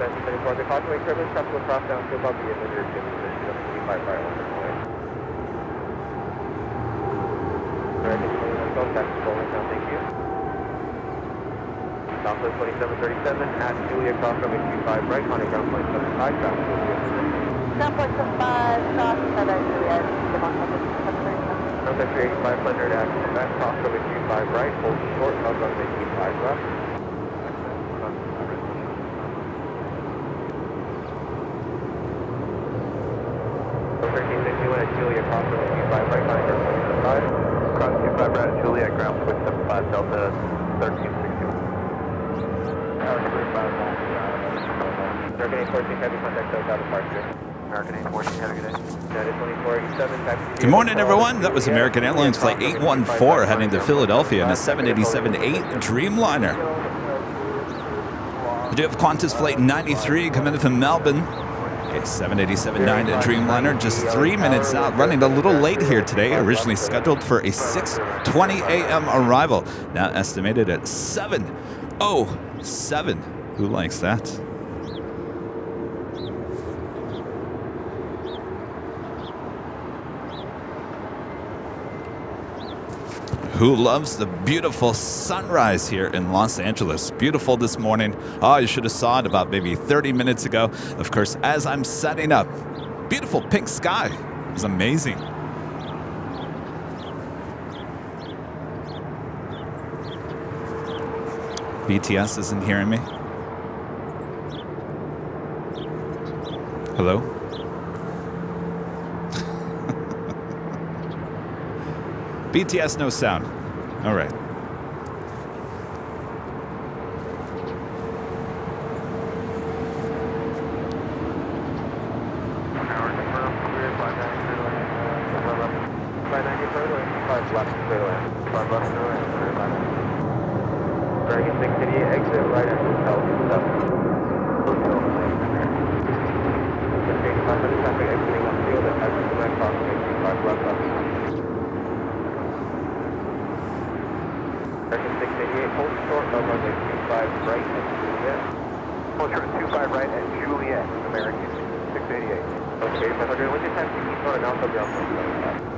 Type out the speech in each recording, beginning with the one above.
1974, the Cosmic Turbine truck will cross down to above the image or position of 25 right on the way. American 21 taxi forward now, thank you. Southwest 2737 at Julia cross runway 25 right, on ground point 75, traffic will be in position. Ground point 75, cross runway Julia, Southwest 385 Thunder at Quebec, cross runway 25 right, hold short of runway 25 left. Julia cross runway 25 right, on ground point 75. Cross 25 right at Julia, ground point 75, Delta 1361. American A14, heavy contact Delta departure. American A14, have a good day. United 2487, taxi. Good morning, everyone. That was American Airlines Flight 814 heading to Philadelphia in a 787-8 Dreamliner. We do have Qantas Flight 93 coming in from Melbourne. A 787-9 Dreamliner, just 3 minutes out, running a little late here today, originally scheduled for a 6:20 a.m. arrival, now estimated at 7:07. Who likes that? Who loves the beautiful sunrise here in Los Angeles? Beautiful this morning. Oh, you should have saw it about maybe 30 minutes ago. Of course, as I'm setting up, beautiful pink sky. It was amazing. BTS isn't hearing me. Hello? BTS, no sound. All right. American 688, exit right at Hotel 500 traffic exiting on field at Quebec, crossing 5 left up. American 688, hold short of runway 25 right at Juliet. Hold short 25 right at Juliet, American 688. Okay, 500, when you taxi eastbound and Alpha ground point 75.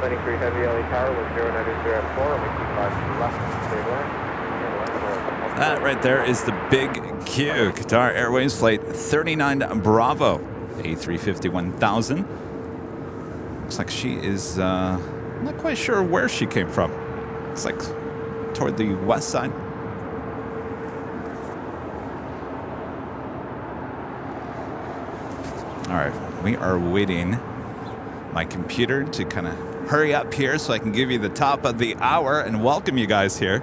Landing 3 heavy LA tower with 090 at 4, only 25 left, straight line. That right there is the big Q. Qatar Airways Flight 39 Bravo, A350 1000. Looks like she is, I'm not quite sure where she came from. It's like toward the west side. All right, we are waiting my computer to kind of hurry up here so I can give you the top of the hour and welcome you guys here.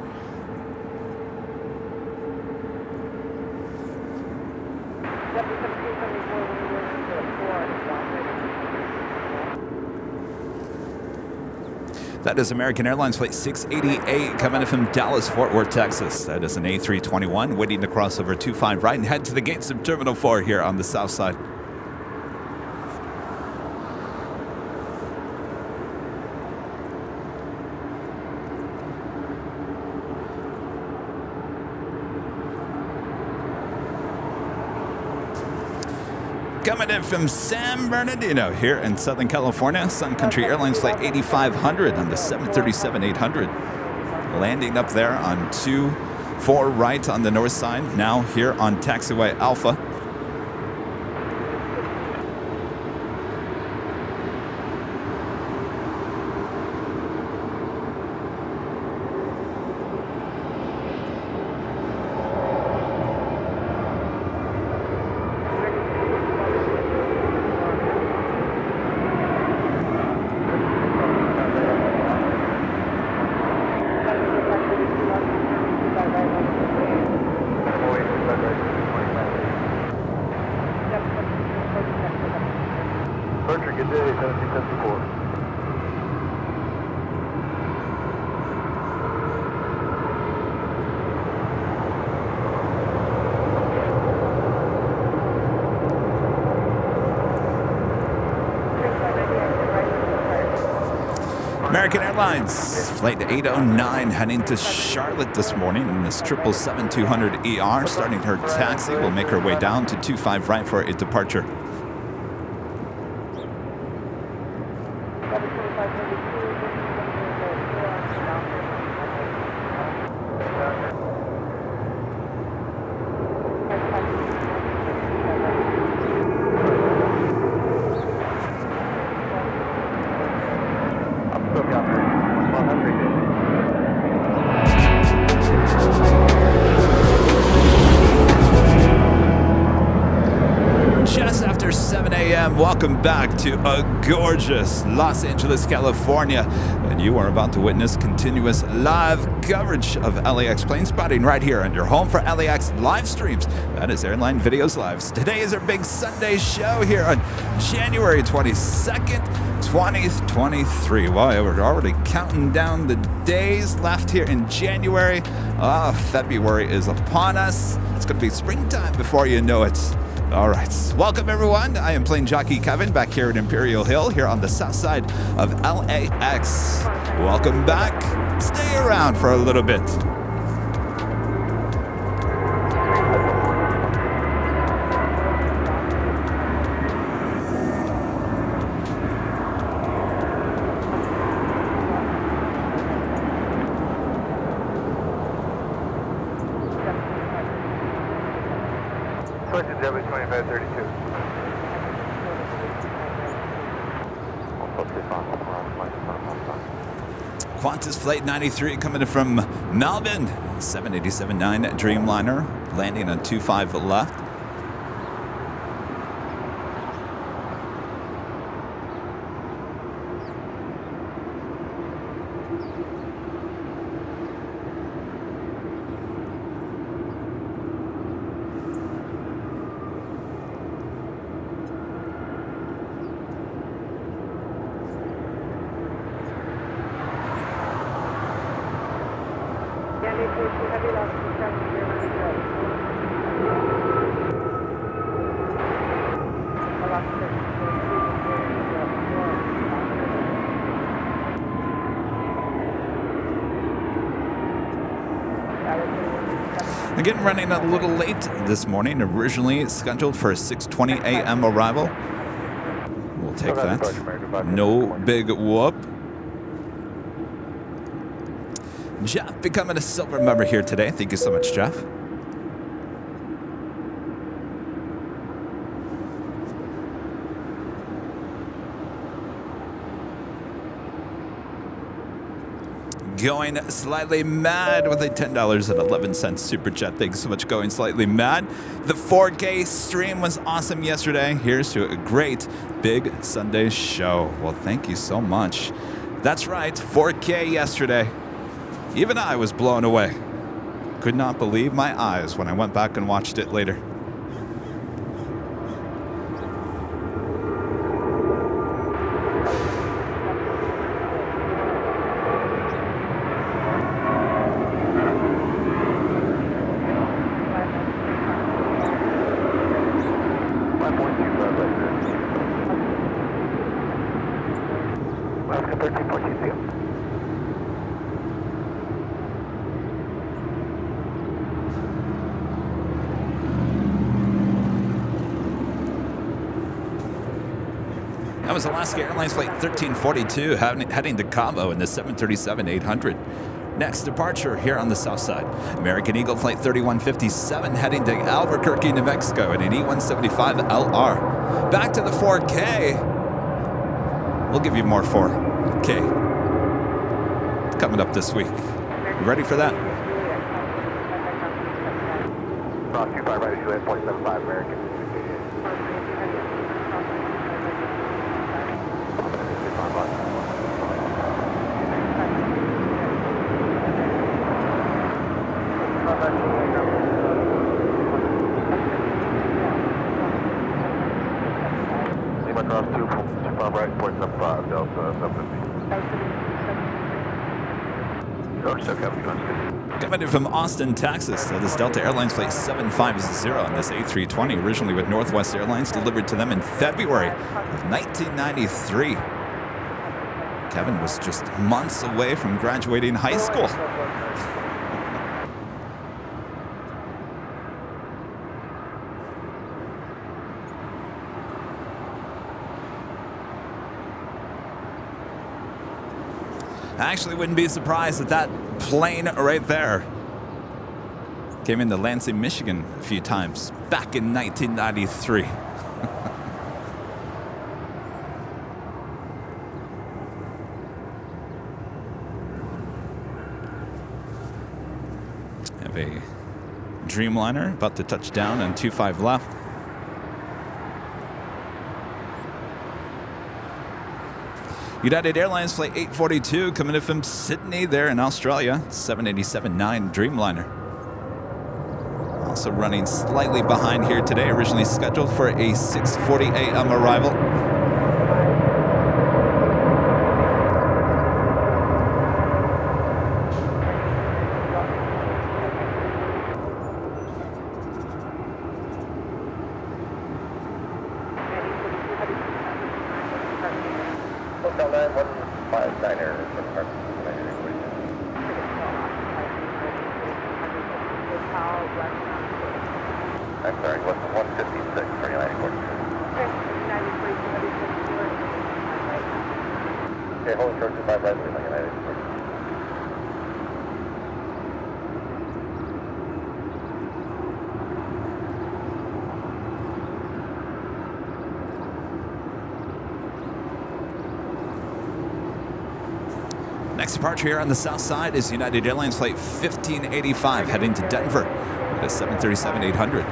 That is American Airlines Flight 688 coming in from Dallas, Fort Worth, Texas. That is an A321 waiting to cross over 25 right and head to the gates of Terminal 4 here on the south side. Coming in from San Bernardino here in Southern California, Sun Country Airlines Flight 8500 on the 737-800. Landing up there on 24 right on the north side, now here on Taxiway Alpha. American Airlines Flight 809 heading to Charlotte this morning in this 777-200ER. Starting her taxi, will make her way down to 25 right for a departure. Just after 7 a.m., welcome back to a gorgeous Los Angeles, California. And you are about to witness continuous live coverage of LAX plane spotting right here on your home for LAX live streams. That is Airline Videos Lives. Today is our big Sunday show here on January 22nd, 2023. Wow, we're already counting down the days left here in January. February is upon us. It's going to be springtime before you know it. All right, welcome everyone. I am plane jockey Kevin back here at Imperial Hill here on the south side of LAX. Welcome back. Stay around for a little bit. Qantas Flight 93 coming in from Melbourne, 787-9 Dreamliner, landing on 25 left. Again, running a little late this morning, originally scheduled for a 6:20 a.m. arrival. We'll take that. No big whoop. Jeff becoming a silver member here today. Thank you so much, Jeff. Going slightly mad with a $10.11 super chat. Thanks so much, Going Slightly Mad. The 4K stream was awesome yesterday. Here's to a great big Sunday show. Well, thank you so much. That's right, 4K yesterday. Even I was blown away. Could not believe my eyes when I went back and watched it later. That was Alaska Airlines Flight 1342 heading to Cabo in the 737-800. Next departure here on the south side. American Eagle Flight 3157 heading to Albuquerque, New Mexico in an E175LR. Back to the 4K. We'll give you more 4K. It's coming up this week. You ready for that? 25 right at 0.75 American. Across 25 right, 0.75 Delta 750. Coming in from Austin, Texas, that is Delta Airlines Flight 750 on this A320, originally with Northwest Airlines, delivered to them in February of 1993. Kevin was just months away from graduating high school. I actually wouldn't be surprised if that plane right there came into Lansing, Michigan a few times back in 1993. Have a Dreamliner about to touch down on 25 left. United Airlines Flight 842 coming in from Sydney there in Australia. 787-9 Dreamliner. Also running slightly behind here today, originally scheduled for a 6:40 a.m. arrival. I'm sorry, what's 156 for United Airlines? Okay, hold short to 5 right, United Airlines. Next departure here on the south side is United Airlines Flight 1585 heading to Denver at a 737-800.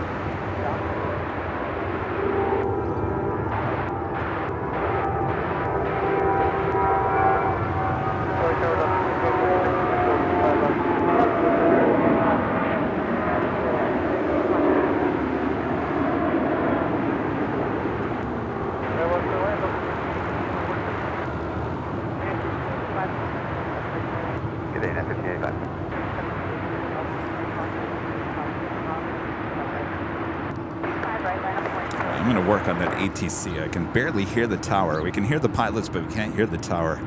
I'm going to work on that ATC. I can barely hear the tower. We can hear the pilots, but we can't hear the tower.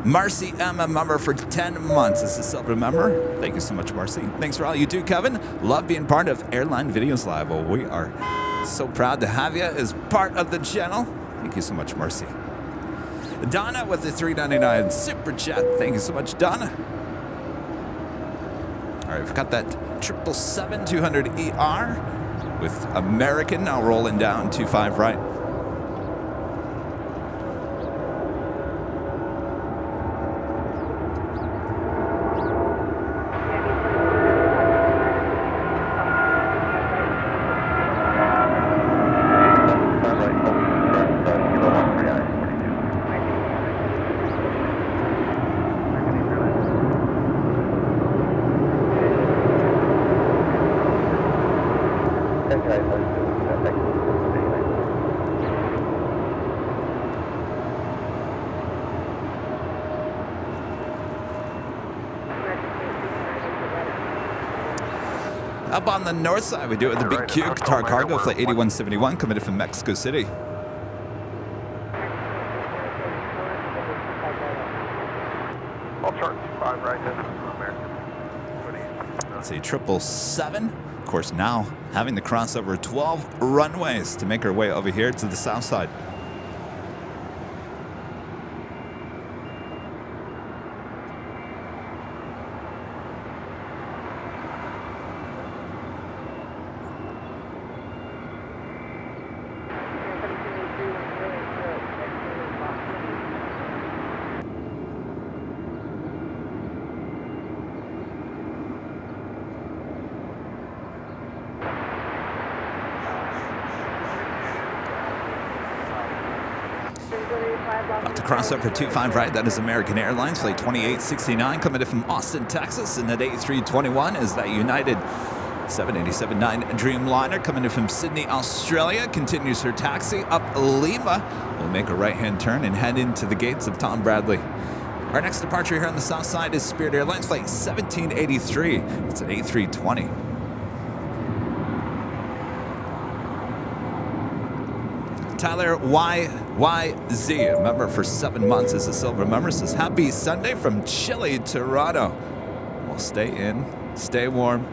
Marcy M, a member for 10 months. This is a silver member. Thank you so much, Marcy. Thanks for all you do, Kevin. Love being part of Airline Videos Live. Well, we are so proud to have you as part of the channel. Thank you so much, Marcy. Donna with the $3.99 super chat. Thank you so much, Donna. All right, we've got that 777-200ER with American now rolling down 25 right. Up on the north side, we do it with the Big Q, Qatar Cargo, Flight 8171, coming in from Mexico City. I'll chart 5 right, this is American. It's a 777. Of course, now having to cross over 12 runways to make our way over here to the south side. About to cross over 25 right, that is American Airlines, Flight 2869, coming in from Austin, Texas, and that A321 is that United 787-9 Dreamliner, coming in from Sydney, Australia, continues her taxi up Lima. We'll make a right-hand turn and head into the gates of Tom Bradley. Our next departure here on the south side is Spirit Airlines, Flight 1783. It's an A320. Tyler Y. YZ, a member for 7 months, is a silver member, says happy Sunday from chilly Toronto. We'll stay in, stay warm.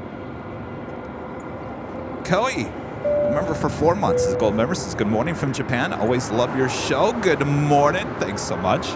Koi, a member for 4 months, is a gold member, says good morning from Japan. Always love your show. Good morning. Thanks so much.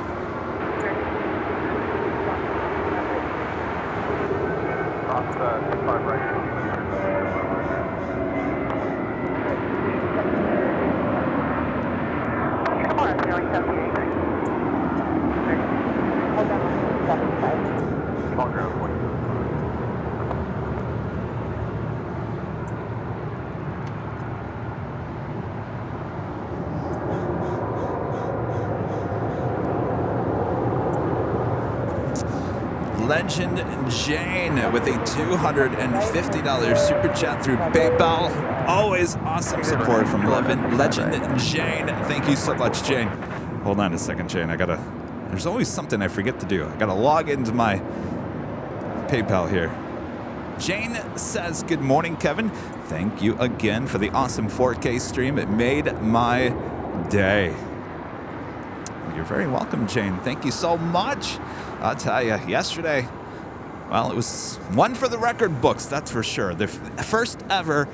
Legend Jane with a $250 super chat through PayPal. Always awesome support from Legend Jane. Thank you so much, Jane. Hold on a second, Jane. There's always something I forget to do. I gotta log into my PayPal here. Jane says, good morning, Kevin. Thank you again for the awesome 4K stream. It made my day. You're very welcome, Jane. Thank you so much. I'll tell you, yesterday, well, it was one for the record books, that's for sure. The first ever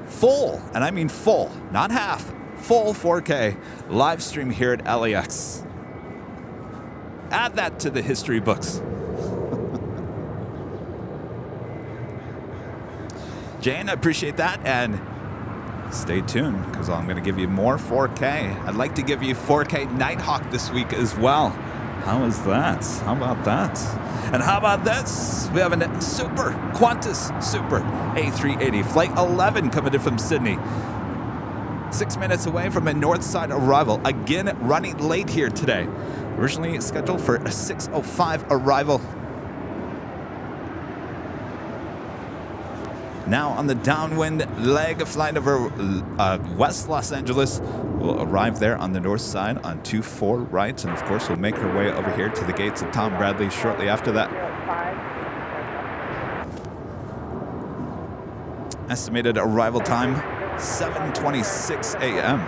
full, and I mean full, not half, full 4K live stream here at LAX. Add that to the history books. Jane, I appreciate that, and stay tuned, because I'm going to give you more 4K. I'd like to give you 4K Nighthawk this week as well. How is that? How about that? And how about this? We have a Qantas Super A380 Flight 11 coming in from Sydney. 6 minutes away from a north side arrival. Again, running late here today. Originally scheduled for a 6:05 arrival. Now on the downwind leg, flying over West Los Angeles. We'll arrive there on the north side on 24 right, and of course we'll make our way over here to the gates of Tom Bradley shortly after that. Estimated arrival time, 7:26 a.m.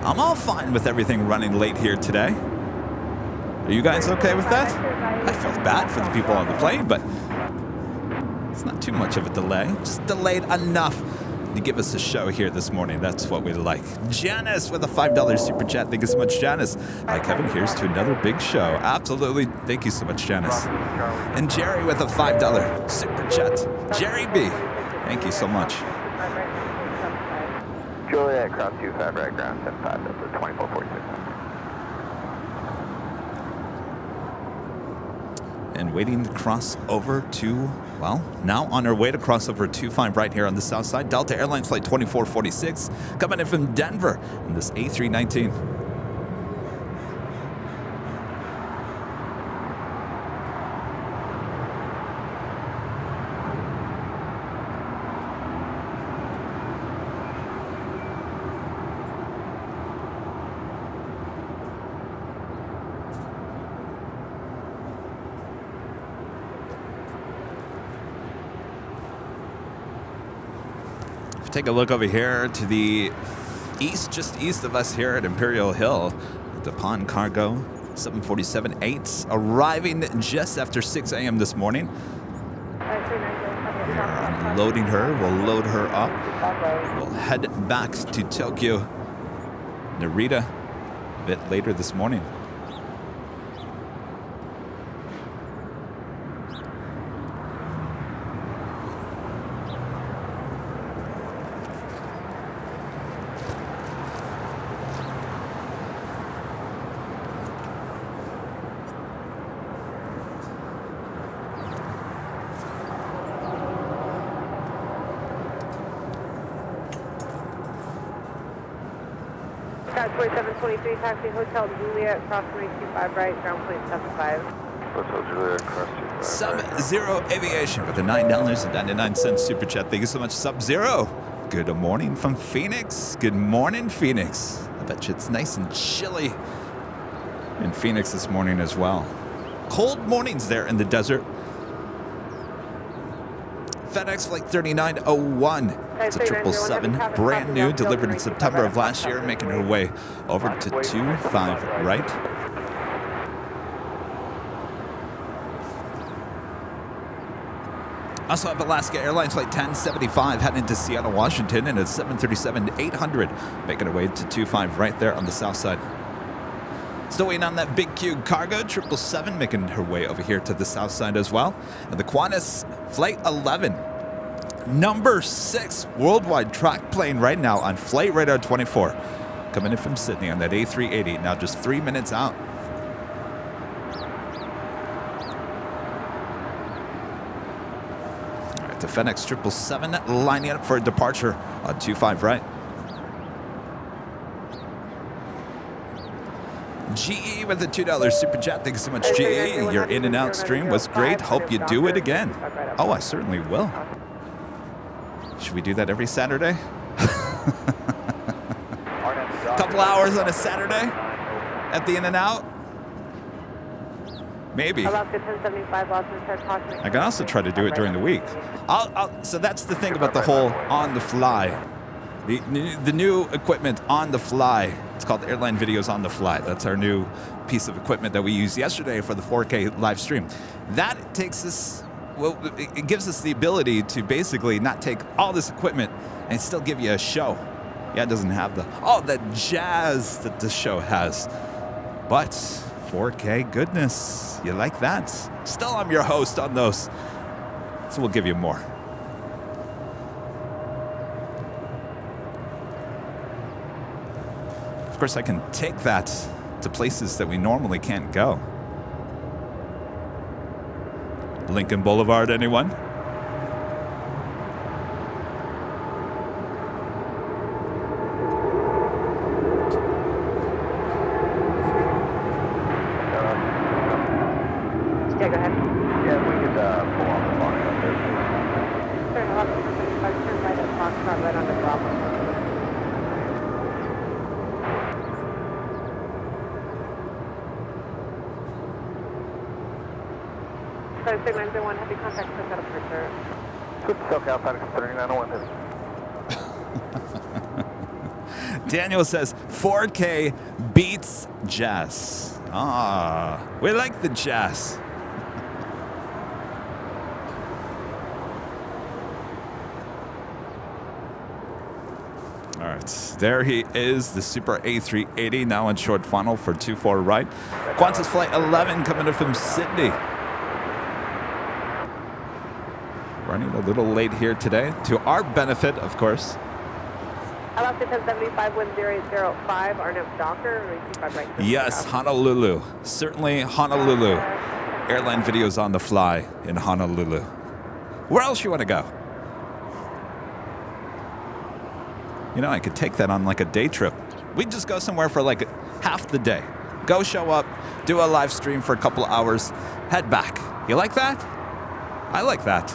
I'm all fine with everything running late here today. Are you guys okay with that? I felt bad for the people on the plane, but it's not too much of a delay. Just delayed enough to give us a show here this morning. That's what we like. Janice with a $5 super chat. Thank you so much, Janice. Hi, Kevin. Here's to another big show. Absolutely. Thank you so much, Janice. And Jerry with a $5 super chat. Jerry B. Thank you so much. Juliet, cross 25 right ground, 75, that's a 2446. And waiting to cross over to, well, now on our way to cross over 25 right here on the south side. Delta Airlines flight 2446 coming in from Denver in this A319. Take a look over here to the east, just east of us here at Imperial Hill. The Pond Cargo 747-8 arriving just after 6 a.m. this morning. We are unloading her. We'll load her up. We'll head back to Tokyo, Narita, a bit later this morning. Got 2723, taxi Hotel Juliet, cross 325 right, ground plane 75. Hotel Juliet, cross 25. Sub-Zero Aviation with a $9.99 super chat. Thank you so much, Sub-Zero. Good morning from Phoenix. Good morning, Phoenix. I bet you it's nice and chilly in Phoenix this morning as well. Cold mornings there in the desert. FedEx Flight 3901. It's a 777, brand new, delivered in September of last year, making her way over to 25 right. Also have Alaska Airlines Flight 1075 heading to Seattle, Washington, and it's 737-800, making her way to 25 right there on the south side. Still waiting on that big Q cargo, 777, making her way over here to the south side as well. And the Qantas Flight 11, number 6 worldwide track plane right now on Flight Radar 24, coming in from Sydney on that A380, now just 3 minutes out. All right, the FedEx 777 lining up for a departure on 25 right. GE with a $2 super chat. Thank you so much, GE. Your in and out stream was great. Hope you do it again. Oh, I certainly will. Should we do that every Saturday? Couple hours on a Saturday at the in and out? Maybe. I can also try to do it during the week. So that's the thing about the whole on the fly. The new equipment on the fly. It's called Airline Videos on the Fly. That's our new piece of equipment that we used yesterday for the 4K live stream. That takes us, well, it gives us the ability to basically not take all this equipment and still give you a show. Yeah, it doesn't have the jazz that the show has. But 4K goodness, you like that? Still, I'm your host on those, so we'll give you more. Of course, I can take that to places that we normally can't go. Lincoln Boulevard, anyone? Yeah, go ahead. Yeah, we could pull off the line up there. Turn left on 35, turn right at Foxtrot, right on the Bravo. So 6901, heavy contact, push out of picture. SoCal FedEx 3901. Daniel says 4K beats jazz. Ah, we like the jazz. All right, there he is, the Super A380, now in short funnel for 24 right. Qantas Flight 11 coming in from Sydney. Running a little late here today, to our benefit, of course. Alaska 1075, wind 0805, RNF Docker, 25 right. Yes, Honolulu. Certainly Honolulu. Airline Videos on the Fly in Honolulu. Where else you want to go? You know, I could take that on like a day trip. We'd just go somewhere for like half the day. Go show up, do a live stream for a couple of hours, head back. You like that? I like that.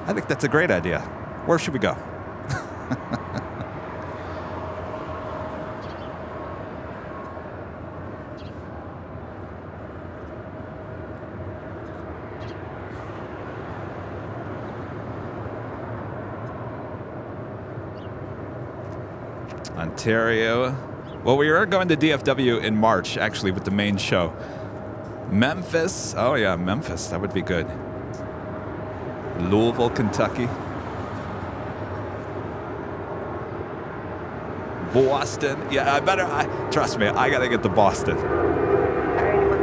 I think that's a great idea. Where should we go? Ontario. Well, we are going to DFW in March, actually, with the main show. Memphis. Oh, yeah, Memphis. That would be good. Louisville, Kentucky. Boston. Yeah, trust me, I gotta get to Boston.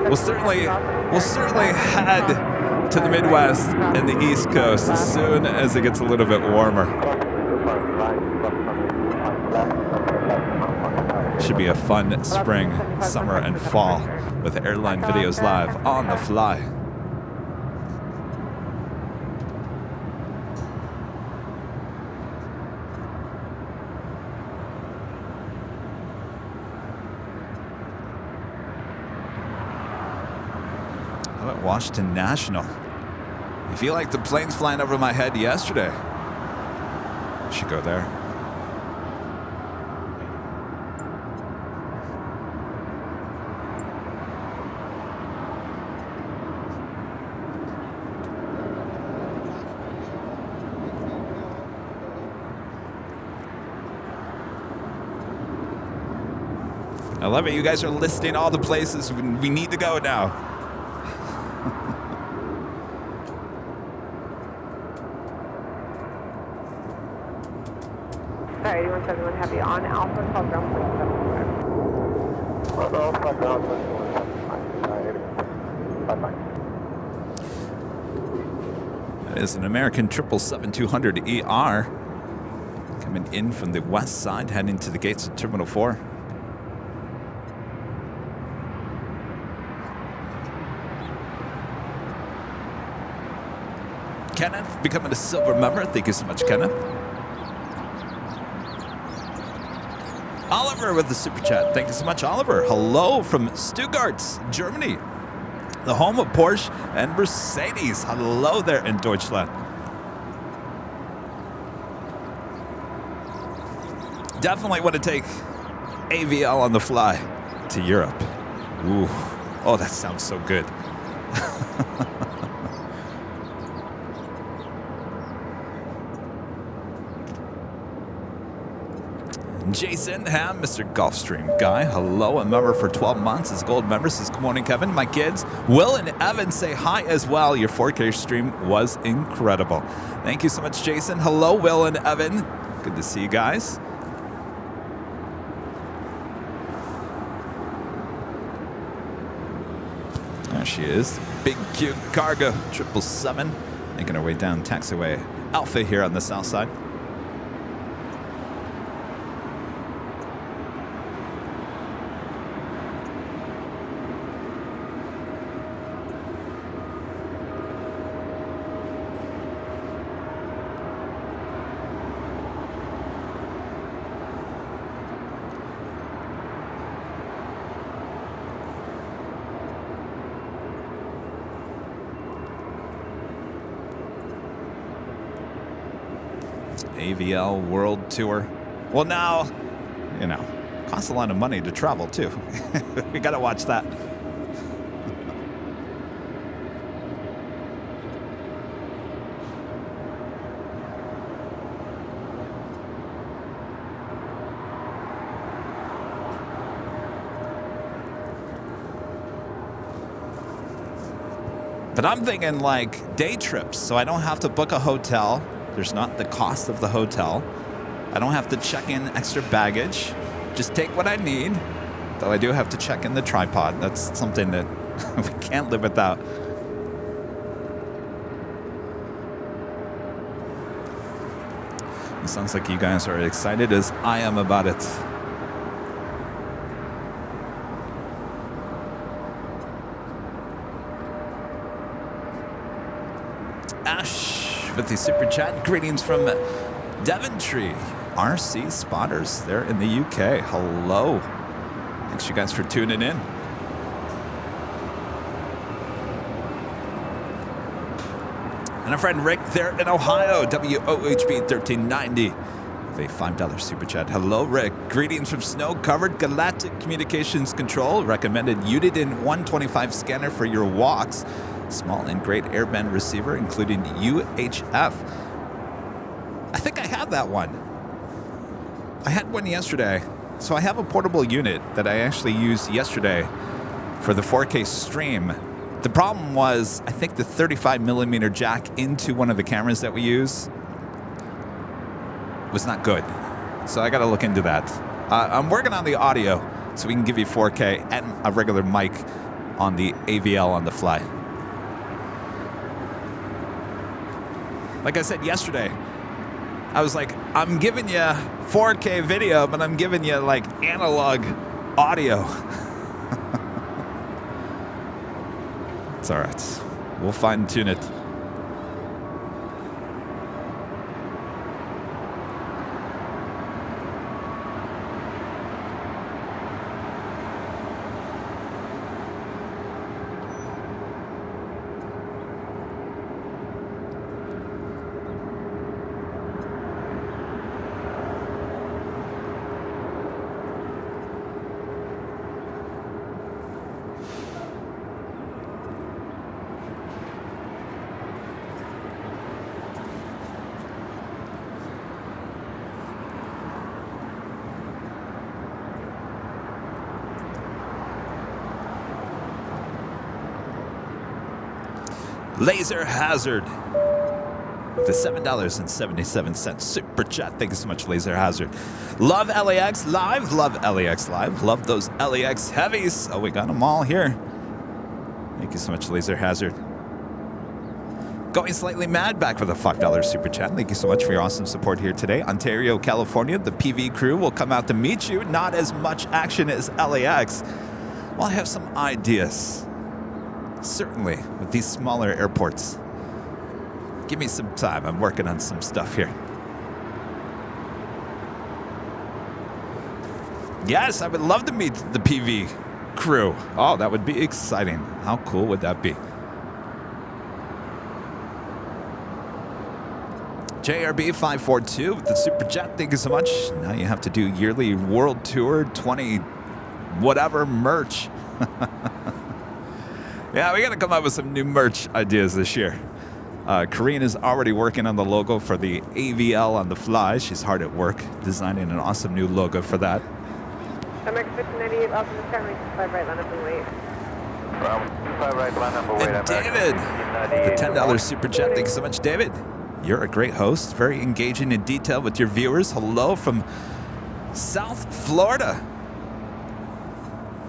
We'll certainly head to the Midwest and the East Coast as soon as it gets a little bit warmer. Should be a fun spring, summer, and fall with Airline Videos live on the fly. Washington National. I feel like the planes flying over my head yesterday. I should go there. I love it. You guys are listing all the places we need to go now. Sorry, 8171 Heavy on Alpha, call ground point 75. On Alpha, ground point 75. That is an American 777-200ER coming in from the west side, heading to the gates of Terminal 4. Kenneth becoming a silver member. Thank you so much, Kenneth. Oliver with the super chat. Thank you so much, Oliver. Hello from Stuttgart, Germany, the home of Porsche and Mercedes. Hello there in Deutschland. Definitely want to take AVL on the fly to Europe. Ooh. Oh, that sounds so good. Jason Ham, Mr. Gulfstream guy. Hello, a member for 12 months. His gold member says, good morning, Kevin. My kids, Will and Evan, say hi as well. Your 4K stream was incredible. Thank you so much, Jason. Hello, Will and Evan. Good to see you guys. There she is. Big cute cargo 777. Making our way down taxiway Alpha here on the south side. AVL World Tour. Well, now, you know, costs a lot of money to travel too. We gotta watch that. But I'm thinking like day trips, so I don't have to book a hotel. There's not the cost of the hotel. I don't have to check in extra baggage. Just take what I need. Though I do have to check in the tripod. That's something that we can't live without. It sounds like you guys are excited as I am about it. Ash with the super chat. Greetings from Devontree. RC Spotters. They're in the UK. Hello. Thanks you guys for tuning in. And our friend Rick there in Ohio, WOHB 1390, with a $5 super chat. Hello, Rick. Greetings from snow-covered Galactic Communications Control. Recommended Uniden 125 scanner for your walks. Small and great airband receiver, including UHF. I think I have that one. I had one yesterday. So I have a portable unit that I actually used yesterday for the 4K stream. The problem was, I think the 35 millimeter jack into one of the cameras that we use was not good. So I got to look into that. I'm working on the audio so we can give you 4K and a regular mic on the AVL on the fly. Like I said yesterday, I was like, I'm giving you 4K video, but I'm giving you like analog audio. It's all right. We'll fine tune it. Laser Hazard. The $7.77 super chat. Thank you so much, Laser Hazard. Love LAX Live. Love LAX Live. Love those LAX heavies. Oh, we got them all here. Thank you so much, Laser Hazard. Going Slightly Mad back with a $5 super chat. Thank you so much for your awesome support here today. Ontario, California. The PV crew will come out to meet you. Not as much action as LAX. Well, I have some ideas. Certainly, with these smaller airports. Give me some time. I'm working on some stuff here. Yes, I would love to meet the PV crew. Oh, that would be exciting. How cool would that be? JRB542 with the super chat. Thank you so much. Now you have to do yearly world tour 20 whatever merch. Yeah, we got to come up with some new merch ideas this year. Karine is already working on the logo for the AVL on the fly. She's hard at work designing an awesome new logo for that. American 1598, off the sky, 25 right, line up and wait. 25 right, line up and wait. And David, the $10 super chat. Thank you so much, David. You're a great host, very engaging in detail with your viewers. Hello from South Florida.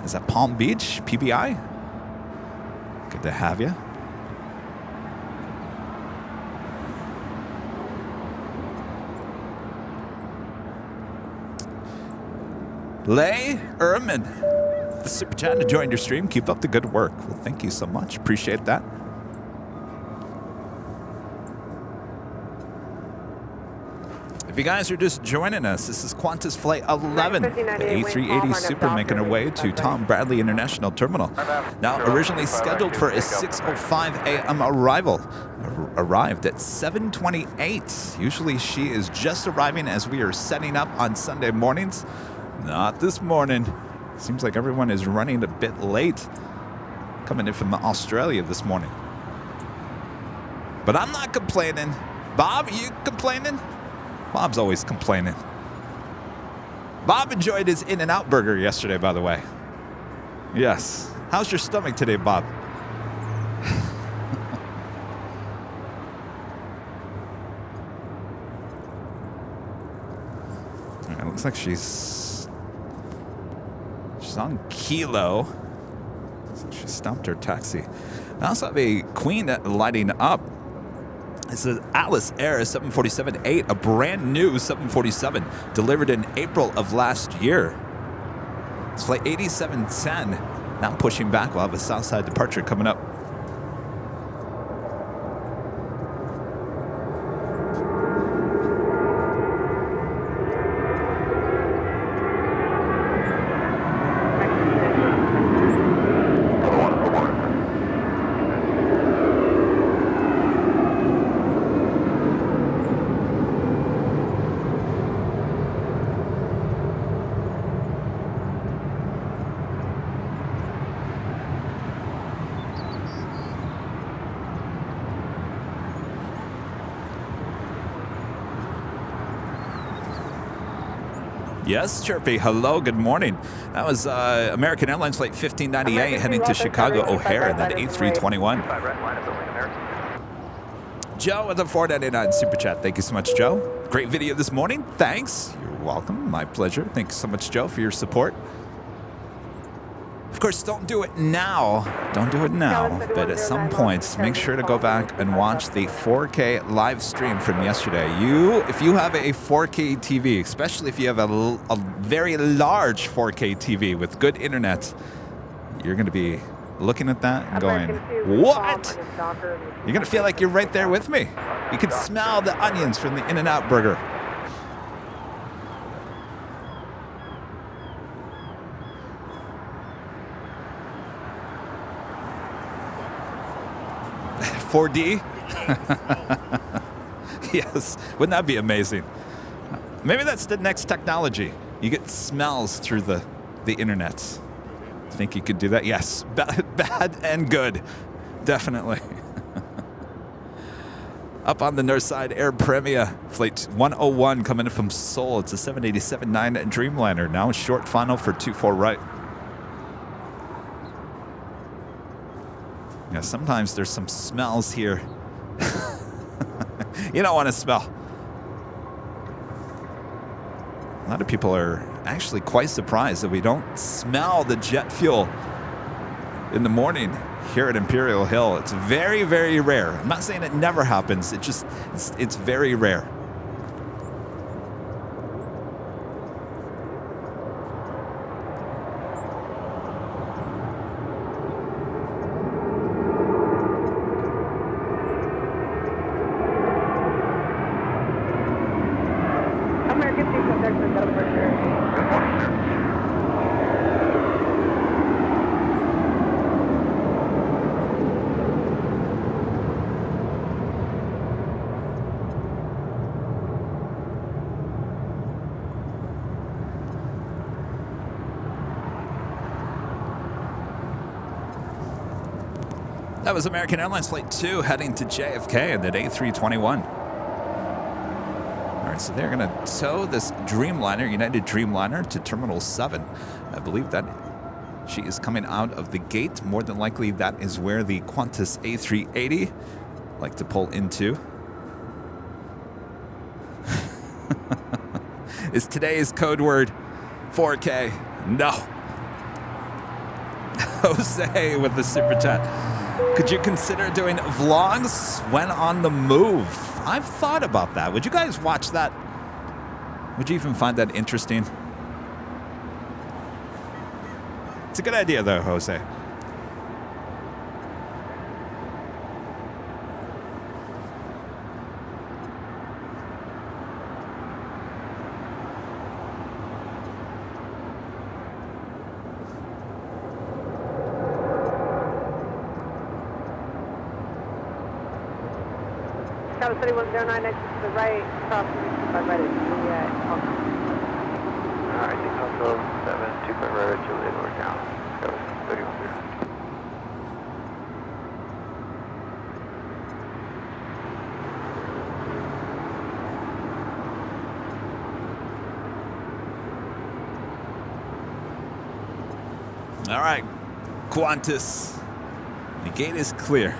Is that Palm Beach, PBI? Good to have you. Lay Erman, the super chat to join your stream. Keep up the good work. Well, thank you so much. Appreciate that. If you guys are just joining us, this is Qantas Flight 11, the A380 Super making her way to Tom Bradley International Terminal. Now, originally scheduled for a 6:05 a.m. arrival, arrived at 7:28. Usually she is just arriving as we are setting up on Sunday mornings. Not this morning. Seems like everyone is running a bit late. Coming in from Australia this morning. But I'm not complaining. Bob, are you complaining? Bob's always complaining. Bob enjoyed his In-N-Out burger yesterday, by the way. Yes. How's your stomach today, Bob? It looks like she's on Kilo. She stopped her taxi. I also have a Queen lighting up. This is Alice Air 747-8, a brand new 747 delivered in April of last year. It's flight 8710. Now pushing back. We'll have a Southside departure coming up. Yes, Chirpy. Hello, good morning. That was American Airlines Flight 1598 heading to Chicago O'Hare and then A321. Joe with the 499 super chat. Thank you so much, Joe. Great video this morning. Thanks. You're welcome. My pleasure. Thank you so much, Joe, for your support. Of course, don't do it now. Don't do it now. But at some point, make sure to go back and watch the 4K live stream from yesterday. If you have a 4K TV, especially if you have a very large 4K TV with good internet, you're going to be looking at that and going, what? You're going to feel like you're right there with me. You can smell the onions from the In-N-Out burger. $4D? Yes, wouldn't that be amazing? Maybe that's the next technology. You get smells through the internet. Think you could do that? Yes, bad and good, definitely. Up on the north side, Air Premia Flight 101 coming in from Seoul. It's a 787-9 Dreamliner. Now short final for 24 right. Yeah, sometimes there's some smells here. You don't want to smell. A lot of people are actually quite surprised that we don't smell the jet fuel in the morning here at Imperial Hill. It's very, very rare. I'm not saying it never happens. It's very rare. That was American Airlines Flight 2 heading to JFK in that A321. All right, so they're going to tow this Dreamliner, United Dreamliner, to Terminal 7. I believe that she is coming out of the gate. More than likely, that is where the Qantas A380 like to pull into. Is today's code word 4K? No. Jose with the super chat. Could you consider doing vlogs when on the move? I've thought about that. Would you guys watch that? Would you even find that interesting? It's a good idea, though, Jose. Tower 3109 next to the right, cross by right at Juliet. Alright, Echo 7, 25 right at Juliet, we're down. Tower 3109. All right, Qantas, the gate is clear.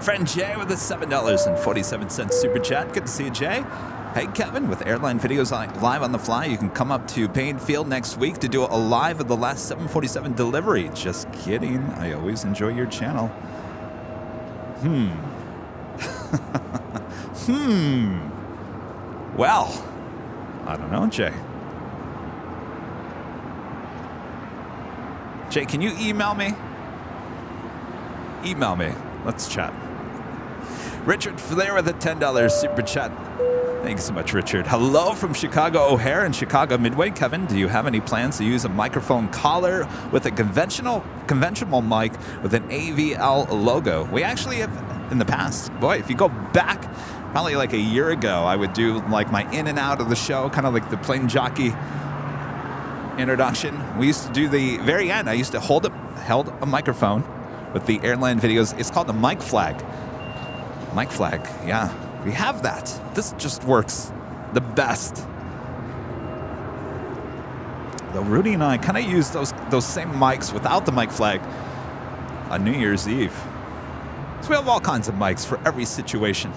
Friend Jay with a $7.47 super chat. Good to see you, Jay. Hey, Kevin, with Airline Videos live on the fly, you can come up to Payne Field next week to do a live of the last 747 delivery. Just kidding. I always enjoy your channel. Well, I don't know, Jay. Jay, can you email me? Email me. Let's chat. Richard Flair with a $10 super chat. Thanks so much, Richard. Hello from Chicago O'Hare and Chicago Midway. Kevin, do you have any plans to use a microphone collar with a conventional mic with an AVL logo? We actually have in the past. Boy, if you go back probably like a year ago, I would do like my in and out of the show, kind of like the plane jockey introduction. We used to do the very end. I used to held a microphone with the Airline Videos. It's called the mic flag. Mic flag, yeah. We have that. This just works the best. Though Rudy and I kind of use those same mics without the mic flag on New Year's Eve. So we have all kinds of mics for every situation.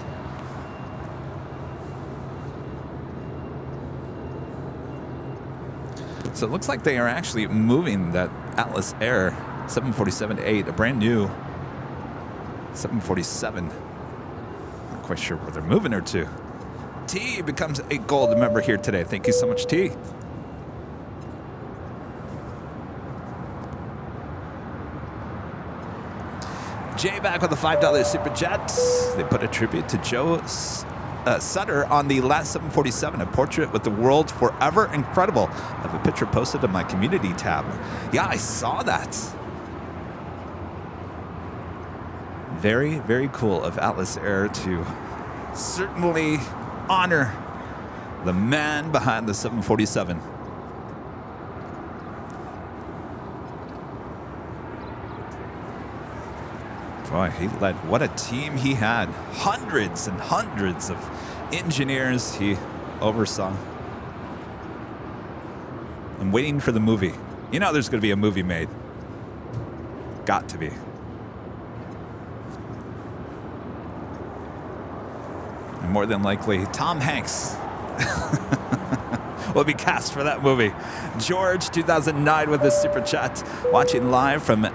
So it looks like they are actually moving that Atlas Air 747-8, a brand new 747. Not quite sure where they're moving her to. T becomes a gold member here today. Thank you so much, T. Jay back with a $5 super chat. They put a tribute to Joe Sutter on the last 747, a portrait with the world forever incredible. I have a picture posted on my community tab. Yeah, I saw that. Very, very cool of Atlas Air to certainly honor the man behind the 747. Boy, he led. What a team he had. Hundreds and hundreds of engineers he oversaw. I'm waiting for the movie. You know there's going to be a movie made. got to be. And more than likely, Tom Hanks will be cast for that movie. George, 2009, with a super chat, watching live from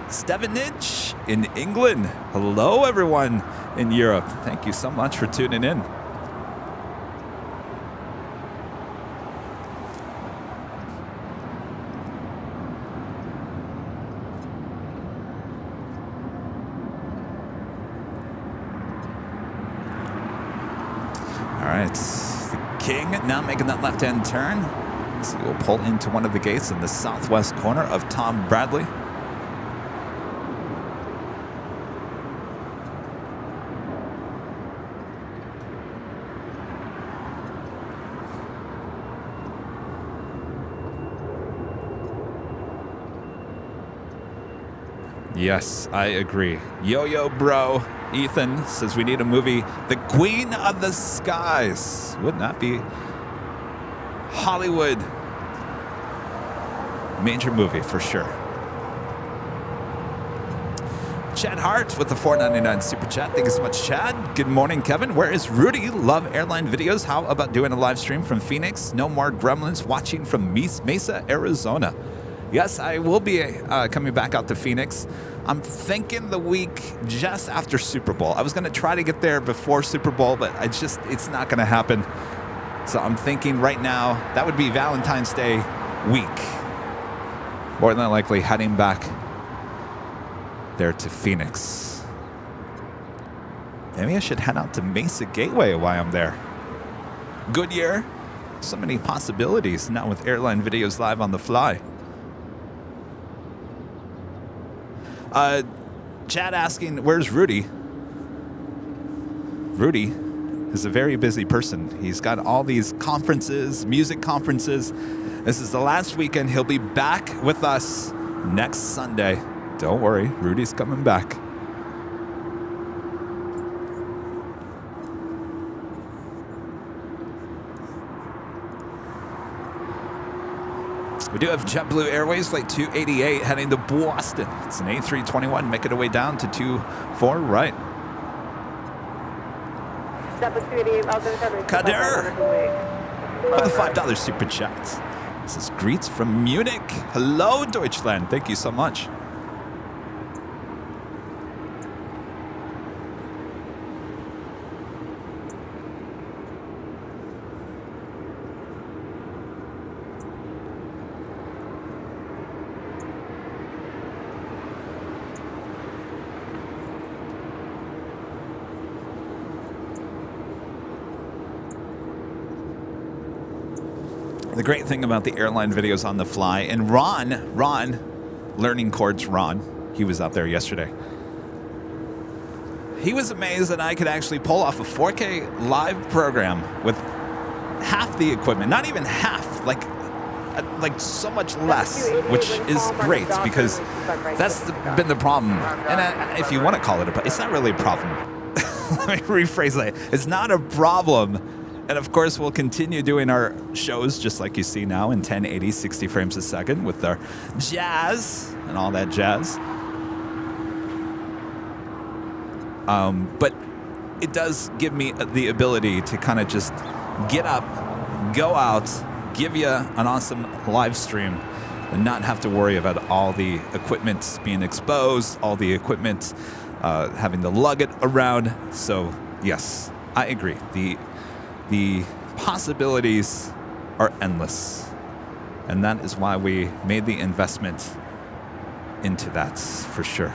Stevenage in England. Hello, everyone in Europe. Thank you so much for tuning in. All right, the King now making that left-hand turn. So he will pull into one of the gates in the southwest corner of Tom Bradley. Yes, I agree. Yo-yo bro, Ethan says we need a movie, The Queen of the Skies. Wouldn't that be Hollywood? Major movie for sure. Chad Hart with the $4.99 super chat. Thank you so much, Chad. Good morning, Kevin. Where is Rudy? Love airline videos. How about doing a live stream from Phoenix? No more gremlins watching from Mesa, Arizona. Yes, I will be coming back out to Phoenix. I'm thinking the week just after Super Bowl. I was going to try to get there before Super Bowl, but it's not going to happen. So I'm thinking right now that would be Valentine's Day week. More than likely heading back there to Phoenix. Maybe I should head out to Mesa Gateway while I'm there. Goodyear. So many possibilities now with airline videos live on the fly. Chad asking, where's Rudy? Rudy is a very busy person. He's got all these conferences, music conferences. This is the last weekend. He'll be back with us next Sunday. Don't worry, Rudy's coming back. We do have JetBlue Airways Flight 288 heading to Boston. It's an A321 making it way down to 24 right. Kader with a $5 super chat. This is greets from Munich. Hello, Deutschland. Thank you so much. The great thing about the airline videos on the fly, and Ron, Learning Chords Ron, he was out there yesterday. He was amazed that I could actually pull off a 4K live program with half the equipment, not even half, like so much less, which is great because that's been the problem. And if you want to call it it's not really a problem. Let me rephrase that. It's not a problem. And of course, we'll continue doing our shows just like you see now in 1080, 60 frames a second with our jazz and all that jazz. But it does give me the ability to kind of just get up, go out, give you an awesome live stream and not have to worry about all the equipment being exposed, all the equipment having to lug it around. So yes, I agree. The possibilities are endless. And that is why we made the investment into that, for sure.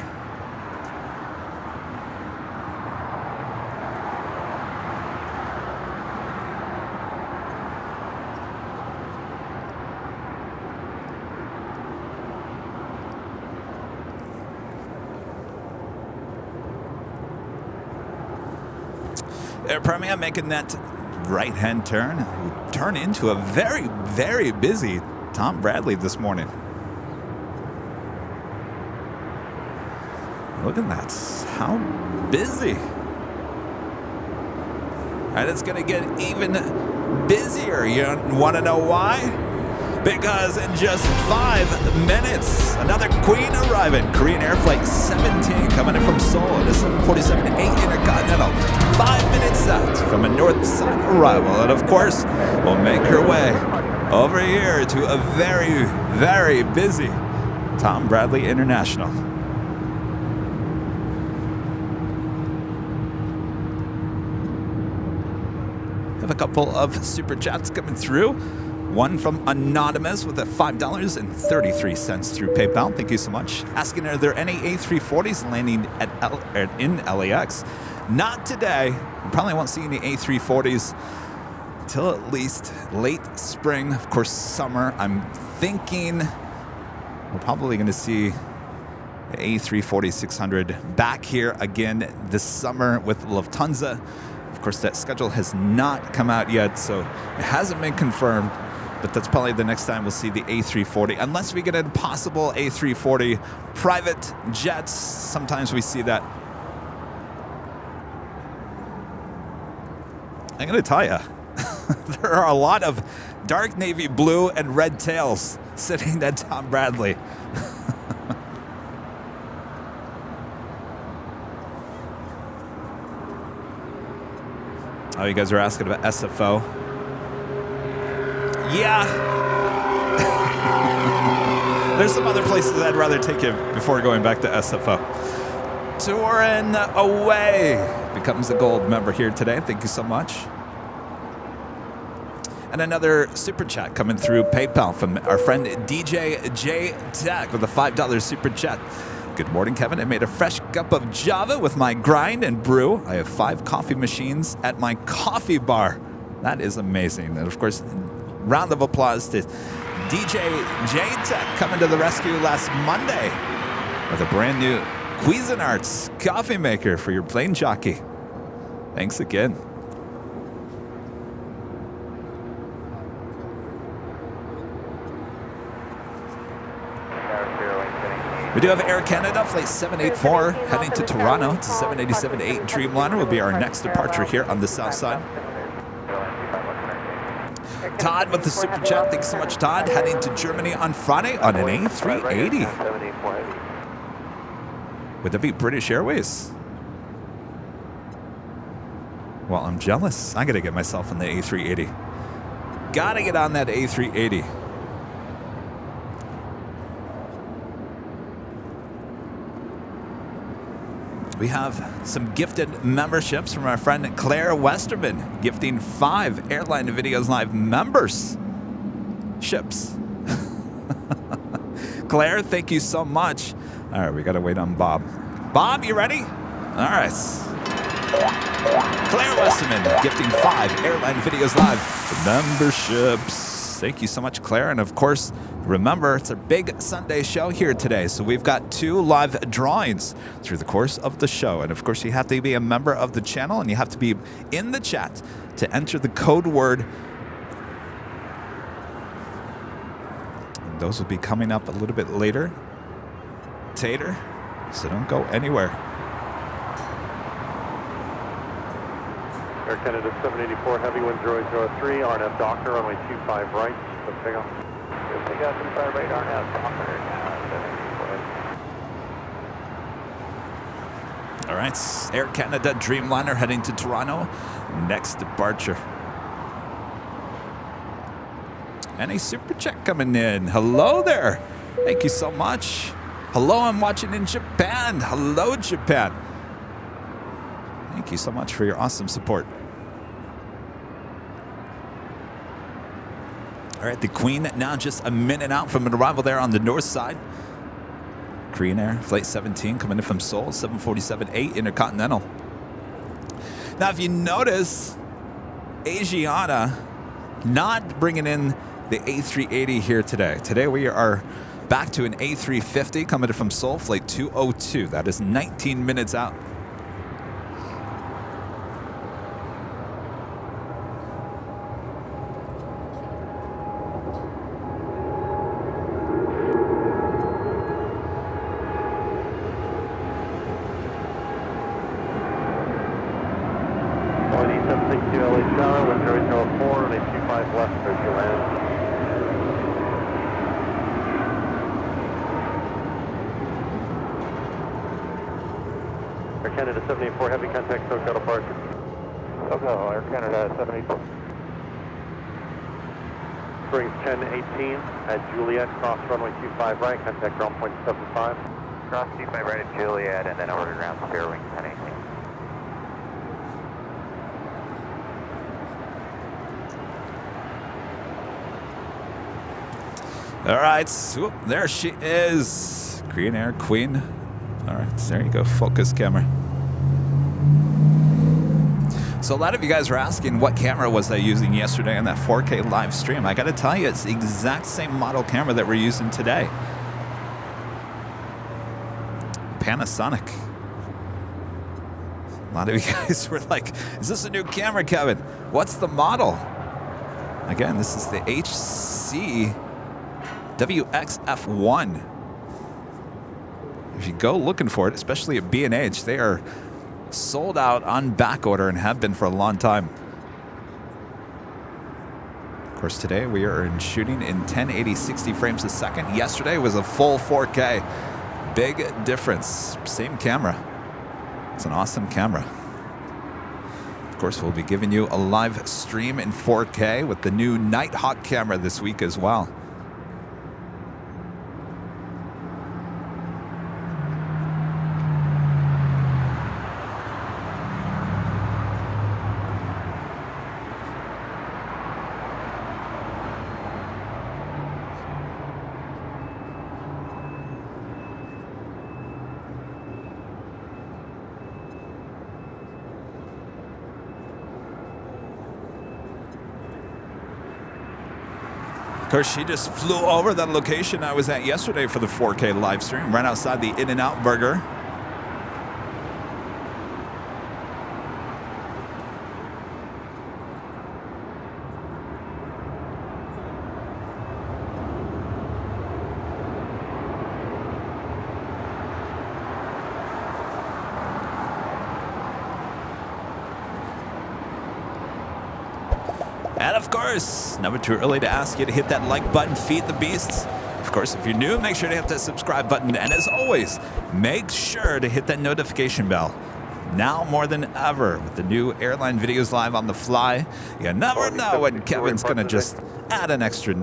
Air Premier making that right-hand turn into a very, very busy Tom Bradley this morning. Look at that. How busy. And it's going to get even busier. You want to know why? because in just 5 minutes, another Queen arriving. Korean Air Flight 17 coming in from Seoul at a 747-8 Intercontinental. 5 minutes out from a north side arrival. And of course, we'll make her way over here to a very, very busy Tom Bradley International. Have a couple of super chats coming through. One from Anonymous with a $5.33 through PayPal. Thank you so much. Asking, are there any A340s landing in LAX? Not today. We probably won't see any A340s till at least late spring, of course, summer. I'm thinking we're probably going to see the A340-600 back here again this summer with Lufthansa. Of course, that schedule has not come out yet, so it hasn't been confirmed, but that's probably the next time we'll see the A340, unless we get a possible A340 private jets. Sometimes we see that. I'm going to tell you, there are a lot of dark navy blue and red tails sitting at Tom Bradley. Oh, you guys are asking about SFO. Yeah. There's some other places I'd rather take you before going back to SFO. Touring away becomes a gold member here today. Thank you so much. And another super chat coming through PayPal from our friend DJ J Tech with a $5 super chat. Good morning, Kevin. I made a fresh cup of Java with my grind and brew. I have 5 coffee machines at my coffee bar. That is amazing. And of course, round of applause to DJ J Tech coming to the rescue last Monday with a brand new Cuisinarts coffee maker for your plane jockey. Thanks again. We do have Air Canada, flight 784, heading to Toronto. It's a 787-8 Dreamliner will be our next departure here on the south side. Todd with the super chat. Thanks so much, Todd. Heading to Germany on Friday on an A380. Would that be British Airways? Well, I'm jealous. I gotta get myself on the A380. Gotta get on that A380. We have some gifted memberships from our friend Claire Westerman, gifting 5 Airline Videos Live members. Ships. Claire, thank you so much. All right, we got to wait on Bob. Bob, you ready? All right. Claire Westerman, gifting 5 Airline Videos Live memberships. Thank you so much, Claire. And of course, remember, it's a big Sunday show here today. So we've got 2 live drawings through the course of the show. And of course, you have to be a member of the channel and you have to be in the chat to enter the code word. And those will be coming up a little bit later. Tater, so don't go anywhere. Air Canada 784, heavy wind 003, RNF Docker, runway 25 right, let's take off. We got 25 right, RNF Docker, 784. All right, Air Canada Dreamliner heading to Toronto, next departure. And a super check coming in. Hello there. Thank you so much. Hello, I'm watching in Japan. Hello, Japan. Thank you so much for your awesome support. All right, the Queen now just a minute out from an arrival there on the north side. Korean Air, Flight 17, coming in from Seoul, 747-8 Intercontinental. Now, if you notice, Asiana not bringing in the A380 here today. Today we are back to an A350 coming in from Seoul, Flight 202. That is 19 minutes out. Air Canada 784, heavy contact, SoCal departure. SoCal, Air Canada 784. Springs 1018 at Juliet, cross runway 25 right, contact ground point 75. Cross 25 right at Juliet, and then order ground spare wing 1018. All right, swoop, there she is. Green Air Queen. All right, there you go, focus camera. So a lot of you guys were asking what camera was I using yesterday on that 4K live stream. I gotta tell you, it's the exact same model camera that we're using today. Panasonic. A lot of you guys were like, is this a new camera, Kevin? What's the model? Again, this is the HC WXF1. If you go looking for it, especially at B&H, they are sold out on back order and have been for a long time. Of course, today we are shooting in 1080 60 frames a second. Yesterday was a full 4K. Big difference. Same camera. It's an awesome camera. Of course, we'll be giving you a live stream in 4K with the new Nighthawk camera this week as well. Of course, she just flew over that location I was at yesterday for the 4K live stream, right outside the In-N-Out Burger. And of course, never too early to ask you to hit that like button, feed the beasts. Of course, if you're new, make sure to hit that subscribe button. And as always, make sure to hit that notification bell. Now more than ever, with the new airline videos live on the fly, you never know when Kevin's going to just add an extra,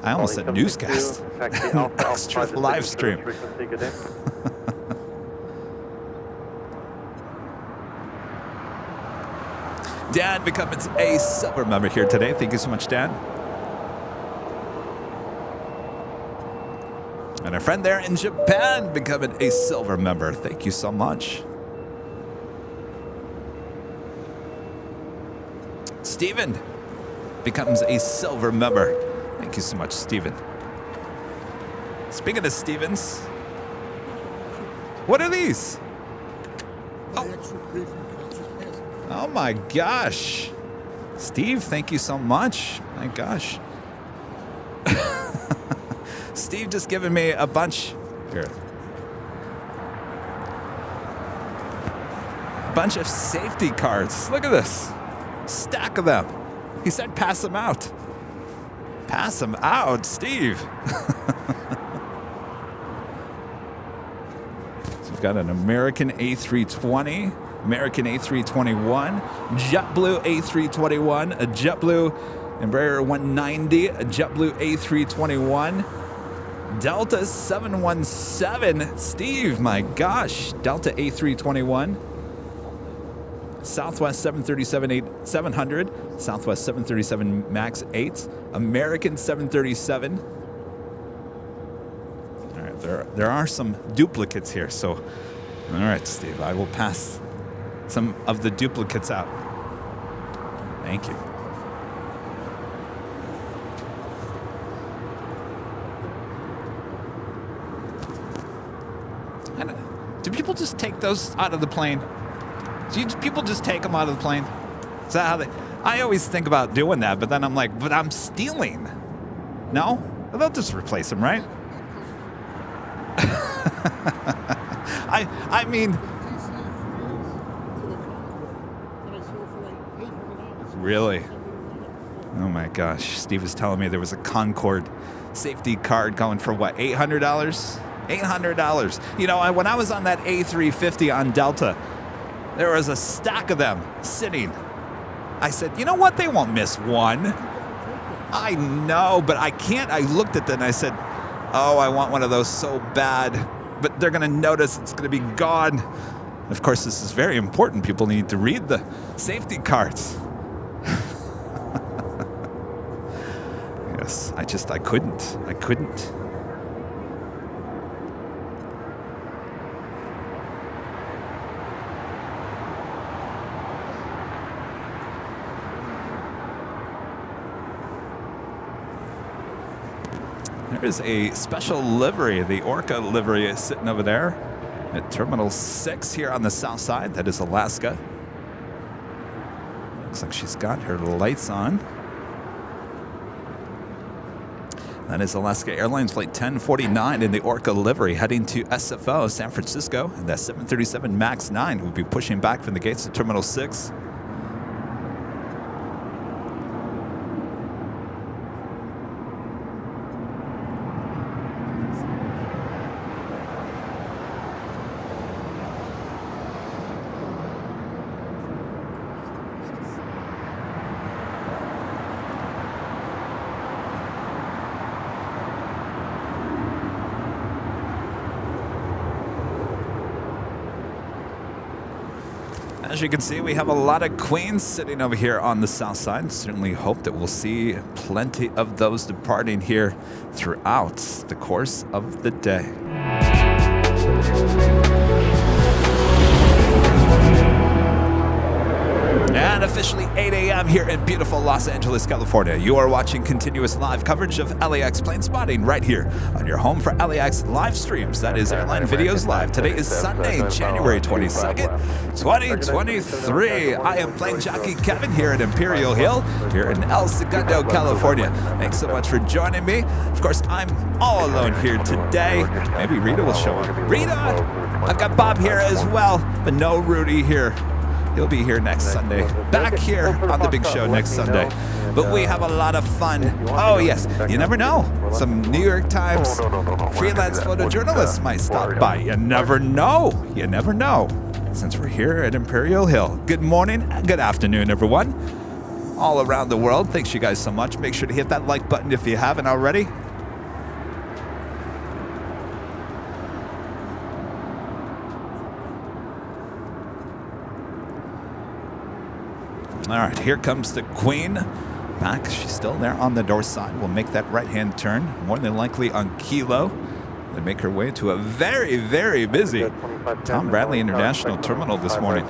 I almost said newscast, an extra live stream. Dan becomes a silver member here today. Thank you so much, Dan. And our friend there in Japan becoming a silver member. Thank you so much. Steven becomes a silver member. Thank you so much, Steven. Speaking of Stevens, what are these? Oh my gosh. Steve, thank you so much. My gosh. Steve just giving me a bunch. Here. A bunch of safety cards. Look at this. Stack of them. He said pass them out. Pass them out, Steve. So we've got an American A320. American A321, JetBlue A321, a JetBlue Embraer 190, a JetBlue A321, Delta 717, Steve, my gosh, Delta A321, Southwest 737-700, Southwest 737 MAX 8, American 737. All right, there are some duplicates here, so all right, Steve, I will pass some of the duplicates out. Thank you. Do people just take those out of the plane? Do people just take them out of the plane? Is that how they... I always think about doing that, but then I'm like, but I'm stealing. No? They'll just replace them, right? I mean... Really? Oh my gosh. Steve was telling me there was a Concorde safety card going for what, $800? $800. You know, when I was on that A350 on Delta, There was a stack of them sitting. I said, you know what? They won't miss one. I know, but I can't. I looked at them and I said, oh, I want one of those so bad. But they're going to notice it's going to be gone. Of course, this is very important. People need to read the safety cards. Yes, I couldn't. I couldn't. There is a special livery. The Orca livery is sitting over there at Terminal 6 here on the south side. That is Alaska. Looks like she's got her lights on. That is Alaska Airlines Flight 1049 in the Orca livery heading to SFO, San Francisco. And that 737 MAX 9 will be pushing back from the gates of Terminal 6. As you can see, we have a lot of Queens sitting over here on the south side. Certainly hope that we'll see plenty of those departing here throughout the course of the day. And officially 8 a.m. here in beautiful Los Angeles, California. You are watching continuous live coverage of LAX plane spotting right here on your home for LAX live streams. That is Airline Videos Live. Today is Sunday, January 22nd, 2023. I am plane jockey Kevin here at Imperial Hill, here in El Segundo, California. Thanks so much for joining me. Of course, I'm all alone here today. Maybe Rita will show up. Rita! I've got Bob here as well, but no Rudy here. He'll be here next Sunday. Back here on the big show next Sunday. But we have a lot of fun. Oh, yes. You never know. Some New York Times freelance photojournalists might stop by. You never know. You never know. Since we're here at Imperial Hill. Good morning. Good afternoon, everyone. All around the world. Thanks you guys so much. Make sure to hit that like button if you haven't already. All right, here comes the Queen. Back, she's still there on the door side. We'll make that right-hand turn, more than likely on Kilo. They make her way to a very, very busy Tom Bradley International Terminal this morning.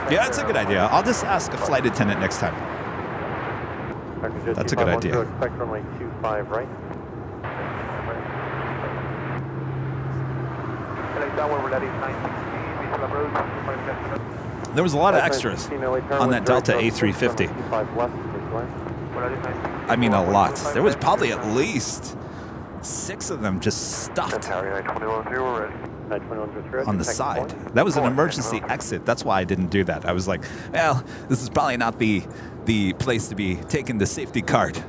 Yeah, that's a good idea. I'll just ask a flight attendant next time. That's a good idea. Expect runway 25 right. There was a lot of extras on that Delta A380. I mean, a lot. There was probably at least 6 of them just stuffed on the side. That was an emergency exit. That's why I didn't do that. I was like, well, this is probably not the place to be taking the safety card.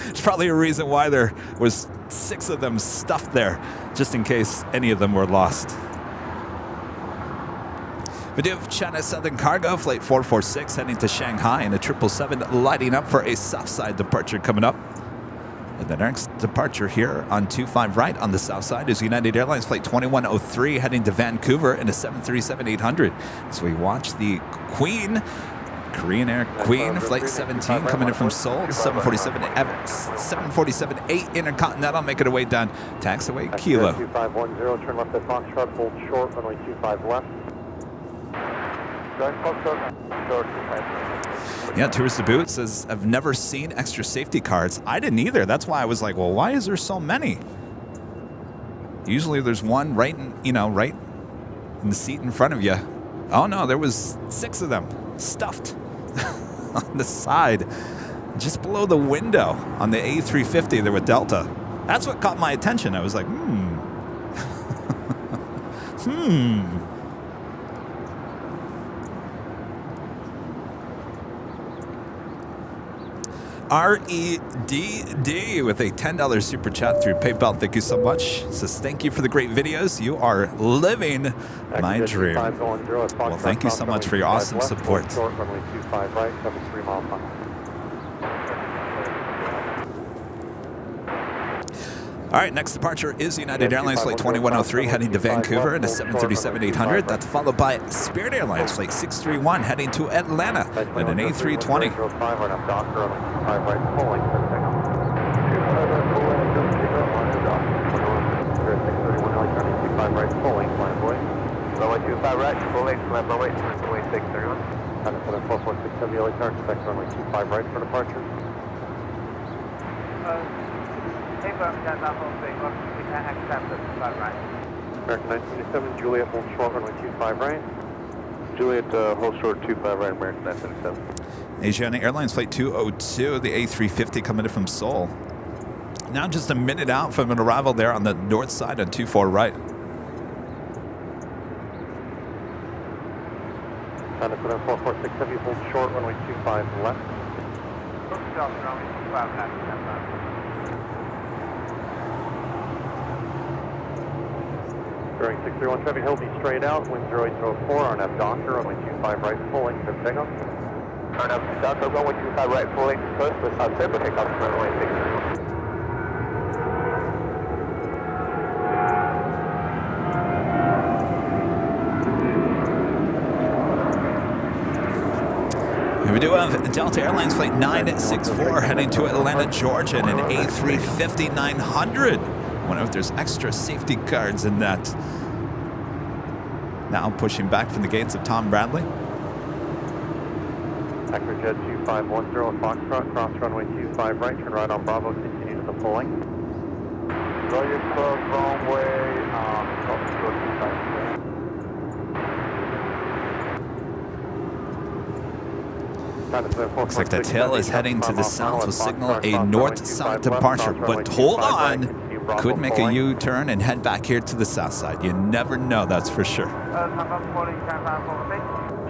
There's probably a reason why there was 6 of them stuffed there, just in case any of them were lost. We do have China Southern Cargo, Flight 446, heading to Shanghai, and a 777 lighting up for a south side departure coming up. And the next departure here on 25 right on the south side is United Airlines Flight 2103, heading to Vancouver in a 737-800. As we watch the Queen, Korean Air Queen, Flight 17, coming in from Seoul, 747-8 Intercontinental, making her way down, taxiway Kilo. 2510, turn left at Foxtrot, hold short, runway 25 left. Yeah, Tourist to Boot says, I've never seen extra safety cards. I didn't either. That's why I was like, well, why is there so many? Usually there's one right in the seat in front of you. Oh no, there was 6 of them stuffed on the side, just below the window on the A350 there with Delta. That's what caught my attention. I was like, REDD with a $10 super chat through PayPal. Thank you so much. Says thank you for the great videos. You are living my dream. Well, thank you so much for your awesome support. All right, next departure is United Airlines Flight 2103 heading to Vancouver in a 737-800. That's followed by Spirit Airlines Flight 631 heading to Atlanta in an A320. Runway 25 right, full length, left runway 631. China 7446 LAX, expect runway 25 right for departure. American 977, Juliet, hold short, runway 25 right. Juliet, hold short, 25 right, American 977. Asiana Airlines Flight 202, the A350 coming in from Seoul. Now just a minute out from an arrival there on the north side on 24 right. China 7446 heavy, hold short, runway 25 left. Bearing 631 traffic, he'll be straight out, wind 0804, RNF Docker, runway 25 right, full length, good takeoff. RNF Docker, runway 25 right, full length, first, with South Sabre, takeoff, runway 631. Here we do have Delta Airlines Flight 964 heading to Atlanta, Georgia in an A350-900. I wonder if there's extra safety cards in that. Now pushing back from the gates of Tom Bradley. Accurate Jet 2510 Foxtrot, cross runway 25 right, turn right on Bravo, continue to the full length. Roger 12, wrong way, Looks like the tail is heading to the south will signal a north-south departure, but hold on. Could make a U-turn and head back here to the south side. You never know, that's for sure.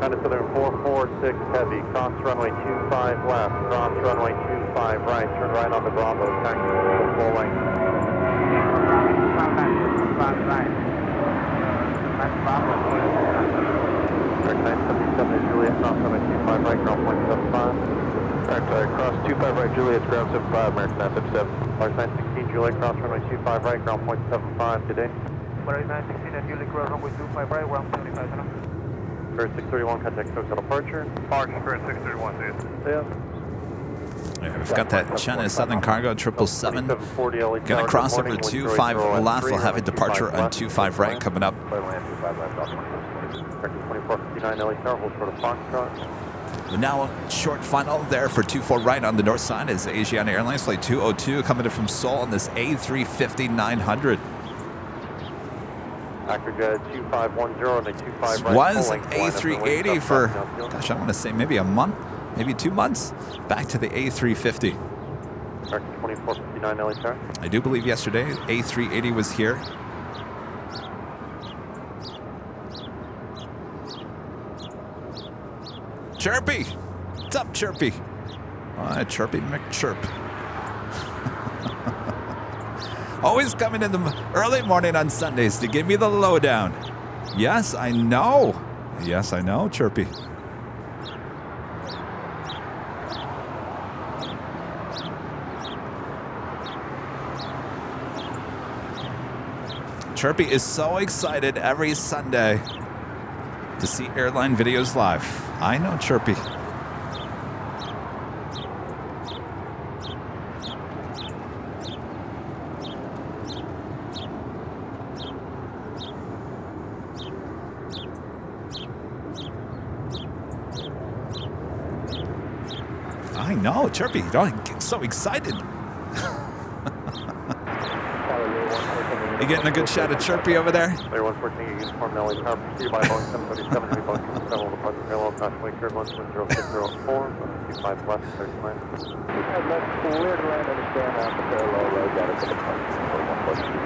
China Southern 446 heavy, cross runway 25 left, cross runway 25 right, turn right on the Bravo, taxi to full length. Correct 977 Juliet, cross runway 25 right, ground point 75. Correct, cross 25 right, Juliet, ground 75, American 977. Large 916 Juliet, cross runway 25 right, ground point 75 today. Large 916 at Juliet, cross runway 25 right, ground 75 center. Spirit 631, contact hotel departure. Park Spirit 631, see you. Yeah, we've got that China Southern Cargo 777. Gonna cross over to 25 left. We'll have a departure on 25 right coming up. 2459 LAX, hold short of Foxtrot. Now short final there for 24 right on the north side is Asiana Airlines Flight 202 coming in from Seoul on this A350-900. Accurate 2510 and a 25 right. Was an A380 for, gosh, I want to say maybe a month, maybe 2 months, back to the A350. 2459 LAX. I do believe yesterday A380 was here. Chirpy! What's up, Chirpy? Chirpy McChirp. Always coming in the early morning on Sundays to give me the lowdown. Yes, I know. Yes, I know, Chirpy. Chirpy is so excited every Sunday to see airline videos live. I know, Chirpy. I know, Chirpy. Don't get so excited. You getting a good shot of Chirpy over there? Layer 114, uniform LA tower, proceed by Boeing 737, heavy Boeing 777, departure parallel, crossway, third 10604, 25 left, 39.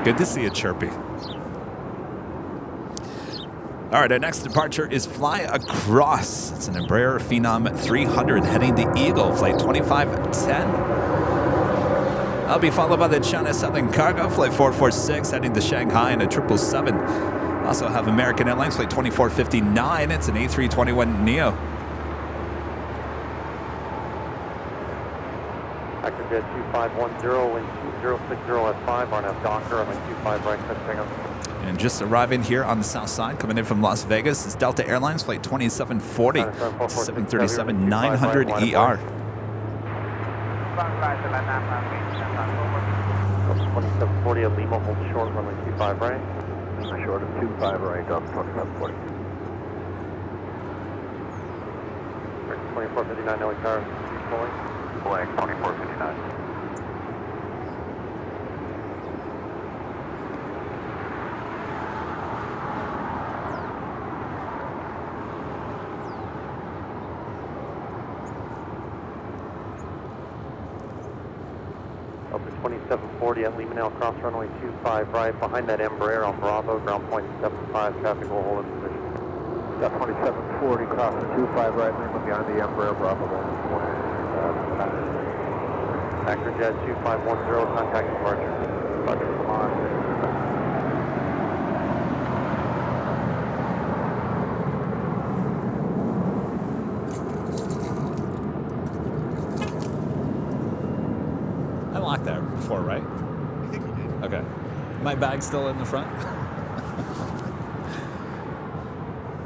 Good to see you, Chirpy. All right, our next departure is Fly Across. It's an Embraer Phenom 300 heading to Eagle, flight 2510. That'll be followed by the China Southern Cargo, flight 446, heading to Shanghai in a 777. Also have American Airlines, flight 2459. It's an A321neo. Jet 2510, wind 2060 at 5, RNF Docker, runway 25 right, touching up. And just arriving here on the south side, coming in from Las Vegas, is Delta Airlines, flight 2740, 737-900 ER. 2740 at Lima, hold short, runway 25 right. Lima short of 25 right, on 2740. 2459, no car, pulling. Flag 2459. Up to 2740 at Lima now, cross runway 25 right, behind that Embraer on Bravo, ground point 75, traffic will hold in position. Got 2740, cross 25 right, Lima behind the Embraer, Bravo, 120. Actor Jet 2510, contact departure. Departure from on. I locked that before, right? I think you did. Okay. My bag's still in the front?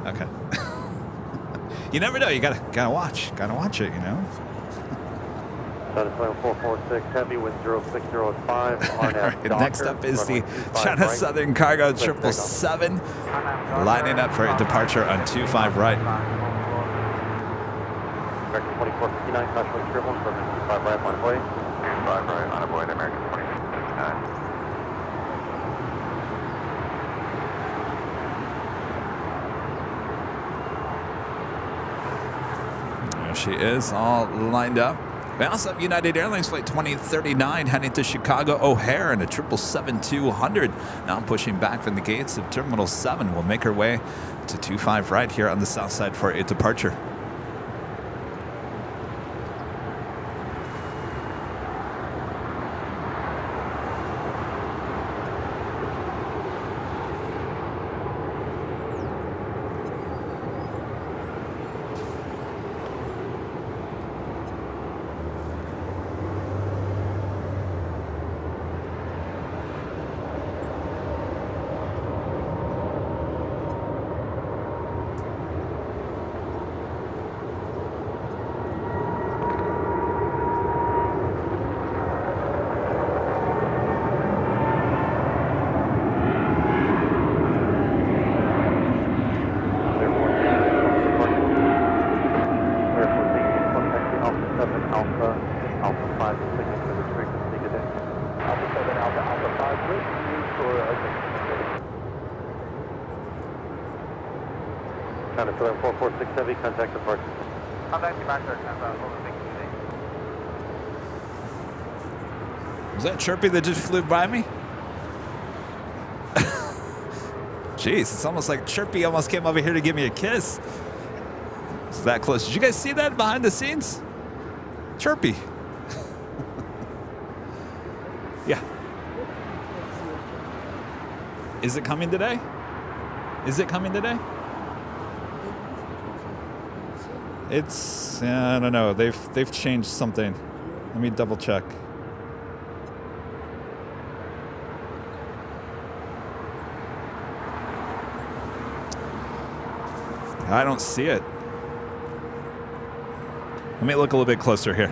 Okay. You never know. You gotta watch it, you know? Southern 446, heavy wind 060 at 5. Right, next up is the China Southern Cargo 777, lining up for a departure on 25 right. American 2459, Caution Scribble, from 25 right, on way. 25 right, on avoid American 2459. There she is, all lined up. We also have United Airlines flight 2039 heading to Chicago O'Hare in a 777-200. Now pushing back from the gates of Terminal 7. We'll make our way to 25 right here on the south side for a departure. China Southern 446 Heavy, contact departure. Contact departure, over 60. Was that Chirpy that just flew by me? Jeez, it's almost like Chirpy almost came over here to give me a kiss. It's that close. Did you guys see that behind the scenes? Chirpy. Yeah. Is it coming today? Is it coming today? It's, I don't know. They've changed something. Let me double check. I don't see it. Let me look a little bit closer here.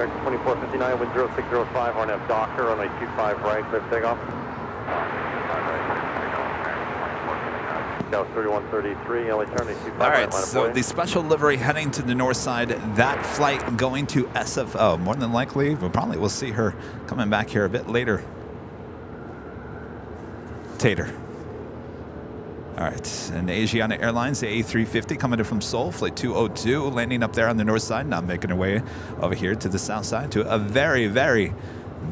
American 2459, wind 0605, RNF Docker, runway 25 right, clear takeoff. Go 3133, LA turn 25 All right, right, line so of the special livery heading to the north side, that flight going to SFO. More than likely, we'll see her coming back here a bit later. Tater. All right, and Asiana Airlines, the A350 coming in from Seoul, flight 202, landing up there on the north side, now making her way over here to the south side to a very, very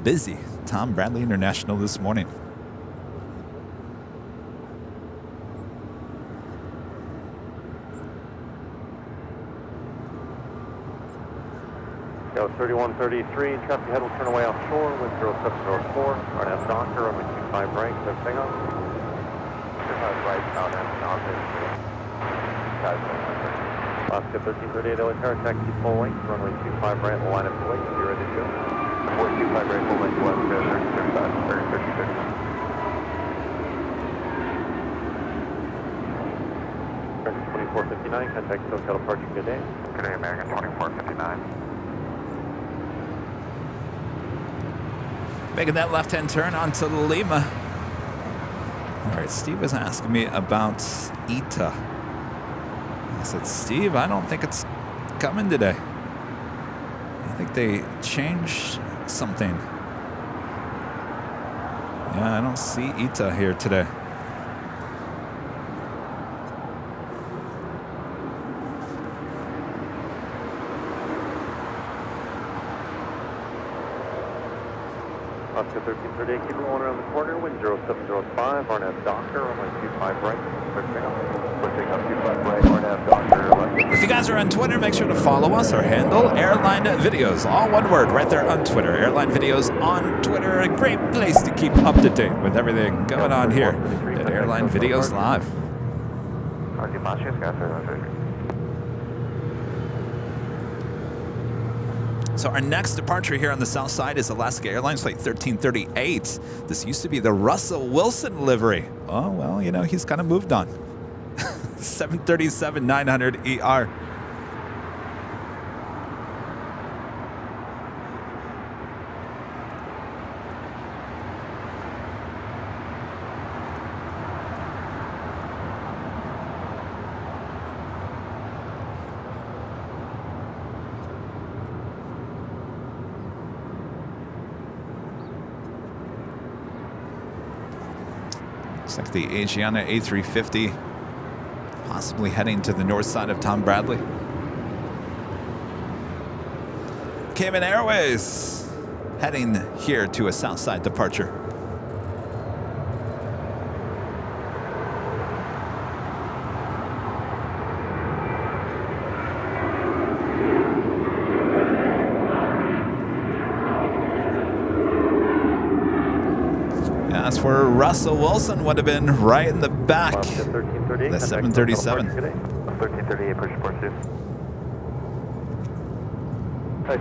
busy Tom Bradley International this morning. Go 3133, traffic ahead will turn away offshore, wind 0704, RNF Docker, runway 25 right, everything on. 25 right, now Alaska 1338, LA tower, taxi full length, runway 25 right, line up away, be ready to go. 425 right, full length, Alaska 3036. 2459, contact SoCal departure, good day. Good day, American 2459. Making that left-hand turn onto Lima. All right, Steve was asking me about ETA. I said, Steve, I don't think it's coming today. I think they changed something. Yeah, I don't see ETA here today. Oscar 1338, keep going around the corner, wind 0705, RNF Docker, runway 25 right, pushing up 25 right, RNF Docker, right. If you guys are on Twitter, make sure to follow us. Our handle, Airline Videos, all one word, right there on Twitter. Airline Videos on Twitter, a great place to keep up to date with everything going on here at Airline Videos Live. So our next departure here on the south side is Alaska Airlines flight 1338. This used to be the Russell Wilson livery. Oh, well, you know, he's kind of moved on. 737-900 ER. Looks like the Asiana A350 possibly heading to the north side of Tom Bradley. Cayman Airways heading here to a south side departure. That's where Russell Wilson would have been, right in the back. The 737. 1338, push report 2.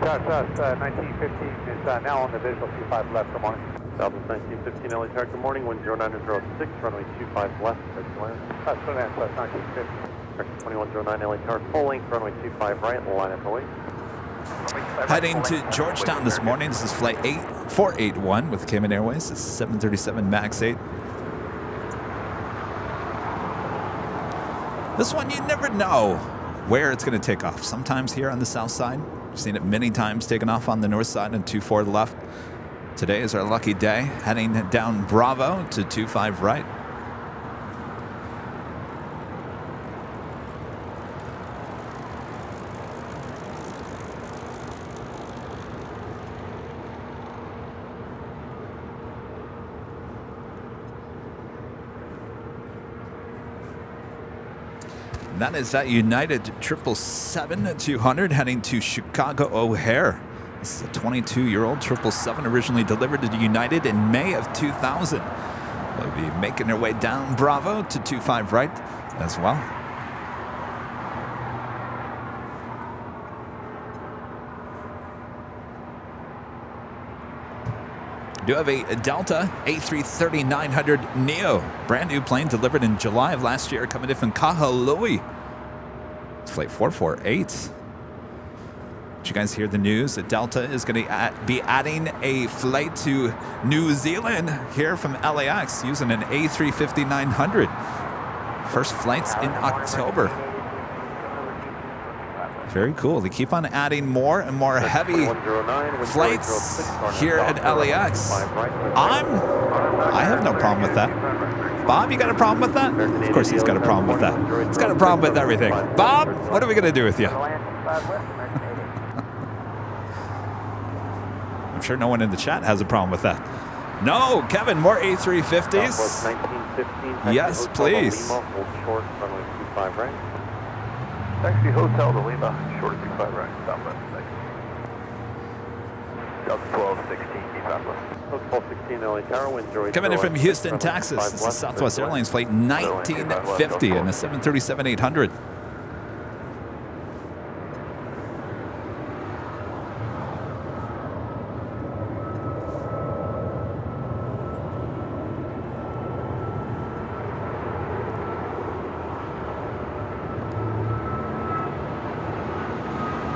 Southwest 1915 is now on the visual 25 left, good morning. Southwest 1915, LA tower, good morning, wind 0906, runway 25 left, that's land. Southwest 1915. 2109, LA tower, full length, runway 25 right, line up away. Heading to Georgetown this morning. This is flight 481 with Cayman Airways. This is 737 MAX 8. This one, you never know where it's going to take off. Sometimes here on the south side. I've seen it many times taking off on the north side and 24 left. Today is our lucky day. Heading down Bravo to 25 right. That is that United 777-200 heading to Chicago O'Hare. This is a 22-year-old 777 originally delivered to United in May of 2000. They'll be making their way down Bravo to 25 right as well. Do have a Delta A330-900 Neo, brand new plane delivered in July of last year, coming in from Kahului. It's flight 448. Did you guys hear the news that Delta is going to be adding a flight to New Zealand here from LAX using an A350-900 First flights in October. Very cool. They keep on adding more and more heavy flights here at LAX. I have no problem with that. Bob, you got a problem with that? Of course he's got a problem with that. He's got a problem with everything. Bob, what are we going to do with you? I'm sure no one in the chat has a problem with that. No, Kevin, more A350s. Yes, please. Taxi Hotel to Lima, short of 25 right, southwest, thanks. South 1216, keep southwest. 1216 LA Tower, wind 080. Coming in from Houston, Texas, this is Southwest Airlines flight 1950 and a 737-800.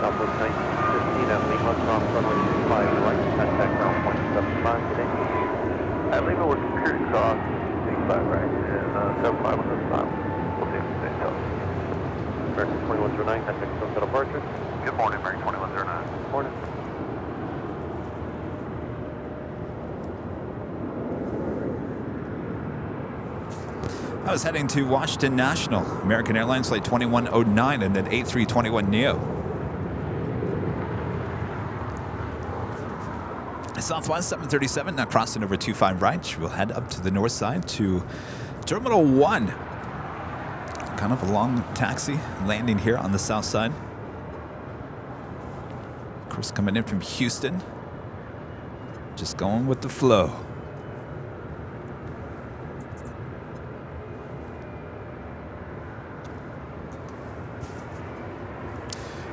Southwest 1915 at Lima, cross runway 25 right, contact ground point 75 today. At Lima, we're computer cross, 85 right, and 75 on this time. We'll see if we stay tough. American 2109, contact Sunset departure. Good morning, American 2109. Morning. I was heading to Washington National, American Airlines flight 2109 and then A321neo. Southwest 737, now crossing over 25 right. We'll head up to the north side to Terminal 1. Kind of a long taxi landing here on the south side. Of course, coming in from Houston. Just going with the flow.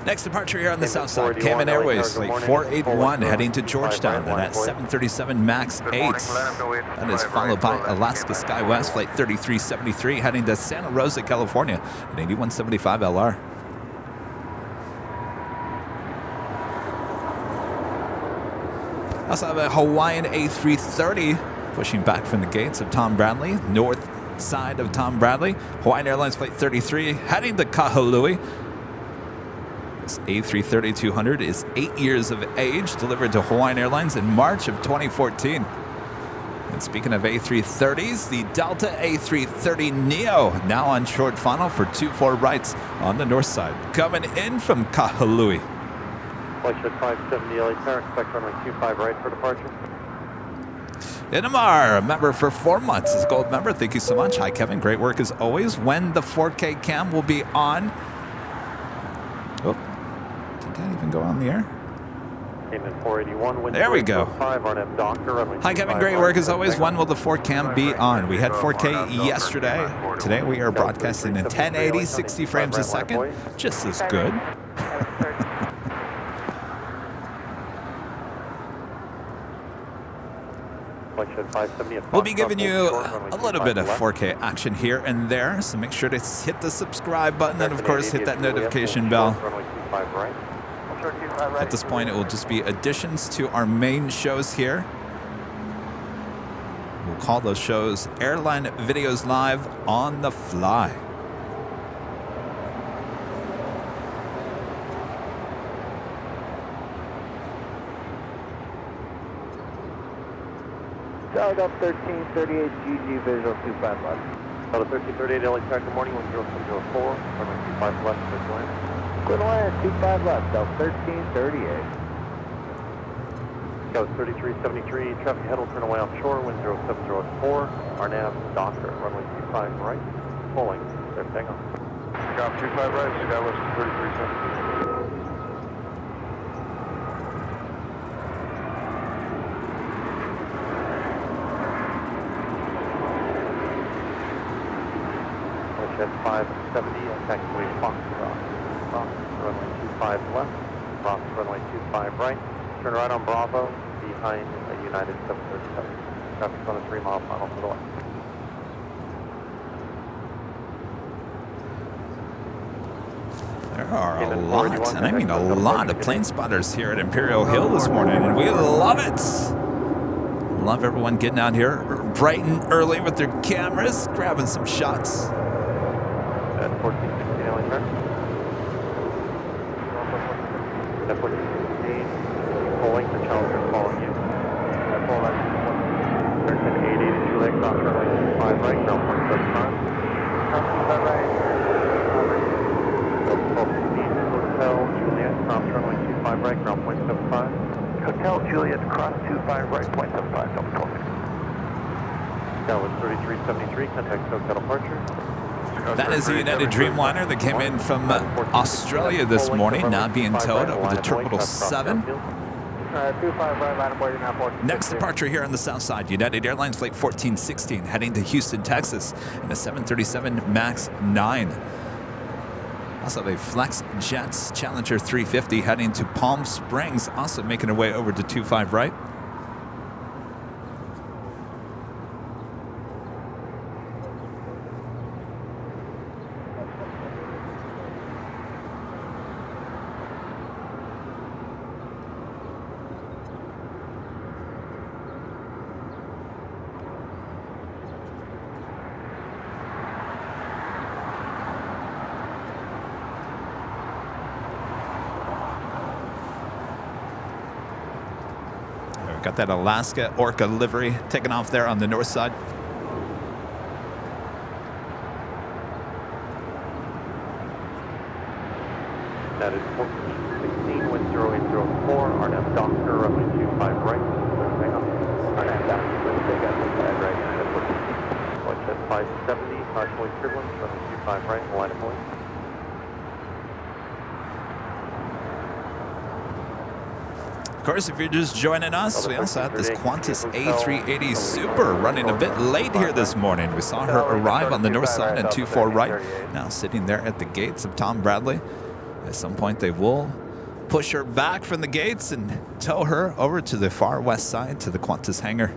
Next departure here on the south side, Cayman Airways, flight 481, heading to Georgetown, and at 737 MAX 8. That is followed by Alaska SkyWest, flight 3373, heading to Santa Rosa, California, at 8175 LR. Also have a Hawaiian A330 pushing back from the gates of Tom Bradley, north side of Tom Bradley. Hawaiian Airlines flight 33, heading to Kahului. A330-200 is 8 years of age, delivered to Hawaiian Airlines in March of 2014. And speaking of A330s, the Delta A380neo now on short funnel for 24 rights on the north side. Coming in from Kahului. Flight 570 LA Tower, expect runway 25 right for departure. Inamar, a member for 4 months, is a gold member. Thank you so much. Hi, Kevin. Great work as always. When the 4K cam will be on. Oh. Didn't even go on the air. Cayman 481, wind there we go. 5, RNF Docker, runway Hi, Kevin. Great work as always. When will the 4Cam be on? We had 4K yesterday. Today we are broadcasting in 1080, 60 frames a second. Just as good. We'll be giving you a little bit of 4K action here and there, so make sure to hit the subscribe button and, of course, hit that notification bell. At this point, it will just be additions to our main shows here. We'll call those shows Airline Videos Live on the Fly. South up 1338 GG visual 25 left. South 1338 LA Tower, good morning, 10704, runway 25 left, good land. Good land, 25 left, South 1338. South 3373, traffic head will turn away offshore, wind 0704, RNAV Docker, runway 25 right, pulling, clear takeoff. Drop 25 right, Skywest 3373. At 570, taxiway Foxtrot. Cross runway 25 left, cross runway 25 right, turn right on Bravo, behind a United 737. Traffic's on a 3-mile final to the left. There are a lot, and I mean a lot of plane spotters here at Imperial Hill this morning, and we love it. Love everyone getting out here bright and early with their cameras, grabbing some shots. cross runway 25 right, ground point 75. Cross 25 right. Hotel Juliet, cross runway 25 right, ground point 75. Hotel Juliet, cross 25 right, point 75, double 12. That was 3373, contact SoCal departure. That is the United Dreamliner that came in from Australia this morning, now being towed over to Terminal 7. 25 right, line of board, now 14. Next departure here on the south side, United Airlines Flight 1416, heading to Houston, Texas, in a 737 MAX 9. Also have a Flex Jets Challenger 350 heading to Palm Springs, also making her way over to 25 right. Got that Alaska Orca livery taking off there on the north side. That is 1416, wind 0804, RNF Doctor, runway 25 right. Hang on. RNF Doctor, wind 25 right, RNF 14. Watch at 570, partially turbulence, runway 25 right, line of voice. Of course, if you're just joining us, we also have this Qantas A380 Super running a bit late here this morning. We saw her arrive on the north side and 24 right, now sitting there at the gates of Tom Bradley. At some point, they will push her back from the gates and tow her over to the far west side to the Qantas hangar.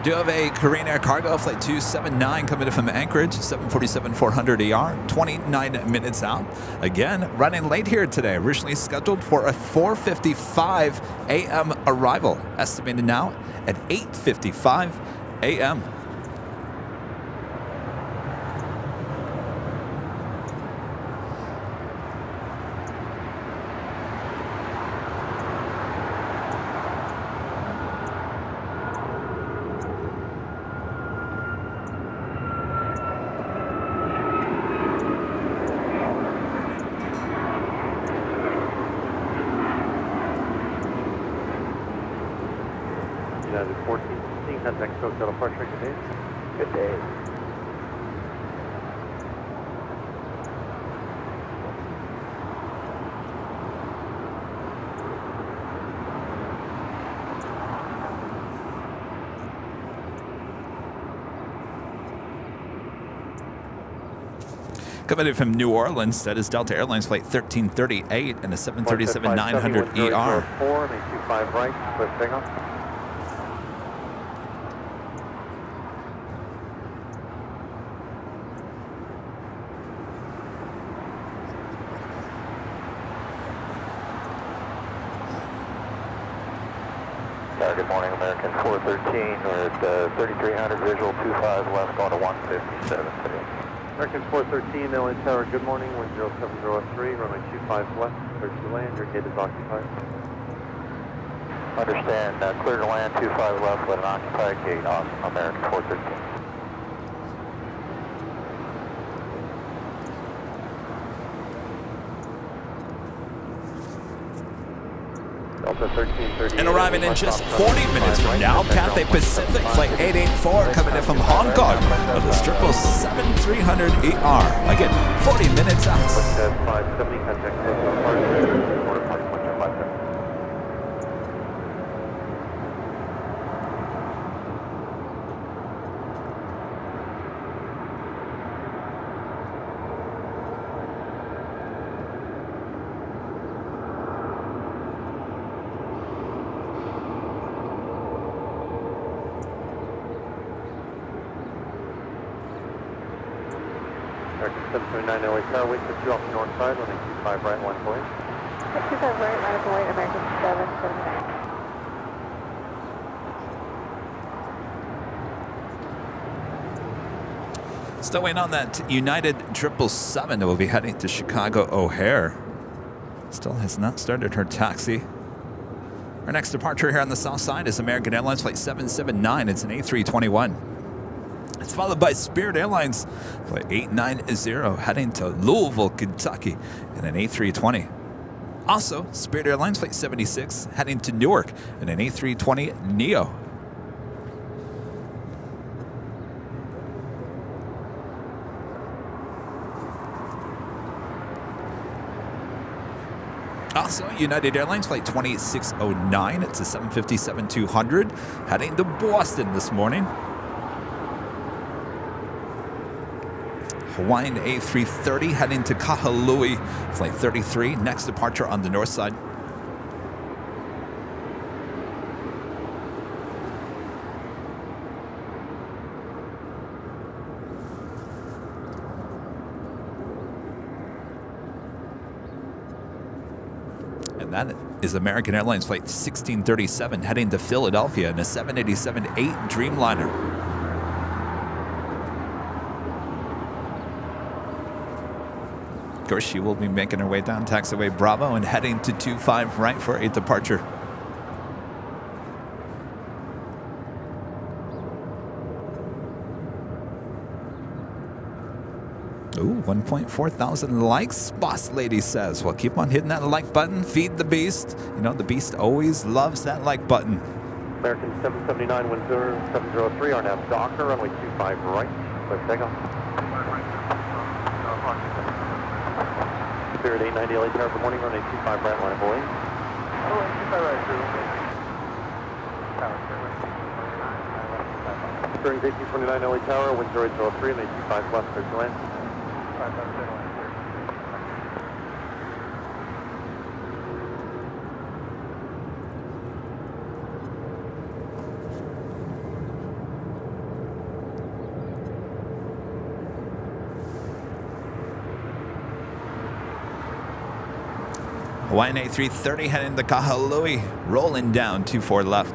Do have a Korean Air Cargo Flight 279 coming in from Anchorage, 747-400ER, 29 minutes out. Again, running late here today, originally scheduled for a 4:55 a.m. arrival, estimated now at 8:55 a.m. United 1416, contact SoCal departure, good day. Good day. Coming in from New Orleans, that is Delta Airlines Flight 1338 and a 737-900ER. 4, make 25 right, clear takeoff. Good morning, American 413. We're at 3300 visual 25 left going to 157 today. American 413, LA Tower, good morning, wind 07003, runway 25 left, clear to land, your gate is occupied. Understand, clear to land 25 left with an occupied gate on American 413. Delta 1338. And arriving in just 40 minutes from now, Cathay Pacific Flight 884 coming in from Hong Kong of the 777-300ER. Again, 40 minutes out. Watch at 570, contact SoCal departure, quarter point, watch at 570. American 729 LA Tower, wait for 2 off the north side, running 25 right, 1 point. 25 right, line of void, American 779. Still waiting on that United 777 that will be heading to Chicago O'Hare. Still has not started her taxi. Our next departure here on the south side is American Airlines Flight 779. It's an A321. It's followed by Spirit Airlines Flight 890 heading to Louisville, Kentucky in an A320. Also, Spirit Airlines Flight 76 heading to Newark in an A320 Neo. Also, United Airlines Flight 2609. It's a 757-200 heading to Boston this morning. Hawaiian A330 heading to Kahului, Flight 33. Next departure on the north side. And that is American Airlines Flight 1637 heading to Philadelphia in a 787-8 Dreamliner. Of course, she will be making her way down taxiway Bravo and heading to 25 right for a departure. Ooh, 1.4 thousand likes, Boss Lady says. Well, keep on hitting that like button. Feed the beast. You know, the beast always loves that like button. American 779, wind 703, RNAV Docker, runway 25 right, clear takeoff. Spirit 890 LA Tower, good morning, runway 25 right, line of away. Oh, 25 right, Spirit 1829 LA Tower, wind 0803, and 25 left, clear to land. Hawaiian A330 heading to Kahului, rolling down 24 left.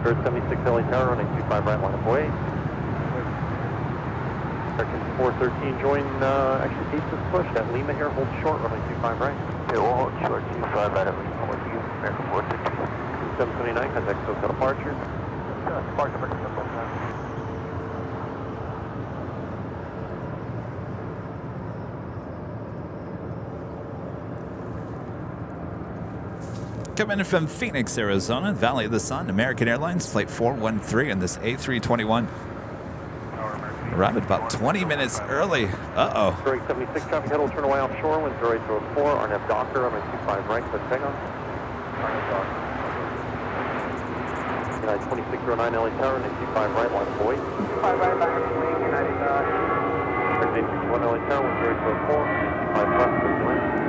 Spirit 76 LA Tower, runway 25 right, line of way. American 413, join, actually pace is pushed at Lima here, hold short, runway 25 right. Okay, we'll hold short 25 right at Lima with you, American 413. 779, contact SoCal departure. Departure, American 779. Coming in from Phoenix, Arizona, Valley of the Sun, American Airlines Flight 413 on this A321. Arrived about 20 minutes early. Uh-oh. Spirit 76, traffic head will turn away offshore, wind 0804, RNAV Docker, runway 25 right, clear takeoff. United 2609 LA Tower, runway 25 right, line of way. 25 right, line of way, United Spirit 861 LA Tower, wind 0804, 25 left, clear to land.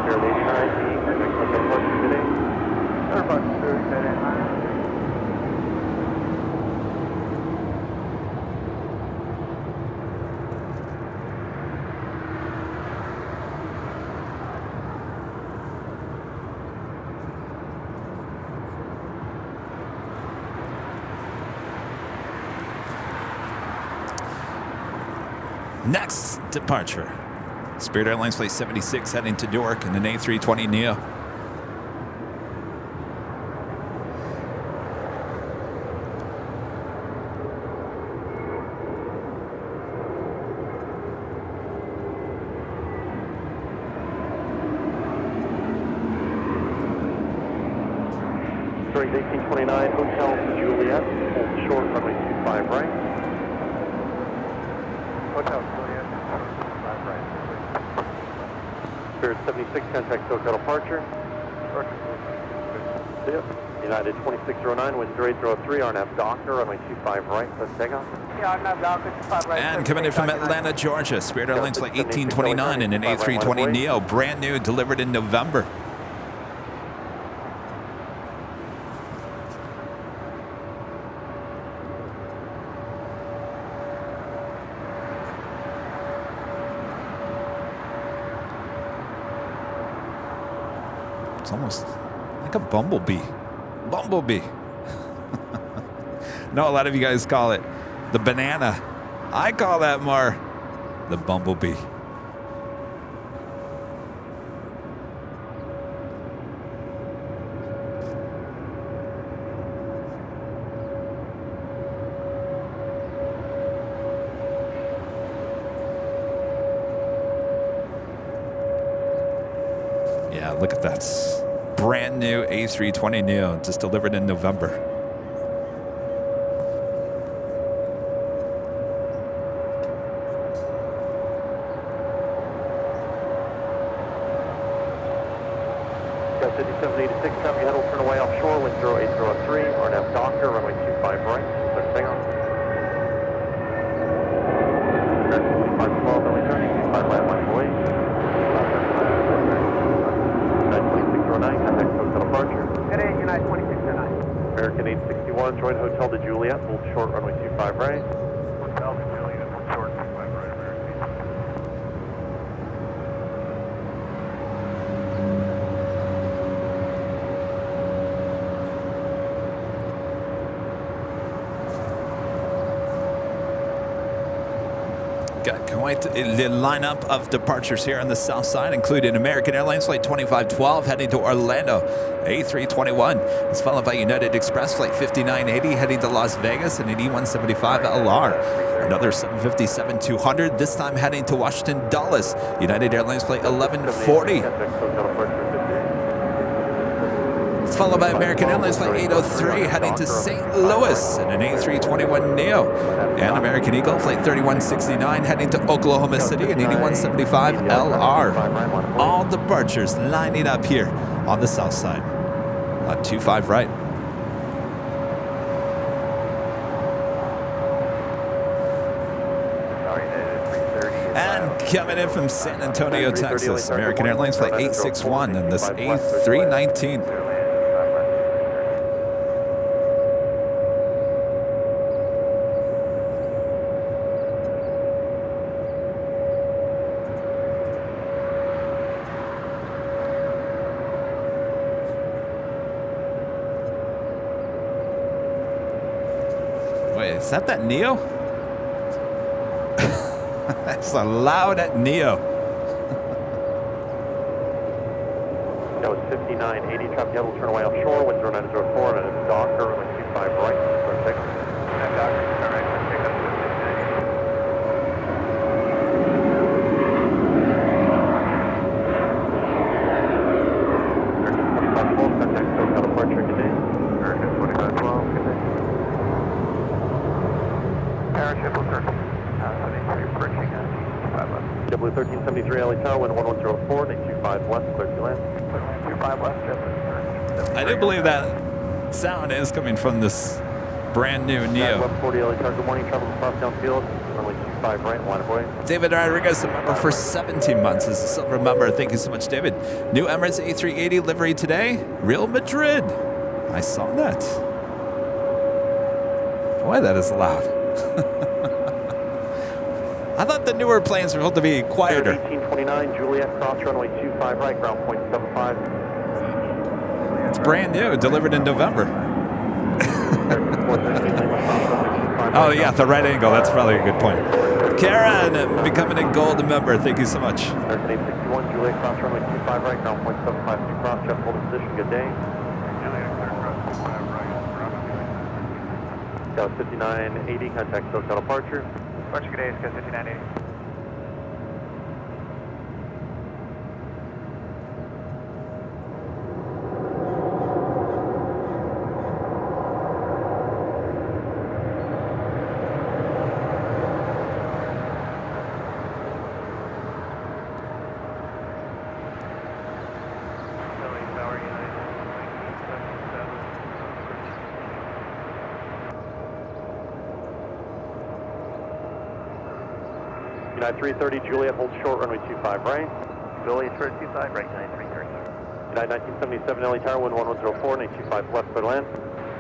Spirit 89, contact SoCal departure today. Airbus Spirit 89. Next departure, Spirit Airlines Flight 76 heading to Newark in an A320 Neo. Spirit 1829, Hotel Juliet, hold short, runway 25 right. Hotel Juliet, 25 right. Spirit 76, contact SoCal departure. See ya. United 2609, wind 0803, RNAV Docker, runway 25 right, let's take off. Yeah, RNAV Docker, 25 right. And coming in from Atlanta, Georgia, Spirit Airlines Flight 1829 in an A320 Neo, brand new, delivered in November. It's almost like a bumblebee. Bumblebee. I know a lot of you guys call it the banana. I call that more the bumblebee. Yeah, look at that. Brand new A320 Neo, just delivered in November. Got 5786, copy, head will turn away offshore, wind 0803, RNAV Docker, runway 25 right, let's take off. 2512, belly turning, 25 right, line away. 2609, contact hotel departure. Good day, United 2609. American 861, join Hotel de Juliet, hold short, runway 25 right. Hotel de Juliet, hold short, 25 right, American. Got quite the lineup of departures here on the south side, including American Airlines Flight 2512 heading to Orlando, A321. It's followed by United Express Flight 5980 heading to Las Vegas and an E175 LR. Another 757-200, this time heading to Washington Dulles. United Airlines Flight 1140. It's followed by American Airlines Flight 803 heading to St. Louis in an A321 Neo. And American Eagle Flight 3169 heading to Oklahoma City in an E175 LR. All departures lining up here on the south side. On 25 right. And coming in from San Antonio, Texas, American Airlines Flight 861 and this A319. Wait, is that Neo? That's a loud at Neo. That was 5980, traffic head will turn away offshore, wind 0904, and it's Docker, runway 25 right, let's take off. Docker, all right, let's take up 2512, contact hotel departure, good day. American 2512, good day. Parachute will circle. Approaching at 25 left. W1373 LA Tower, wind 1104, and 25 west, clear to land. 25 left, JetTip. I do believe that sound is coming from this brand new Neo. 1140 LA Tower, good morning, travel across downfield, runway 25 right, line of way. David Rodriguez, a member for 17 months, is a silver member. Thank you so much, David. New Emirates A380 livery today, Real Madrid. I saw that. Boy, that is loud. I thought the newer planes were supposed to be quieter. 1829, Juliet, cross runway 25 right, ground point 75. It's brand new, delivered in November. Oh yeah, the right angle, that's probably a good point. Karen, becoming a gold member, thank you so much. American 861, Juliet, cross runway 25 right, ground point 75, two cross, jet hold position, good day. Scout 5980, contact hotel departure. Departure, good day, Scout 5980. United 330, Juliet, hold short, runway 25 right. Juliet, short 25 right, 9330. United 1977, LA Tower, wind 1104, 825 left, clear to land.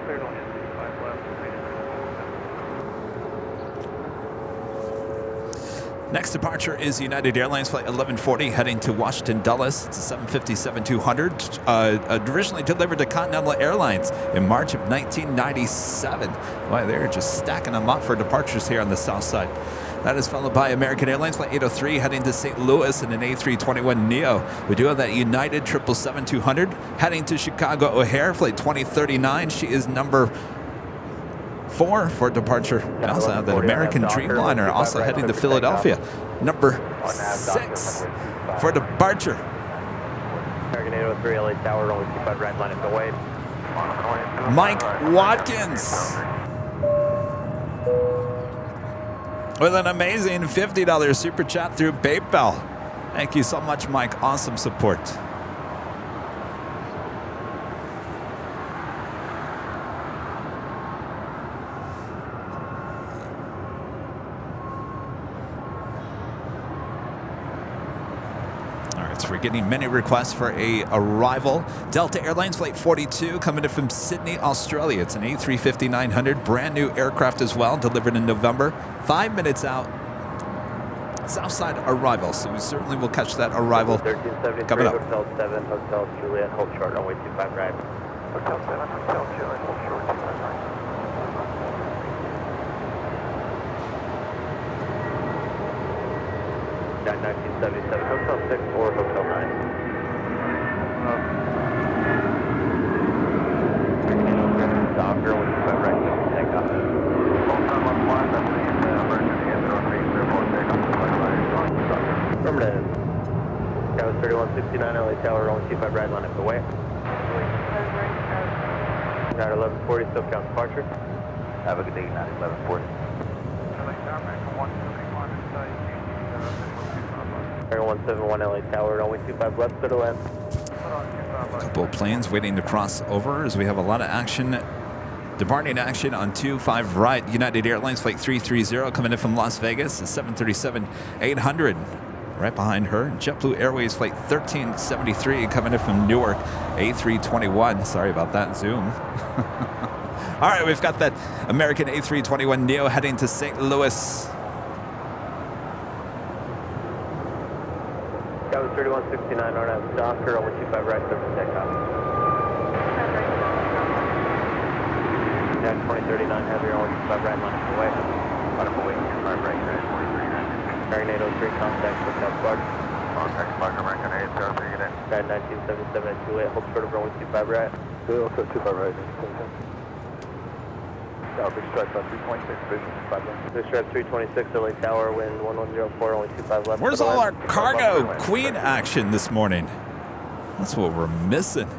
Clear to land, 25 left. Next departure is United Airlines Flight 1140 heading to Washington Dulles. It's a 757-200, originally delivered to Continental Airlines in March of 1997. Boy, they're just stacking them up for departures here on the south side. That is followed by American Airlines Flight 803 heading to St. Louis in an A321neo. We do have that United 777-200 heading to Chicago O'Hare Flight 2039. She is number 4 for departure. We also have that American Dreamliner also heading to Philadelphia. Number 6 for departure. American 803, LA Tower, runway 25 right, line up the way. Mike Watkins with an amazing $50 super chat through PayPal. Thank you so much, Mike. Awesome support. We're getting many requests for a arrival. Delta Airlines Flight 42 coming in from Sydney, Australia. It's an A350-900, brand new aircraft as well, delivered in November. 5 minutes out. Southside arrival, so we certainly will catch that arrival coming up. Hotel 7, Hotel Juliet, hold short, runway 25 right. Hotel 7, Hotel Juliet, hold short, 25 right. Got 1977, Hotel 6 or Hotel 9. Doctor, when you start right, take off. Full time on flight, that's the emergency and 0334, Remember that. Tower 3169, LA Tower, only 25 right, line up the way. United 1140, still count departure. Have a good day, United 1140. Air 171 LA Tower, runway 25 left, clear to land. A couple of planes waiting to cross over as we have a lot of action, departing action on 25 right. United Airlines Flight 330 coming in from Las Vegas, a 737-800. Right behind her, JetBlue Airways Flight 1373 coming in from Newark, A321. Sorry about that zoom. All right, we've got that American A321neo heading to St. Louis. Tower 3169, RNAV Docker, only 25 right, service takeoff. United 2039, heavy, only 25 right, line up away. Line up away, 25 right, United 2039. American 803, contact, lookout squad. Contact squad, American 803, get in. United 1977 at Juliet, hold short of runway 25 right. Also 25 right. Big stripe on 326, vision 5 left. Big stripe 326, LA Tower, wind 1104, only 25 left. Where's all our cargo queen action this morning? That's what we're missing.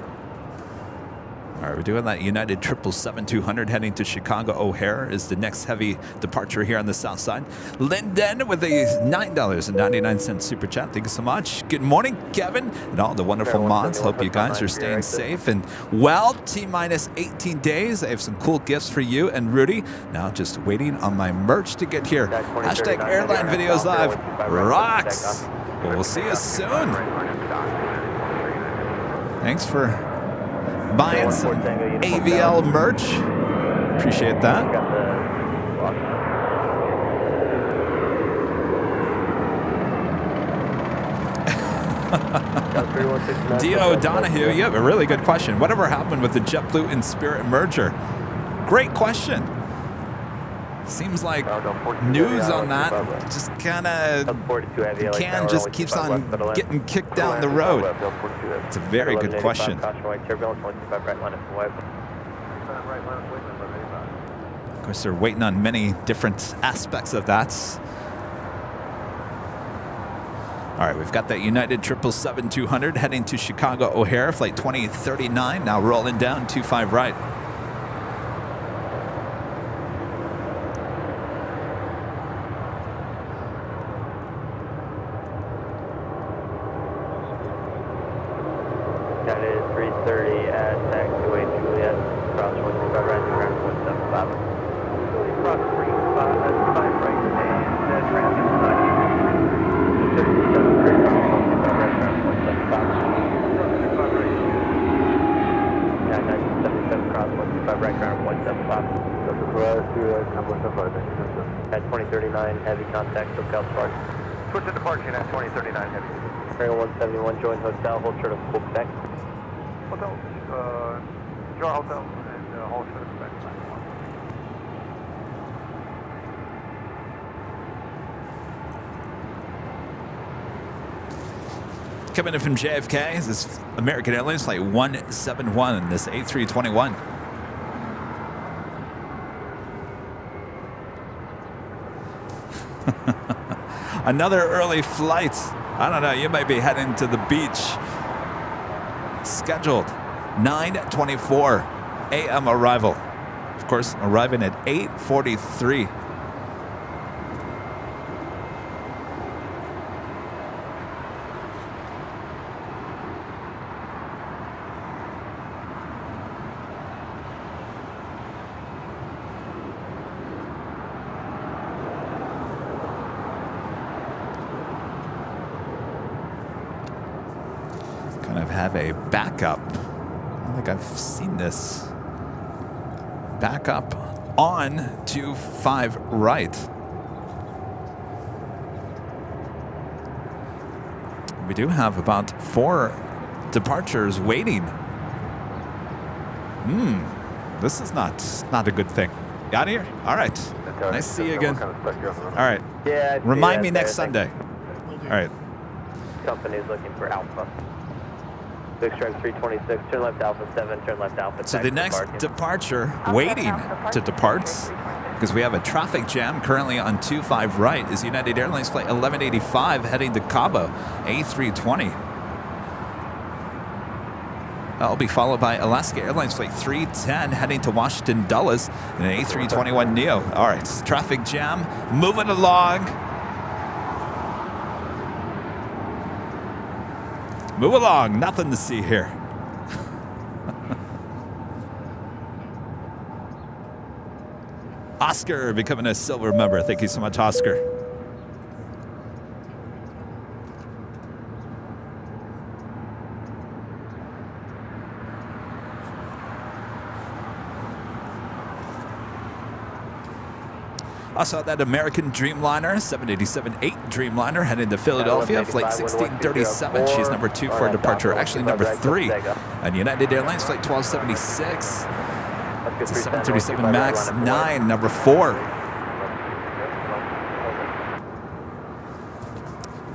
All right, we're doing that United 777-200 heading to Chicago O'Hare is the next heavy departure here on the south side. Linden with a $9.99 super chat. Thank you so much. Good morning, Kevin, and all the wonderful mods. Hope you guys are staying safe and well. T-minus 18 days. I have some cool gifts for you and Rudy. Now just waiting on my merch to get here. Hashtag Airline Videos Live rocks. Well, we'll see you soon. Thanks for buying some AVL merch. Appreciate that. Dio Donahue, you have a really good question. Whatever happened with the JetBlue and Spirit merger? Great question. Seems like news on that just kind of can just keeps on getting kicked down the road. It's a very good question. Of course, they're waiting on many different aspects of that. All right, we've got that United 777-200 heading to Chicago O'Hare, flight 2039, now rolling down 25 right. United 330 at taxiway Juliet, cross 125 right, ground 175. Cross 35 right, and transit At 2039, heavy contact, SoCal Spark. Switch to departure at 2039 heavy. Air 171, join hotel, hold short of Quebec. Hotel, draw hotel, and hold short of Quebec. Coming in from JFK, this is American Airlines Flight 171, this A321. Another early flight. I don't know, you might be heading to the beach. Scheduled 9:24 a.m. arrival. Of course, arriving at 8:43. Kind of have a backup. I don't think I've seen this. Backup on 25 right. We do have about 4 departures waiting. This is not a good thing. Got here? All right. Nice to see you again. All right. Yeah. Remind me next Sunday. All right. Company is looking for Alpha. 6 drive 326, turn left Alpha 7, turn left Alpha 10. So the next departure waiting to depart, because we have a traffic jam currently on 25 right, is United Airlines Flight 1185 heading to Cabo, A320. That'll be followed by Alaska Airlines Flight 310 heading to Washington Dulles in an A321 Neo. All right, traffic jam, moving along. Move along, nothing to see here. Oscar becoming a silver member. Thank you so much, Oscar. Also, that American Dreamliner, 787-8 Dreamliner, heading to Philadelphia, flight 1637. She's number 2 for departure, actually number 3. And United Airlines, flight 1276. It's a 737 MAX 9, number 4.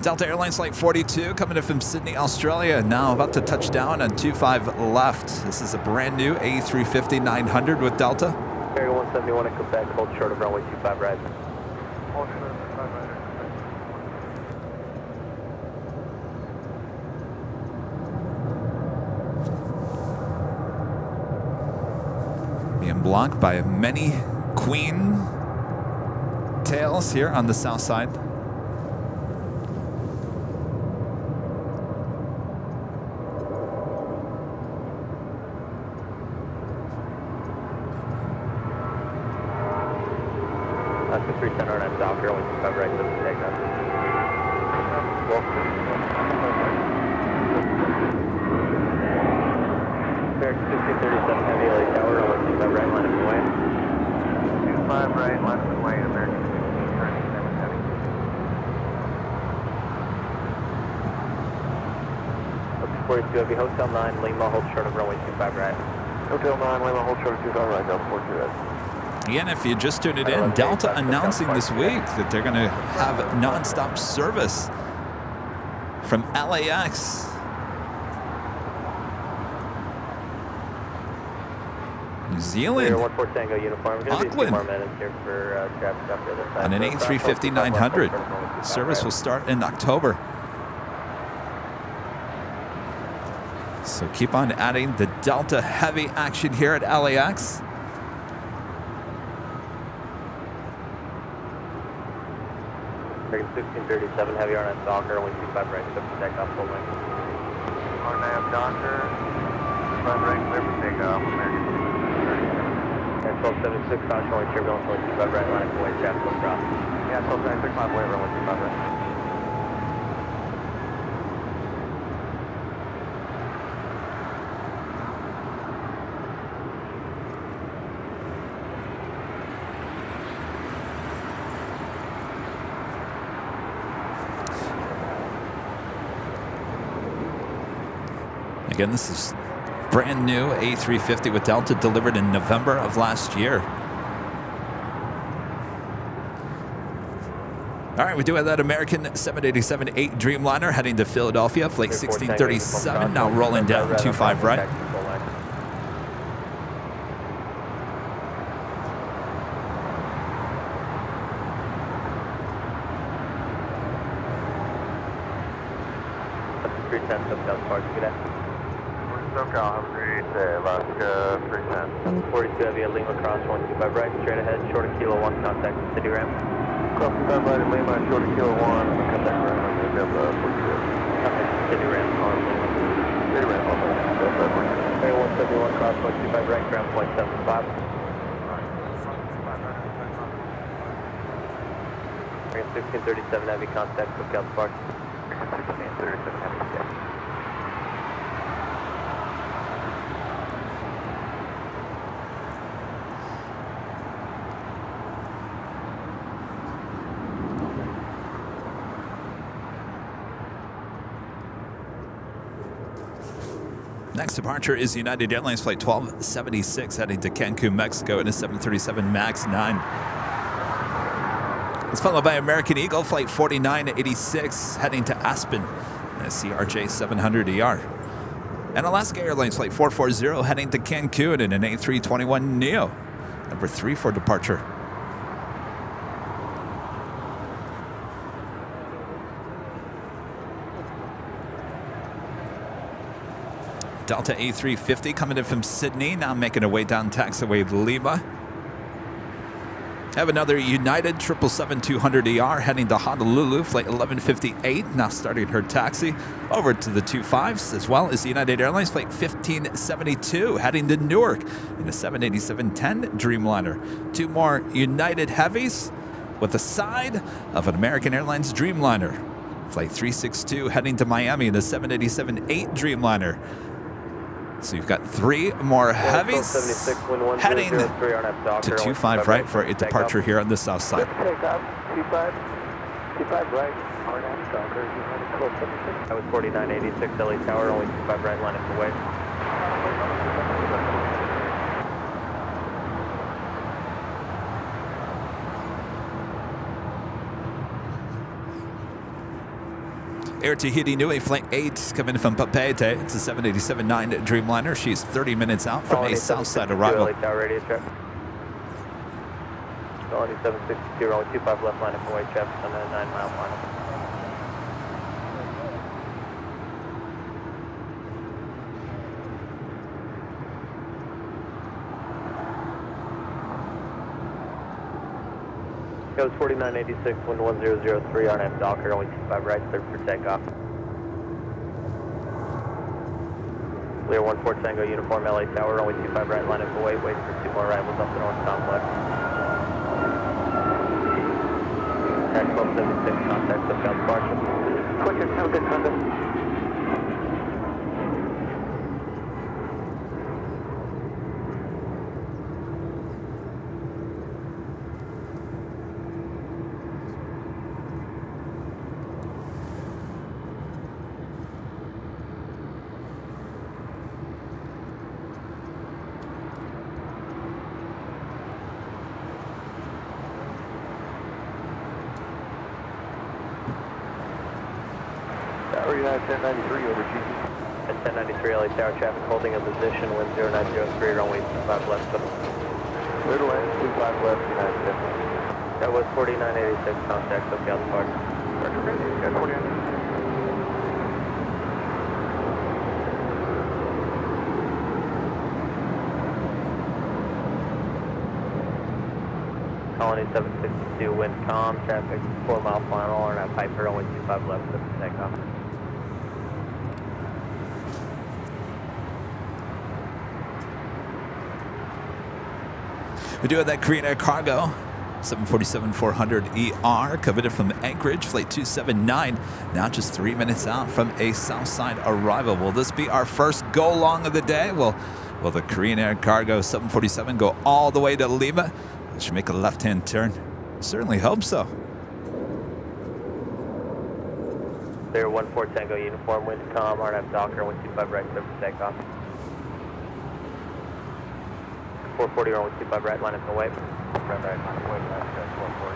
Delta Airlines Flight 42, coming in from Sydney, Australia, now about to touch down on 25 left. This is a brand new A350-900 with Delta. Area 171 at Quebec, hold short of runway 25 right. Hold short of 25 right. Being blocked by many queen tails here on the south side. That's the 310 on that Docker, 125 right, doesn't take that. American 1637 heavy LA tower, 125 right, line up and way. 25 right, line up and way, American 1637 heavy. Up to 42 heavy, Hotel 9, Lima, hold short of runway 25 right. Hotel 9, Lima, hold short of 25 right, Delta 42 right. Again, if you just tuned it in, Delta announcing this week that they're going to have nonstop service from LAX. New Zealand. 14 Tango uniform. We're going to be a few more minutes here for traffic up the other side. On an A350-900. Service will start in October. So keep on adding the Delta heavy action here at LAX. American 1637 heavy RNF Docker, 125 right, clear for takeoff, full length. RNF Docker, 25 right, clear for takeoff, American 1637. And 1276, caution, only turbulence, 125 right, line up away, traffic will drop. Yeah, 1276, line up away, 125 right. Again, this is brand new A350 with Delta, delivered in November of last year. All right, we do have that American 787-8 Dreamliner heading to Philadelphia, flight 1637, now rolling down 25 right. SoCal, have a great day. Alaska 310. 42 Heavy at Lima, cross 125 right, straight ahead, short of Kilo 1, contact City Ramp. Cross 25 right at Lima, short of Kilo 1, contact right on the Contact City Ramp on Lima. City Ramp on Lima. Area 171, cross 125 right, ground point 75. Area 1637 Heavy, contact Cookout Spark. 1637 Heavy, yeah. Next departure is United Airlines flight 1276 heading to Cancun, Mexico in a 737 MAX 9. It's followed by American Eagle flight 4986 heading to Aspen in a CRJ 700ER. And Alaska Airlines flight 440 heading to Cancun in an A321neo, number 3 for departure. Delta A350 coming in from Sydney, now making her way down taxiway Lima. Have another United 777-200ER heading to Honolulu, flight 1158, now starting her taxi over to the 25s, as well as United Airlines flight 1572 heading to Newark in a 787-10 Dreamliner. 2 more United Heavies with the side of an American Airlines Dreamliner. Flight 362 heading to Miami in a 787-8 Dreamliner. So you've got 3 more heavies heading to 25 right for a departure here on the south side. Take off, 25 right, RNAV Docker, That was 4986 LA Tower, only 25 right, line up away. Air Tahiti Nui Flight 8 coming from Papeete. It's a 787-9 Dreamliner. She's 30 minutes out from a south side arrival. LA Tower radius check. Quality 762, only 25 left, line up away, check on a 9-mile final. It was 4986, wind 1003, RNAV Docker, only 25 right, clear for takeoff. Clear 14 Tango, uniform LA Tower, only 25 right, line up away, wait for 2 more arrivals up the north complex. Tax 1276, contact South Spark. Quicker, have a good contact. United 1093 over GG. At 1093 LA Tower, traffic holding in position, wind 0903, runway 25 left. Clear to land, 25 left, United 10. That was 4986, contact South Spark. Roger, ready, got 49. Colony 762, wind calm, traffic 4 mile final, or at Piper, only 25 left, so takeoff. We do have that Korean Air Cargo 747-400ER committed from Anchorage, flight 279, now just 3 minutes out from a south side arrival. Will this be our first go-long of the day? Will the Korean Air Cargo 747 go all the way to Lima? It should make a left-hand turn. Certainly hope so. Clear 14 Tango uniform, wind calm, RNF Docker, 125 right, clear for takeoff. 440 or 125 right, line up and wait. Right, line up, wait, that's 440.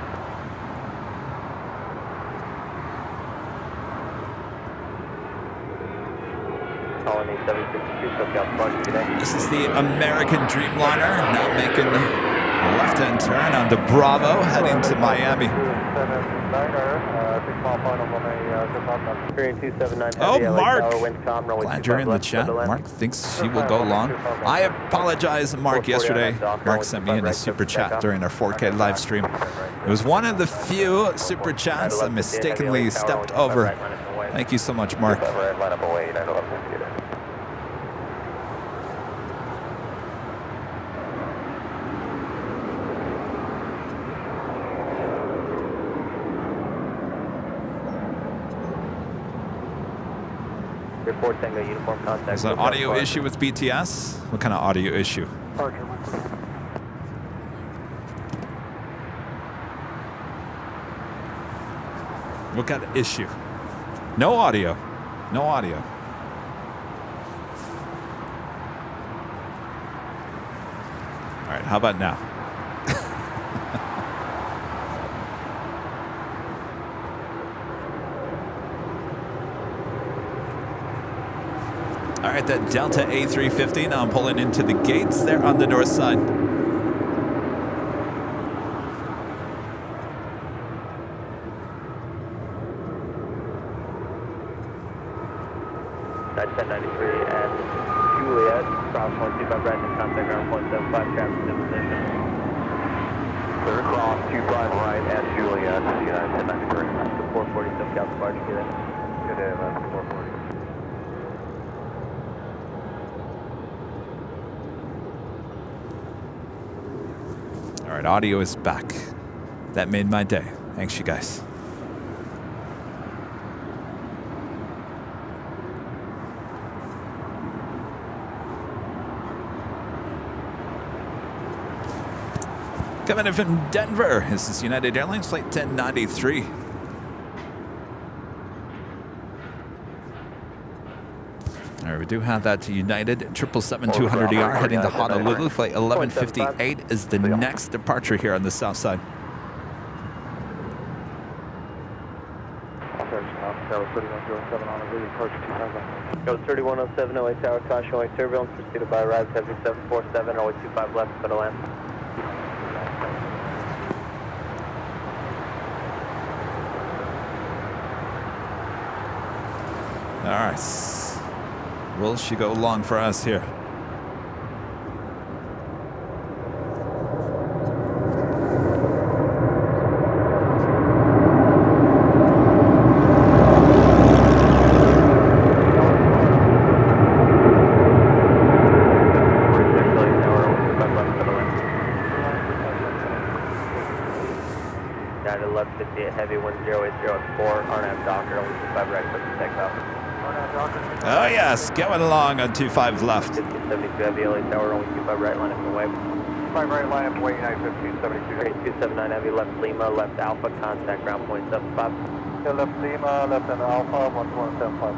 Colony 762, SoCal Spark today. This is the American Dreamliner now making a left-hand turn onto Bravo, heading to Miami. Oh, Mark! Glad you're in the chat. Mark thinks she will go long. I apologize, Mark, yesterday. Mark sent me in a super chat during our 4K live stream. It was one of the few super chats I mistakenly stepped over. Thank you so much, Mark. Report Tango uniform contact. There's an audio issue with BTS? What kind of audio issue? What kind of issue? No audio. No audio. All right, how about now? All right, that Delta A380. Now I'm pulling into the gates there on the north side. That's 1093 at Juliet, cross 125 right in contact ground 175, traffic in position. Clear cross 25 right at Juliet, United 1093. The 440 SoCal Spark today. Good day, that's 440. All right, audio is back. That made my day. Thanks, you guys. Coming in from Denver, this is United Airlines Flight 1093. All right, we do have that to United 777-200ER heading to Honolulu. Flight 1158 is the next departure here on the south side. Go 3107, LA Tower, caution, LA turbulence, pursued by Rise Heavy 747, always 25 left, middle land. All right. Will she go long for us here? United 1158, heavy 1080 at 4, RNAV Docker, only 25 right, quick to takeoff. Oh, yes. Going along on 25 left. 1572 heavy, LA Tower, only 25 right, line up and wave. 25 right, line up and wait, United 1572. 279 heavy, left Lima, left Alpha, contact ground point 75. Yeah, left Lima, left and Alpha, 1175,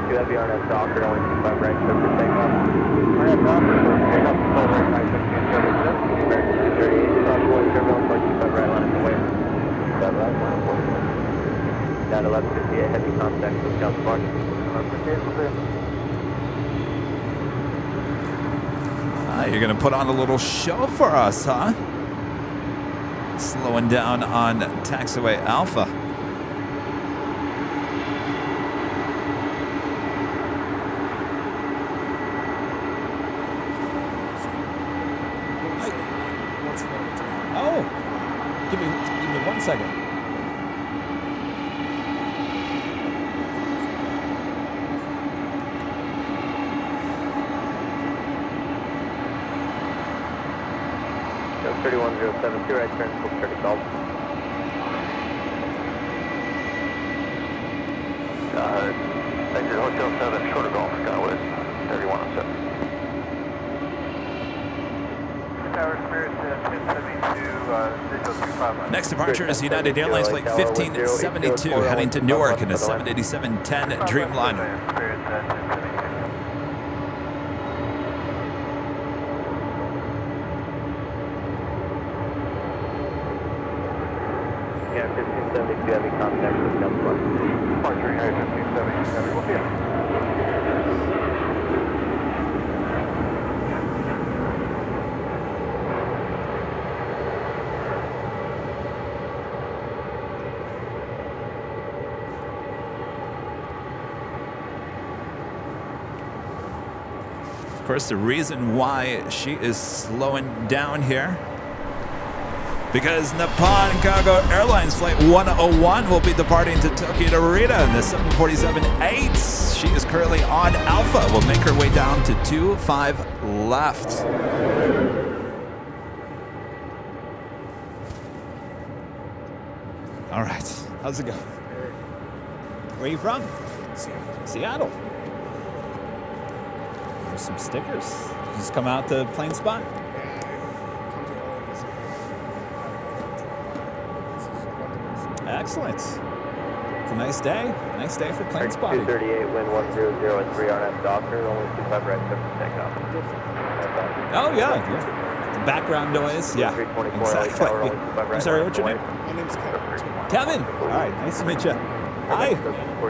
Heavy RNF Docker, only 25 right, clear for takeoff. RNF Docker, takeoff, 25 right, United 1572. American 238, cross 1 turbulence, 25 right, line up and wave. 25 right, line up and wave. United 1158, heavy contact, SoCal Spark. 1158, You're going to put on a little show for us, huh? Slowing down on taxiway Alpha. Oh, give me 1 second. Go 31072, right turn, full 30 Golf. Exit Hotel 7, shorter Golf, Skywest, 3107. Tower Spirit 1072, Next departure is United Airlines Flight 1572, heading to Newark in a 787-10 Dreamliner. Yeah, 1572, heavy contact with Delta. Departure United 1572, we'll see you. Of course, the reason why she is slowing down here, because Nippon Cargo Airlines Flight 101 will be departing to Tokyo Narita in the 747-8. She is currently on Alpha. Will make her way down to 25 left. All right, how's it going? Where are you from? Seattle. There's some stickers. Just come out to Plain Spot. Excellent. It's a nice day. Nice day for plane spotting. 238, wind 100 at 3 RNF Docker, only 25 right for takeoff. Oh, yeah. The background noise. Yeah, exactly. I'm sorry, what's your name? My name's Kevin. Kevin. All right, nice to meet you. Hi.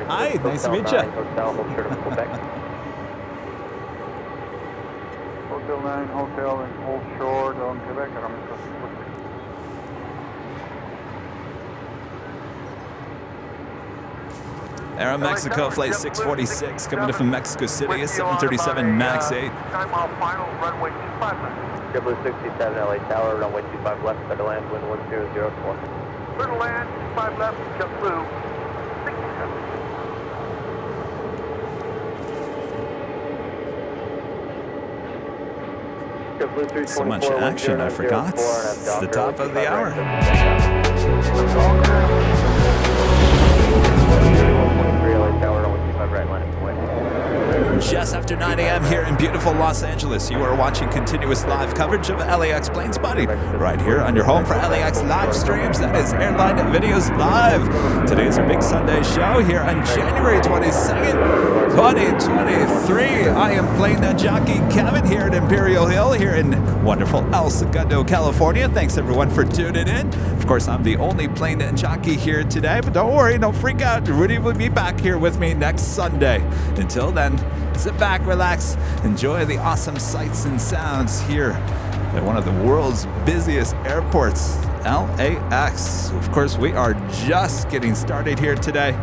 Hi, nice to meet you. Hotel, hold short of Quebec. Hotel 9, hotel and hold short on Quebec, and I'm just going to quickly. Air Mexico Flight 646 coming in from Mexico City, a 737 MAX 8. 9 mile final, runway 25 left. JetBlue 67, LA Tower, runway 25 left, clear to land, wind 1004. Clear to land, 25 left, JetBlue 67. JetBlue 324, So much action, I forgot. It's the top of the hour. Just after 9 a.m. here in beautiful Los Angeles, you are watching continuous live coverage of LAX plane spotting right here on your home for LAX live streams. That is Airline Videos Live. Today's our big Sunday show here on January 22nd, 2023. I am plane jockey Kevin here at Imperial Hill here in wonderful El Segundo, California. Thanks everyone for tuning in. Of course, I'm the only plane jockey here today, but don't worry, don't freak out. Rudy will be back here with me next Sunday. Until then, sit back, relax, enjoy the awesome sights and sounds here at one of the world's busiest airports, LAX. Of course, we are just getting started here today.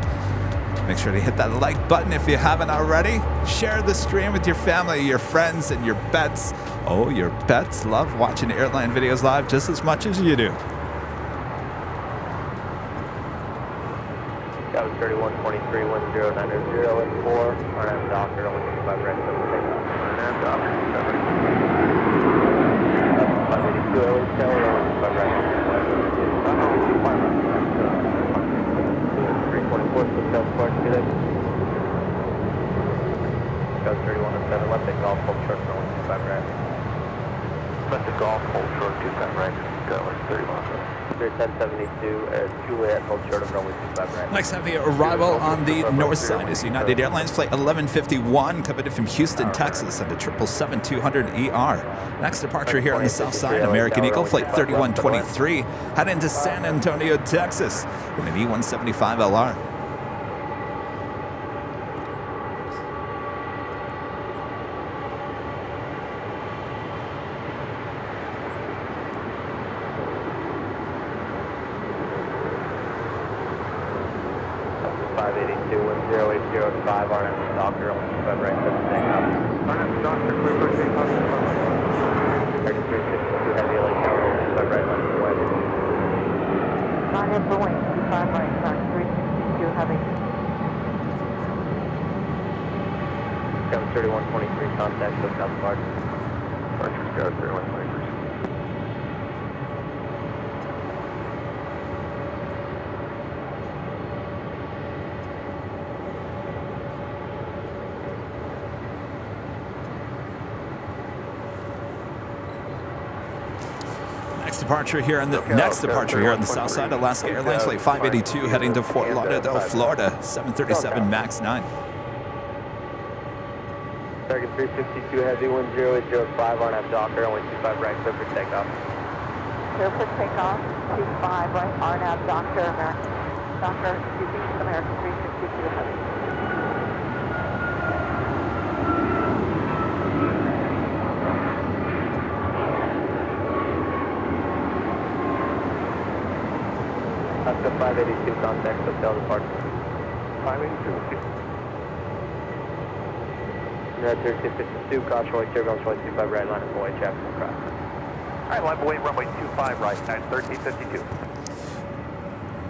Make sure to hit that like button if you haven't already. Share the stream with your family, your friends, and your pets. Oh, your pets love watching Airline Videos Live just as much as you do. That was 3123, 1090 and 4, RNF Docker, only 25 right for takeoff. RNF Docker, 582, LA Tower, only 25 right for 324, Hotel Spark, Felix. That was 3107, left at Golf, hold short, only 25 right. Left at Golf, hold short, 25 right, Skywest 3107. 1072, Juliet, hold short of runway 25 right. Next heavy arrival on the north side is United Airlines Flight 1151 coming in from Houston, Texas at the 777-200ER. Next departure here on the south side, American Eagle Flight 3123 heading to San Antonio, Texas in an E175LR. RNF Docker, only 25 right, 7 takeoff. RNF Docker, clear for takeoff. 3362, heavy LA Tower, only 25 125 right, line up away. Line up away, 25 right, Mark 362 heavy. Kevin 3123, contact SoCal departure. Departure Scout 3123. Departure here on the south side, Alaska Airlines Flight 582 heading to Fort Lauderdale, Florida, 737 MAX 9. Target 362 heavy, wind 0805, RNAV Docker, only 25 right, clear for takeoff. Clear for takeoff, 25 right, RNAV Docker, American 362 heavy. Alaska 582, contact SoCal departure. 582. Red 1352, caution right, turbulence 125 right, line up away, traffic cross. Alright, line away, runway 25 right, 1352.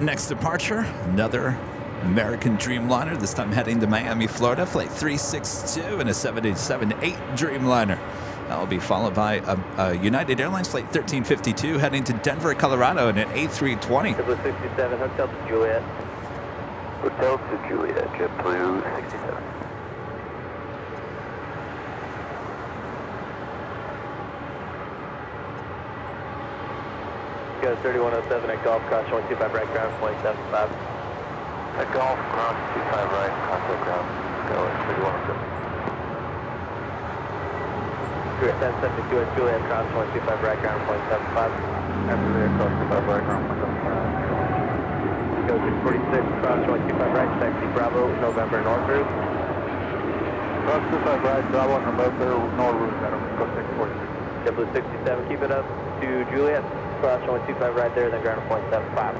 Next departure, another American Dreamliner, this time heading to Miami, Florida, Flight 362 and a 787-8 Dreamliner. That will be followed by a United Airlines Flight 1352 heading to Denver, Colorado in an A320. JetBlue 67, hotel to Juliet. Hotel to Juliet, JetBlue 67. Go 3107 at Golf, cross 125 right, ground 275. At Golf, ground 25 right, contact ground. Go 3107. Juliet 1072 at Juliet, cross 125 right, ground 275. After there, cross 25 right, ground 175. Go 646, cross 125 right, taxi Bravo, November, North Route. Cross 25 right, Bravo, November, North Route, Adam, go 646. JetBlue 67, keep it up to Juliet, cross 125 right there, then ground 0.75.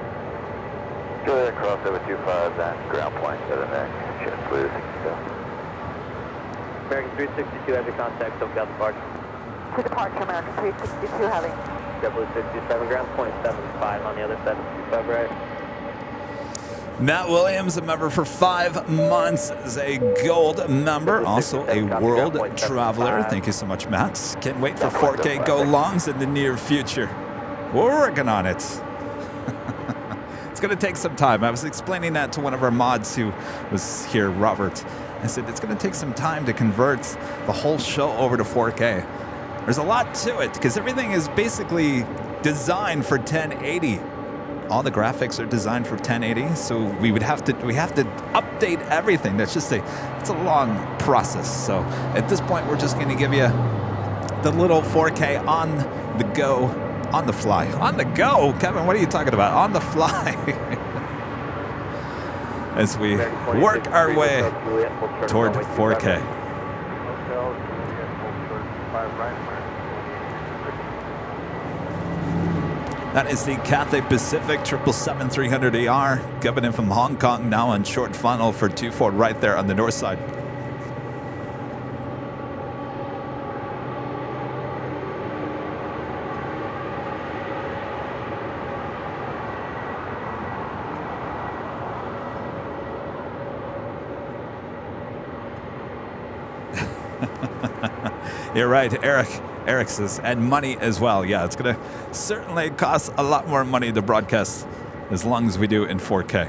Juliet, cross 725, then ground 0.7 next, JetBlue 67. American 362, heavy contact, SoCal departure. To departure, American 362 heavy. JetBlue 67, ground 0.75 on the other side of 25 right. Matt Williams, a member for 5 months, is a gold member, also a world traveler. Thank you so much, Matt. Can't wait for 4K go-longs in the near future. We're working on it. It's going to take some time. I was explaining that to one of our mods who was here, Robert. I said, it's going to take some time to convert the whole show over to 4K. There's a lot to it because everything is basically designed for 1080. All the graphics are designed for 1080, so we have to update everything. It's a long process. So at this point, we're just going to give you the little 4K on the go, on the fly. On the go, Kevin, what are you talking about? On the fly. As we work our way toward 4K. That is the Cathay Pacific 777-300ER coming in from Hong Kong, now on short funnel for 24 right there on the north side. You're right, Eric says, and money as well. Yeah, it's going to certainly cost a lot more money to broadcast as long as we do in 4K.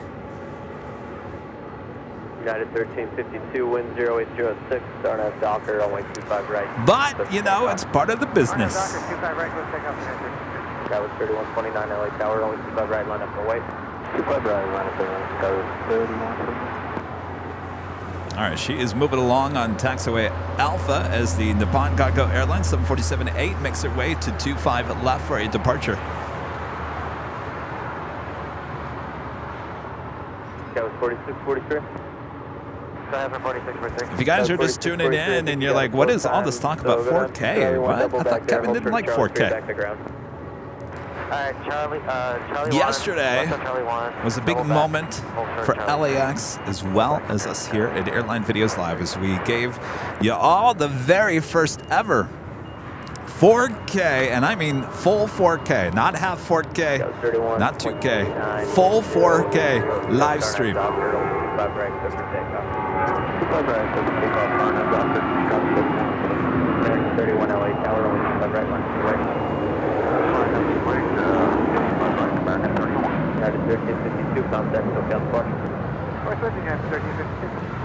United 1352, wind 0806, RNAV Docker, runway 25 right. But, you know, it's part of the business. Docker, 25 right, go take off That was 3129 LA Tower, runway 25 right, line up for wait. 25 right, line up for Tower 3129. All right, she is moving along on taxiway Alpha as the Nippon Cargo Airlines 747-8 makes her way to 25 left for a departure. That was 4643. If you guys are just tuning in and you're like, what is all this talk about 4K? What? I thought Kevin didn't like 4K. Charlie Yesterday was a big moment for LAX as well as us here at Airline Videos Live as we gave you all the very first ever 4K, and I mean full 4K, not half 4K, not 2K, full 4K live stream. 25 right, clear for takeoff. 25 right, clear for takeoff, RNF Doctor, American 31 LA Tower, only 25 right, left to right. American 31. United 1352, contact SoCal Spark. North United 1352.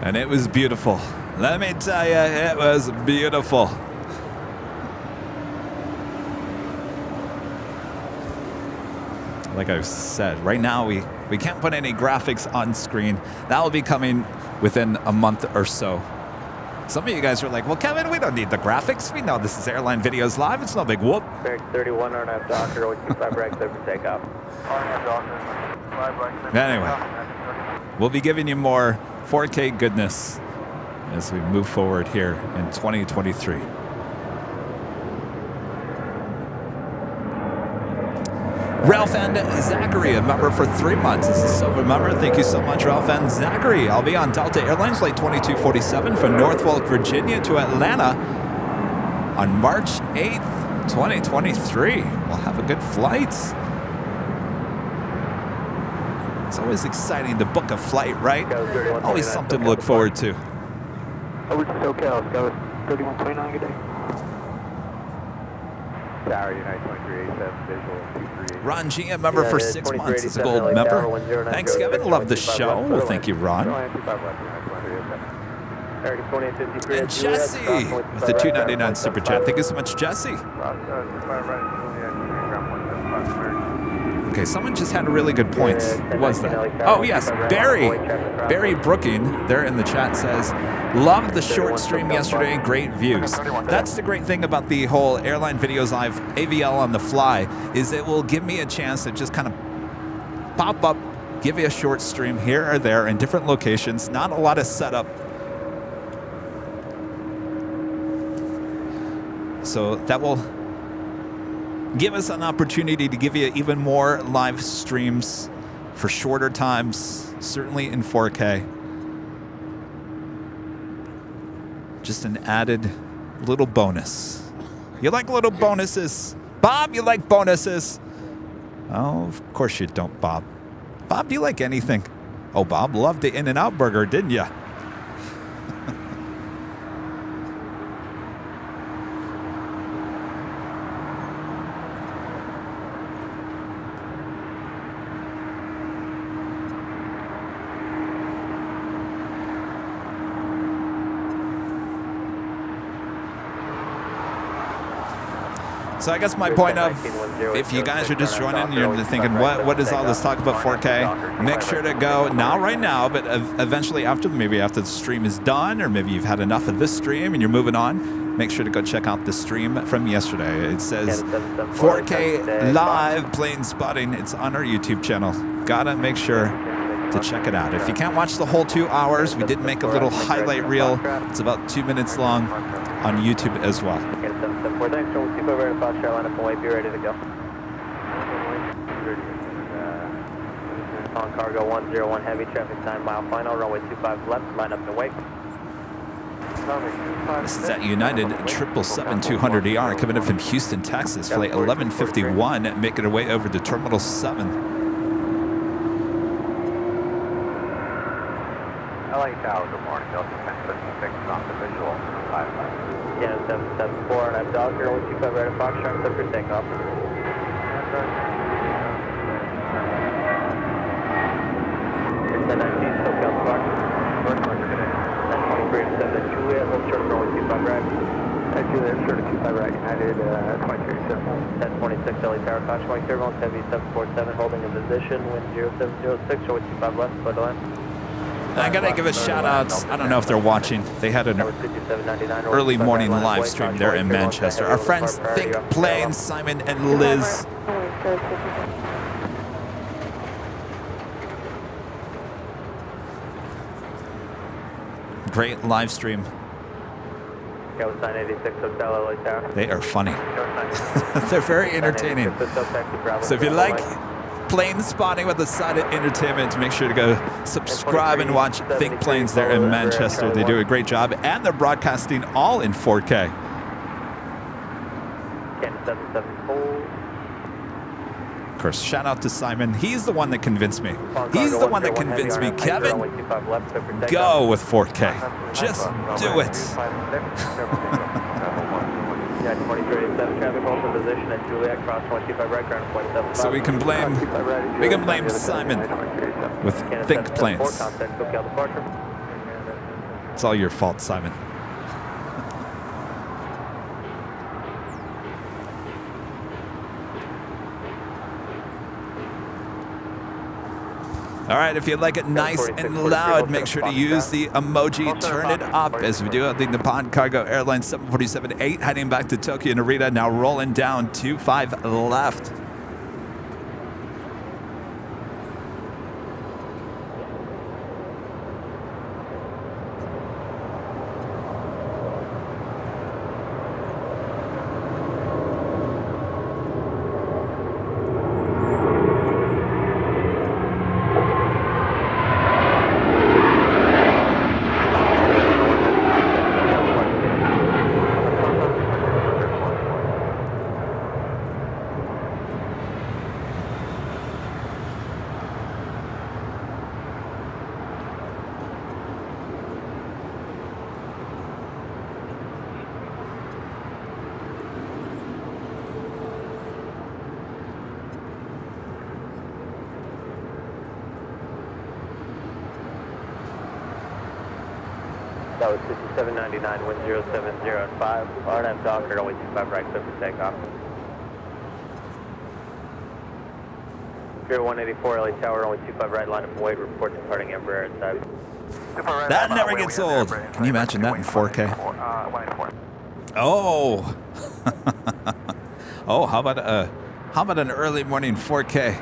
And it was beautiful. Let me tell you, it was beautiful. Like I said, right now we can't put any graphics on screen. That will be coming within a month or so. Some of you guys are like, well, Kevin, we don't need the graphics. We know this is Airline Videos Live. It's no big whoop. American 31, RNF Doctor, only 25 right, clear for takeoff. RNF Doctor, 25 right, clear for Anyway, we'll be giving you more 4K goodness as we move forward here in 2023. Ralph and Zachary, a member for 3 months. This is a silver member. Thank you so much, Ralph and Zachary. I'll be on Delta Airlines flight 2247 from Norfolk, Virginia to Atlanta on March 8th, 2023. We'll have a good flight. It's always exciting to book a flight, right? Always something to look forward to. Over to SoCal, Scout 3129, good day. Tower, United 2387, visual 238. Ron G, a member for 6 months. It's a gold member. Thanks, Kevin. Love the show. Well, thank you, Ron. And Jesse with the $2.99 super chat. Thank you so much, Jesse. Okay, someone just had a really good point. Who was that? Oh, yes, Barry. Barry Brooking there in the chat says, loved the short stream yesterday, great views. That's the great thing about the whole Airline Videos Live AVL on the fly, is it will give me a chance to just kind of pop up, give you a short stream here or there in different locations, not a lot of setup. So that will give us an opportunity to give you even more live streams for shorter times, certainly in 4K. Just an added little bonus. You like little bonuses? Bob, you like bonuses? Oh, of course you don't, Bob. Bob, do you like anything? Oh, Bob loved the In-N-Out burger, didn't you? So I guess my point of, if you guys are just joining and you're thinking, what is all this talk about 4K? Make sure to go, not right now, but eventually after, maybe after the stream is done, or maybe you've had enough of this stream and you're moving on, make sure to go check out the stream from yesterday. It says 4K live plane spotting. It's on our YouTube channel. Gotta make sure to check it out. If you can't watch the whole 2 hours, we did make a little highlight reel. It's about 2 minutes long on YouTube as well. Thanks, we'll keep over to South Carolina from way, be ready to go. On cargo 101 heavy, traffic 9 mile final, runway 25 left, line up and wait. This is at United 777-200ER coming in from Houston, Texas, flight 1151, making our way over to Terminal 7. LA Tower, good morning, Delta 1056, not the visual, 55. Yeah, 774, and I'm Doctor, 125 right of Foxtrot, clear for takeoff. It's the 19, SoCal Spark. North Marker today. 923 to 7 Juliet, hold short of runway 25 right. Juliet, short of 25 right, United 2387. 1026, LA Tower, Foxtrot, turbulence, heavy 747, holding in position, wind 0706, runway 25 left, slow to land. I gotta give a shout out. I don't know if they're watching. They had an early morning live stream there in Manchester. Our friends Think Plane, Simon and Liz. Great live stream. They are funny. They're very entertaining. So if you like Plane Spotting with a side of entertainment. Make sure to go subscribe and watch Think Planes there in Manchester. They do a great job, and they're broadcasting all in 4K. Qantas 774. Of course, shout out to Simon. He's the one that convinced me. He's the one that convinced me. Kevin, go with 4K. Just do it. So we can blame Simon with Think Planes. It's all your fault, Simon. All right, if you like it nice and loud, make sure to use the emoji, turn it up as we do the Nippon Cargo Airline 747-8 heading back to Tokyo Narita, now rolling down 25 left. That was 5799, wind 070 and 5. RNM Docker, runway 25 right, clear for takeoff. Pier 184, LA Tower, runway 25 right, line up and wait, report departing Emirates A380. That never gets old. Can you imagine that in 4K? Oh. Oh, how about an early morning 4K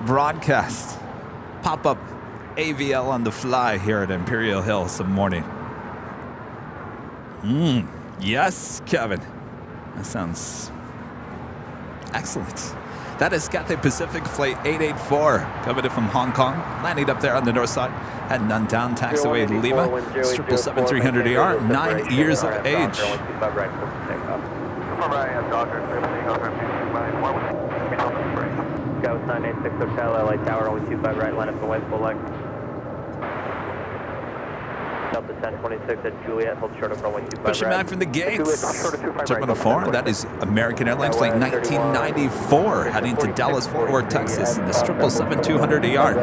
broadcast? Pop up AVL on the fly here at Imperial Hill some morning. Yes, Kevin. That sounds excellent. That is Cathay Pacific Flight 884 coming in from Hong Kong, landing up there on the north side, heading on down taxiway Lima, 777-300ER, 9 years of age. Go 986 Hotel, LA Tower, only 25 right, line up and wait, full leg. Delta 1026 at Juliet, hold short of runway 25 Pushing back from the gates. Terminal 4, that is American Airlines Flight 1994, heading to Dallas, Fort Worth, Texas, in the 777-200ER.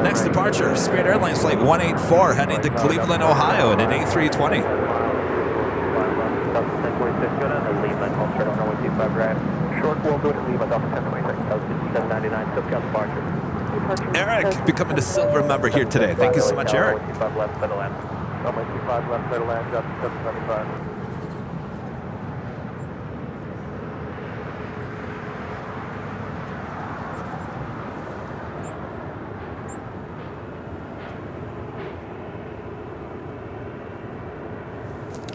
Next departure, Spirit Airlines Flight 184, heading to Cleveland, Ohio, in an A320. Delta 1026, go down to Lima, hold short of runway 25 right. Short, we'll go to Lima, Delta 1026. Delta 799, SoCal departure. Eric, becoming a silver member here today. Thank you so much, Eric. 25 left, middle land. 25 left, middle land, Delta 775.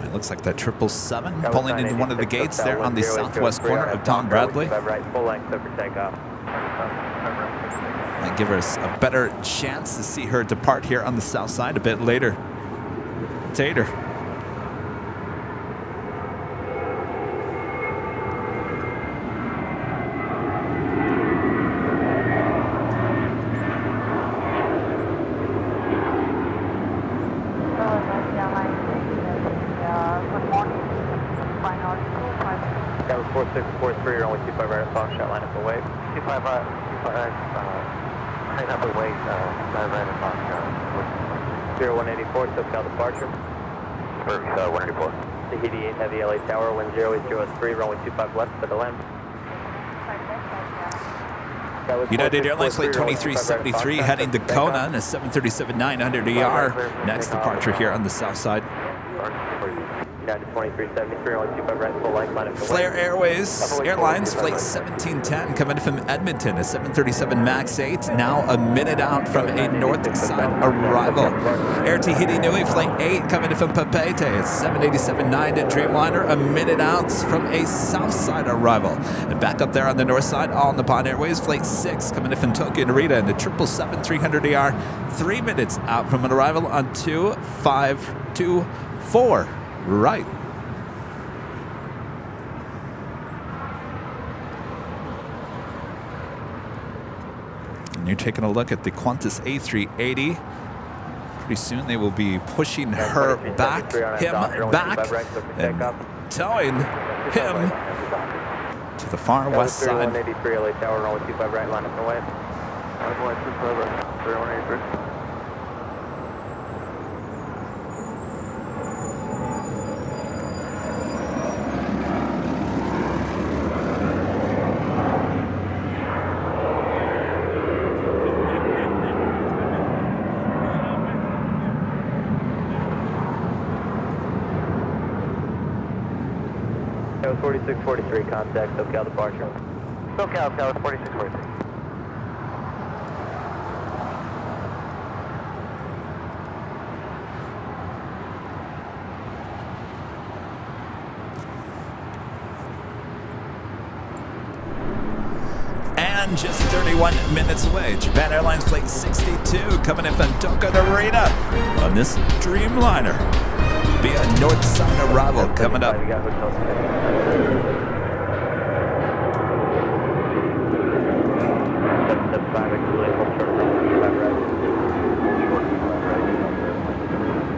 It looks like that 777 pulling into one of the gates there on the southwest corner of Tom Bradley. Right, full length, over takeoff. Might give us a better chance to see her depart here on the south side a bit later. Tater. That was 4643, only 25 right, Fox shot, line up and wait. 25 right, line up and wait, 25 right, Fox shot. 0184, SoCal departure. 184. Tahiti 8 Heavy LA Tower, wind 08003, runway 25 left for the land. United Airlines Flight 2373 heading to Kona in a 737-900ER. Next departure here on the south side. Down to 2373, only 25 right, full length, line up the way. Flair Airlines Flight 1710 coming from Edmonton, a 737 MAX 8, now a minute out from a north side arrival. Air Tahiti Nui Flight 8 coming from Papeete, a 787-9 Dreamliner, a minute out from a south side arrival. And back up there on the north side, All Nippon Airways Flight 6 coming in from Tokyo Narita, and the 777-300ER, 3 minutes out from an arrival on 2524. Right. And you're taking a look at the Qantas A380. Pretty soon they will be pushing him back, and towing him to the far west side. 183, LA Tower, runway 25 right, line up the way. Runway 25 right, 3183. That was 4643, contact SoCal departure. SoCal, Tower 4643. And just 31 minutes away, Japan Airlines Flight 62 coming in from Tokyo Narita on this Dreamliner. Be a north side arrival coming up. You got hotel stay. 775, Juliet, hold short runway 25 right. Hold short 25 right.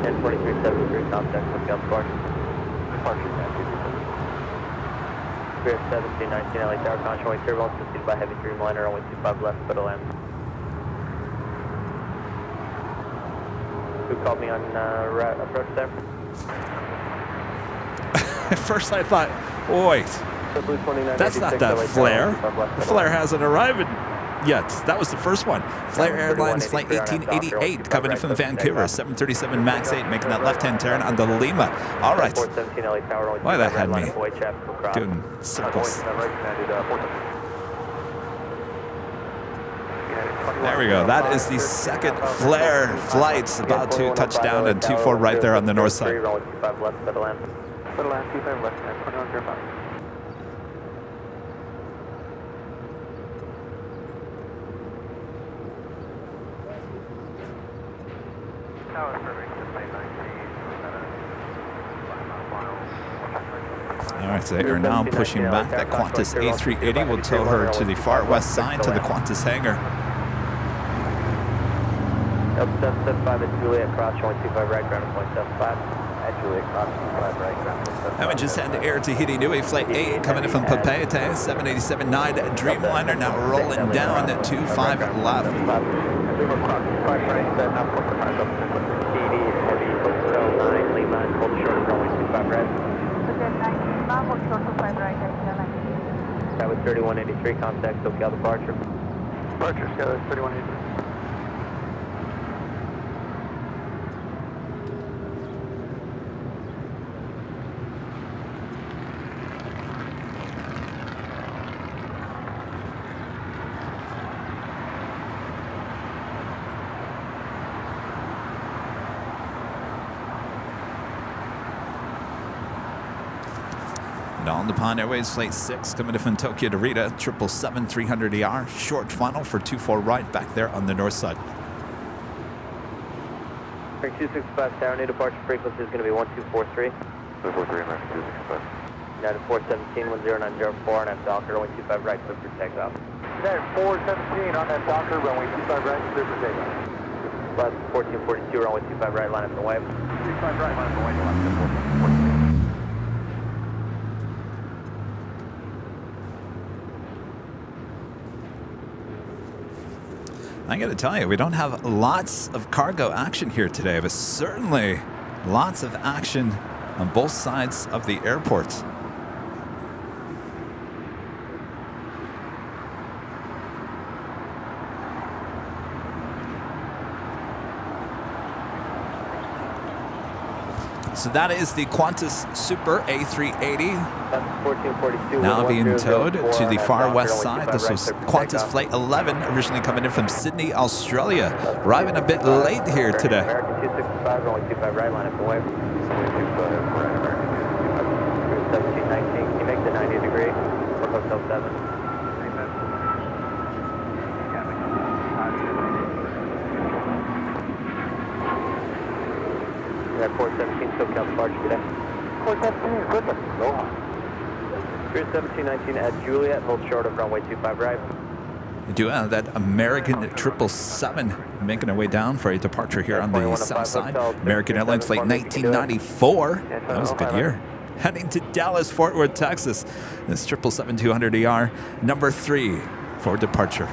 104373, contact SoCal departure. Departure, Spirit 1719, LA Tower, control turbulence preceded by heavy Dreamliner, runway 25 left, but land. Who called me on approach there? At first I thought, oh, wait, that's not that Flair. The Flair hasn't arrived yet. That was the first one. Flair Airlines Flight 1888 coming in from Vancouver, 737 MAX 8, making that left-hand turn on the Lima. All right. Boy, that had me doing circles. There we go. That is the second Flair flight about to touch down and 24 right there on the north side. All right, so they are now pushing back. That Qantas A380 will tow her to the far west side to the Qantas hangar. 775 at Juliet, cross runway 25 right, ground at 0.75. At Juliet, cross 25 right, ground at 0.75. And we just had Air Tahiti Nui Flight 8 coming in from Papeete, 787-9 Dreamliner now rolling down at 25 left. That was 3183, contact SoCal departure. Departure, Skyler 3183. And All Nippon Airways Flight 6 coming in from Tokyo Narita, 777-300ER, short funnel for 24 right back there on the north side. Break 265 Tower, new departure frequency is going to be 1243. 243, American 265. Now to 417, 10904, and I'm Docker, runway 25 right, clear for takeoff. United 417 on that Docker, runway 25 right, clear for takeoff. Bus 1442, runway 25 right, line up the way. 25 right, line up the way, line up the way. I got to tell you, we don't have lots of cargo action here today, but certainly lots of action on both sides of the airport. So that is the Qantas Super A380. That's 1442. Now being 1004, towed to the far down, west runway side. This 25 was right, clear for Qantas takeoff. Flight 11, originally coming in from Sydney, Australia. Arriving a bit late here today. American 265, runway 25 right, line up and wave. 1719, can you make the 90 degree? For Hotel 7. We're at 417, SoCal departure today. 417, good. Go on. Cruise 1719 at Juliet, hold short of runway 25 right. We do have that American 777 making our way down for a departure here on the south side. American Airlines Flight 1994. That was a good year. Heading to Dallas, Fort Worth, Texas. This 777-200ER, number 3 for departure.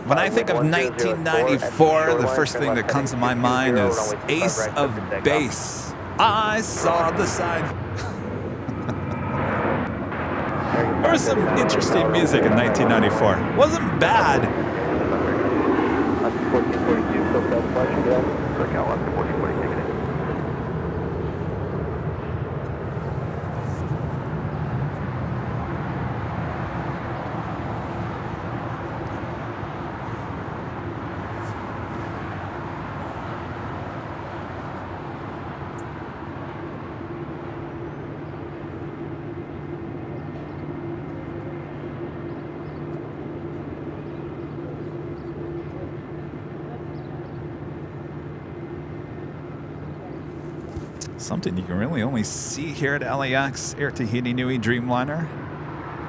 When I think of 1994, the first thing that comes to my mind is Ace of Base. I saw the sign. There was some interesting music in 1994. Wasn't bad. 1442, SoCal departure today. SoCal 1440, take it in. Something you can really only see here at LAX, Air Tahiti Nui Dreamliner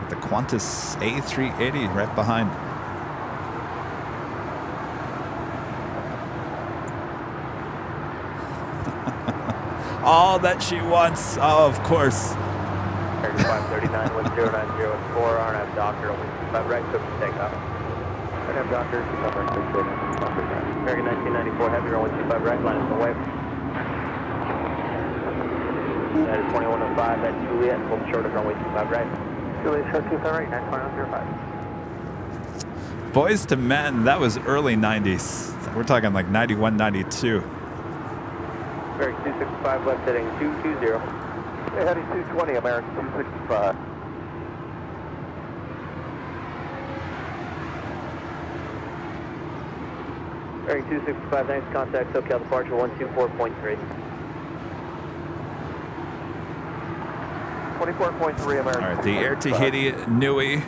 with the Qantas A380 right behind. All that she wants, oh, of course. 3539, 1090 RNF Doctor, 25 right, took to takeoff. RNF Doctor, 25 right, take it. American 1994, heavy runway 25 right, line up and wave. That is 2105 at Juliet, hold short of runway 25 right. Juliet, short 25 right, 92105. Boys to Men, that was early 90s. We're talking like 91, 92. American 265, left heading 220. Heading 220, American 265. American 265, thanks, contact SoCal departure 124.3. 24.3 American. All right, the Air Tahiti Nui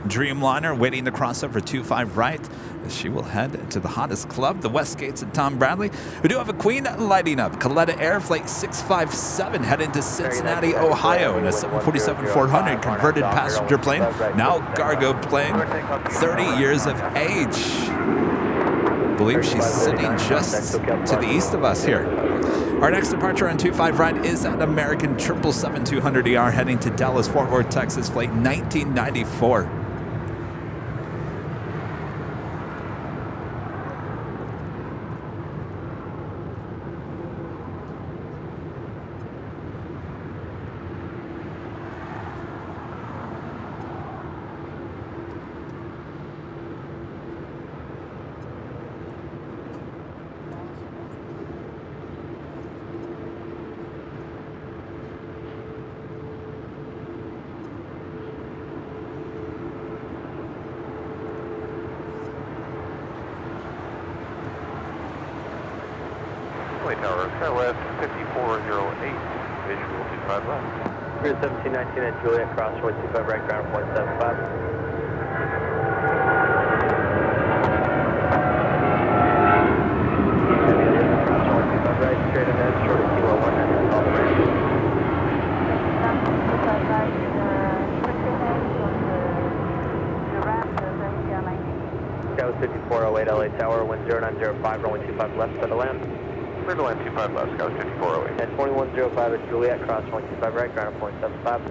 Dreamliner waiting to cross over 25 right. She will head to the hottest club, the West Gates at Tom Bradley. We do have a Queen lighting up. Coletta Air Flight 657 heading to Cincinnati, Ohio in a 747-400 converted passenger plane, now cargo plane, 30 years of age. I believe she's sitting just to the east of us here. Our next departure on 25 right is at American 777-200ER heading to Dallas, Fort Worth, Texas, flight 1994. Tower, West 5408, visual 25 left. Cruise 1719 at Juliet, crossroad 25 right, ground 175. Crossroad 25 right, straight ahead, short of Kilo 1, and all the way. That was 5408 LA Tower, wind 0905, runway 25 left for the land. Clear to land 25 left, Scout 5408. At 2105 at Juliet, cross 25 right, ground 0.75.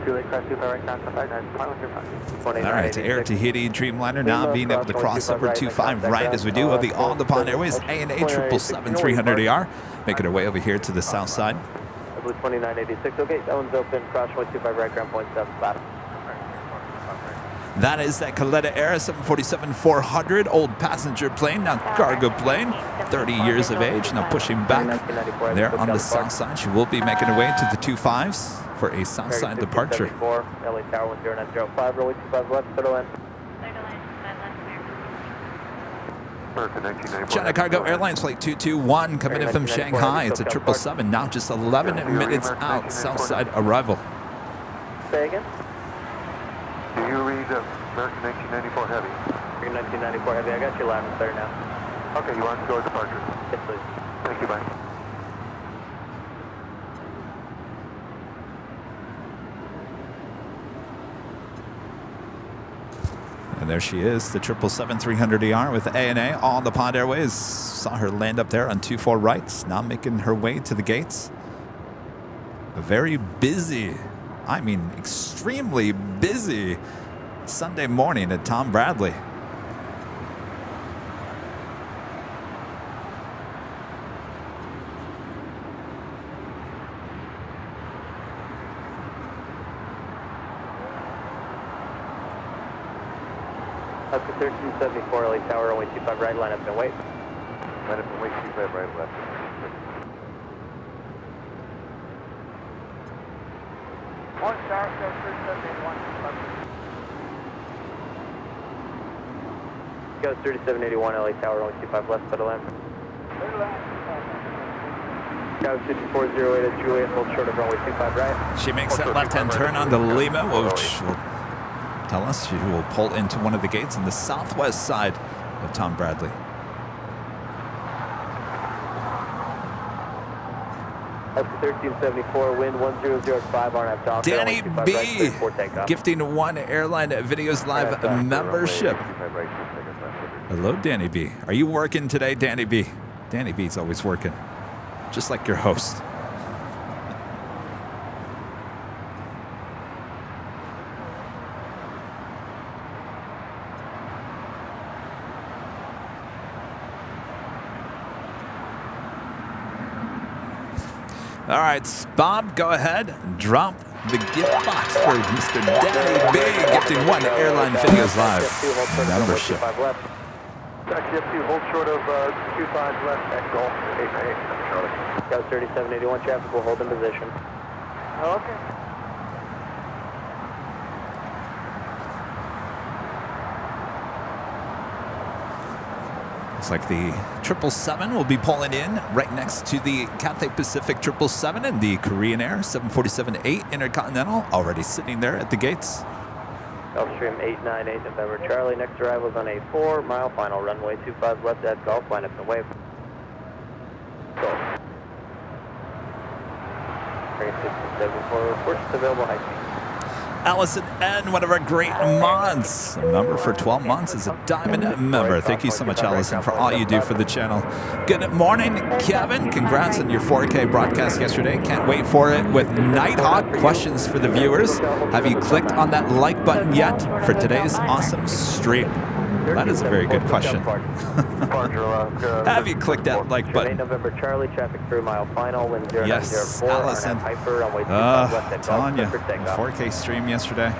Juliet, cross 25 right, ground 75, 925. All right, Air Tahiti Dreamliner now being able to cross over 25 right as we do of the All Nippon Airways ANA 777-300ER, making our way over here to the south side. I believe 2986, okay, that one's open, cross 25 right, ground 0.75. That is that Qantas Air 747-400, old passenger plane, now cargo plane, 30 years of age, now pushing back there on the south side. She will be making her way to the 25s for a south side departure. LA Tower 10905, runway 25 left, clear to land. China Cargo Airlines Flight 221 coming in from Shanghai. It's a 777, now just 11 minutes out, south side arrival. Say again? Do you read American 1994 Heavy? American 1994 Heavy, I got you loud and clear now. Okay, you want to go to departure? Yes, please. Thank you, bye. And there she is, the 777-300ER with ANA, all on the Pod Airways. Saw her land up there on 24 rights, now making her way to the gates. A very busy, I mean extremely busy Sunday morning at Tom Bradley. Up to 1374 LA Tower, runway 25 right, line up and wait. Line up and wait, 25 right, left. One star, 3781. Go 3781 LA Tower, runway 25 left, clear to land. Go 5408 at Juliet, hold short of runway 25 right. She makes that left-hand turn on the Lima, which will tell us she will pull into one of the gates on the southwest side of Tom Bradley. Up to 1374, wind 1005, RNAV Dock. Danny B, gifting one Airline Videos Live membership. Hello, Danny B. Are you working today, Danny B? Danny B's always working, just like your host. All right, Bob, go ahead and drop the gift box for Mr. Danny B, gifting one Airline Videos Live membership. Taxi F2, hold short of 25 left at Golf 898, Charlie. Go 3781 traffic, will hold in position. Okay. Looks like the 777 will be pulling in right next to the Cathay Pacific 777 and the Korean Air 747-8 Intercontinental already sitting there at the gates. Gulfstream 898 November Charlie, next arrival is on a 4-mile final, runway 25 left at Golf, line up and wave. Golf. 1674, reports available high speed. Allison N., one of our great mods. A member for 12 months is a diamond member. Thank you so much, Allison, for all you do for the channel. Good morning, Kevin. Congrats on your 4K broadcast yesterday. Can't wait for it with Nighthawk. Questions for the viewers. Have you clicked on that like button yet for today's awesome stream? That is a very good question. Have you clicked that like button? November Charlie, traffic through mile final, wind 0904. Yes, Allison. Telling you, 4K stream yesterday.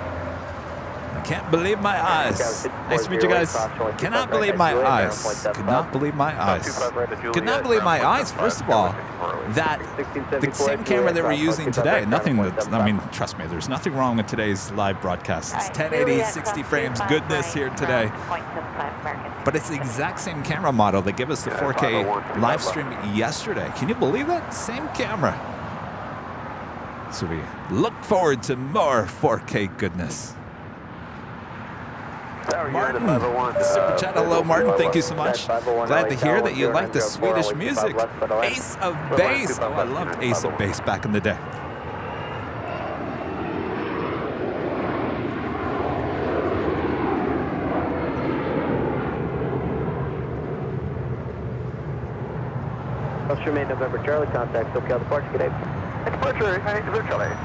I can't believe my eyes. Nice to meet you guys. Cannot believe my eyes. Could not believe my eyes. Could not believe my eyes, first of all, that the same camera that we're using today, nothing that, I mean, trust me, there's nothing wrong with today's live broadcast. It's 1080, 60 frames, goodness here today. But it's the exact same camera model that gave us the 4K live stream yesterday. Can you believe that? Same camera. So we look forward to more 4K goodness. Martin, super chat. Hello, Martin. Thank you so much. Glad to hear that you like the Swedish music. Ace of Base. Oh, I loved Ace of Base back in the day. Gulfstream 8 November Charlie, contact SoCal departure, good day. Departure, Charlie.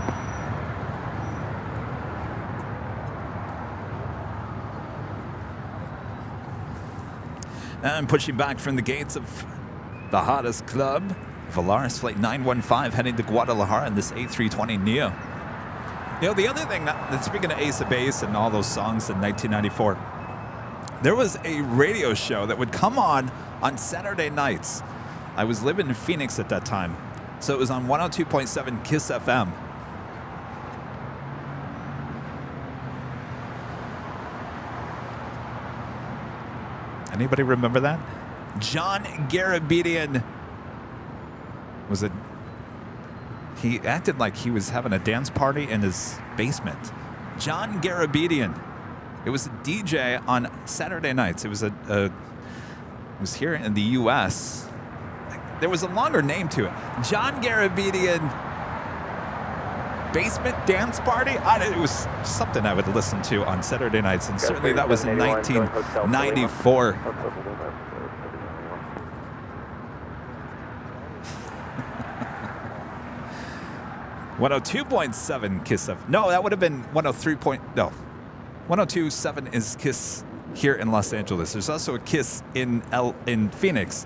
And pushing back from the gates of the hottest club, Volaris Flight 915 heading to Guadalajara in this A320neo. You know, the other thing, that speaking of Ace of Base and all those songs in 1994, there was a radio show that would come on Saturday nights. I was living in Phoenix at that time, so it was on 102.7 KISS FM. Anybody remember that? John Garabedian was he acted like he was having a dance party in his basement. John Garabedian. It was a DJ on Saturday nights. It was it was here in the U.S. There was a longer name to it. John Garabedian Basement Dance Party. It was something I would listen to on Saturday nights, and certainly that was in 1994. 102.7 KISS FM. No, that would have been 102.7 is KISS here in Los Angeles. There's also a KISS in Phoenix.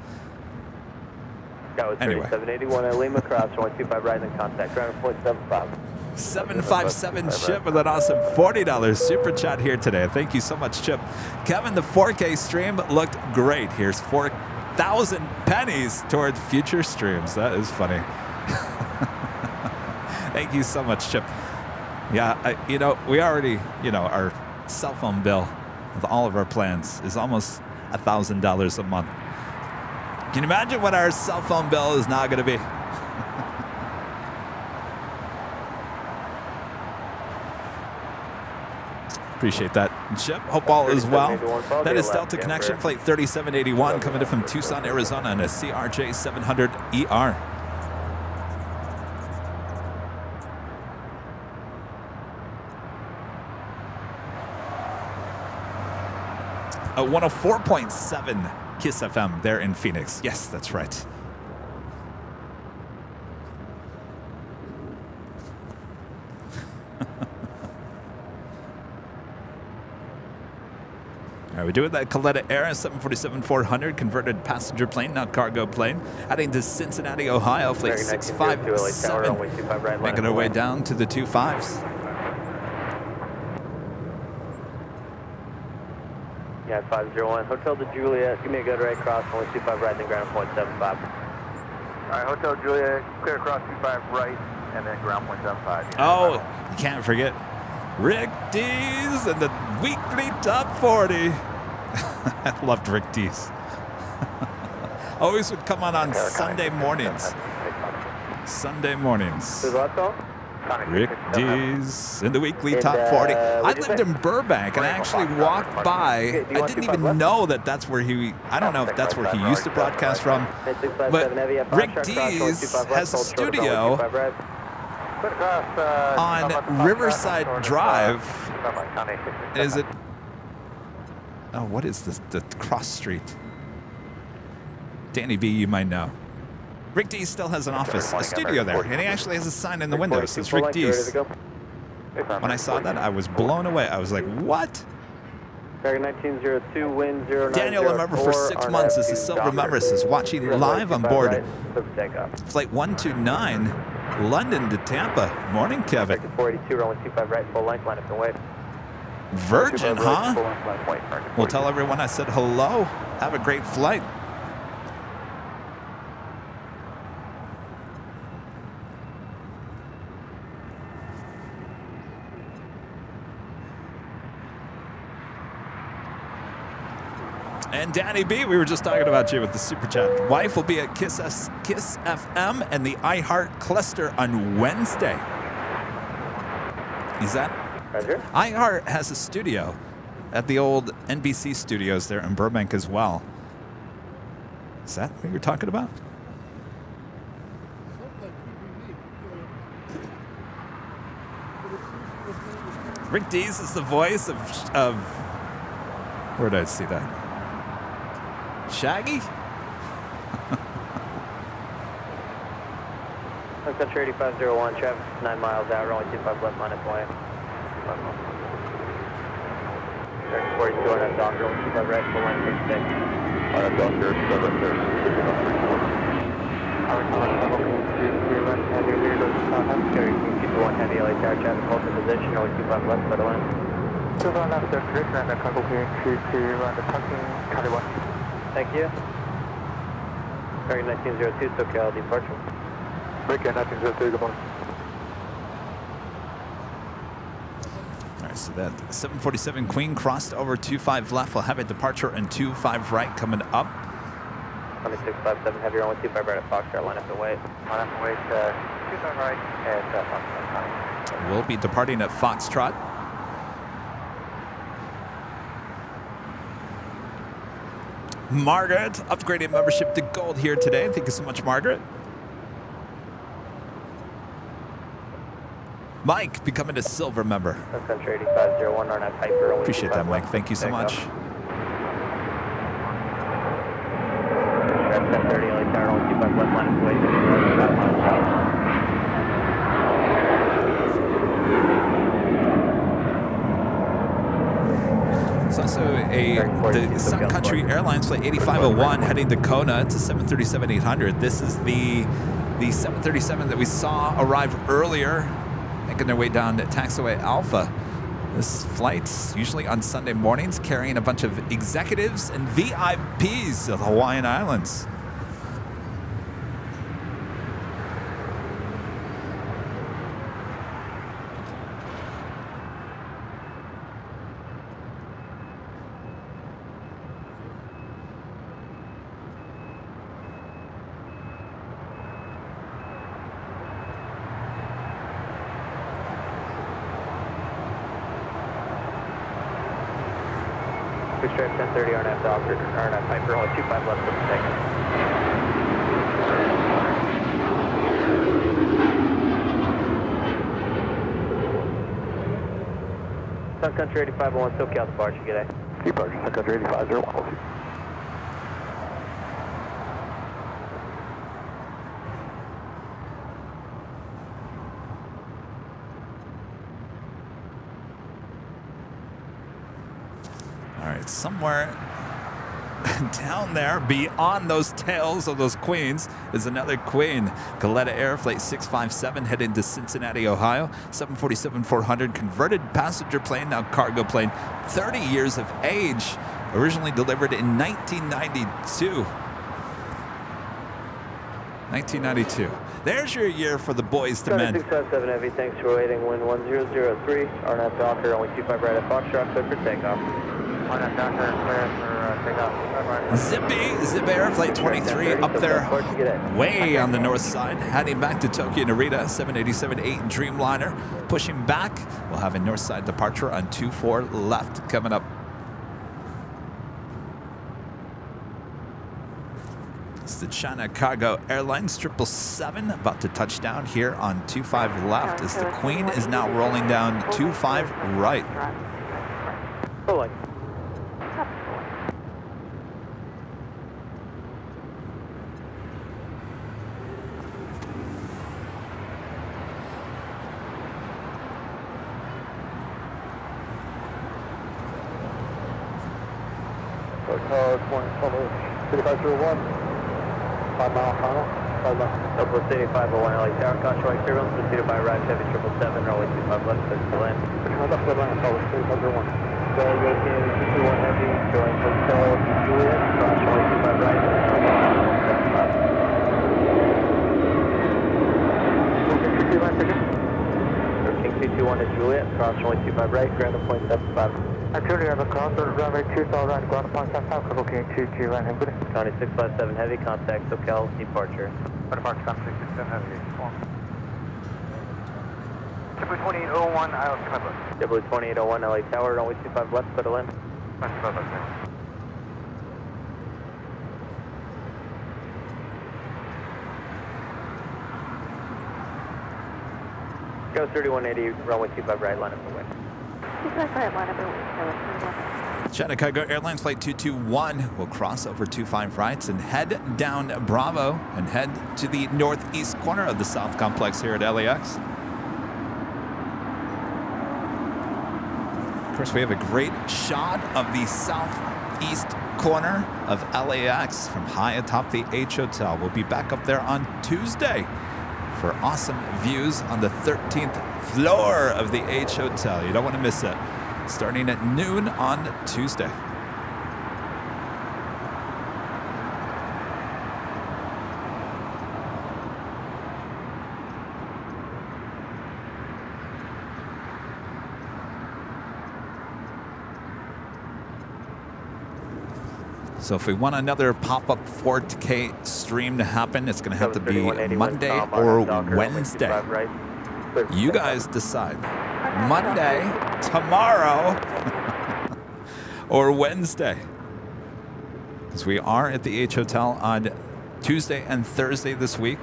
Anyway. 781 Lima Cross 125 right in contact. Ground 0.75. 757 Chip with an awesome $40 super chat here today. Thank you so much, Chip. Kevin, the 4K stream looked great. Here's 4,000 pennies toward future streams. That is funny. Thank you so much, Chip. Yeah, we already, our cell phone bill with all of our plans is almost $1,000 a month. Can you imagine what our cell phone bill is now going to be? Appreciate that, Chip. Hope all is well. That is Delta Connection, Flight 3781, coming in from Tucson, Arizona, on a CRJ 700ER. 104.7 KISS FM there in Phoenix. Yes, that's right. All right, we're doing that Coletta Air 747-400 converted passenger plane, not cargo plane, heading to Cincinnati, Ohio, flight 657, making our way down to the 25s. Yeah, 501. Hotel to Juliet. Give me a good right cross, 125 right, then ground 0.75. All right, Hotel Juliet, clear across 25 right, and then ground 0.75. Oh, you can't forget Rick Dees and the weekly top 40. I loved Rick Dees. Always would come on Sunday mornings. Sunday mornings. Rick Dees in the weekly top 40. I lived in Burbank, and I actually walked by. I didn't even know that that's where I don't know if that's where he used to broadcast from, but Rick Dees has a studio on Riverside Drive. Is it? Oh, what is this? The cross street. Danny B, you might know. Rick Dees still has an office, a studio there, and he actually has a sign in the window that says Rick Dees. When I saw that, I was blown away. I was like, what? 1902, wind 090. Daniel, I remember for 6 months as the Silver Member says, watching live on board Flight 129, London to Tampa. Morning, Kevin. 482, run 125 right, full length, line up and wait. Virgin, huh? We'll tell everyone I said hello. Have a great flight. And Danny B, we were just talking about you with the super chat. Wife will be at KISS FM and the iHeart cluster on Wednesday. Is that? Roger. iHeart has a studio at the old NBC studios there in Burbank as well. Is that what you're talking about? Rick Dees is the voice of where did I see that? Shaggy? Country 8501, traffic 9 miles out, runway 25 left, minus 1. 42 on that dock, runway 25 right, full line, 36. On that dock, there, 7 there. Heavy, rear doors Southampton. Carry King 221 Heavy, LA Tower, traffic hold in position, only 25 left, better line. 21 left, discretion, and the cargo King 22 and the parking, Cali 1. Thank you. Carry 1902, SoCal departure. Breaking 1902, good morning. All right, so that 747 Queen crossed over 25 left. We'll have a departure and 25 right coming up. 2657 Heavy, runway 25 right at Foxtrot, line up the way. Line up the way to 25 right at Foxtrot. We'll be departing at Foxtrot. Margaret, upgrading membership to gold here today. Thank you so much, Margaret. Mike, becoming a silver member. Country 8501, RNAV Piper. Appreciate that, Mike. Thank you so much. 1030, LA Tower, only 25 left, line up the way. 5 miles south. It's also the Sun Country Airlines flight 8501 heading to Kona. It's a 737-800. This is the 737 that we saw arrive earlier, making their way down to Taxiway Alpha. This flight's usually on Sunday mornings, carrying a bunch of executives and VIPs of the Hawaiian Islands. Stripe 1030, RNAV Docker, RNAV Piper, only 25 left for the second. Sun Country 8501, SoCal departure, g'day. Departure, Sun Country 8501. All right, somewhere down there beyond those tails of those queens is another queen. Goleta Air Flight 657 heading to Cincinnati, Ohio. 747-400 converted passenger plane, now cargo plane. 30 years of age. Originally delivered in 1992. 1992. There's your year for the boys to men. 657 Heavy, thanks for waiting. Wind 1003, RNAV Docker, only 25 right at Foxtrot, clear for takeoff. RNAV Docker, clear for takeoff. Zippy Air Flight 23 up there way on the north side, heading back to Tokyo Narita. 787-8 Dreamliner pushing back. We'll have a north side departure on 24 left coming up. It's the China Cargo Airlines 777 about to touch down here on 25 left as the Queen is now rolling down 25 right. Pulling. Hotel 3501. 5 mile final. 5 mile. Southwest 8501 LA Tower, Controy turbulence, proceeded by right heavy 777, runway 25 left, clear to land. Left Atlanta, Southwest 3501. So European 221 Heavy, join Hotel Juliet, cross runway 25 right, King 221 to Juliet, cross runway 25 right, ground point 75. Juliet, cross runway 25 right, ground point 75, Cargo King 22 right, and good. County 657 Heavy, contact SoCal, departure. Departure, County 657 Heavy, W2801, ILS Cleveland. W2801 LA Tower, runway 25 left, clear to land. 25 left, Go 3180, runway 25 right, line up the way. 25 right, line up the way. China Cargo Airlines Flight 221 will cross over 25 rights and head down Bravo and head to the northeast corner of the South Complex here at LAX. Of course, we have a great shot of the southeast corner of LAX from high atop the H Hotel. We'll be back up there on Tuesday for awesome views on the 13th floor of the H Hotel. You don't want to miss it. Starting at noon on Tuesday. So if we want another pop-up 4K stream to happen, it's going to have to be Monday or Wednesday. You guys decide. Monday, tomorrow, or Wednesday. Because we are at the H Hotel on Tuesday and Thursday this week.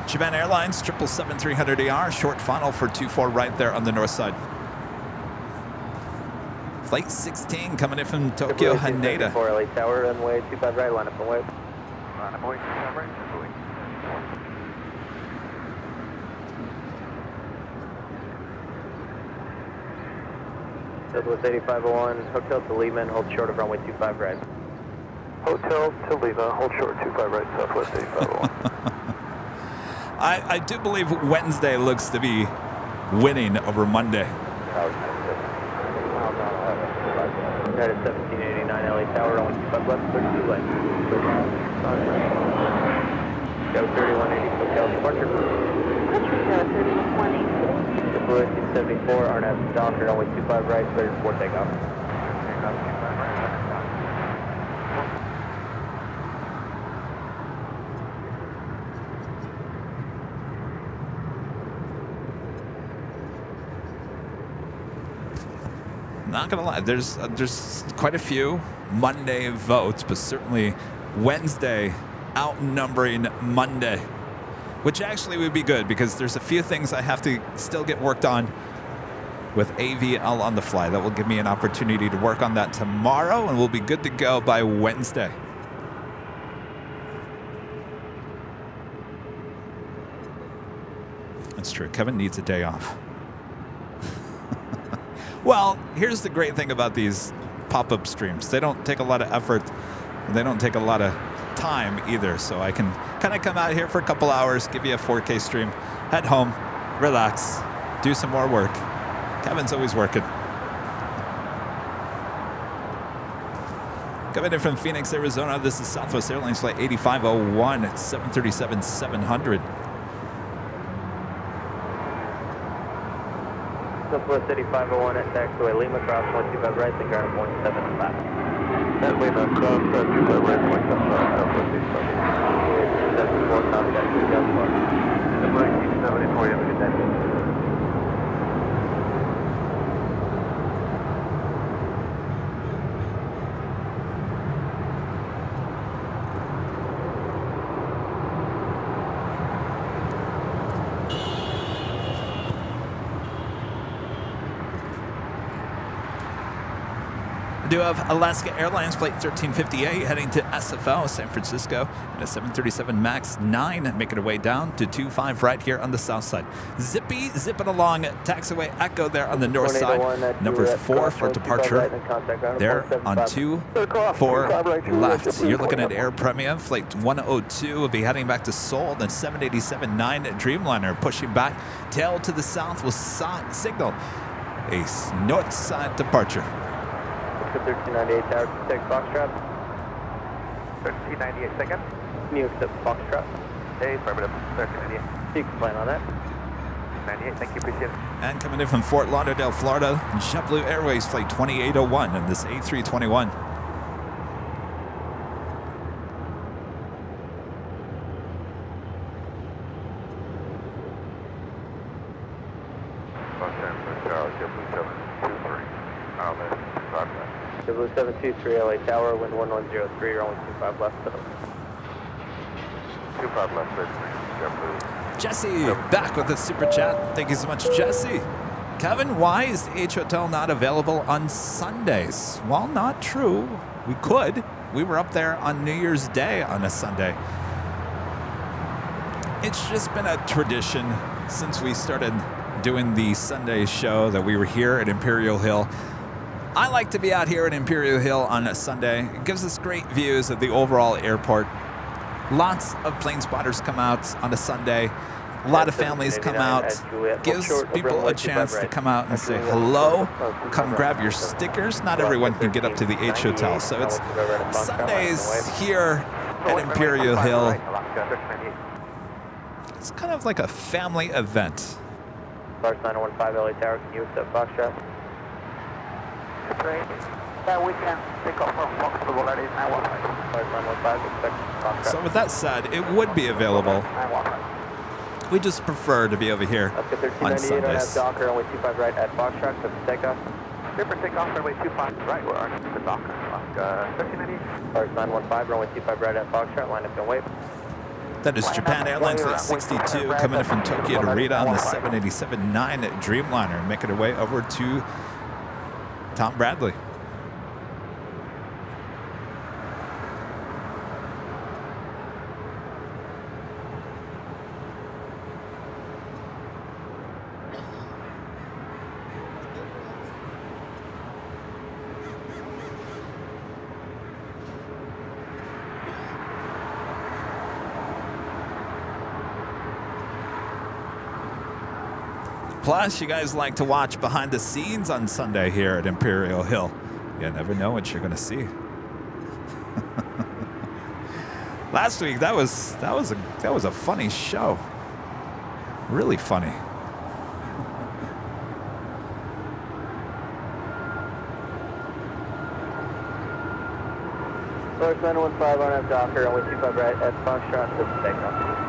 Japan Airlines 777-300ER, short funnel for 24 right there on the north side. Flight 16 coming in from Tokyo, Haneda. For LA Tower, runway 25 right, line up and wave. Line up, wait, 25 right, Southwest 8501, Hotel to Lehman, hold short of runway 25 right. Hotel to Lima, hold short 25 right, Southwest 8501. I do believe Wednesday looks to be winning over Monday. United 1789 LA Tower, runway 25 left, 32 left. Go 3180, Hotel departure. Country 3120. Fluid 274, RNF Docker, runway 25 right, 34 takeoff. Not gonna lie, there's quite a few Monday votes, but certainly Wednesday outnumbering Monday, which actually would be good because there's a few things I have to still get worked on with AVL on the fly. That will give me an opportunity to work on that tomorrow, and we'll be good to go by Wednesday. That's true. Kevin needs a day off. Well, here's the great thing about these pop-up streams. They don't take a lot of effort, and they don't take a lot of time either. So I can kind of come out here for a couple hours, give you a 4K stream, head home, relax, do some more work. Kevin's always working. Coming in from Phoenix, Arizona, this is Southwest Airlines Flight 8501 at 737-700. Southwest 8501 at taxiway Lima, cross 125 right, then ground 175. At Lima, cross 25 right, 175, Southwest 74, contact 2001. Number 1874, you have a good day. We do have Alaska Airlines Flight 1358 heading to SFO, San Francisco, and a 737 MAX 9 making their way down to 25 right here on the south side. Zipping along, taxiway Echo there on the north side. Number 4 for departure there on 24 left. You're looking at Air Premia Flight 102 will be heading back to Seoul. Then 787-9 Dreamliner pushing back, tail to the south will signal a north side departure. 1398 Tower, take Foxtrot. 1398 second. Can you accept Foxtrot? Hey, affirmative. 1398. You can plan on that. 98, thank you, appreciate it. And coming in from Fort Lauderdale, Florida, JetBlue Airways Flight 2801 and this A321. JetBlue 723 LA Tower, wind 1103, runway 25 left. 25 left, 33. JetBlue. Jesse, back with the super chat. Thank you so much, Jesse. Kevin, why is the H Hotel not available on Sundays? Well, not true. We could. We were up there on New Year's Day on a Sunday. It's just been a tradition since we started doing the Sunday show that we were here at Imperial Hill. I like to be out here at Imperial Hill on a Sunday. It gives us great views of the overall airport. Lots of plane spotters come out on a Sunday. A lot of families come out. Gives people a chance to come out and say hello. Come grab your stickers. Not everyone can get up to the H Hotel. So it's Sundays here at Imperial Hill. It's kind of like a family event. Lars 915 LA Tower, can you accept Foxtrot? Yeah, we can take off from Foxtrot, that is 915. Lars 915, expect Foxtrot. So with that said, it would be available. 915. We just prefer to be over here Oscar on 1398 on Sundays. Docker, runway 25 right at Foxtrot, so takeoff. Super takeoff, runway 25 right, we're on the Docker. Oscar 1398. Lars 915, runway 25 right at Foxtrot, line up and wait. That is Japan Airlines Flight 62 coming in from Tokyo to Rita on the 787-9 Dreamliner, making her way over to Tom Bradley. Plus, you guys like to watch behind the scenes on Sunday here at Imperial Hill. You never know what you're going to see. Last week, that was a funny show. Really funny. Lars 915 on Docker, runway 25 right at Foxtrot, so takeoff.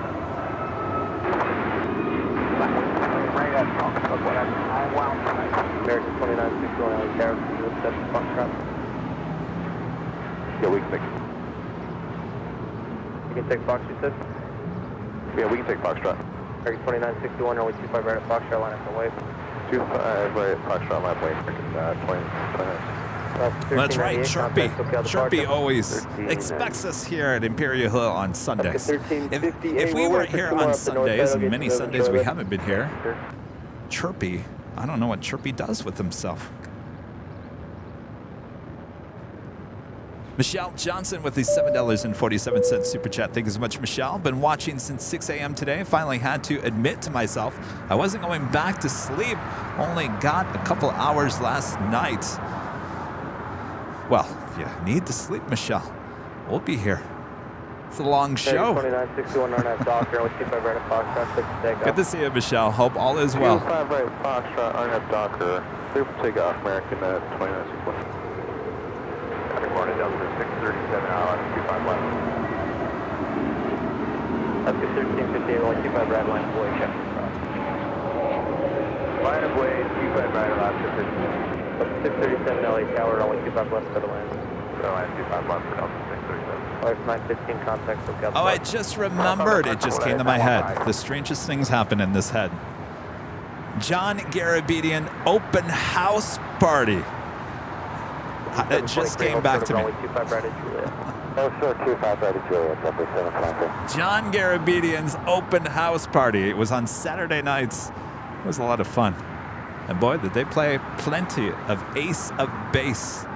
American 2961 LA Tower, can you accept Foxtrot? Yeah, we can take. You can take Fox, you said? Yeah, we can take Foxtrot. American 2961, runway 25 right at Foxtrot, line up and wait. 25 right, Foxtrot, line up, wait. 20. That's right, Sharpie. Sharpie always 13, expects us here at Imperial Hill on Sundays. 1350, If we weren't here on Sundays, and many Sundays we North haven't been here, Chirpy, I don't know what Chirpy does with himself. Michelle Johnson with the $7.47 super chat. Thank you so much, Michelle. Been watching since 6 a.m. today. Finally had to admit to myself I wasn't going back to sleep. Only got a couple hours last night. Well, if you need to sleep, Michelle, we'll be here. It's a long show. 2961 on Docker, runway 25 right at Foxtrot, clear for takeoff. Good to see you, Michelle. Hope all is well. 25 right, Foxtrot, RNF Docker, clear for takeoff, American 2961. California Delta 637 out, 25 left. Oscar 1358, runway 25 right, line of way, check. Line of way, 25 right, Alaska 15. 637 LA Tower, runway 25 left for the land. Line 25 left for Delta 637. Lars 915, contact for Delta. Oh, I just remembered. It just came to my head. The strangest things happen in this head. John Garabedian open house party. It just came back to me. Runway 25 right at Juliet. Oh, sure, 25 right at Juliet, Delta 7 contact. John Garabedian's open house party. It was on Saturday nights. It was a lot of fun. And boy, did they play plenty of Ace of Base.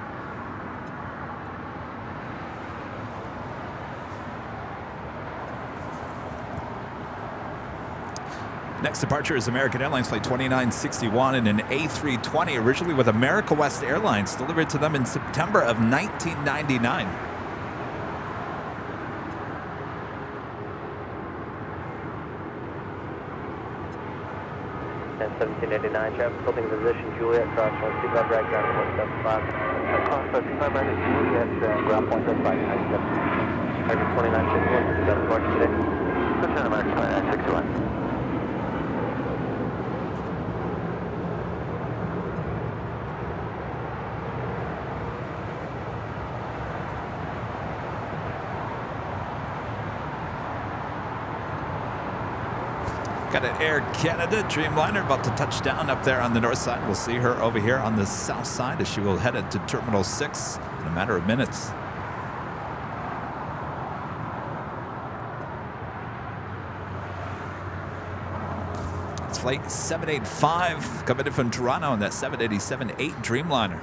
Next departure is American Airlines Flight 2961 in an A320, originally with America West Airlines, delivered to them in September of 1999. 1789, traffic holding position, Juliet, cross 125 right, ground 175. Cross 25 right at Juliet, ground point 75. American 2961, got a march today. Return American 2961. Got an Air Canada Dreamliner about to touch down up there on the north side. We'll see her over here on the south side as she will head into Terminal 6 in a matter of minutes. It's Airlines Flight 785 coming in from Toronto on that 787-8 Dreamliner.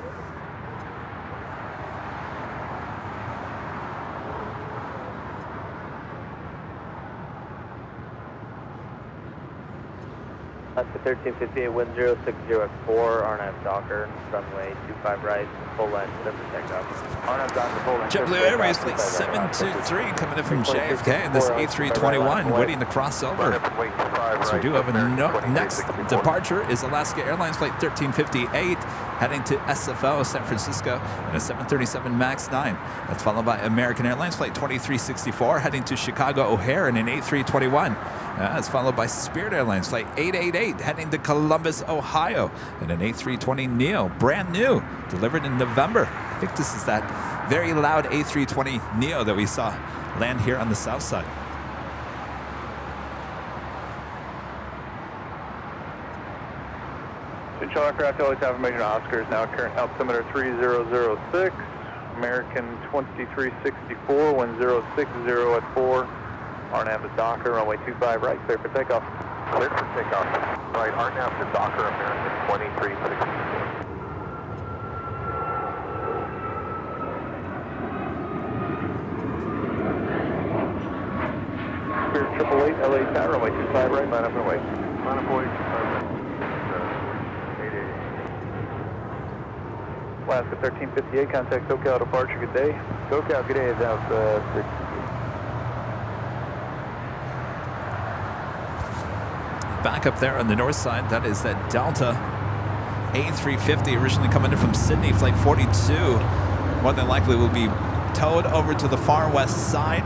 That's the 1358, wind 060 at 4, RNAV Docker, runway 25 right, full length, clear for takeoff. RNAV Docker, full length. JetBlue Airways Flight 723 coming in from JFK in this A321 waiting to cross over. So we do have a next departure is Alaska Airlines Flight 1358 heading to SFO, San Francisco in a 737 MAX 9. That's followed by American Airlines Flight 2364 heading to Chicago O'Hare in an A321. That's followed by Spirit Airlines Flight 888 heading to Columbus, Ohio in an A320neo, brand new, delivered in November. I think this is that very loud A320neo that we saw land here on the south side. Control aircraft always have information Oscars now current altimeter 3006, American 2364, wind 060 at 4. RNAV to Docker, runway 25 right, clear for takeoff. Clear for takeoff. Right, RNAV to Docker, American 2364. Spirit 888, LA Tower, runway 25 right, line up and away. Line up away, 25 right. 888. Alaska 1358, contact SoCal departure, good day. SoCal, good day, is out 6. Back up there on the north side, that is that Delta A350 originally coming in from Sydney, flight 42. More than likely will be towed over to the far west side.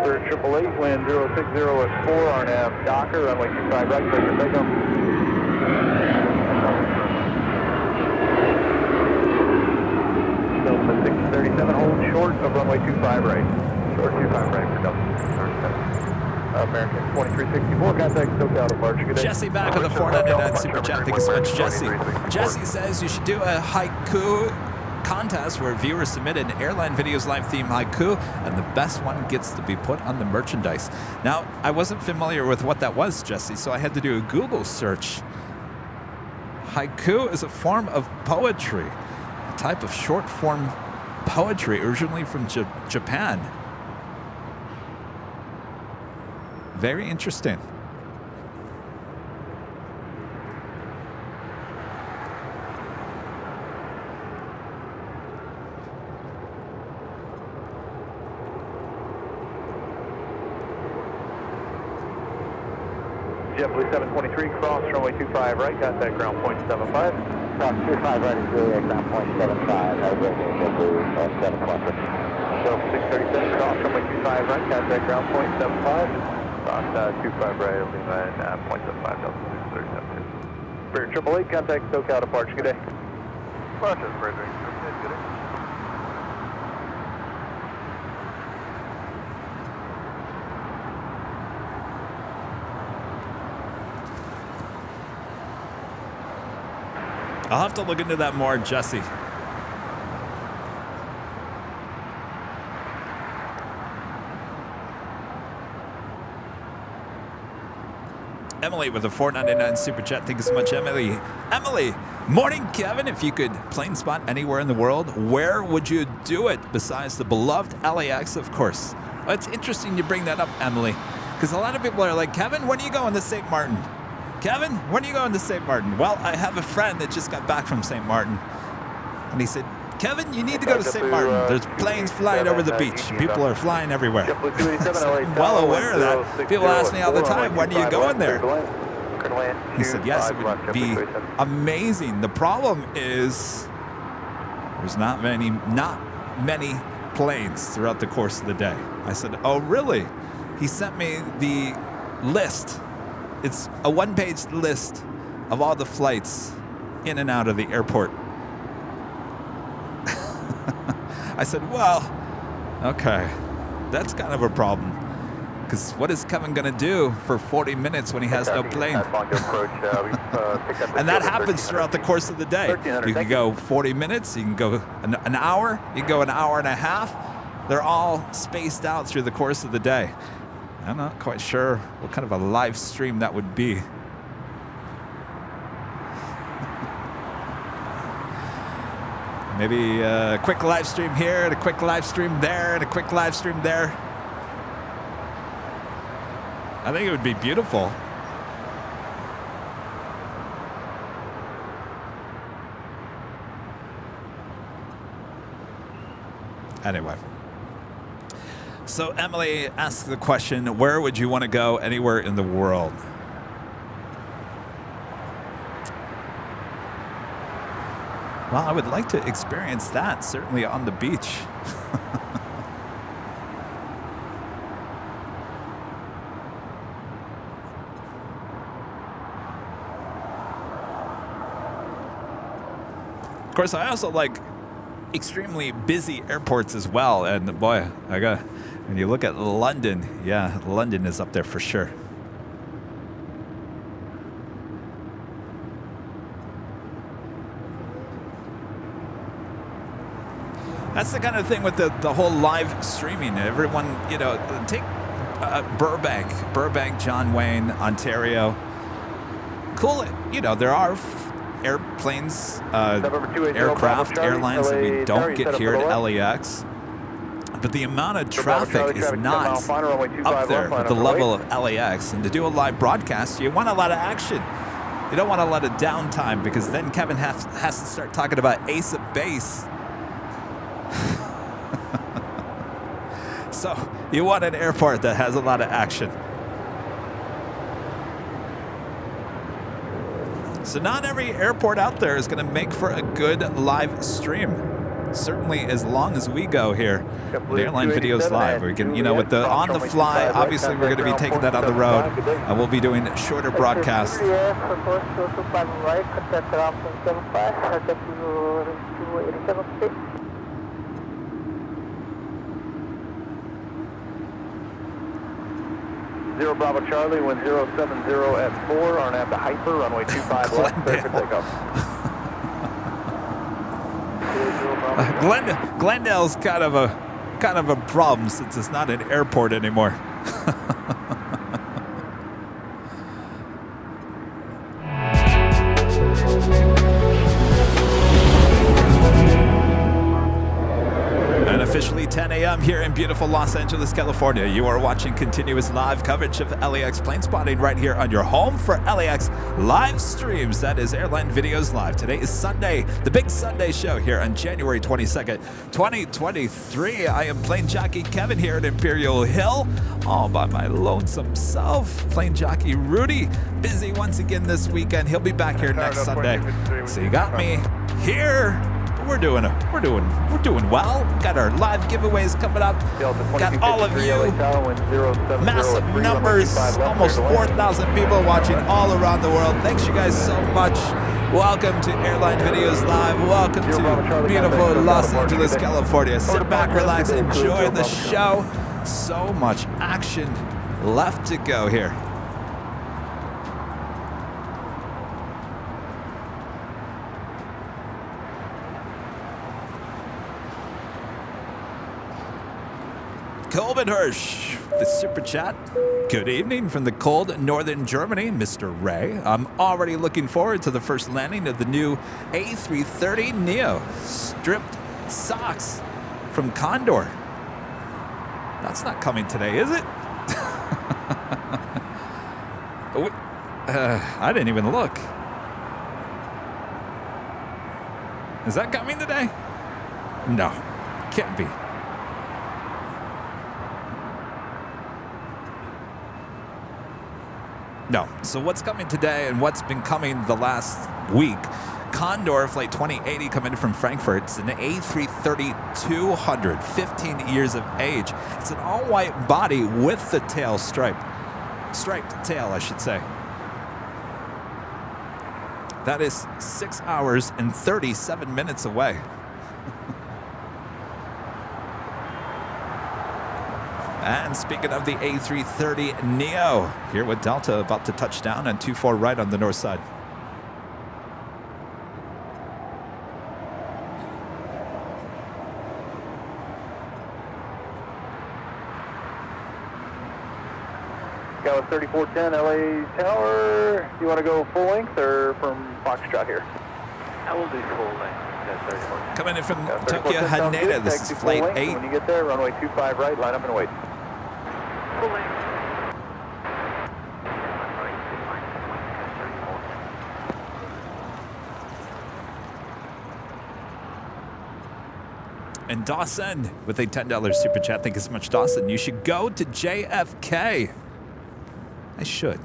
Spirit 888, wind 060 at 4, RNAV Docker, runway 25 right, clear for takeoff. Delta 637, hold short of runway 25 right. Short 25 right for Delta. American 2364, contact SoCal departure. Good day. Jesse back with a 499 Super Chat. Thank you so much, Jesse. Jesse says you should do a haiku contest where viewers submit an airline videos live theme haiku and the best one gets to be put on the merchandise. Now, I wasn't familiar with what that was, Jesse, so I had to do a Google search. Haiku is a form of poetry, a type of short form poetry originally from Japan. Very interesting. JetBlue 723, cross runway 25 right, contact ground point 75. Cross 25 right is Juliet, ground point 75, have a great day, JetBlue 723. So 637, cross runway 25 right, contact ground point 75. Cross 25 right, it'll be point 75, Delta 637. Spirit 888, contact SoCal departure, good day. Roger, Spirit 888, good day. I'll have to look into that more, Jesse. Emily with a $4.99 super chat. Thank you so much, Emily. Emily, morning, Kevin. If you could plane spot anywhere in the world, where would you do it besides the beloved LAX, of course? Well, it's interesting you bring that up, Emily, because a lot of people are like, Kevin, when are you going to St. Martin? Kevin, when are you going to St. Martin? Well, I have a friend that just got back from St. Martin, and he said, Kevin, you need to go to St. Martin. There's planes flying over the beach. People are flying everywhere. I'm well aware of that. People ask me all the time, when are you going there? He said, yes, it would be amazing. The problem is there's not many planes throughout the course of the day. I said, oh, really? He sent me the list. It's a one-page list of all the flights in and out of the airport. I said, well, okay, that's kind of a problem. Because what is Kevin going to do for 40 minutes when he has no plane? And that happens throughout the course of the day. You can go 40 minutes, you can go an hour, you can go an hour and a half. They're all spaced out through the course of the day. I'm not quite sure what kind of a live stream that would be. Maybe a quick live stream here, and a quick live stream there, and a quick live stream there. I think it would be beautiful. Anyway. So Emily asked the question, where would you want to go anywhere in the world? Well, I would like to experience that, certainly on the beach. Of course, I also like extremely busy airports as well. And boy, when you look at London, yeah, London is up there for sure. That's the kind of thing with the whole live streaming. Everyone, you know, take Burbank, John Wayne, Ontario. Cool, you know, there are airplanes, aircraft, airlines that we don't get here at LAX. But the amount of traffic is not up there at the level of LAX. And to do a live broadcast, you want a lot of action. You don't want a lot of downtime, because then Kevin has to start talking about Ace of Base. So you want an airport that has a lot of action. So not every airport out there is going to make for a good live stream. Certainly as long as we go here at Airline Videos Live. We can, you know, with the on the fly, obviously we're going to be taking that on the road, and we'll be doing shorter broadcasts. Zero Bravo Charlie, wind 070 at 4, RNAV to Hyper, runway 25 left, clear for takeoff. Glendale's kind of a problem since it's not an airport anymore. Officially 10 a.m. here in beautiful Los Angeles, California. You are watching continuous live coverage of LAX plane spotting right here on your home for LAX live streams. That is Airline Videos Live. Today is Sunday, the big Sunday show here on January 22nd, 2023. I am plane jockey Kevin here at Imperial Hill, all by my lonesome self. Plane jockey Rudy, busy once again this weekend. He'll be back here next Sunday. So you got me here. We're doing well. Got our live giveaways coming up. Got all of you. Massive numbers. Almost 4,000 people watching all around the world. Thanks you guys so much. Welcome to Airline Videos Live. Welcome to beautiful Los Angeles, California. Sit back, relax, enjoy the show. So much action left to go here. Colben Hirsch, the super chat. Good evening from the cold northern Germany, Mr. Ray. I'm already looking forward to the first landing of the new A380 Neo. Stripped socks from Condor. That's not coming today, is it? I didn't even look. Is that coming today? No, can't be. No. So what's coming today and what's been coming the last week? Condor Flight 2080 coming from Frankfurt. It's an A330-200, 15 years of age. It's an all-white body with the tail striped tail, I should say. That is 6 hours and 37 minutes away. And speaking of the A330 Neo, here with Delta about to touch down and 24 right on the north side. Got a 3410 LA Tower. You want to go full length or from Foxtrot here? I will do full length. That's 34. Coming in from Tokyo Haneda, this is flight 8. When you get there, runway 25 right, line up and wait. Full length. And Dawson with a $10 super chat. Thank you so much, Dawson. You should go to JFK. I should.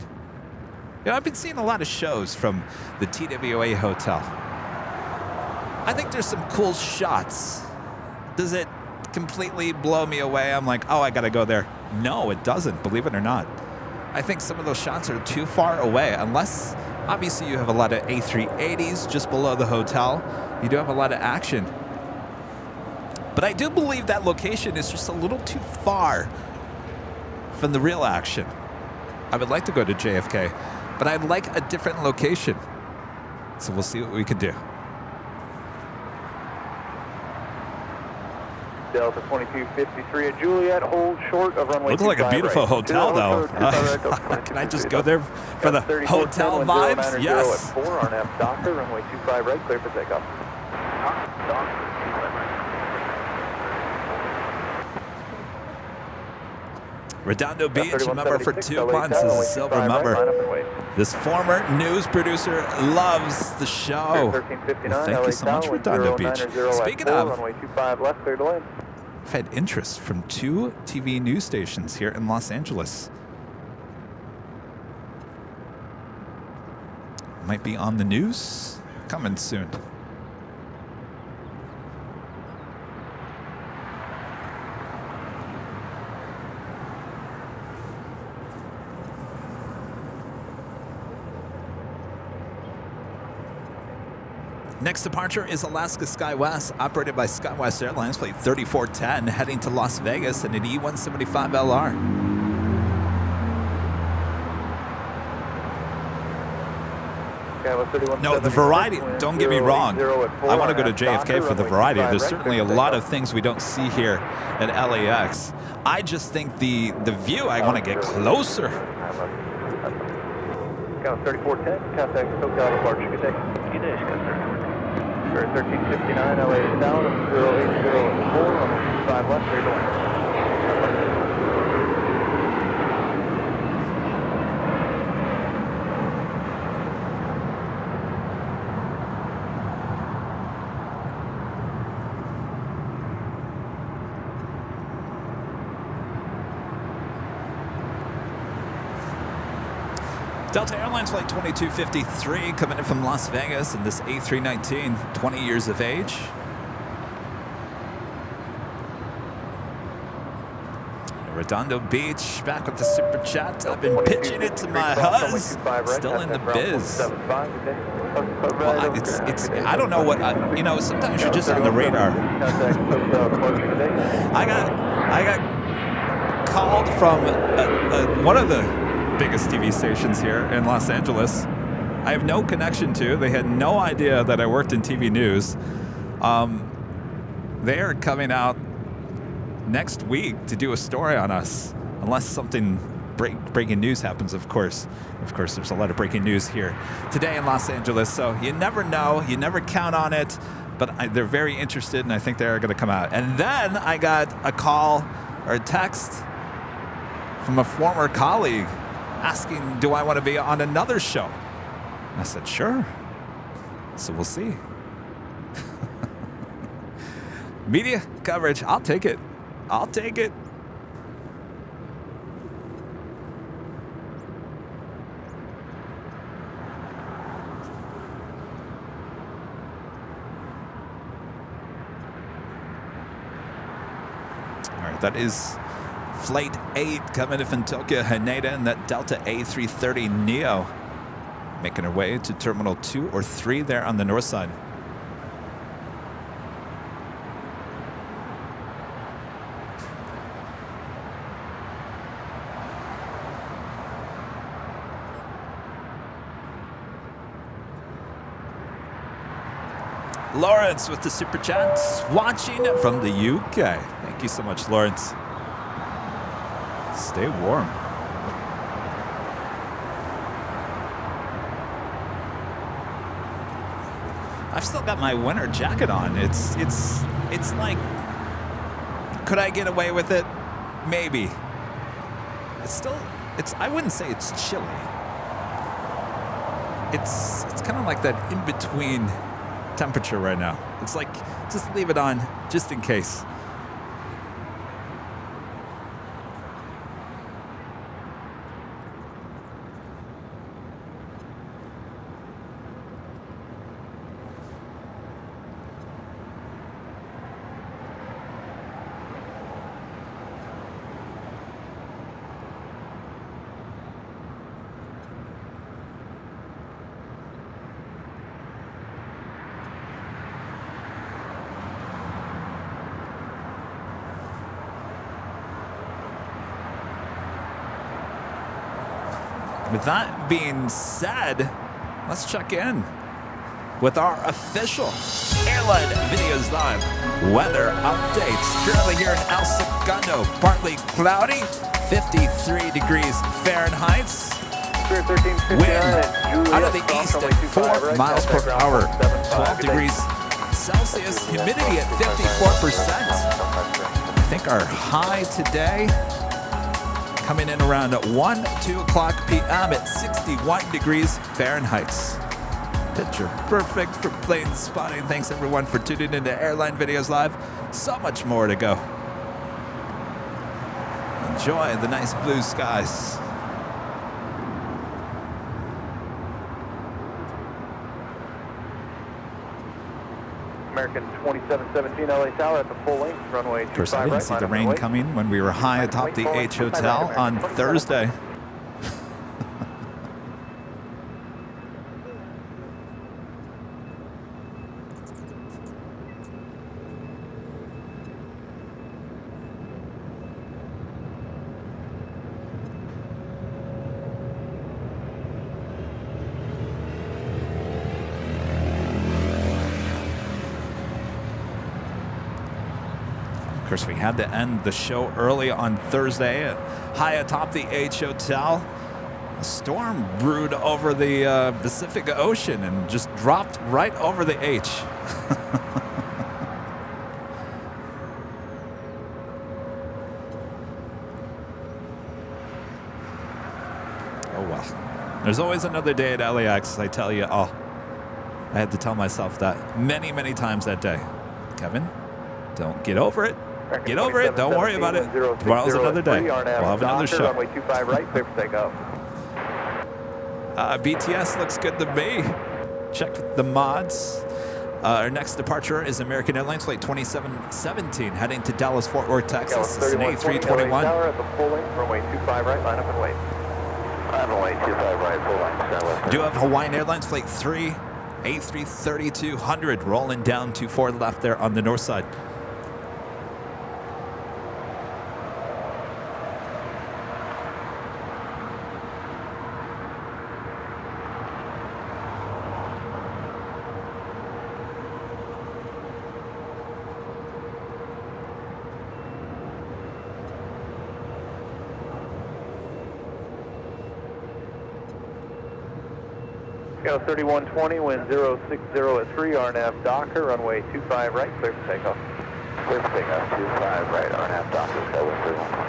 I've been seeing a lot of shows from the TWA Hotel. I think there's some cool shots. Does it completely blow me away? I'm like, oh, I gotta go there. No, it doesn't, believe it or not. I think some of those shots are too far away, unless, obviously, you have a lot of A380s just below the hotel. You do have a lot of action. But I do believe that location is just a little too far from the real action. I would like to go to JFK, but I'd like a different location. So we'll see what we can do. Delta 2253 at Juliet, hold short of runway 25 Looks like a beautiful right. hotel, though. Can I just go there for the hotel vibes? Yes. At 4 on F Docker, runway 25 right, clear for takeoff. Redondo Beach, member for 2 months, is a silver member. This former news producer loves the show. Well, thank you so much, Redondo Beach. Speaking of, I've had interest from 2 TV news stations here in Los Angeles. Might be on the news, coming soon. Next departure is Alaska SkyWest, operated by SkyWest Airlines, flight 3410, heading to Las Vegas in an E175LR. No, the variety, don't get me wrong. I want to go to JFK for the variety. There's certainly a lot of things we don't see here at LAX. I just think the view, I want to get closer. 3410, contact SoCal departure. Good day. Good day, Scott. 1359 LA down, 0804 on 5 left, clear to land. Delta Airlines flight 2253 coming in from Las Vegas in this A319, 20 years of age. Redondo Beach back with the super chat. I've been pitching it to my huzz. Still in the biz. Well, it's I don't know what, sometimes you're just on the radar. I got called from one of the biggest TV stations here in Los Angeles. I have no connection to. They had no idea that I worked in TV news. They are coming out next week to do a story on us, unless something breaking news happens, of course. Of course, there's a lot of breaking news here today in Los Angeles, so you never know. You never count on it, but they're very interested, and I think they're going to come out. And then I got a call or a text from a former colleague asking, do I want to be on another show? I said, sure. So we'll see. Media coverage, I'll take it. I'll take it. All right, that is Flight 8 coming in from Tokyo Haneda, and that Delta A380 Neo making her way to Terminal 2 or 3 there on the north side. Lawrence with the super chats, watching from the UK. Thank you so much, Lawrence. Stay warm. I've still got my winter jacket on. It's like, could I get away with it? Maybe. I wouldn't say it's chilly. It's kind of like that in-between temperature right now. It's like, just leave it on just in case. With that being said, let's check in with our official Airline Videos Live weather updates. Currently here in El Segundo, partly cloudy, 53 degrees Fahrenheit. Wind out of the east at 4 miles per hour, 12 degrees Celsius, humidity at 54%. I think our high today coming in around 2 o'clock p.m. at 61 degrees Fahrenheit. Picture perfect for plane spotting. Thanks everyone for tuning into Airline Videos Live. So much more to go. Enjoy the nice blue skies. American 2717 LA Tower at the full length, runway 25 right. Of course, I didn't see the rain coming when we were high atop the H Hotel on Thursday. Of course, we had to end the show early on Thursday, high atop the H Hotel. A storm brewed over the Pacific Ocean and just dropped right over the H. Oh well. There's always another day at LAX, I tell you all. I had to tell myself that many, many times that day. Kevin, don't get over it. Get over it. Don't worry about it. Tomorrow's another day. We'll have another show. Runway 25 right, clear for takeoff. BTS looks good to me. Check the mods. Our next departure is American Airlines Flight 2717, heading to Dallas, Fort Worth, Texas. This is an A321. At the full length, runway 25 right, line up and wait. Runway 25 right, full length. Do have Hawaiian Airlines Flight 3, A330-200, rolling down to 4 left there on the north side. Go 3120, wind 060 at 3, RNAV Docker, runway 25 right, clear for takeoff. Clear for takeoff, 25 right, RNAV Docker, go with 31.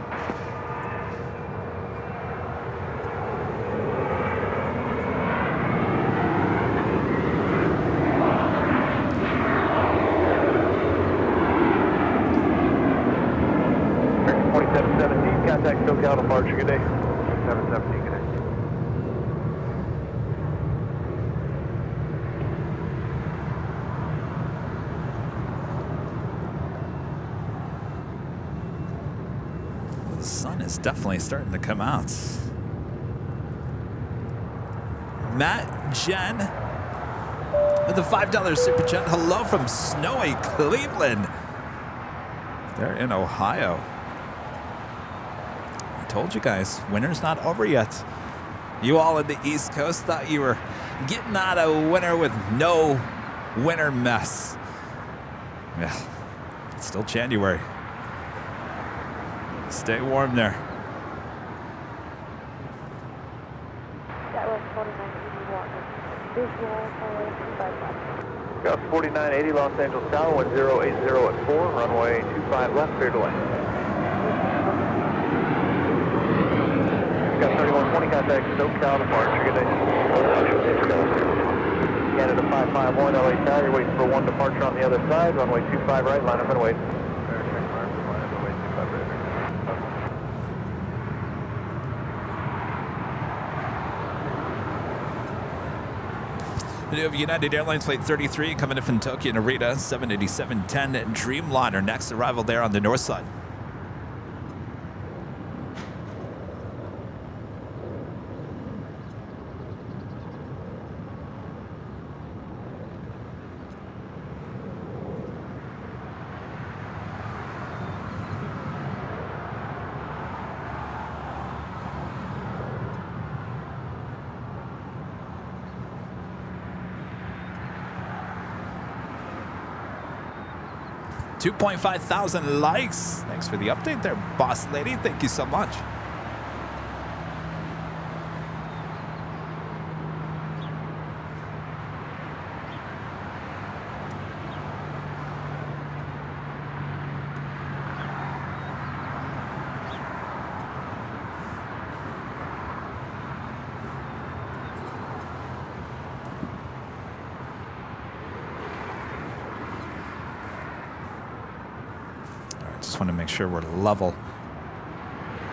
American 2717, contact SoCal departure, good day. 2717, good day. The sun is definitely starting to come out. Matt Jen with the $5 super chat. Hello from snowy Cleveland. They're in Ohio. I told you guys, winter's not over yet. You all in the East Coast thought you were getting out of winter with no winter mess. Yeah, it's still January. Stay warm there. That was 4980 Got 4980 Los Angeles Tower, 1080 at 4, runway 25 left, clear to land. Got 3120, contact SoCal departure, good day. Canada 551, LA Tower, you're waiting for one departure on the other side, runway 25 right, line up and wait. We have United Airlines Flight 33 coming in from Tokyo Narita, 787-10 Dreamliner. Next arrival there on the north side. $2,500 likes. Thanks for the update there, boss lady. Thank you so much. Just want to make sure we're level.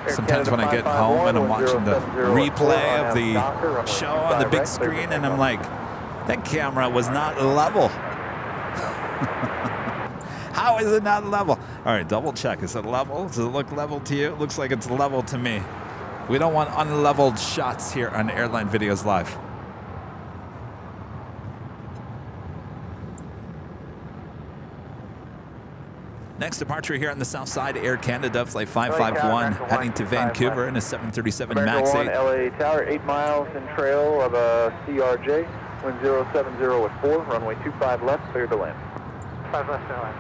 Sometimes when I get home and I'm watching the replay of the show on the big screen and I'm like, that camera was not level. How is it not level? All right, double check. Is it level? Does it look level to you? It looks like it's level to me. We don't want unleveled shots here on Airline Videos Live. Next departure here on the south side, Air Canada Flight 551 heading to Vancouver in a 737 MAX 8. LA Tower, 8 miles in trail of a CRJ, wind 070 at 4, runway 25 left, clear to land. 5 left, clear to land.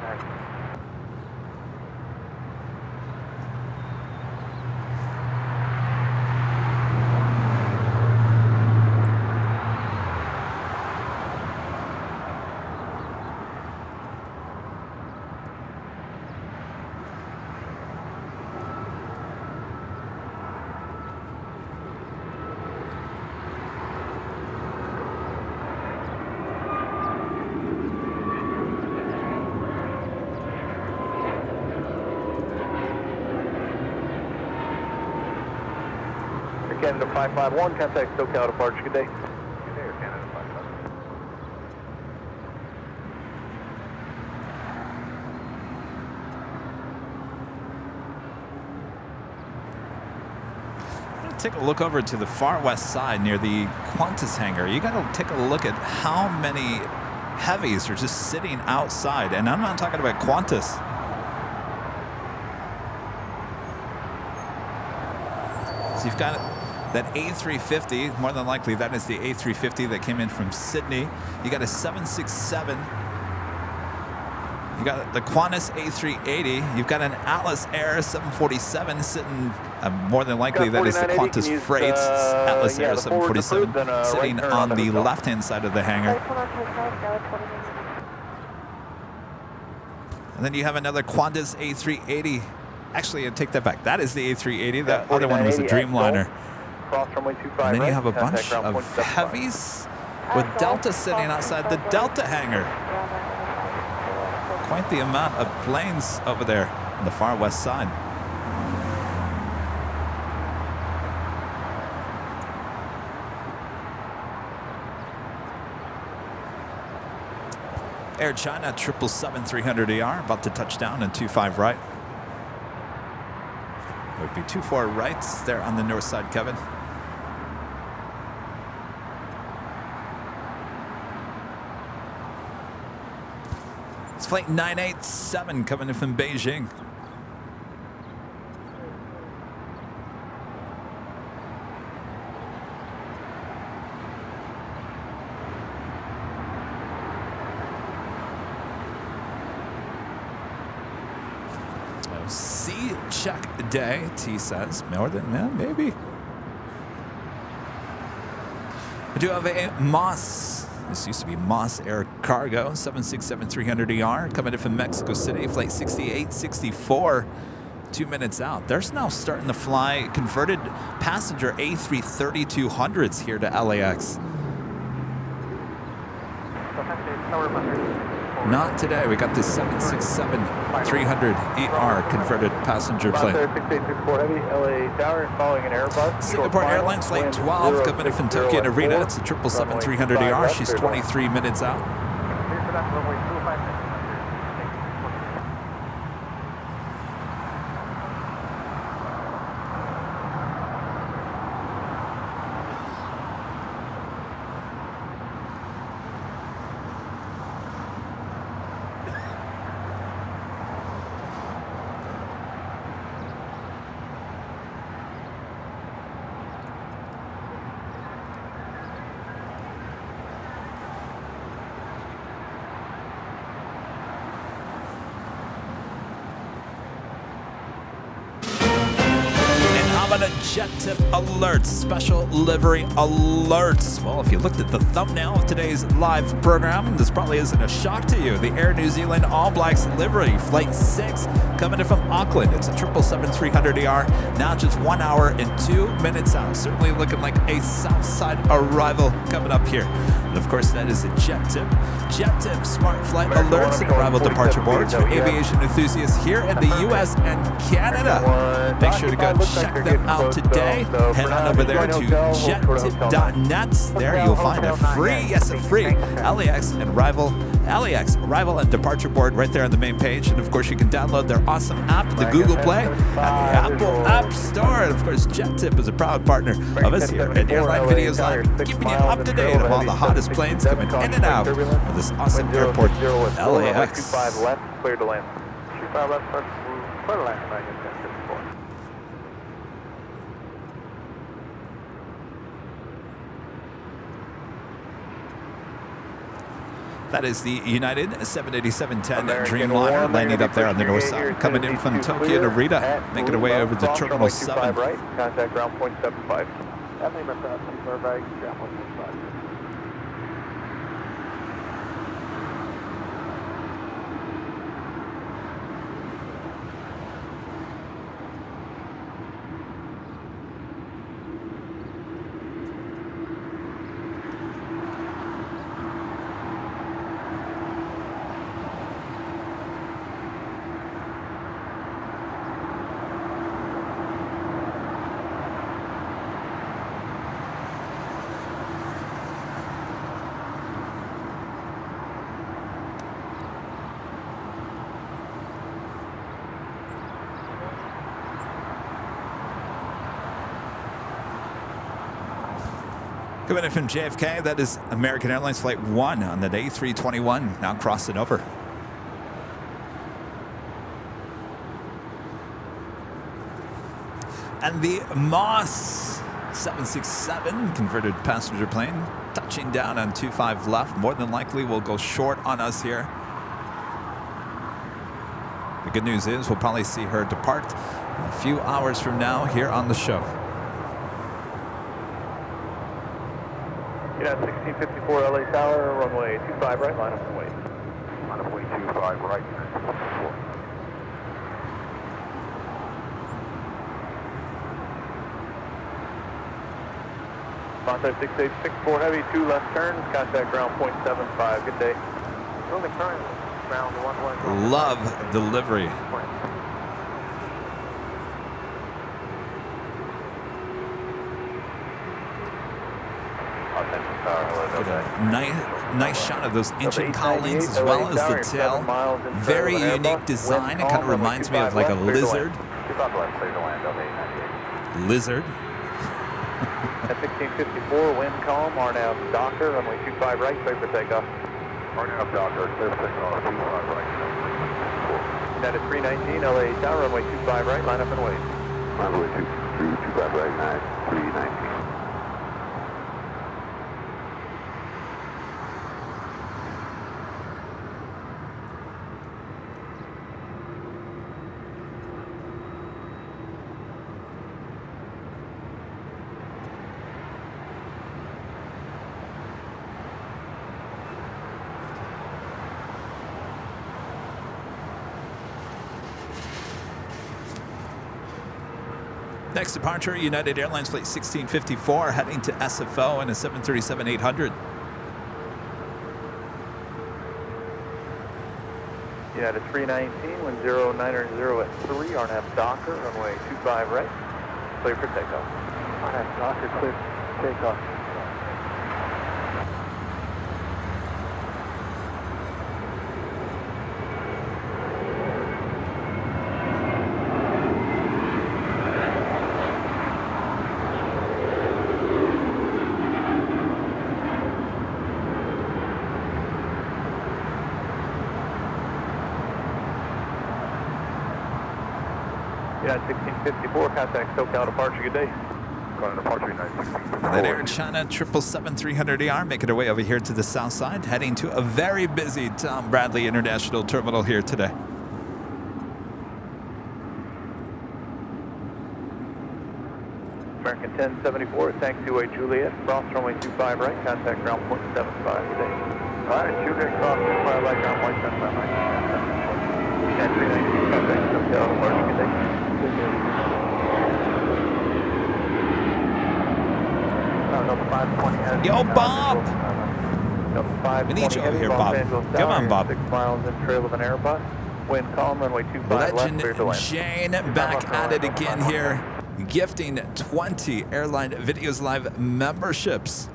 Canada 551, contact SoCal departure, good day. Good day, Air Canada 551. I'm going to take a look over to the far west side near the Qantas hangar. You got to take a look at how many heavies are just sitting outside, and I'm not talking about Qantas. So you've got that A350, more than likely that is the A350 that came in from Sydney. You got a 767. You got the Qantas A380. You've got an Atlas Air 747 sitting, more than likely that is the Qantas Freight's Atlas Air 747 sitting on the left-hand side of the hangar. And then you have another Qantas A380. Actually, I take that back. That is the A380. That other one was a Dreamliner. And then you have a bunch of heavies with Delta sitting outside the Delta hangar. Quite the amount of planes over there on the far west side. Air China 777-300ER about to touch down in 25 right. It would be 24 rights there on the north side, Kevin. It's flight 987 coming in from Beijing. C check day, T says. More than, yeah, maybe. I do have a Moss. This used to be Moss Air Cargo, 767-300ER, coming in from Mexico City, flight 6864, 2 minutes out. They're now starting to fly converted passenger A330-200s here to LAX. Not today. We got this 767-300ER converted passenger plane. Singapore Airlines flight 12 coming in from Tokyo Narita. It's a 777-300ER. She's 23 minutes out. JetTip Alerts, special livery alerts. Well, if you looked at the thumbnail of today's live program, this probably isn't a shock to you. The Air New Zealand All Blacks livery, flight 6, coming in from Auckland. It's a 777-300ER, now just 1 hour and 2 minutes out. Certainly looking like a Southside arrival coming up here. And of course, that is a JetTip. JetTip Smart Flight Alerts and arrival departure boards for aviation enthusiasts here in the U.S. and Canada. Make sure to go check them out today. Head on over there to jettip.net. There you'll find a free LAX arrival and departure board right there on the main page. And of course, you can download their awesome app, the Google Play and the Apple App Store. And of course, JetTip is a proud partner of us here at Airline Videos Live, keeping you up to date of all the hottest planes coming in and out of this awesome airport, LAX. 25 left, clear to land. 25 left, clear to land. That is the United 787-10 Dreamliner landing up there on the north side, coming in from Tokyo Narita, making our way over to Terminal 7. Right, contact ground point 75. Emirates A380, ground point 75. Coming in from JFK, that is American Airlines Flight 1 on that A321, now crossing over. And the Moss 767 converted passenger plane touching down on 25 left. More than likely will go short on us here. The good news is we'll probably see her depart a few hours from now here on the show. Yeah, 1654 LA Tower, runway 25 right, line up and wait. Line up way 25 right, 1654. Contact 6864 heavy, 2 left turns, contact ground point 75, good day. Moving current, ground 11. Love delivery. Nice shot of those engine cowlings as well as the tail. Very unique design. It kind of reminds me of like a lizard. Lizard. At 1654, wind calm, RNAV Docker, runway 25 right, clear for takeoff. RNAV Docker, clear for takeoff, 25 right. United 319, LA Tower, runway 25 right, line up and wait. Runway 25 right, 319. Next departure, United Airlines Flight 1654, heading to SFO in a 737-800. United 319, wind 09er 0 at 3, RNAV Docker, runway 25 right, clear for takeoff. RNAV Docker, clear for takeoff. United 1654, contact SoCal departure, good day. Going to departure, United 1654. That Air China 777-300ER making our way over here to the south side, heading to a very busy Tom Bradley International Terminal here today. American 1074, taxiway Juliet, cross runway 25 right, contact ground point 75, good day. Alright, Juliet, cross 25 right, ground point 75 right. United 319, contact SoCal departure, good day. Yo, Bob! We need you over here, Bob. Come on, Bob. 6 miles in trail of an Airbus. Wind calm, runway 25 left, Legend clear to land. Jane back at it again here, gifting 20 Airline Videos Live memberships.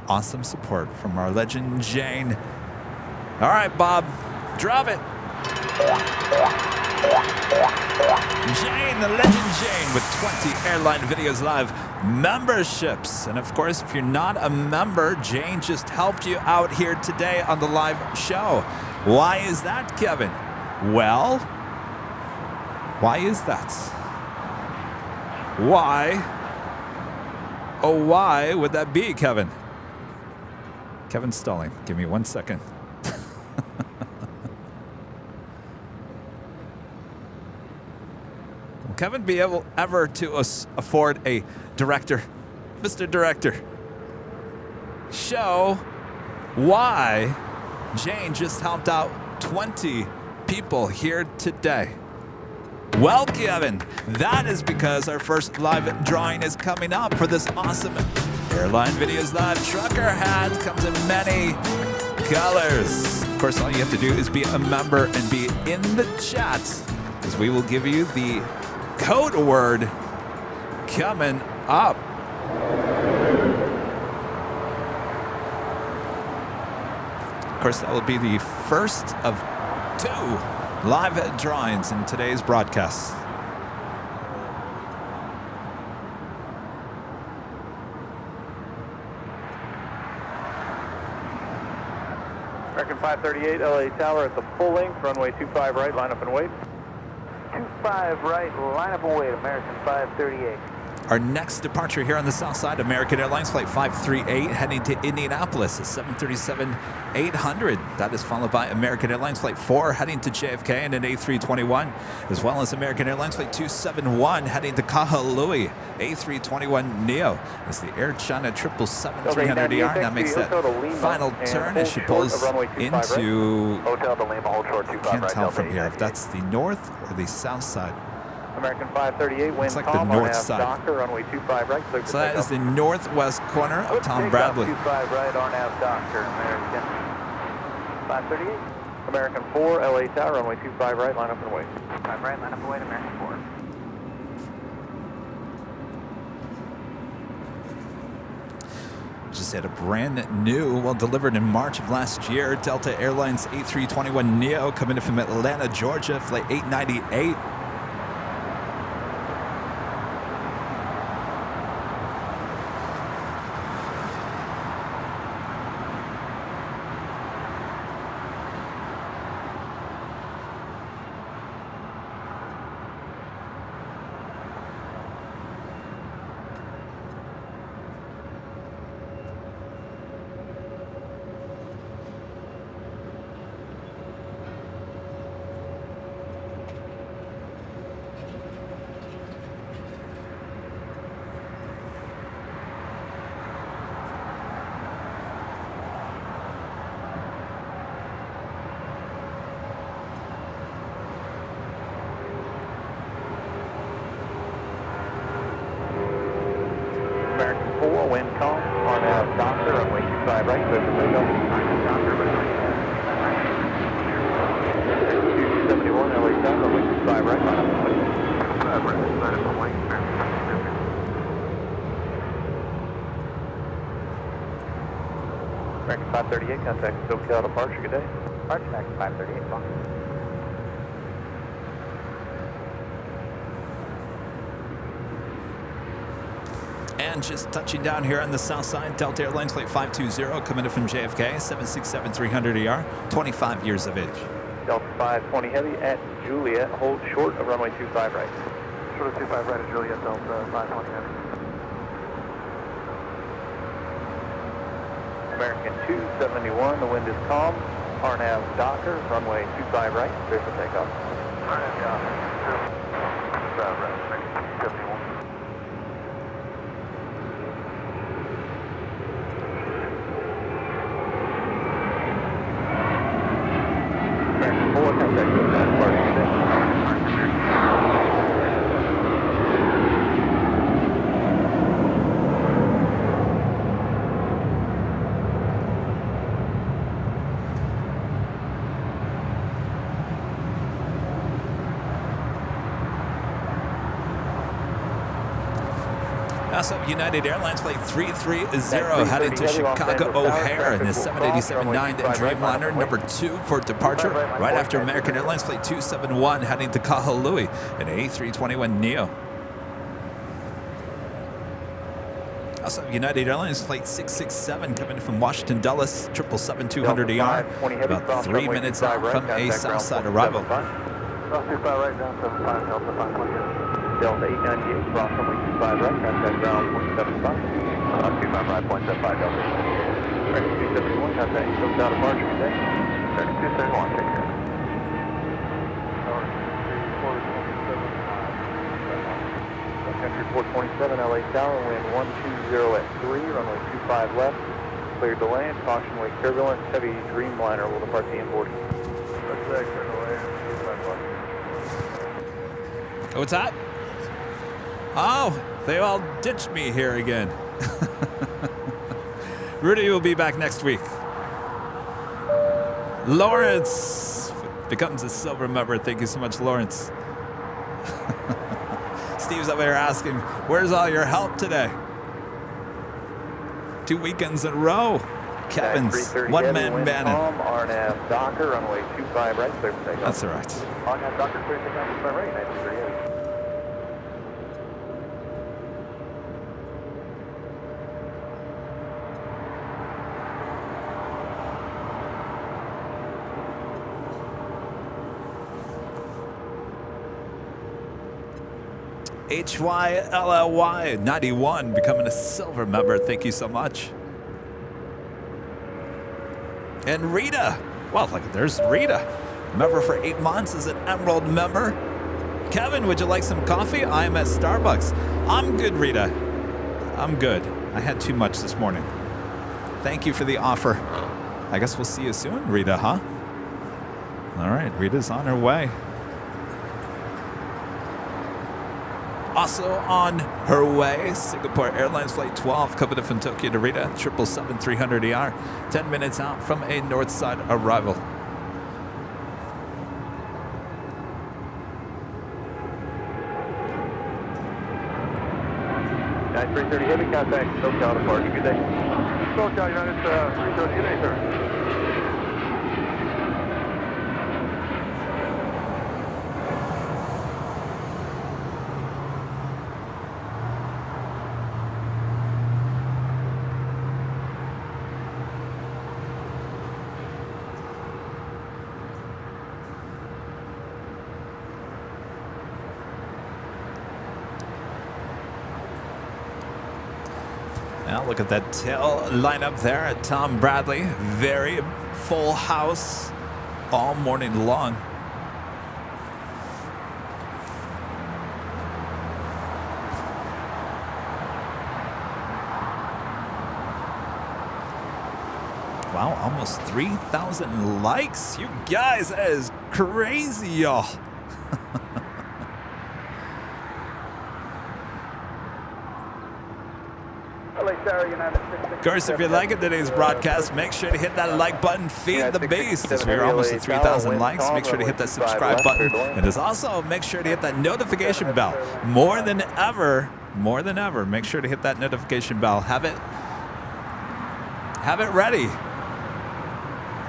Awesome support from our legend Jane. All right, Bob, drop it. Jane, the legend Jane, with 20 Airline Videos Live memberships. And of course, if you're not a member, Jane just helped you out here today on the live show. Why is that, Kevin? Well, why is that? Why? Oh, why would that be, Kevin? Kevin's stalling. Give me 1 second. Will Kevin be able ever to afford a director? Mr. Director, show why Jane just helped out 20 people here today. Well, Kevin, that is because our first live drawing is coming up for this awesome Airline Videos Live trucker hat. Comes in many colors. Of course, all you have to do is be a member and be in the chat, as we will give you the code word coming up. Of course, that will be the first of 2 live drawings in today's broadcast. American 538, LA Tower at the full length, runway 25 right, line up and wait. 25 right, line up and wait, American 538. Our next departure here on the south side, American Airlines Flight 538, heading to Indianapolis, a 737-800. That is followed by American Airlines Flight 4, heading to JFK in an A321, as well as American Airlines Flight 271, heading to Kahului, A321neo. It's the Air China 777-300ER. Now makes that final turn as she pulls into, can't tell from here if that's the north or the south side. American 538, wind It's like calm, the north RNAV side. Docker, runway 25 right, clear for So that is takeoff. the northwest corner of Tom Bradley. 25 right, RNAV Docker, American 538. American 4, LA Tower, runway 25 right, line up and wait. 5 right, line up and wait, American 4. Just had a brand new, well, delivered in March of last year, Delta Airlines A321neo coming in from Atlanta, Georgia, flight 898. right, clear for takeoff. 271, LA south, runway 25 right, line up and wait. American 538, contact SoCal departure, good day. Departure, American 538, fine. And just touching down here on the south side, Delta Airlines flight 520, coming in from JFK, 767-300ER, 25 years of age. Delta 520 heavy at Juliet, hold short of runway 25 right. Short of 25 right at Juliet, Delta 520 heavy. American 271, the wind is calm. RNAV Docker, runway 25 right, clear for takeoff. RNAV Docker, 25 right, American 271. American 4, contact SoCal departure, good day. Also, United Airlines flight 330 heading to Chicago O'Hare in the 787-9 Dreamliner number 2 for departure, right after American Airlines flight 271 heading to Kahului in A321neo. Also, United Airlines flight 667 coming from Washington Dulles, 777-200ER, about 3 minutes out from a Southside arrival. Cross 25 right, down 75, Delta 520. Delta 898, cross runway 25 right, contact ground 0.75. 25 right, 0.75, Delta. American 271, contact SoCal departure, good day. American 271, take care. Country 427, LA Tower, wind 120 at 3, runway 25 left, cleared to land, caution wake turbulence, heavy Dreamliner will depart the M40. What's that? Oh, they all ditched me here again. Rudy will be back next week. Lawrence becomes a silver member. Thank you so much, Lawrence. Steve's up there asking, where's all your help today? 2 weekends in a row. Kevin's one-man band. RNAV Docker, runway 25 right, clear for takeoff. That's all right. RNAV Docker, clear for takeoff, 25 right, 93. HYLLY 91 becoming a silver member. Thank you so much. And Rita. Well, look, there's Rita. Member for 8 months is an Emerald member. Kevin, would you like some coffee? I'm at Starbucks. I'm good, Rita. I'm good. I had too much this morning. Thank you for the offer. I guess we'll see you soon, Rita, huh? All right, Rita's on her way. Also on her way, Singapore Airlines Flight 12 coming in from Tokyo to Rita, 777-300ER, 10 minutes out from a north side arrival. United 330 heavy, contact SoCal departure, good day. SoCal United 330, good day, sir. Now look at that tail lineup there at Tom Bradley. Very full house all morning long. Wow, almost 3,000 likes. You guys, that is crazy, y'all. LA Tower, United 669, course, if you're liking today's broadcast, make sure to hit that like button, feed the beast. As we're almost at 3,000 likes, make sure to hit that subscribe button. And as also, make sure to hit that notification bell. More than ever, make sure to hit that notification bell. Have it ready,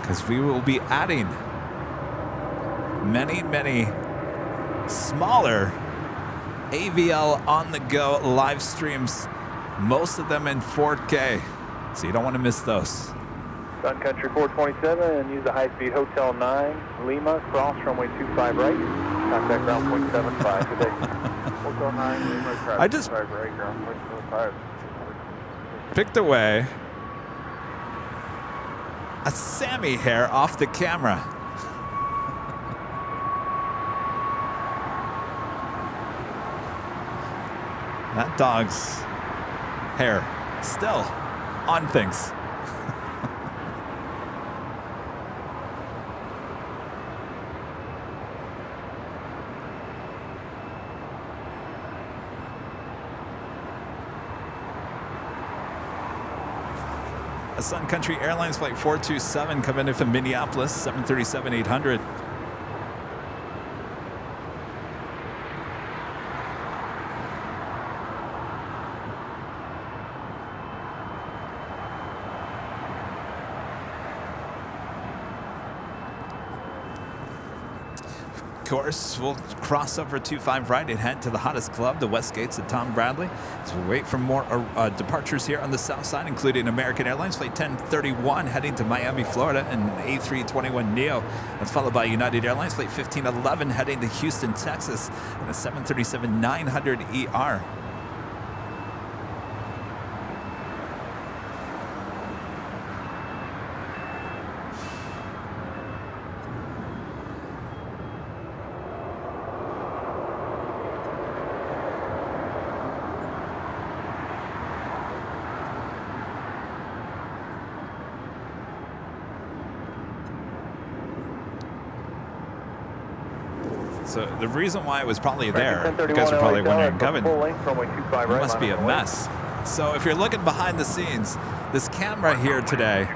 because we will be adding many smaller AVL on-the-go live streams, most of them in 4K, so you don't want to miss those. Sun Country 427, and use the high-speed Hotel 9, Lima, cross runway 25 right, contact ground point 75 today. Hotel 9, Lima, cross I just 25 right, ground point 75. picked away a Sammy hair off the camera. That dog's hair still on things. A Sun Country Airlines flight 427 coming in from Minneapolis, 737-800. Of course, we'll cross over 25 right and head to the hottest club, the West Gates of Tom Bradley. So we'll wait for more departures here on the south side, including American Airlines flight 1031 heading to Miami, Florida, and an A321neo. That's followed by United Airlines flight 1511 heading to Houston, Texas, and a 737-900ER. So the reason why it was probably there, you guys are probably wondering, Kevin, it must be a mess. So if you're looking behind the scenes, this camera here today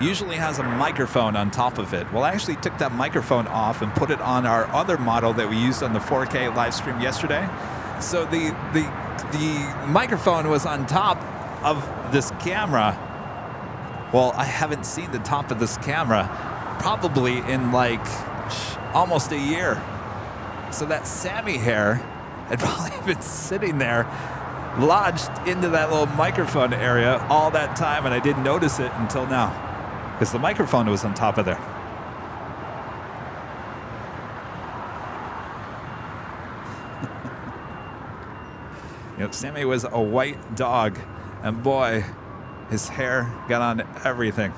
usually has a microphone on top of it. Well, I actually took that microphone off and put it on our other model that we used on the 4K live stream yesterday. So the microphone was on top of this camera. Well, I haven't seen the top of this camera probably in like almost a year. So that Sammy hair had probably been sitting there, lodged into that little microphone area all that time, and I didn't notice it until now, because the microphone was on top of there. You know, Sammy was a white dog, and boy, his hair got on everything.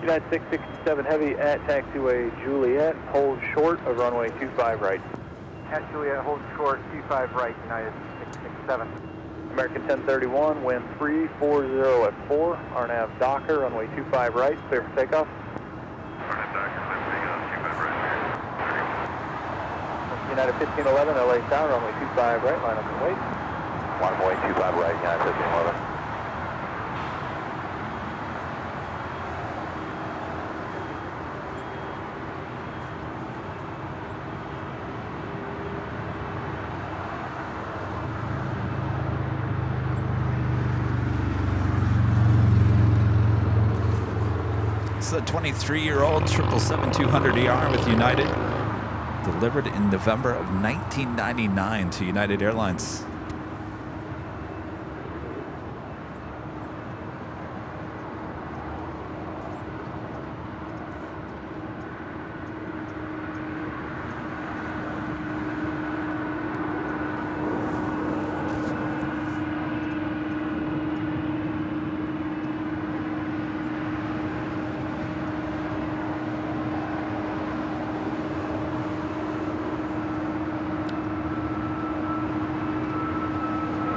United 667 Heavy at taxiway Juliet, hold short of runway 25 right. At Juliet, hold short, 25 right, United 667. American 1031, wind 340 at 4, RNAV Docker, runway 25 right, clear for takeoff. RNAV Docker, clear for takeoff, 25 right. United 1511, LA Tower, runway 25 right, line up and wait. Runway 25 right, United 1511. This is a 23-year-old 777-200ER with United, delivered in November of 1999 to United Airlines.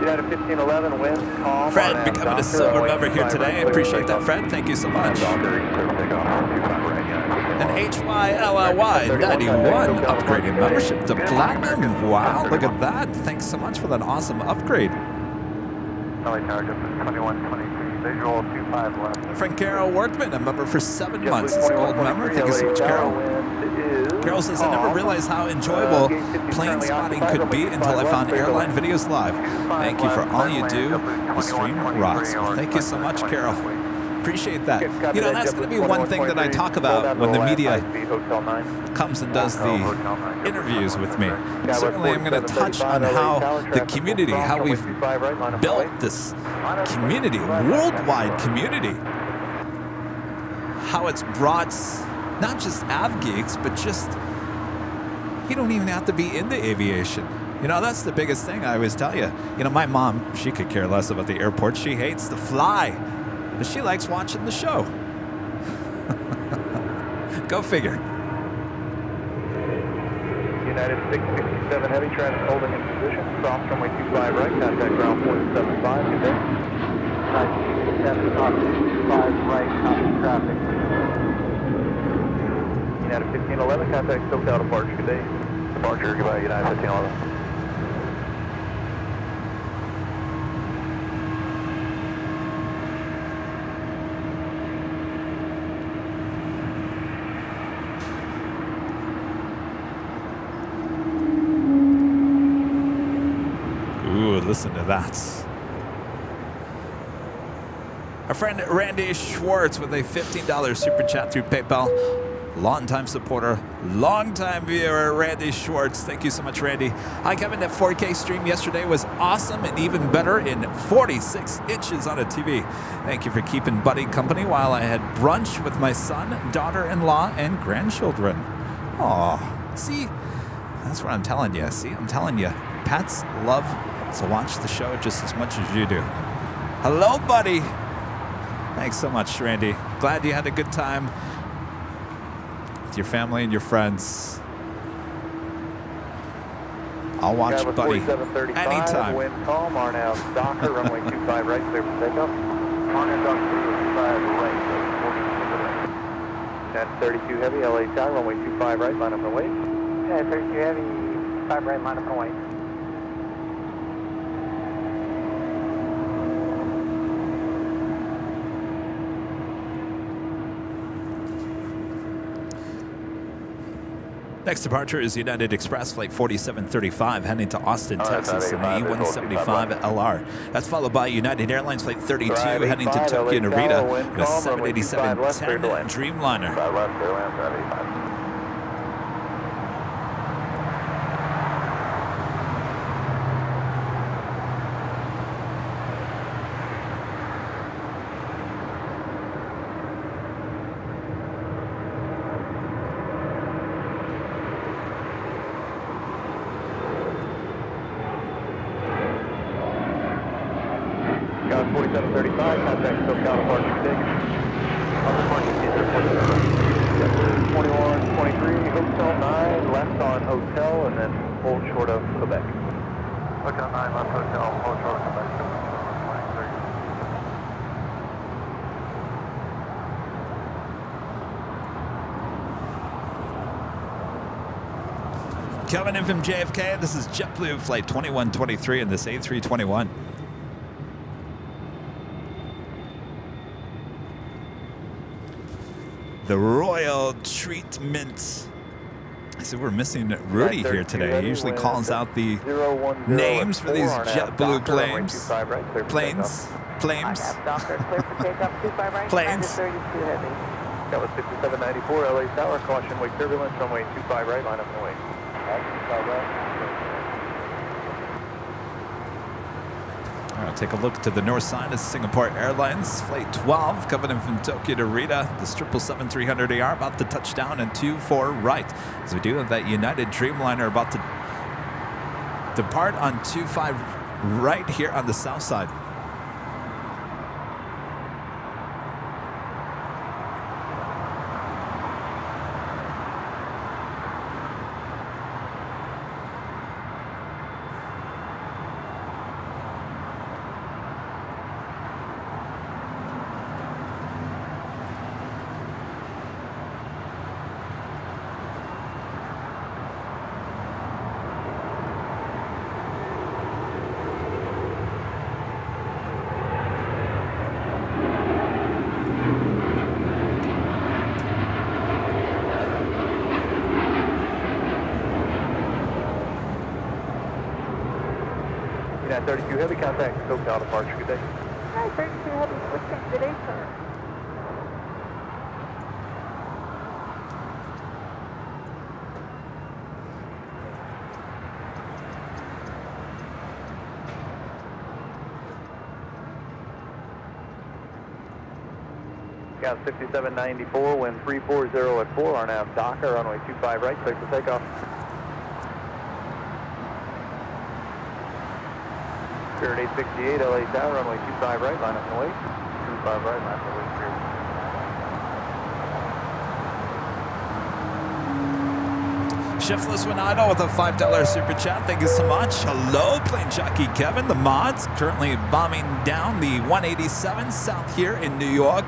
United 1511, wind, calm. Fred becoming a silver member here today. I appreciate that, Fred. Thank you so much. An HYLLY91 upgrading membership to Platinum. Wow, look at that. Thanks so much for that awesome upgrade. LA Tower, just 2122, visual 25 left. My friend Carol Workman, a member for 7 months. It's a gold member. Thank you so much, Carol. Carol says, I never realized how enjoyable plane spotting could be until I found airline videos live. Thank you for all you do. The stream rocks. Well, thank you so much, Carol. Appreciate that. You know, that's going to be one thing that I talk about when the media comes and does the interviews with me. Certainly, I'm going to touch on how the community, how we've built this community, worldwide community, how it's brought not just av geeks, but just, you don't even have to be into aviation. You know, that's the biggest thing I always tell you. You know, my mom, she could care less about the airport. She hates to fly, but she likes watching the show. Go figure. United 667 Heavy, traffic holding in position. Cross runway 25 right, contact ground 475, good day. 967 off 25 right, copy traffic. United 1511, contact SoCal departure, good day. Departure, goodbye, United 1511. Listen to that. Our friend Randy Schwartz with a $15 super chat through PayPal. Longtime supporter, longtime viewer, Randy Schwartz. Thank you so much, Randy. Hi, Kevin. That 4K stream yesterday was awesome and even better in 46 inches on a TV. Thank you for keeping Buddy company while I had brunch with my son, daughter-in-law, and grandchildren. Aw, see, that's what I'm telling you. See, I'm telling you, pets love. So watch the show just as much as you do. Hello, buddy. Thanks so much, Randy. Glad you had a good time with your family and your friends. I'll watch Buddy anytime. Wind calm, RNAV Docker, runway 25 right, clear for takeoff. RNAV Docker, 25 right, 42 United 32 Heavy, LA Tower, runway 25 right, line up and wait. United 32 Heavy, 5 right, line up and wait. Next departure is United Express Flight 4735 heading to Austin, Texas in an E175 LR. That's followed by United Airlines Flight 32 heading to Tokyo Narita in a 787-10 Dreamliner. Coming in from JFK, this is JetBlue Flight 2123 in this A321. The Royal Treatment. I said we're missing Rudy here today. He usually calls out the names for these JetBlue planes. Planes. That was 6794 LA Tower, caution wake turbulence, runway 25 right, line up and away. All right, take a look to the north side of Singapore Airlines Flight 12 coming in from Tokyo to Narita. This 777-300ER about to touch down and 24 right. As we do have that United Dreamliner about to depart on 25 right here on the south side. 932 Heavy, contact SoCal departure, good day. 932 Heavy, switching, good day, sir. Got 6794, wind 340 at 4, RNAV Docker, runway 25 right, clear for takeoff. Spirit 868, LA Tower, runway 25 right, line up and wait. 25 right, line up and wait, Shiftless when idle with a $5 super chat. Thank you so much. Hello, plane jockey Kevin. The mods currently bombing down the 187 south here in New York.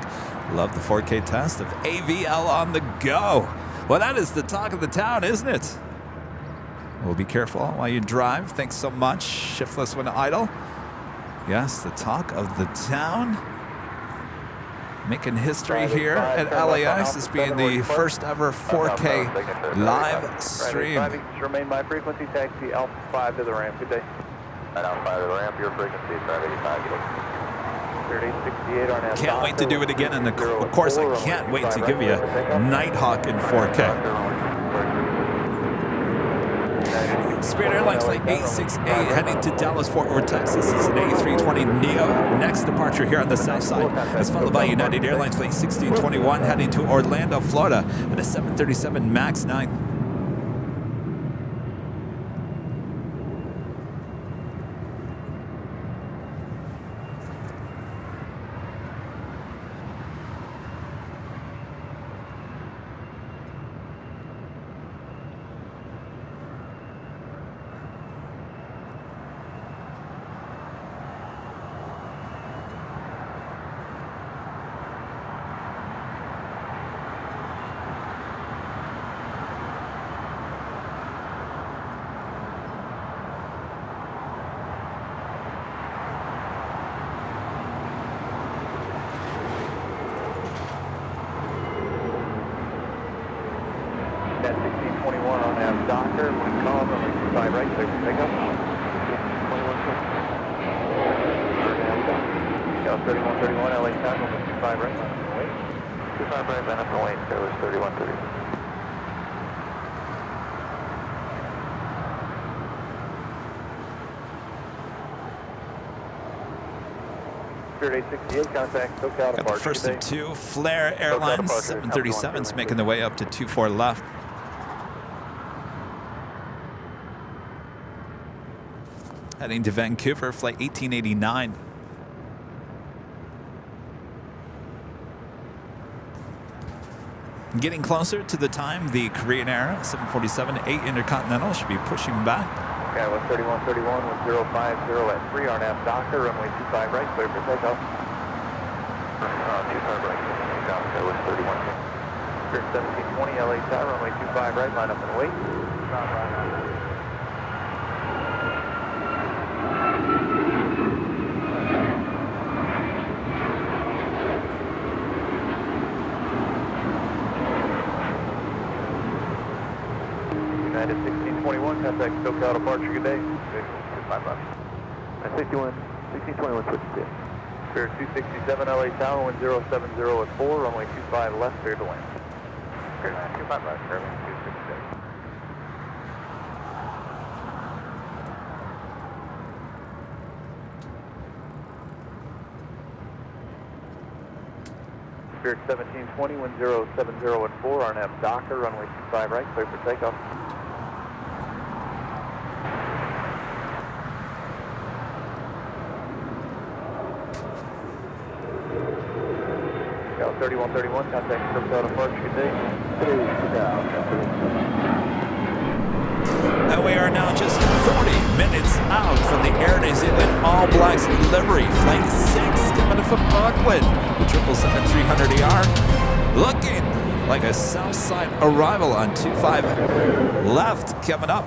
Love the 4K test of AVL on the go. Well, that is the talk of the town, isn't it? Well, be careful while you drive. Thanks so much. Shiftless when idle. Yes, the talk of the town. Making history here at LAX, this being the first ever 4K live stream. Remain my frequency, taxi Alpha 5 to the ramp, good day. Alpha 5 to the ramp, your frequency, 585, good day. Can't wait to do it again, and of course I can't wait to give you Nighthawk in 4K. Spirit Airlines Flight 868 heading to Dallas, Fort Worth, Texas. This is an A320 Neo. Next departure here on the south side is followed by United Airlines Flight 1621 heading to Orlando, Florida, and a 737 MAX 9. Docker, wind calm, runway 25 right, clear for takeoff. 3131 LA time, runway 25 right, line up and wait. 25 right, line up and wait, there was 3130. Spirit 868, contact SoCal departure. Got the first of two Flair Airlines 737s making their way up to 24 left. Heading to Vancouver, flight 1889. Getting closer to the time the Korean Air 747-8 Intercontinental should be pushing back. Okay, 3131 with 050 at 3, RNAV Docker, runway 25 right, clear for takeoff. 25 right, down there was 31. Spirit 1720, LA Tower, runway 25 right, line up and wait. United 1621, contact SoCal departure, good day. 61, 1621, switch to. Spirit 267, LA Tower, wind 070 at 4, runway 25 left, clear to land. Spirit 25 left, Airline 267. Spirit 1720, wind 070 at 4, RNAV Docker, runway 25 right, clear for takeoff. Cal 3131, contact SoCal departure, good day. And we are now just 40 minutes out from the Air New Zealand All Blacks livery. Flight 6 coming in from Auckland. The 777-300ER looking like a south side arrival on 25 left coming up.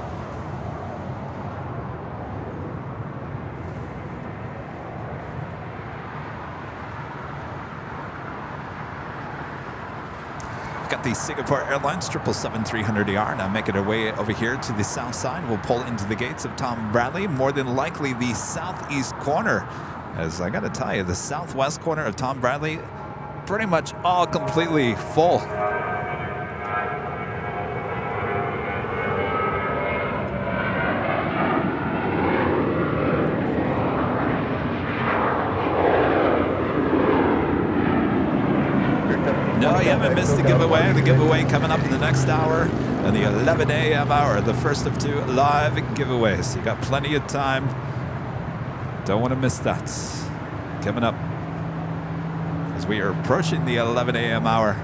the Singapore Airlines 777-300ER. Now making our way over here to the south side. We'll pull into the gates of Tom Bradley, more than likely the southeast corner. As I got to tell you, the southwest corner of Tom Bradley, pretty much all completely full. No, you haven't missed the giveaway. The giveaway coming up in the next hour, and the 11 a.m. hour, the first of 2 live giveaways. You got plenty of time. Don't want to miss that. Coming up as we are approaching the 11 a.m. hour.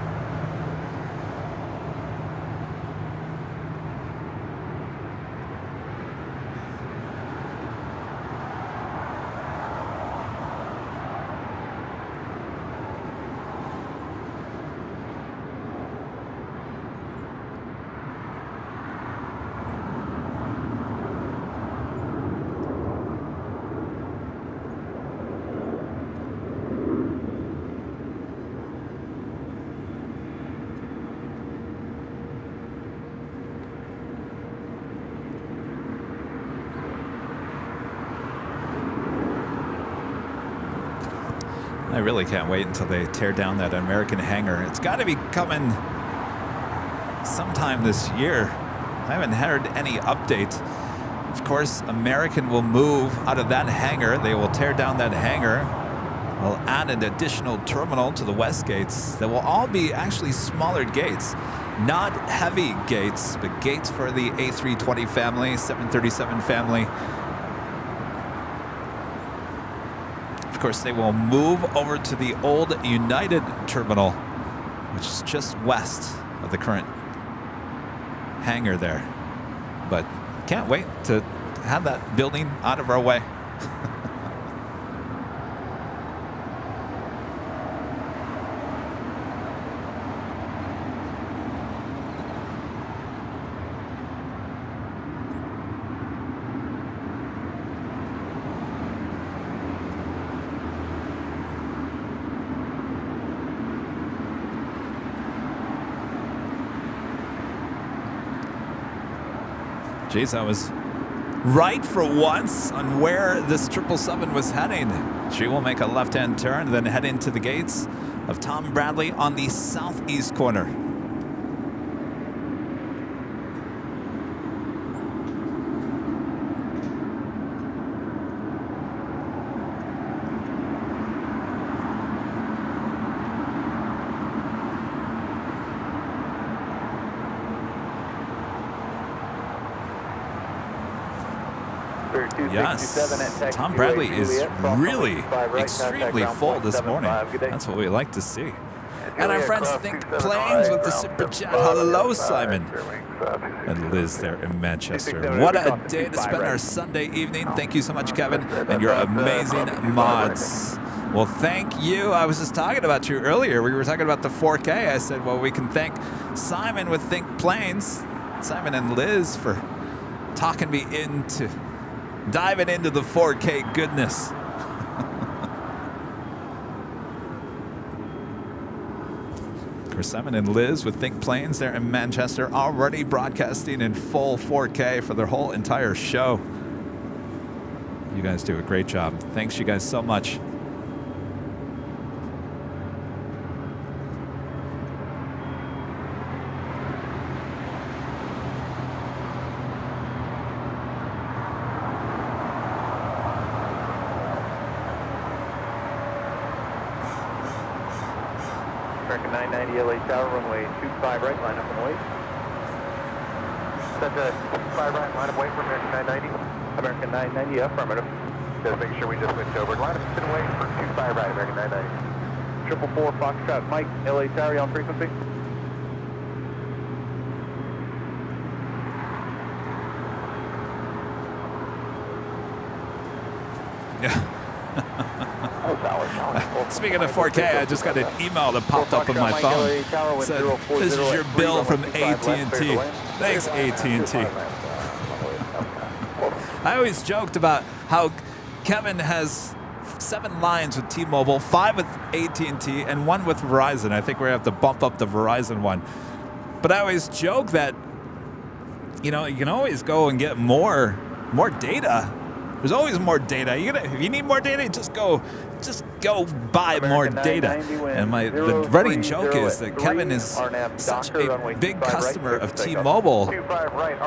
I really can't wait until they tear down that American hangar. It's got to be coming sometime this year. I haven't heard any update. Of course, American will move out of that hangar. They will tear down that hangar. They'll add an additional terminal to the west gates. They will all be actually smaller gates. Not heavy gates, but gates for the A320 family, 737 family. Of course, they will move over to the old United terminal, which is just west of the current hangar there. But can't wait to have that building out of our way. Jeez, I was right for once on where this 777 was heading. She will make a left-hand turn, then head into the gates of Tom Bradley on the southeast corner. Yes, Tom Bradley is really extremely full this morning. That's what we like to see. And our friends Think Planes with the super chat. Hello, Simon. And Liz there in Manchester. What a day to spend our Sunday evening. Thank you so much, Kevin, and your amazing mods. Well, thank you. I was just talking about you earlier. We were talking about the 4K. I said, well, we can thank Simon with Think Planes, Simon and Liz, for talking me into diving into the 4K goodness. Of course, Simon and Liz with Think Planes there in Manchester, already broadcasting in full 4K for their whole entire show. You guys do a great job. Thanks you guys so much. American 990 LA Tower, runway 25 right, line up and wait. Set to 25 right, line up and wait for American 990. American 990, affirmative. Just making sure we just switched over. Line up and wait for 25 right, American 990. 444 Foxtrot Mike, LA Tower, on frequency. Yeah. Speaking of 4K, I just got an email that popped up on my phone. It said, this is your bill from AT&T. Thanks, AT&T. I always joked about how Kevin has 7 lines with T-Mobile, 5 with AT&T, and 1 with Verizon. I think we're going to have to bump up the Verizon one. But I always joke that, you know, you can always go and get more data. There's always more data. If you need more data, just go buy more data. And the running joke is that Kevin is such a big customer of T-Mobile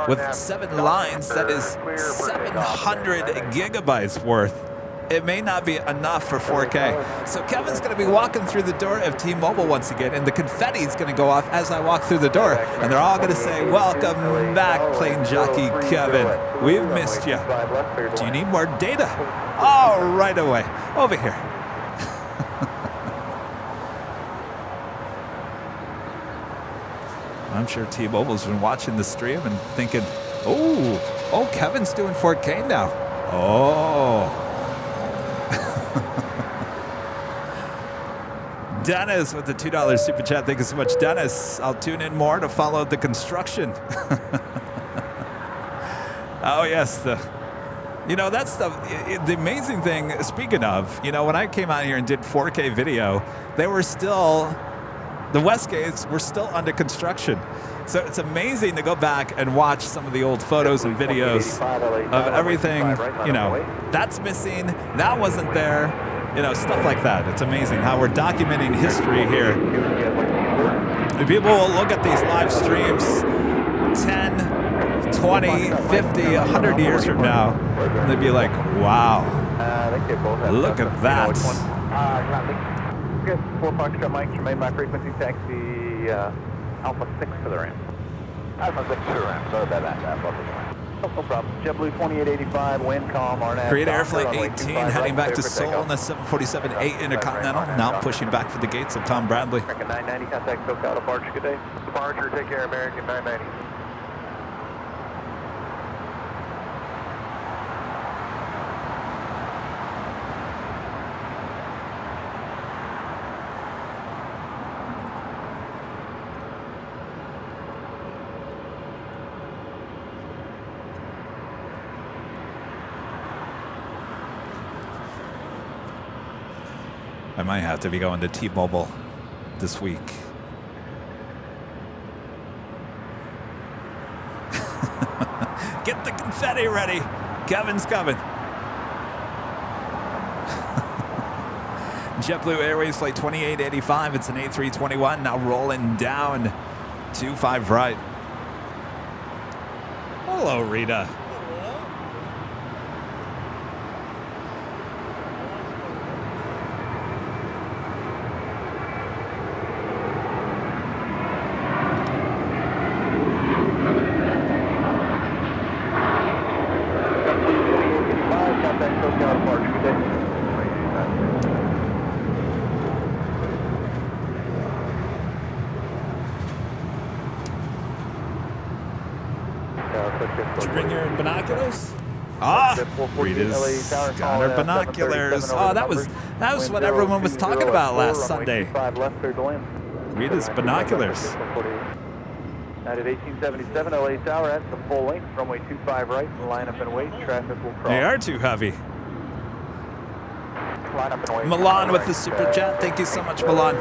with 7 lines. That is 700 gigabytes worth. It may not be enough for 4K. So Kevin's going to be walking through the door of T-Mobile once again, and the confetti is going to go off as I walk through the door. And they're all going to say, "Welcome back, plane jockey Kevin. We've missed you. Do you need more data?" Oh, right away. Over here. I'm sure T-Mobile's been watching the stream and thinking, oh, Kevin's doing 4K now. Oh. Dennis with the $2 super chat. Thank you so much, Dennis. I'll tune in more to follow the construction. Oh, yes. That's the amazing thing. Speaking of, when I came out here and did 4K video, the Westgates were still under construction. So it's amazing to go back and watch some of the old photos and videos of everything, that's missing, that wasn't there. Stuff like that. It's amazing how we're documenting history here. People will look at these live streams 10, 20, 50, 100 years from now, and they'd be like, wow, look at that. 4 Foxtrot Mike, remain by frequency taxi Alpha 6 to the ramp. Alpha 6 to the ramp, sorry about that. No problem. JetBlue 2885, wind calm, RNAV. Create Air Flight 18, heading back to Seoul on the 747-8 Intercontinental, now pushing back for the gates of Tom Bradley. American 990, contact SoCal departure, good day. Departure, take care, American 990. I might have to be going to T-Mobile this week. Get the confetti ready. Kevin's coming. JetBlue Airways Flight 2885. It's an A321 now rolling down 25 right. Hello, Rita. Did you bring your binoculars? Rita's got her binoculars. Oh, that was what everyone was talking about last Sunday. Rita's binoculars. At 1877 LA Tower at the full length, runway 25 right, line up and wait, traffic will cross. They are too heavy. Line up and wait. Milan with the super chat. Thank you so much, Milan.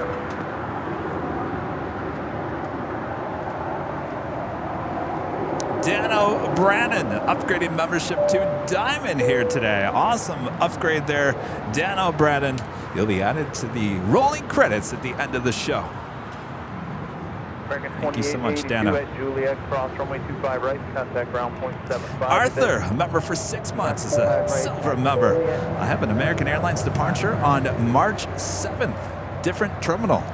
Dano Brannon upgrading membership to Diamond here today. Awesome upgrade there, Dano Brannon. You'll be added to the rolling credits at the end of the show. Thank you so much, Dano. Juliet, cross runway 25 right, contact ground point 75. Arthur, a member for 6 months, is a silver member. I have an American Airlines departure on March 7th. Different terminal.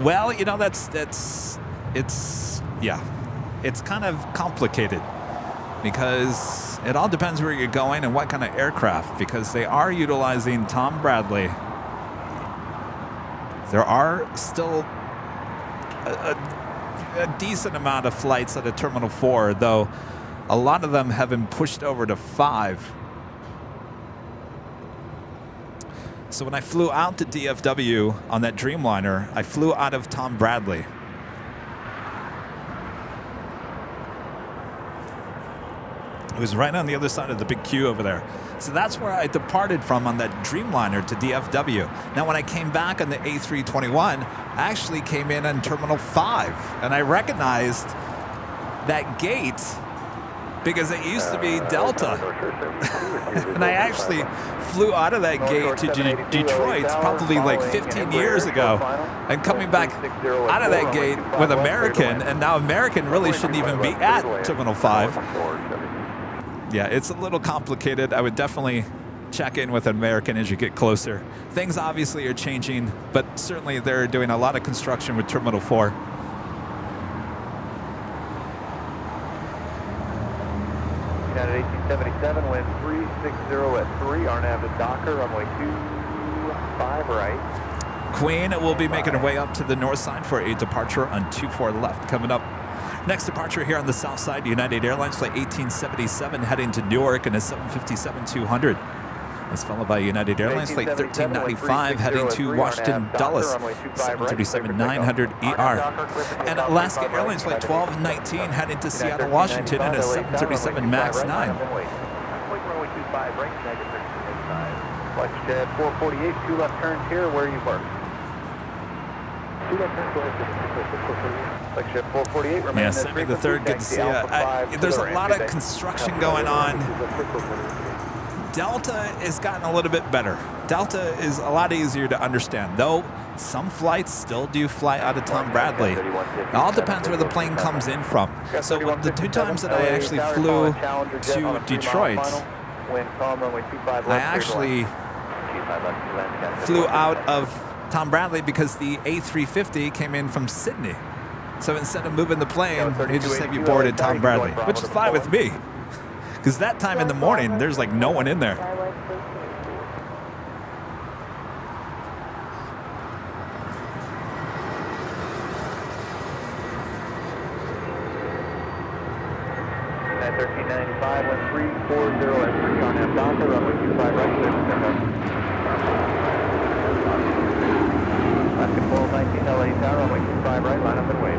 Well, it's kind of complicated because it all depends where you're going and what kind of aircraft, because they are utilizing Tom Bradley. There are still a decent amount of flights at a Terminal 4, though a lot of them have been pushed over to 5. So when I flew out to DFW on that Dreamliner, I flew out of Tom Bradley. It was right on the other side of the big queue over there. So that's where I departed from on that Dreamliner to DFW. Now, when I came back on the A321, I actually came in on Terminal 5, and I recognized that gate because it used to be Delta. And I actually flew out of that gate to Detroit probably like 15 years ago, and coming back out of that gate with American, and now American really shouldn't even be at Terminal 5. Yeah, it's a little complicated. I would definitely check in with American as you get closer. Things obviously are changing, but certainly they're doing a lot of construction with Terminal 4. United 1877, wind 360 at 3, RNAV to Docker, runway 25 right. Queen will be making her way up to the north side for a departure on 24 left coming up. Next departure here on the south side, United Airlines flight 1877 heading to Newark in a 757-200. That's followed by United Airlines flight 1395 heading to Washington Dulles, 737-900ER. And Alaska Airlines flight 1219 heading to Seattle, Washington in a 737 MAX 9. Flight Jet 448, 2 left turns here, where are you parked? 2 left turns, Flight Jet 448, remain yeah, send me the third, good to see you. There's a lot of construction going on. Delta has gotten a little bit better. Delta is a lot easier to understand, though some flights still do fly out of Tom Bradley. It all depends where the plane comes in from. So the 2 times that I actually flew to Detroit, I actually flew out of Tom Bradley because the A380 came in from Sydney. So instead of moving the plane, they just have you boarded Tom Bradley, which is fine with me. Because that time in the morning, there's like no one in there. At 1395, wind 340 at 3 on F Docker, runway 25 right, clear for takeoff. Alaska 1219 LA Tower, runway 25 right, line up and wave.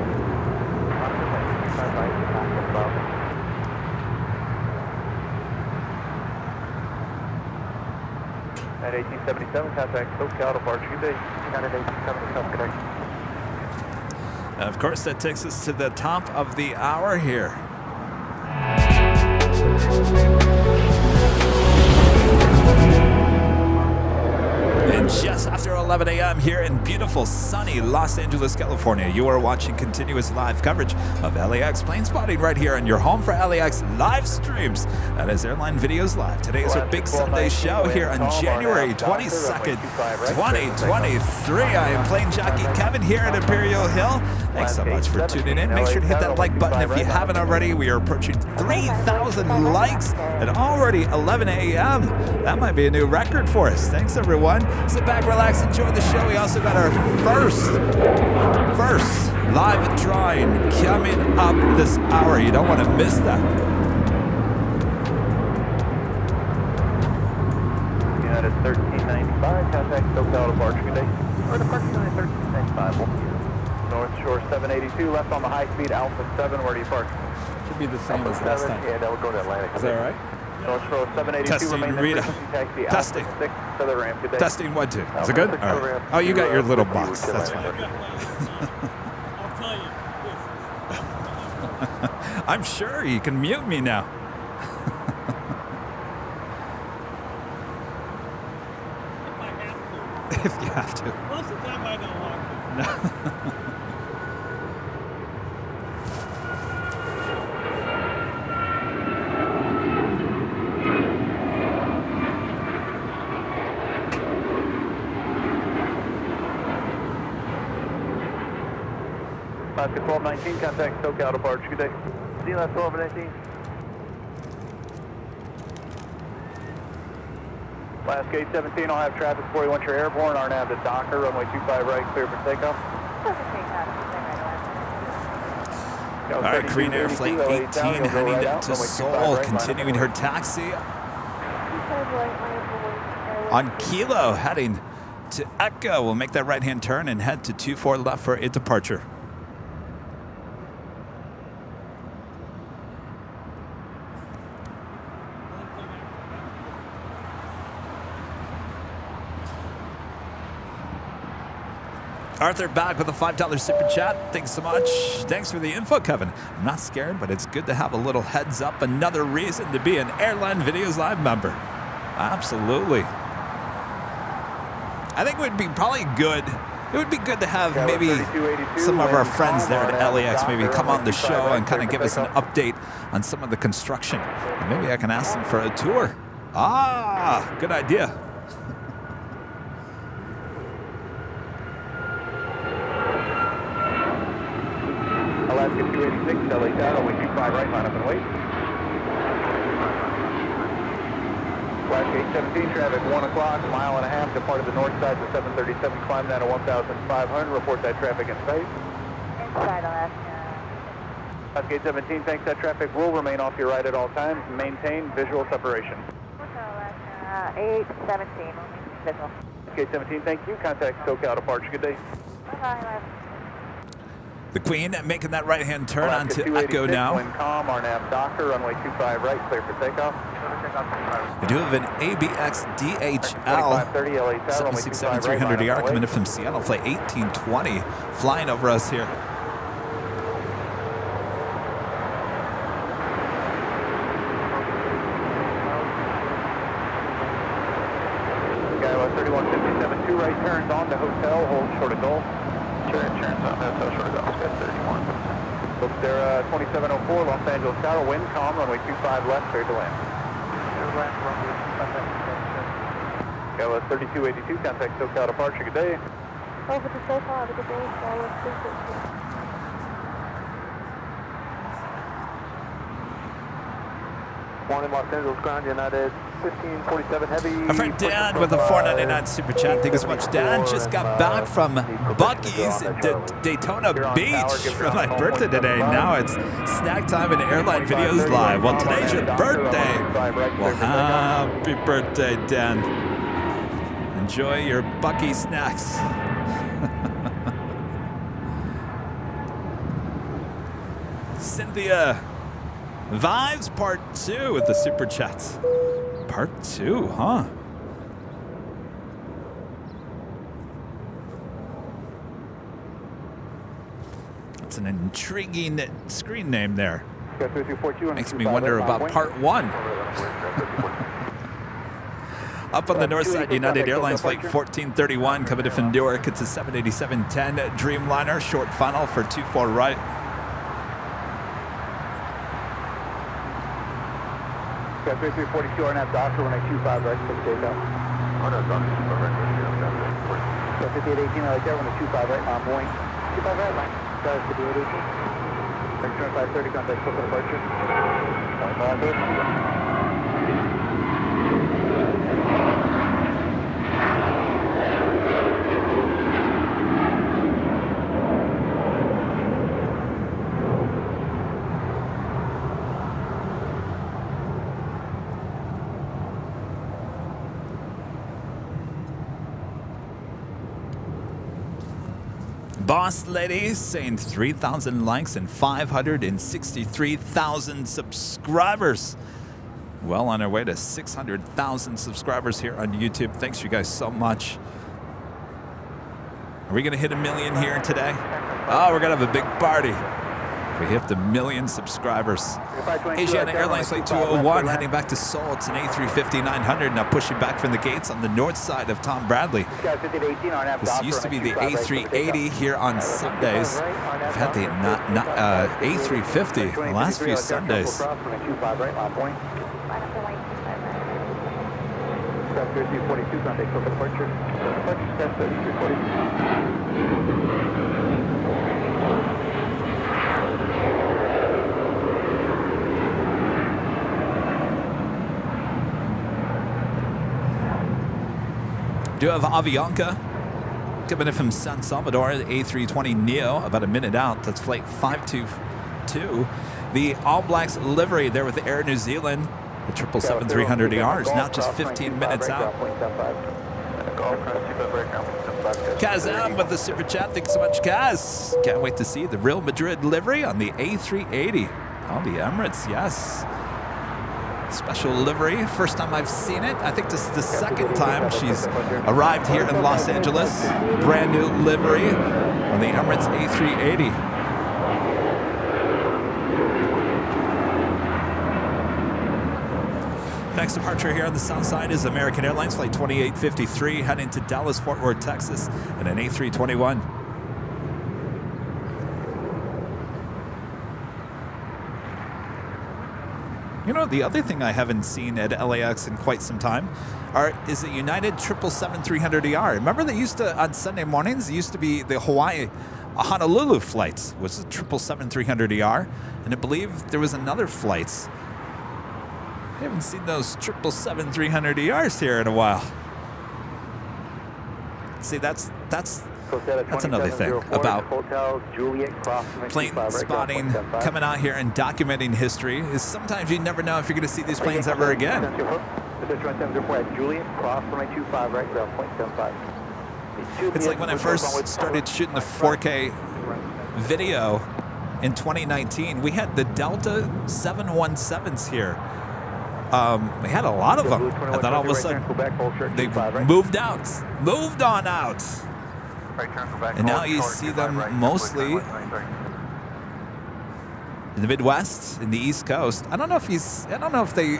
At 1877, contact SoCal departure, good day. United 1877, connect. And of course, that takes us to the top of the hour here. And just after 11 a.m. here in beautiful, sunny Los Angeles, California, you are watching continuous live coverage of LAX plane spotting right here on your home for LAX live streams. That is Airline Videos Live. Today is our big Sunday show here on January 22nd, 2023. I am plane jockey Kevin here at Imperial Hill. Thanks so much for tuning in. Make sure to hit that like button if you haven't already. We are approaching 3,000 likes at already 11 a.m. That might be a new record for us. Thanks, everyone. Sit back, relax, enjoy the show. We also got our first live drawing coming up this hour. You don't want to miss that. United 1395, contact SoCal departure, good day. Or departure United 1395, North Shore 782, left on the high speed Alpha 7, where do you park? Should be the same as last time. Yeah, that would go to Atlantic. Is that all right? North Shore 782, Testing, remain Rita. taxi Testing. Alpha 6 to the ramp, good day. Testing 1, 2. Is it good? All right. Oh, you got your little box. That's fine. I'll tell you. I'm sure you can mute me now. If I have to. If you have to. Most of the time I don't want to. No. Alaska 1219, contact SoCal departure, good day. See you last 1219. Alaska 817, I'll have traffic for you once you're airborne. RNAV to Docker, runway 25 right, clear for takeoff. All right, Korean Air Flight 18 heading to Seoul, continuing her taxi on Kilo, heading to Echo. We'll make that right-hand turn and head to 24 left for a departure. Arthur back with a $5 super chat. Thanks so much. Thanks for the info, Kevin. I'm not scared, but it's good to have a little heads up. Another reason to be an Airline Videos Live member. Absolutely. I think it would be probably good. It would be good to have maybe some of our friends there at LAX maybe come on the show and kind of give us an update on some of the construction. And maybe I can ask them for a tour. Ah, good idea. Alaska 286, LA Tower, we 25 right, line up and wait. Flash 817, traffic 1 o'clock, mile and a half, departed the north side to 737, climb down to 1,500, report that traffic in sight. Inside Alaska. Alaska 817, thanks, that traffic will remain off your right at all times, maintain visual separation. Alaska 817, visual. Alaska 817, thank you, contact SoCal departure, good day. Bye-bye. The Queen making that right-hand turn Alaska onto Echo 286, now. wind calm, RNAV Docker, runway 25 right, clear for takeoff. We do have an ABX DHL 767-300ER coming in from Seattle, flight 1820, flying over us here. Skyway 3157, 2 right turns on to hotel, hold short of Gulf. Turns on hotel, short of Gulf, Sky 31. Book there 2704, Los Angeles Tower, wind calm, runway 25 left, clear to land. Skyway 3282, contact SoCal departure, good day. Over to SoCal, have a good day. Skyway 360. Morning, Los Angeles Ground, United 1547 Heavy. Our friend Dan with a $4.99 super chat. Thank you so much, Dan. Just got back from Buc-ee's in Daytona Beach for my birthday today. Now it's snack time and Airline Videos Live. Well, today's your birthday. Well, happy birthday, Dan. Enjoy your Buc-ee snacks. Cynthia Vibes Part 2 with the super chats. Part 2, huh? That's an intriguing screen name there. Makes me wonder about Part 1. Up on the north side, United Airlines flight 1431 coming in from Newark. It's a 787-10 Dreamliner, short funnel for 24 right. Got 3342 RNAV Docker, runway 25 right, for the takeoff. RNAV Docker, 25 right, got 5818 right there, runway 25 right, on Boeing. 25 right, line. Got 5818. Next turn 530, contact SoCal departure. 25 Boss Lady saying 3,000 likes and 563,000 subscribers. Well on our way to 600,000 subscribers here on YouTube. Thanks you guys so much. Are we going to hit 1 million here today? Oh, we're going to have a big party. We hit the 1 million subscribers. Asiana Airlines flight 201 heading back to Seoul. It's an A350-900 now pushing back from the gates on the north side of Tom Bradley. This used to be the A380 here on Sundays. We've had the A350 the last few Sundays. Do have Avianca coming in from San Salvador, the A320 Neo, about a minute out. That's flight 522. The All Blacks livery there with Air New Zealand. The 777-300ER is now just 15 minutes out. Kazam with the super chat. Thanks so much, Kaz. Can't wait to see the Real Madrid livery on the A380. Oh, the Emirates, yes. Special livery. First time I've seen it. I think this is the second time she's arrived here in Los Angeles. Brand new livery on the Emirates A380. Next departure here on the south side is American Airlines Flight 2853 heading to Dallas, Fort Worth, Texas in an A321. You know, the other thing I haven't seen at LAX in quite some time is the United 777-300ER. Remember they used to, on Sunday mornings, it used to be the Hawaii Honolulu flights was the 777-300ER, and I believe there was another flight. I haven't seen those 777-300ERs here in a while. See, that's another thing about plane spotting, coming out here and documenting history, is sometimes you never know if you're going to see these planes ever again. It's like when I first started shooting the 4K video in 2019, we had the Delta 717s here. We had a lot of them, and then all of a sudden they moved on out. And now you see them mostly in the Midwest, in the East Coast. I don't know if they.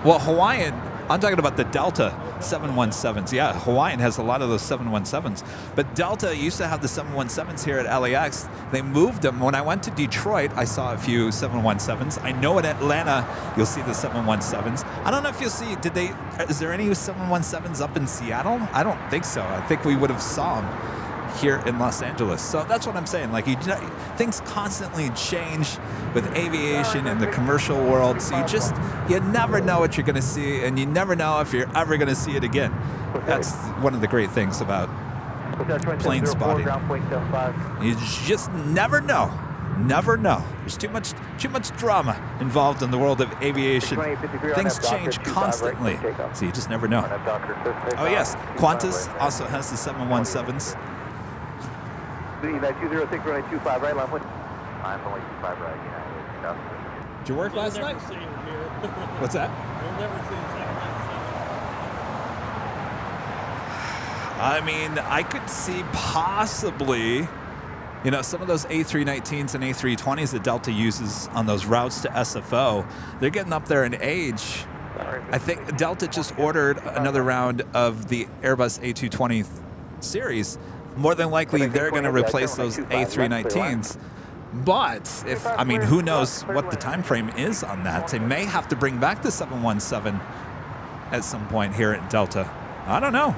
Well, Hawaiian. I'm talking about the Delta 717s. Yeah, Hawaiian has a lot of those 717s. But Delta used to have the 717s here at LAX. They moved them. When I went to Detroit, I saw a few 717s. I know in Atlanta, you'll see the 717s. I don't know if you'll see, is there any 717s up in Seattle? I don't think so. I think we would have saw them here in Los Angeles. So that's what I'm saying. Like, things constantly change with aviation and the commercial world. So you never know what you're going to see, and you never know if you're ever going to see it again. That's one of the great things about plane spotting. You just never know. Never know. There's too much drama involved in the world of aviation. Things change constantly, so you just never know. Oh yes, Qantas also has the 717s. 206 runway 25 right, line 1. I'm only 25 right, yeah. Did you work last night? What's that? You'll never see I mean, I could see possibly, some of those A319s and A320s that Delta uses on those routes to SFO, they're getting up there in age. I think Delta just ordered another round of the Airbus A220 series. More than likely, they're going to replace those A319s. But who knows what the time frame is on that? They may have to bring back the 717 at some point here at Delta. I don't know.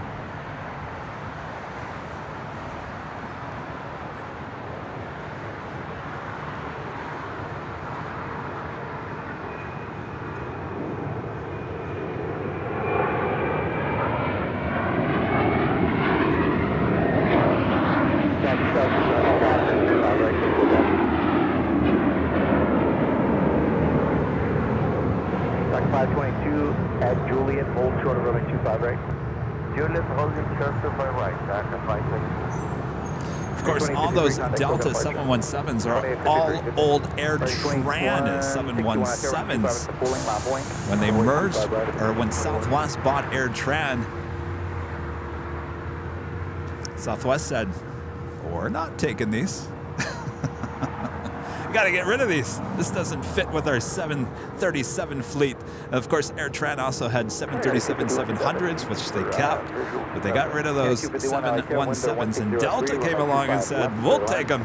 Of course, all those Delta 717s are all old Air-Tran 717s. When they merged, or when Southwest bought Air-Tran, Southwest said, "We're not taking these. We got to get rid of these. This doesn't fit with our 737 fleet." And of course, Air-Tran also had 737-700s, which they kept, but they got rid of those 717s, and Delta came along and said, "We'll take them."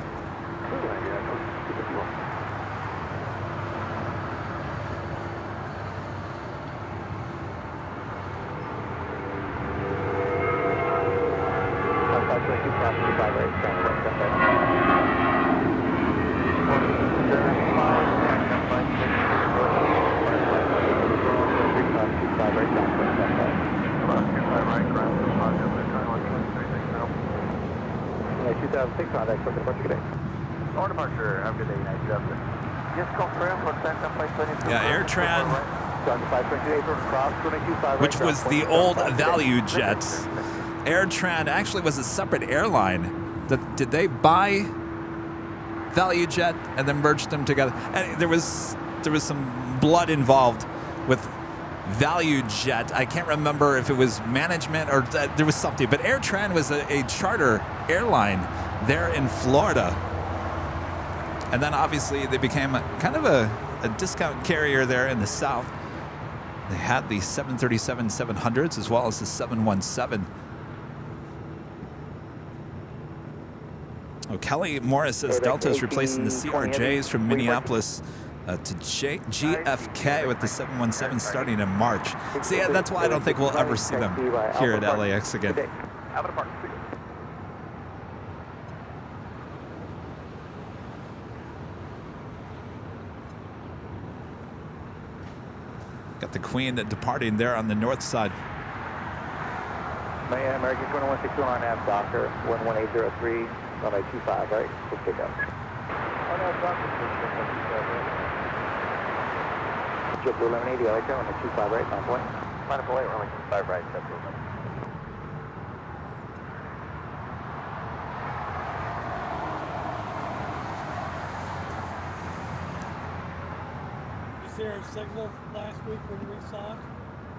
Yeah, Air-Tran, which was the old value jet. Air-Tran actually was a separate airline. Did they buy Value Jet and then merged them together? And there was some blood involved with ValueJet. I can't remember if it was management or there was something, but AirTran was a charter airline there in Florida. And then obviously they became kind of a discount carrier there in the South. They had the 737-700s as well as the 717. Oh, Kelly Morris says Delta is replacing the CRJs from Minneapolis to GFK with the 717 starting in March. So yeah, that's why I don't think we'll ever see them here at LAX again. Got the Queen departing there on the north side. Mayhem, American 2161 on nav, Docker, 11803, runway 25, right? We'll pick up. On nav, Docker, JetTip 1180, LAX, runway 25, right, 9 point. Pineapple 8, runway 25, right, JetTip. Is there a signal last week when we saw it?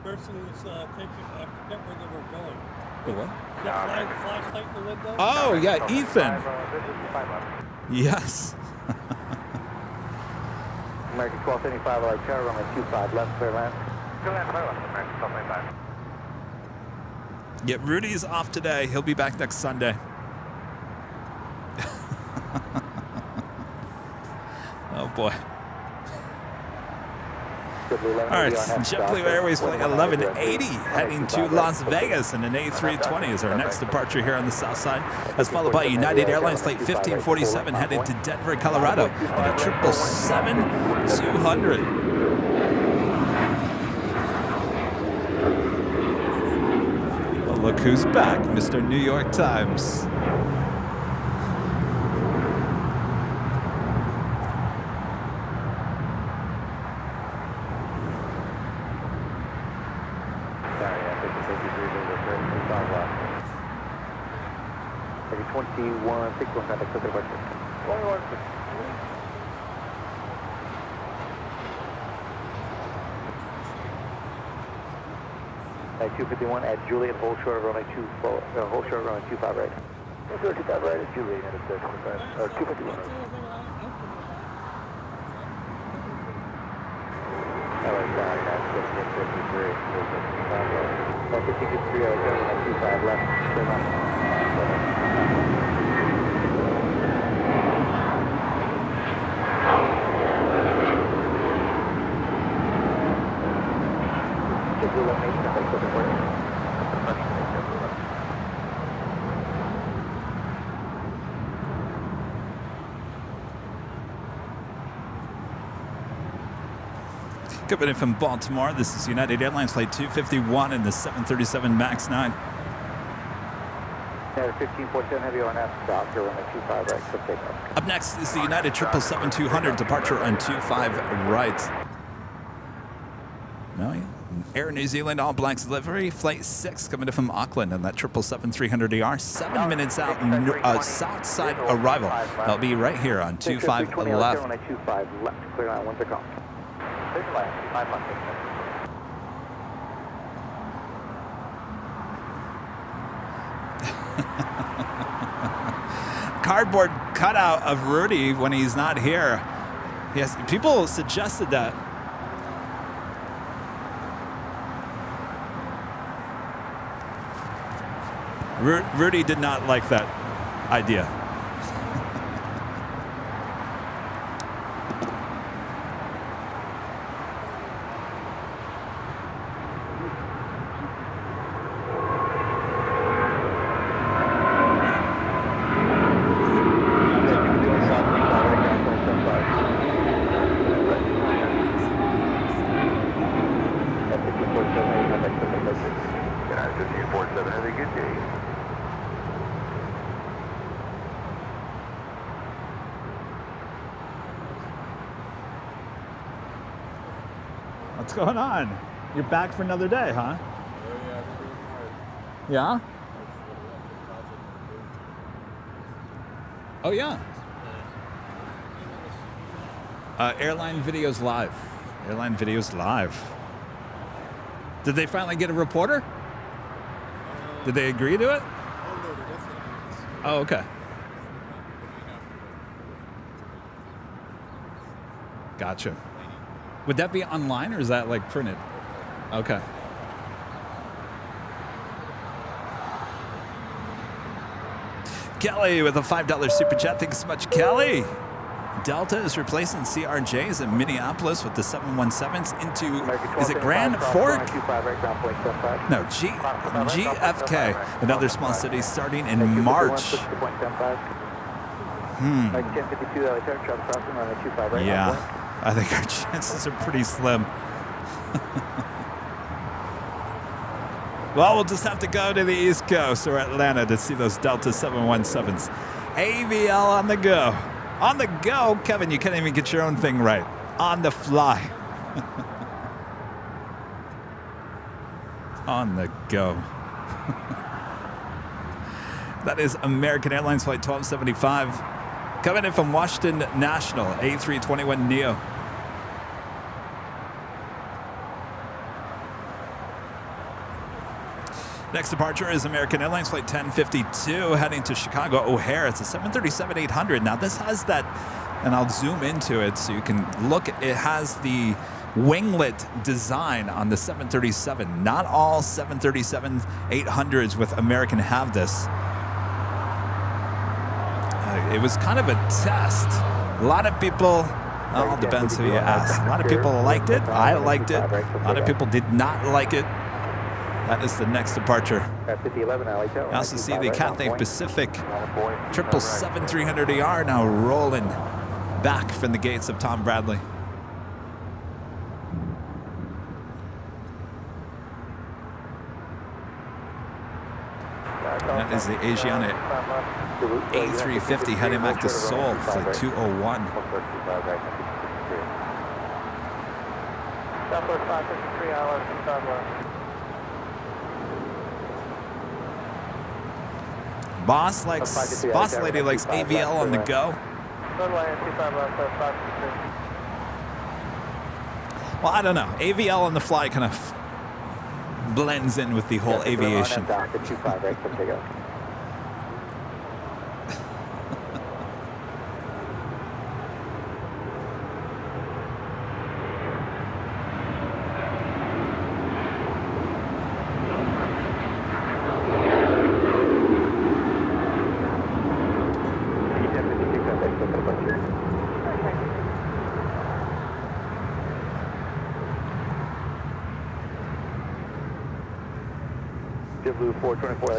Person was taking, I forget where they were going. The what? Flashlight in the window? Oh, yeah, Ethan. Yes. American 1275, LAX, runway 25, left, clear land. American 1275. Yeah, Rudy's off today. He'll be back next Sunday. Oh, boy. All right, JetBlue Airways flight 1180 heading to Las Vegas, and an A380 is our next departure here on the south side, as followed by United Airlines flight 1547 heading to Denver, Colorado, and a 777-200. Well, look who's back, Mr. New York Times. At 251 at Juliet, hold short of runway 25 right. 25 right at Juliet, and it's 251. Alright, that's 53. 53 out of 25 left. Turn on. Coming in from Baltimore, this is United Airlines flight 251 and the 737 MAX 9. 1547 heavy on F, Docker, runway 25 right, so take off. Up next is the United 777-200 departure on 25 right. No, Air New Zealand All Blacks delivery, flight 6 coming in from Auckland on that 777-300ER. 7 minutes out, south side arrival. They'll be right here on 25 left. 25 left, clear line, winds are calm. Clear line, 5 months. Cardboard cutout of Rudy when he's not here. Yes, people suggested that. Rudy did not like that idea. What's going on? You're back for another day, huh? Yeah? Oh, yeah. Airline Videos Live. Airline videos live. Did they finally get a reporter? Did they agree to it? Oh, okay. Gotcha. Would that be online or is that like printed? Okay. Kelly with a $5 super chat. Thanks so much, Kelly. Delta is replacing CRJs in Minneapolis with the 717s into, is it Grand Fork? No, GFK, another small city starting in March. Yeah, I think our chances are pretty slim. Well, we'll just have to go to the East Coast or Atlanta to see those Delta 717s. AVL on the go. On the go, Kevin, you can't even get your own thing right. On the fly. On the go. That is American Airlines Flight 1275. Coming in from Washington National, A321neo. Next departure is American Airlines Flight 1052 heading to Chicago O'Hare. It's a 737-800. Now this has that, and I'll zoom into it so you can look. It has the winglet design on the 737. Not all 737-800s with American have this. It was kind of a test. A lot of people, all depends who you ask. A lot of people liked it. I liked it. A lot of people did not like it. That is the next departure. You also see the Cathay Pacific 777-300ER now rolling back from the gates of Tom Bradley. That is the Asiana A350 heading back to Seoul, flight 201. Southwest 553, ILS 251. Boss lady likes AVL on the go. Well, I don't know. AVL on the fly kind of blends in with the whole aviation.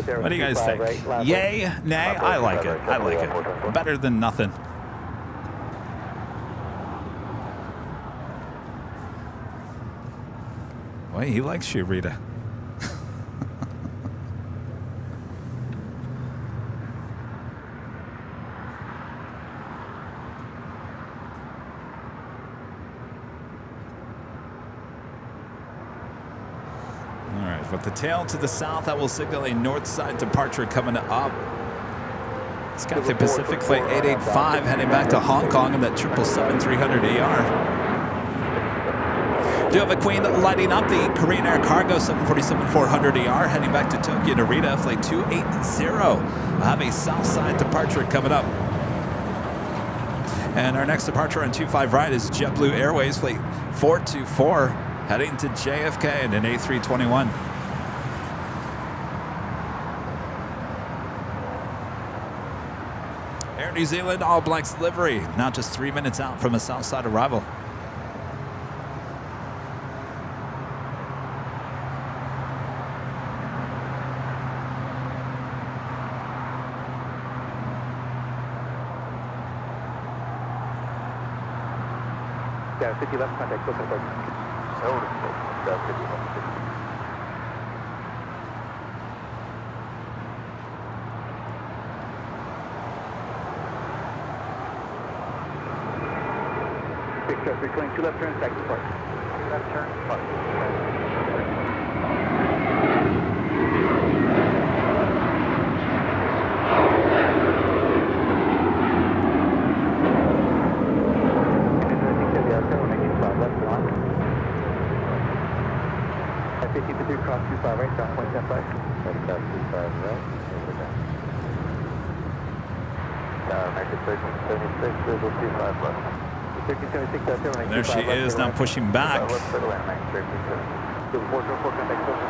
What do you guys think? Yay? Nay? I like it. I like it. Better than nothing. Boy, he likes you, Rita. With the tail to the south, that will signal a north side departure coming up. It's Cathay Pacific Flight 885 heading back to Hong Kong in that 777-300ER. Do have a Queen lighting up the Korean Air Cargo 747-400ER heading back to Tokyo Narita Flight 280. We'll have a south side departure coming up. And our next departure on 25 right is JetBlue Airways Flight 424 heading to JFK in an A321. New Zealand All Blacks livery, now just 3 minutes out from a south side arrival. Yeah, 50 left contact, close to 50. Reclaim 2 left turns, taxi park. Left turn, park. Left on. 53 cross 25 right, ground point 10 5. Cross 25 right, over down. American 1376, visual 25 left. 1376, that's it. There she is, now pushing back. Left for the land, American 1376. 404, contact social.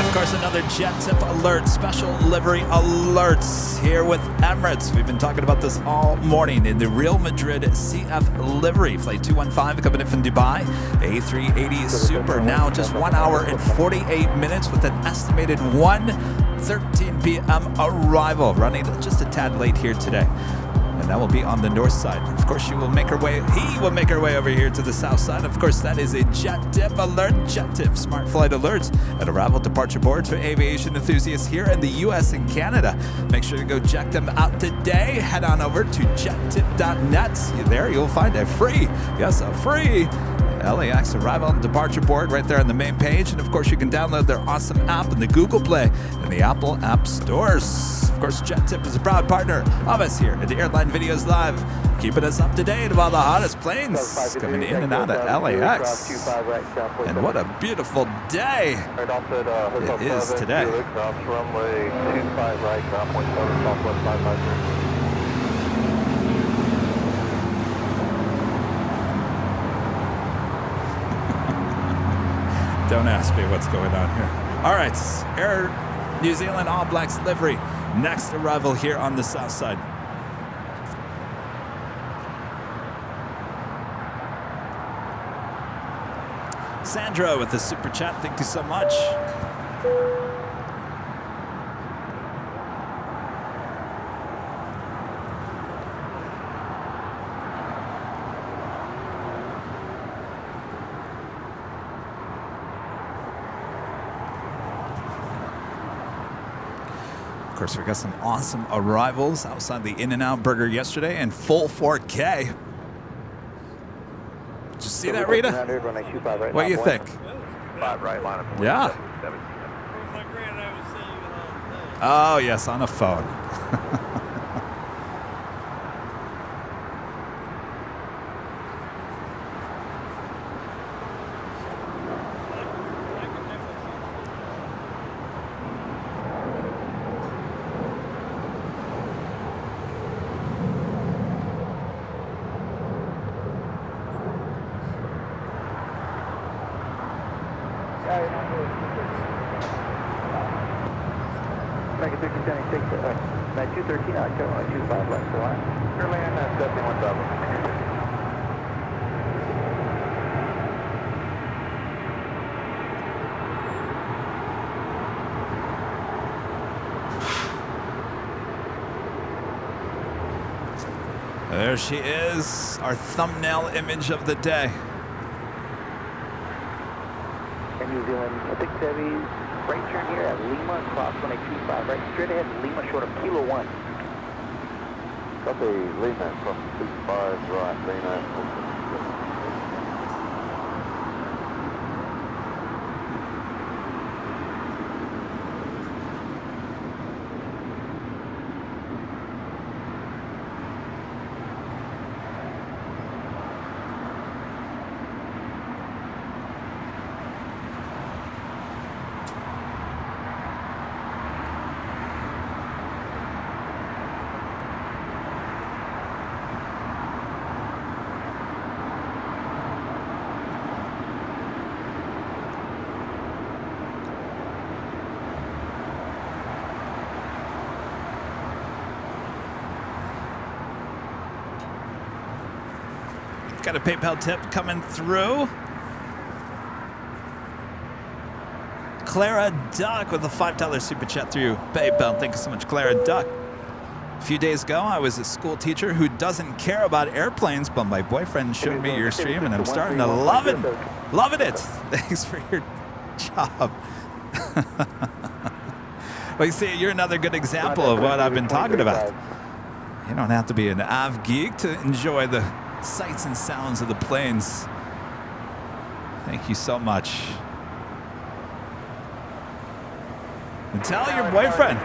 Of course, another JetTip alert, special livery alerts here with Emirates. We've been talking about this all morning in the Real Madrid CF livery. Flight 215 coming in from Dubai. A380 Super now just 1 hour and 48 minutes with an estimated 1:13 p.m. arrival. Running just a tad late here today. And that will be on the north side. Of course, he will make her way over here to the south side. Of course, that is a JetTip alert. JetTip smart flight alerts and arrival departure boards for aviation enthusiasts here in the US and Canada. Make sure to go check them out today. Head on over to jettip.net. There you'll find a free LAX arrival and departure board right there on the main page. And of course, you can download their awesome app in the Google Play and the Apple App Stores. Of course, JetTip is a proud partner of us here at the Airline Videos Live, keeping us up to date about the hottest planes coming in and out of LAX. And what a beautiful day it is today. Runway 25 right, ground point 7, southwest 553. Don't ask me what's going on here. All right, Air New Zealand All Blacks livery. Next arrival here on the south side. Sandra with the super chat. Thank you so much. Of course, we got some awesome arrivals outside the In-N-Out Burger yesterday in full 4K. Did you see that, Rita? What do you think? 5 right, line up. Yeah. Oh, yes, on a phone. American 1376, 213, Carolina 25 left for line. Airline, definitely 1000. There she is, our thumbnail image of the day. And New Zealand 670, right turn here at Lima, cross 1825, right straight ahead, Lima short of Kilo 1. Copy, Lima, cross 25, right, Lima. Got a PayPal tip coming through. Clara Duck with a $5 super chat through PayPal. Thank you so much, Clara Duck. A few days ago, I was a school teacher who doesn't care about airplanes, but my boyfriend showed me your stream, and I'm starting to loving it. Thanks for your job. Well, you see, you're another good example of what I've been talking about. You don't have to be an av geek to enjoy the sights and sounds of the planes. Thank you so much. And tell your boyfriend,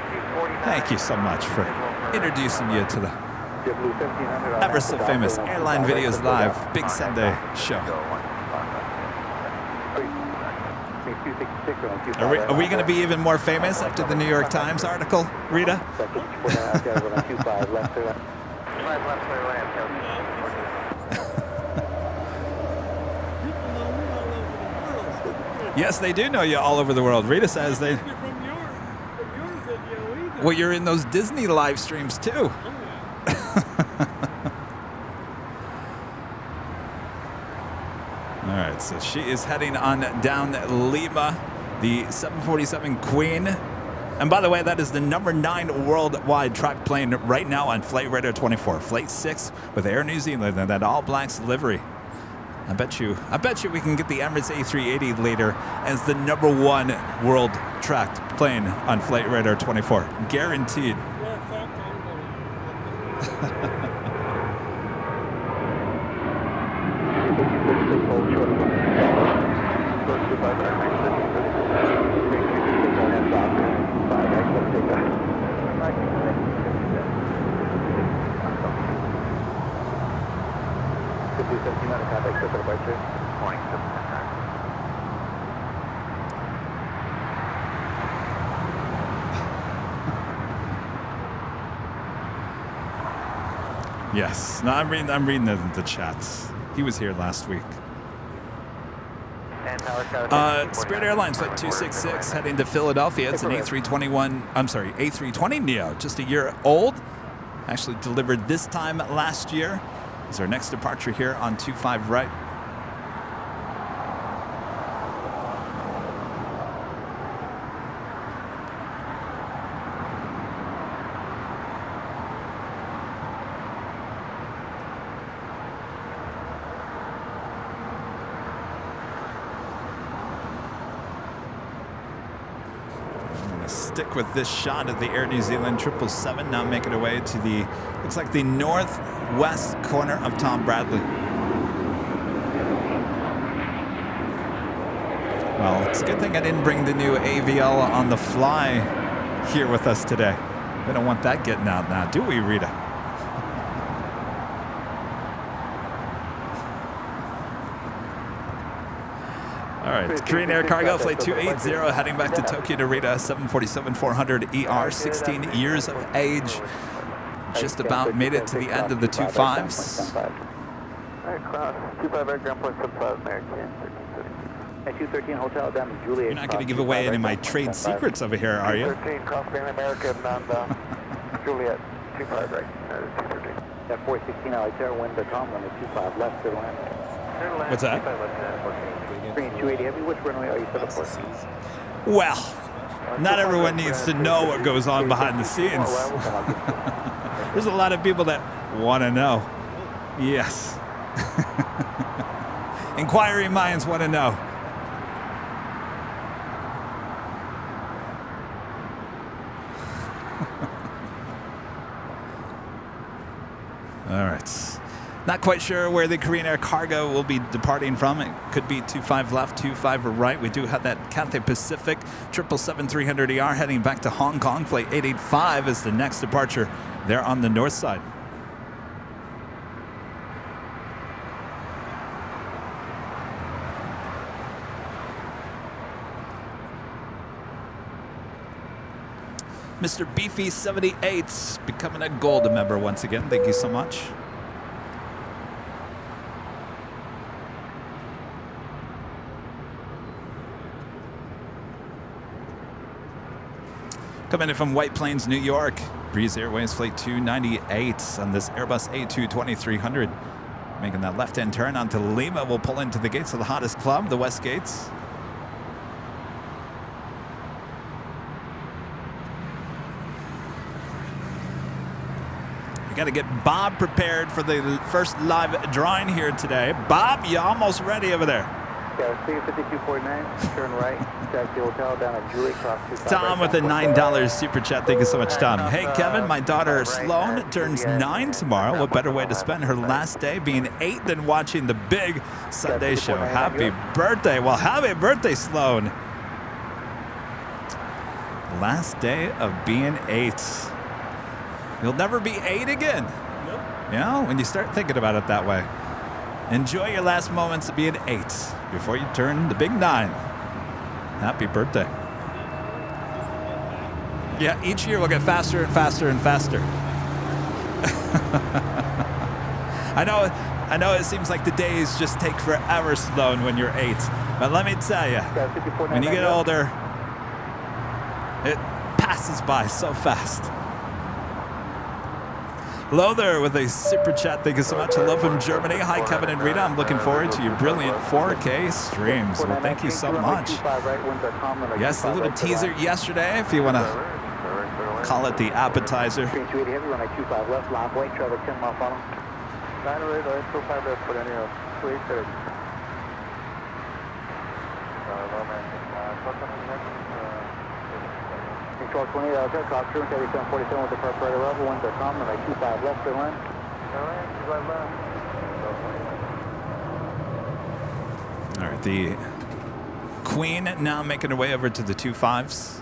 thank you so much for introducing you to the ever so famous Airline Videos Live Big Sunday show. Are we going to be even more famous after the New York Times article, Rita? Yes, they do know you all over the world. Rita says they... Well, you're in those Disney live streams too. All right, so she is heading on down Lima, the 747 Queen. And by the way, that is the number 9 worldwide track plane right now on Flight Radar 24. Flight 6 with Air New Zealand and that all blacks livery. I bet you we can get the Emirates A380 later as the number 1 world tracked plane on Flight Radar 24. Guaranteed. Yes. No, I'm reading the chats. He was here last week. Spirit Airlines Flight 266 heading to Philadelphia. It's an A320 Neo, just a year old. Actually delivered this time last year. Is our next departure here on 25 right. Stick with this shot of the Air New Zealand 777 now making it away to the, looks like the northwest corner of Tom Bradley. Well, it's a good thing I didn't bring the new AVL on the fly here with us today. We don't want that getting out now, do we, Rita? All right, Korean Air Cargo Flight 280 heading back to Tokyo to Rita, 747-400 ER, 16 years of age. Just about made it to the end of the 25s. All right, cross 25 right ground point 75 American. 213 Hotel down Juliet. You're not going to give away any of my trade secrets over here, are you? 13 cross Pan American on Juliet 25 right. 213. That 416 Altair wind to Tom limit 25 left to land. What's that? 280 heavy, which runway are you set up for? Well, not everyone needs to know what goes on behind the scenes. There's a lot of people that want to know. Yes. Inquiring minds want to know. All right. Not quite sure where the Korean Air Cargo will be departing from. It could be 25 left, 25 right. We do have that Cathay Pacific 777-300ER heading back to Hong Kong. Flight 885 is the next departure there on the north side. Mr. Beefy 78 becoming a gold member once again. Thank you so much. Coming in from White Plains, New York, Breeze Airways Flight 298 on this Airbus A220-300. Making that left-hand turn onto Lima. We'll pull into the gates of the hottest club, the West Gates. We got to get Bob prepared for the first live drawing here today. Bob, you almost ready over there? Yeah, C5249, turn right, taxi hotel down at Julie, cross 25 Tom with a $9 super chat. Thank you so much, Tom. Hey, Kevin, my daughter Sloan turns 9 tomorrow. What better way to spend her last day being 8 than watching the big Sunday show? Happy birthday. Well, happy birthday, Sloan. Last day of being 8. You'll never be 8 again. Nope. You know, when you start thinking about it that way. Enjoy your last moments of being 8 before you turn the big 9. Happy birthday. Yeah, each year we'll get faster and faster and faster. I know it seems like the days just take forever, Sloan, when you're 8. But let me tell you, when you get older, it passes by so fast. Hello there with a super chat. Thank you so much. Hello from Germany. Hi, Kevin and Rita. I'm looking forward to your brilliant 4K streams. Well, thank you so much. Yes, a little teaser yesterday, if you want to call it the appetizer. Control 20, cross room, 3747 with the preparator level, 1.com, runway 25 left, clear line. All right, the Queen now making her way over to the 25s.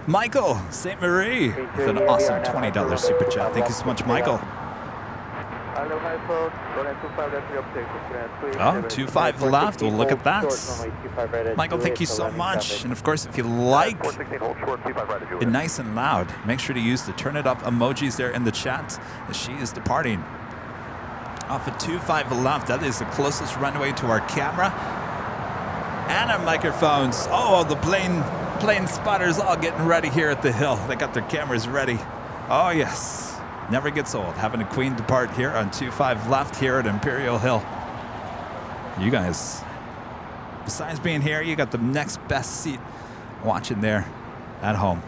Michael St. Marie with an awesome $20 super chat. Thank you so much, Michael. Oh, 25 left. Well, look at that. Michael, thank you so much. And of course, if you like it nice and loud, make sure to use the turn it up emojis there in the chat as she is departing. Off of 25 left, that is the closest runway to our camera and our microphones. Oh, the plane spotters all getting ready here at the hill. They got their cameras ready. Oh, yes. Never gets old having a Queen depart here on 25 left here at Imperial Hill. You guys, besides being here, you got the next best seat watching there at home.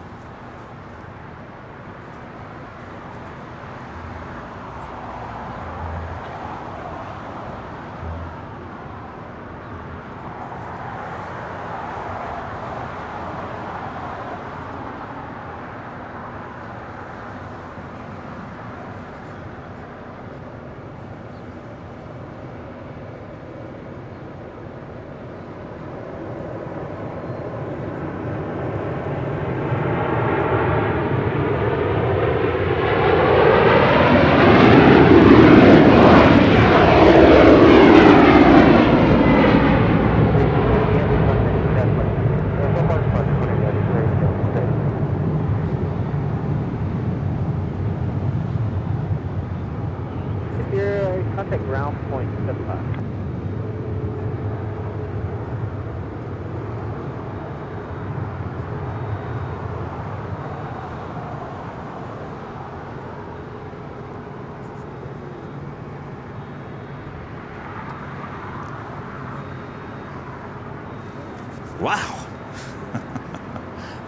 Wow.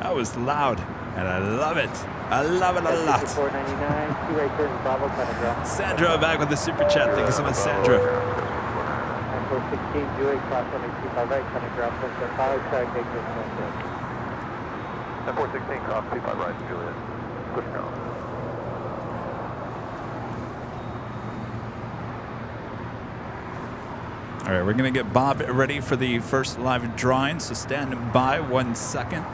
That was loud, and I love it. I love it a lot. Sandra back with the super chat. Thank you so much, Sandra. 416 Julie, cross 25 right, cutting ground, 475, try to take this one. 416, cross 25 right, Juliet. Push ground. All right, we're going to get Bob ready for the first live drawing, so stand by 1 second.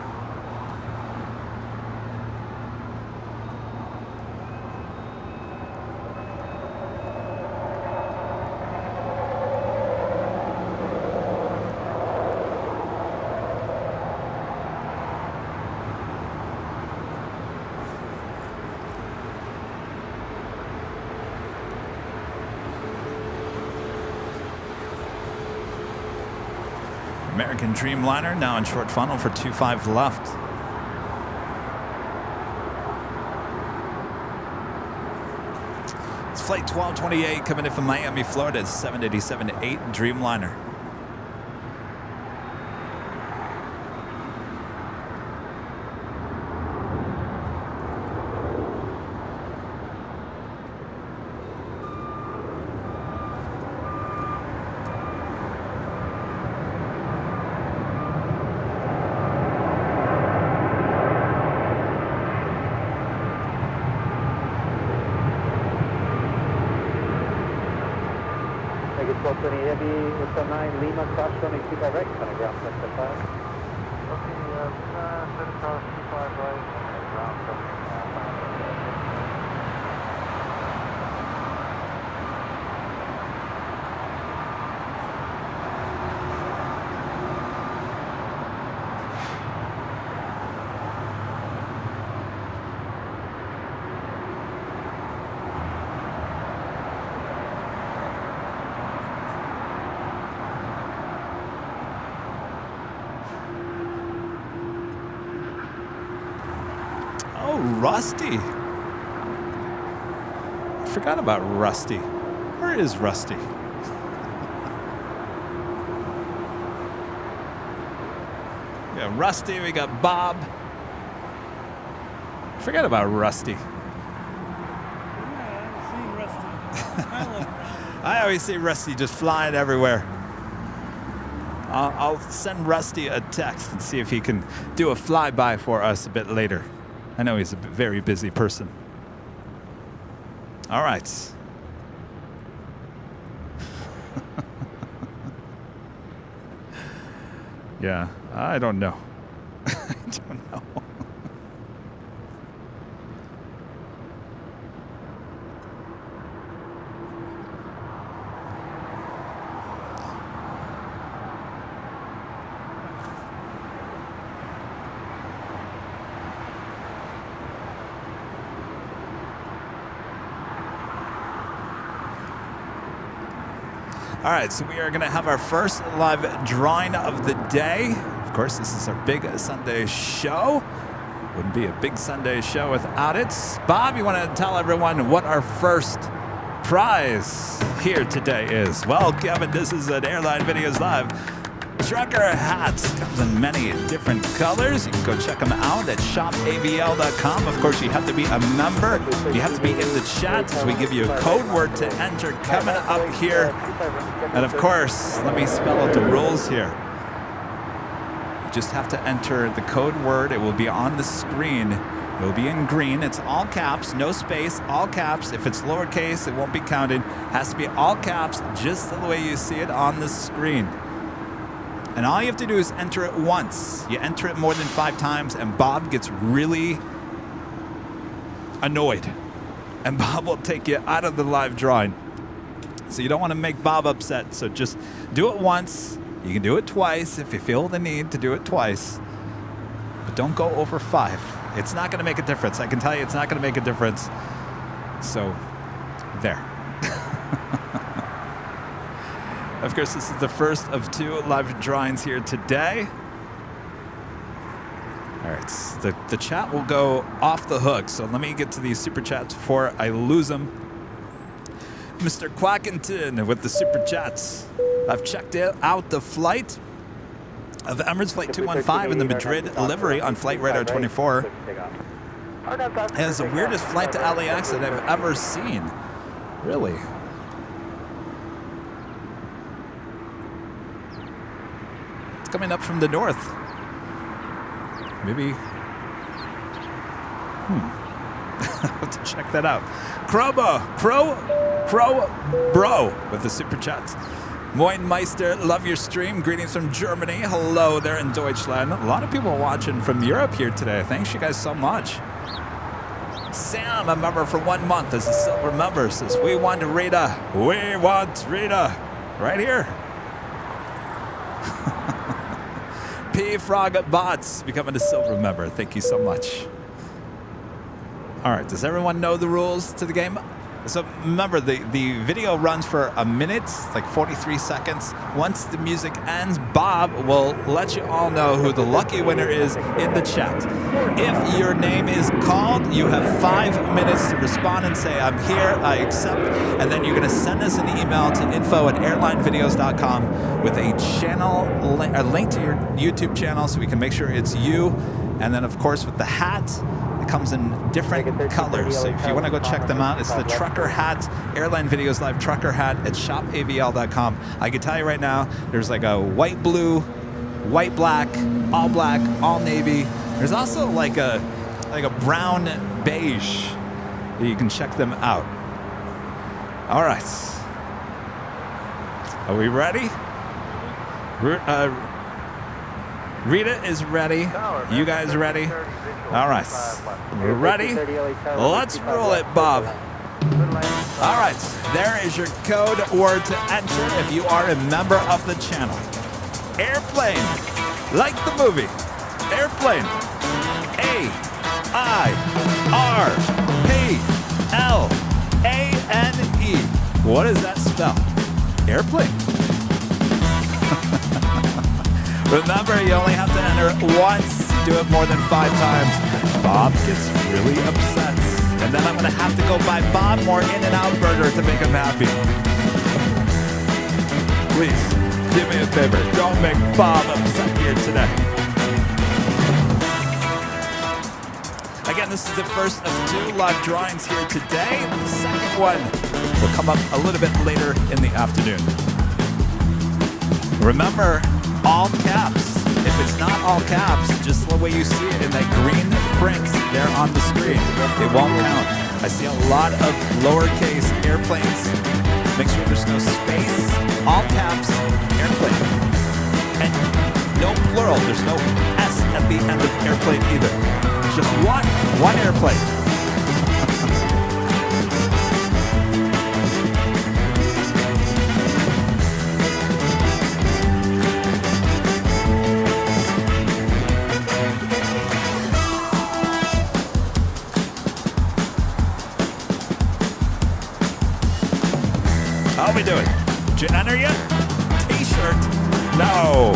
American Dreamliner now in short funnel for 25 left. It's flight 1228 coming in from Miami, Florida. It's 787-8 Dreamliner. it's a 9 Lima cross runway 25 right, on a ground 75. Okay, set across 25 right, ground 75. Oh, Rusty. I forgot about Rusty. Where is Rusty? We got Rusty, we got Bob. Forget about Rusty. Yeah, I've seen Rusty. I love Rusty. I always see Rusty just flying everywhere. I'll send Rusty a text and see if he can do a flyby for us a bit later. I know he's a very busy person. All right. Yeah, I don't know. I don't know. All right, so we are going to have our first live drawing of the day. Of course, this is our big Sunday show. Wouldn't be a big Sunday show without it. Bob, you want to tell everyone what our first prize here today is? Well, Kevin, this is an Airline Videos Live trucker hats. Comes in many different colors. You can go check them out at shopavl.com. Of course, you have to be a member. You have to be in the chat as we give you a code word to enter coming up here. And of course, let me spell out the rules here. You just have to enter the code word. It will be on the screen. It will be in green. It's all caps, no space, all caps. If it's lowercase, it won't be counted. It has to be all caps, just the way you see it on the screen. And all you have to do is enter it once. You enter it more than 5 times, and Bob gets really annoyed. And Bob will take you out of the live drawing. So you don't want to make Bob upset. So just do it once. You can do it twice if you feel the need to do it twice. But don't go over 5. It's not going to make a difference. I can tell you it's not going to make a difference. So, there. Of course, this is the first of 2 live drawings here today. All right, the chat will go off the hook. So let me get to these super chats before I lose them. Mr. Quackington with the super chats. I've checked out the flight of Emirates Flight 215 in the Madrid livery on Flight Radar 24. It is the weirdest flight to LAX that I've ever seen. Really? It's coming up from the north. Maybe. I'll have to check that out. Crow Bro with the super chats. Moin Meister, love your stream. Greetings from Germany. Hello there in Deutschland. A lot of people watching from Europe here today. Thanks you guys so much. Sam, a member for 1 month as a silver member, says, we want Rita. We want Rita. Right here. P Frog Bots becoming a silver member. Thank you so much. All right, does everyone know the rules to the game? So remember, the video runs for a minute, like 43 seconds. Once the music ends, Bob will let you all know who the lucky winner is in the chat. If your name is called, you have 5 minutes to respond and say, I'm here, I accept. And then you're going to send us an email to info@airlinevideos.com with a link to your YouTube channel so we can make sure it's you. And then, of course, with the hat, it comes in different colors. So if you want to go check them out, it's the trucker hat, Airline Videos Live trucker hat at shopavl.com. I can tell you right now, there's like a white blue, white black, all navy. There's also like a brown beige. You can check them out. All right. Are we ready? Rita is ready. You guys ready? All right. We're ready. Let's roll it, Bob. All right. There is your code word to enter if you are a member of the channel. Airplane. Like the movie. Airplane. A-I-R-P-L-A-N-E. What does that spell? Airplane. Remember, you only have to enter it once. Do it more than 5 times. Bob gets really upset. And then I'm going to have to go buy Bob more In-N-Out Burger to make him happy. Please, do me a favor. Don't make Bob upset here today. Again, this is the first of 2 live drawings here today. The second one will come up a little bit later in the afternoon. Remember, all caps. If it's not all caps, just the way you see it in that green print there on the screen, it won't count. I see a lot of lowercase airplanes. Make sure there's no space. All caps, airplane. And no plural. There's no S at the end of airplane either. Just one airplane. How are we doing? Did you enter yet? T-shirt? No.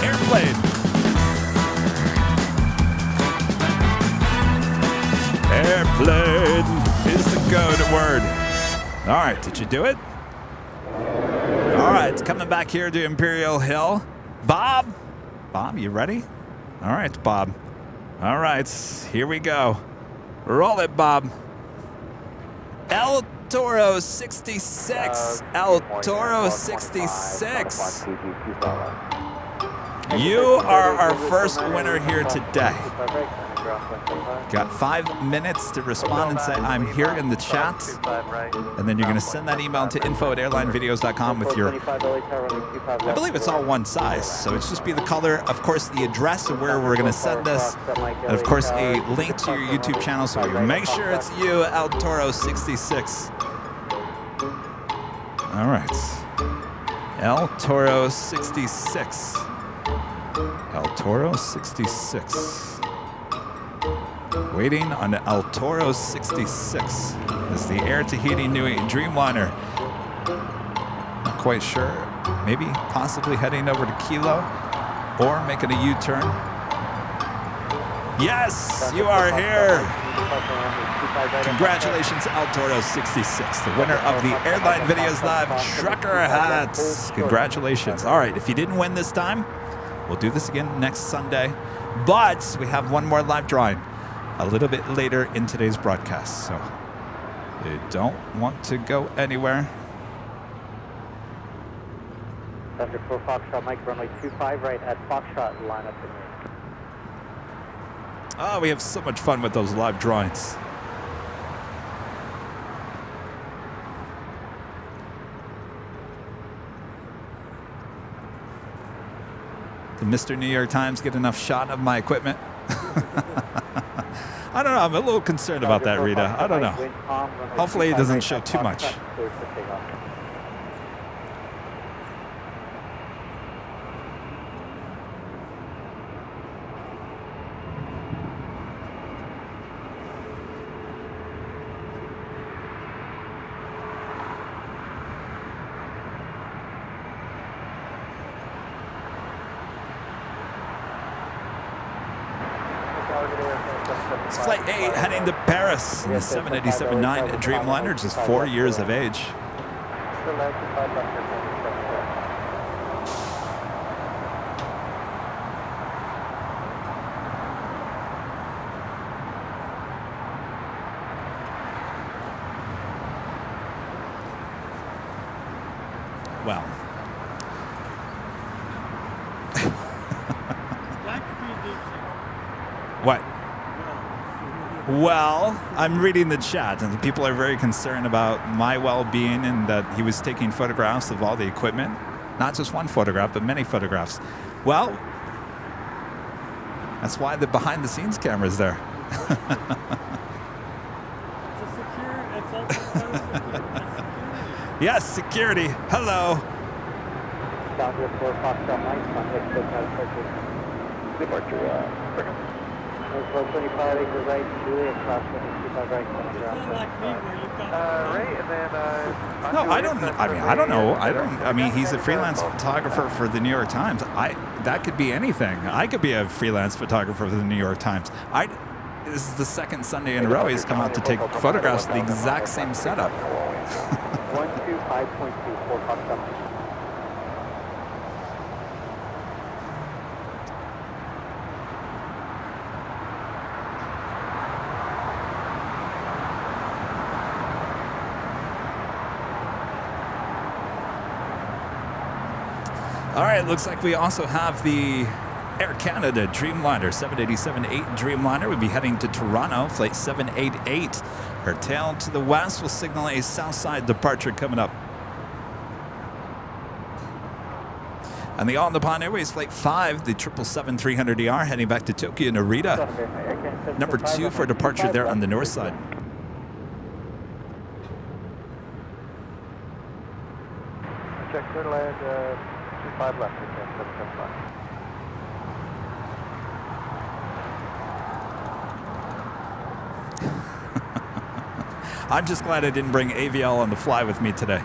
Airplane. Airplane is the code word. All right, did you do it? All right, coming back here to Imperial Hill. Bob, you ready? All right, Bob. All right, here we go. Roll it, Bob. El Toro 66. El Toro 66. You are our first winner here today. Got 5 minutes to respond and say, I'm here in the chat. And then you're going to send that email to info@airlinevideos.com with your, I believe it's all one size. So it's just be the color, of course, the address of where we're going to send this. And of course, a link to your YouTube channel. So you make sure it's you, El Toro 66. All right. El Toro 66. El Toro 66. Waiting on El Toro 66 is the Air Tahiti Nui Dreamliner. Not quite sure. Maybe possibly heading over to Kilo or making a U-turn. Yes, you are here. Congratulations, El Toro 66, the winner of the Airline Videos Live trucker hats. Congratulations. All right, if you didn't win this time, we'll do this again next Sunday. But we have one more live drawing a little bit later in today's broadcast. So you don't want to go anywhere. Thunder 4 Foxtrot, Mike, runway 25 right at Foxtrot, line up in. Oh, we have so much fun with those live drawings. Did Mr. New York Times get enough shot of my equipment? I don't know. I'm a little concerned about that, Rita. I don't know. Hopefully it doesn't show too much. It's Flight 8 heading to Paris in the 787-9 Dreamliner, just 4 years of age. Well. What? Well, I'm reading the chat, and people are very concerned about my well-being and that he was taking photographs of all the equipment. Not just one photograph, but many photographs. Well, that's why the behind-the-scenes camera is there. Yes, security. Hello. Departure, 25 acres right, Juliet, cross 25 right, Right, and then No, I don't know. I mean, he's a freelance photographer for the New York Times. That could be anything. I could be a freelance photographer for the New York Times. This is the second Sunday in a row he's come out to take photographs of the exact same setup. 125.2, 4 Foxtrot. All right, looks like we also have the Air Canada Dreamliner 787-8 Dreamliner. We'll be heading to Toronto, flight 788. Her tail to the west will signal a south side departure coming up. And the All Nippon Airways flight 5, the 777-300ER, heading back to Tokyo Narita. Number 2 for departure there on the north side. check clear to land, 25 left, 775. I'm just glad I didn't bring AVL on the fly with me today.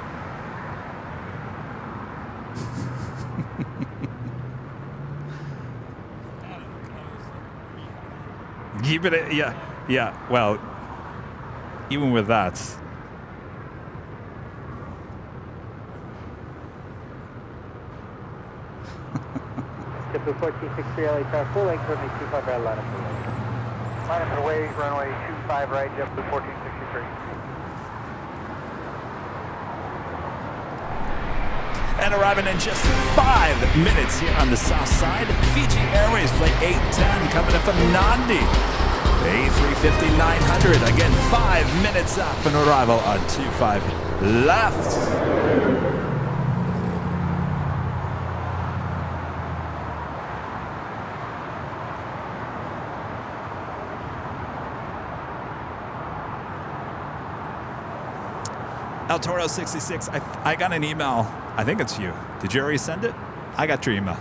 Keep it, yeah. Well, even with that. JetBlue 1463 LA car, full length, runway 25 right, line up for right. Line up and away, runway 25 right, JetBlue 1463. And arriving in just 5 minutes here on the south side, Fiji Airways flight 810 coming in from Nandi. The A350-900, again 5 minutes out from arrival on 25 left. El Toro 66, I got an email. I think it's you. Did you already send it? I got your email.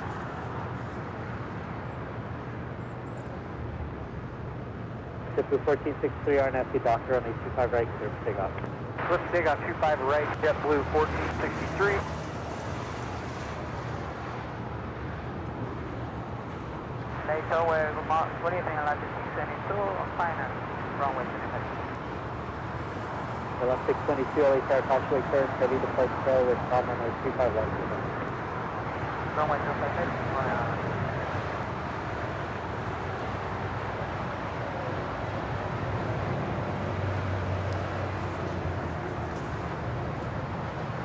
JetBlue 1463 RNFC Doctor on the 25 right, clear for takeoff. Clear for takeoff, 25 right, JetBlue 1463. NATO, what do you think? Latitude 72, final, runway 25. Left 622 LA car, partially clear, heavy departure with problem on 25 left. Runway 25.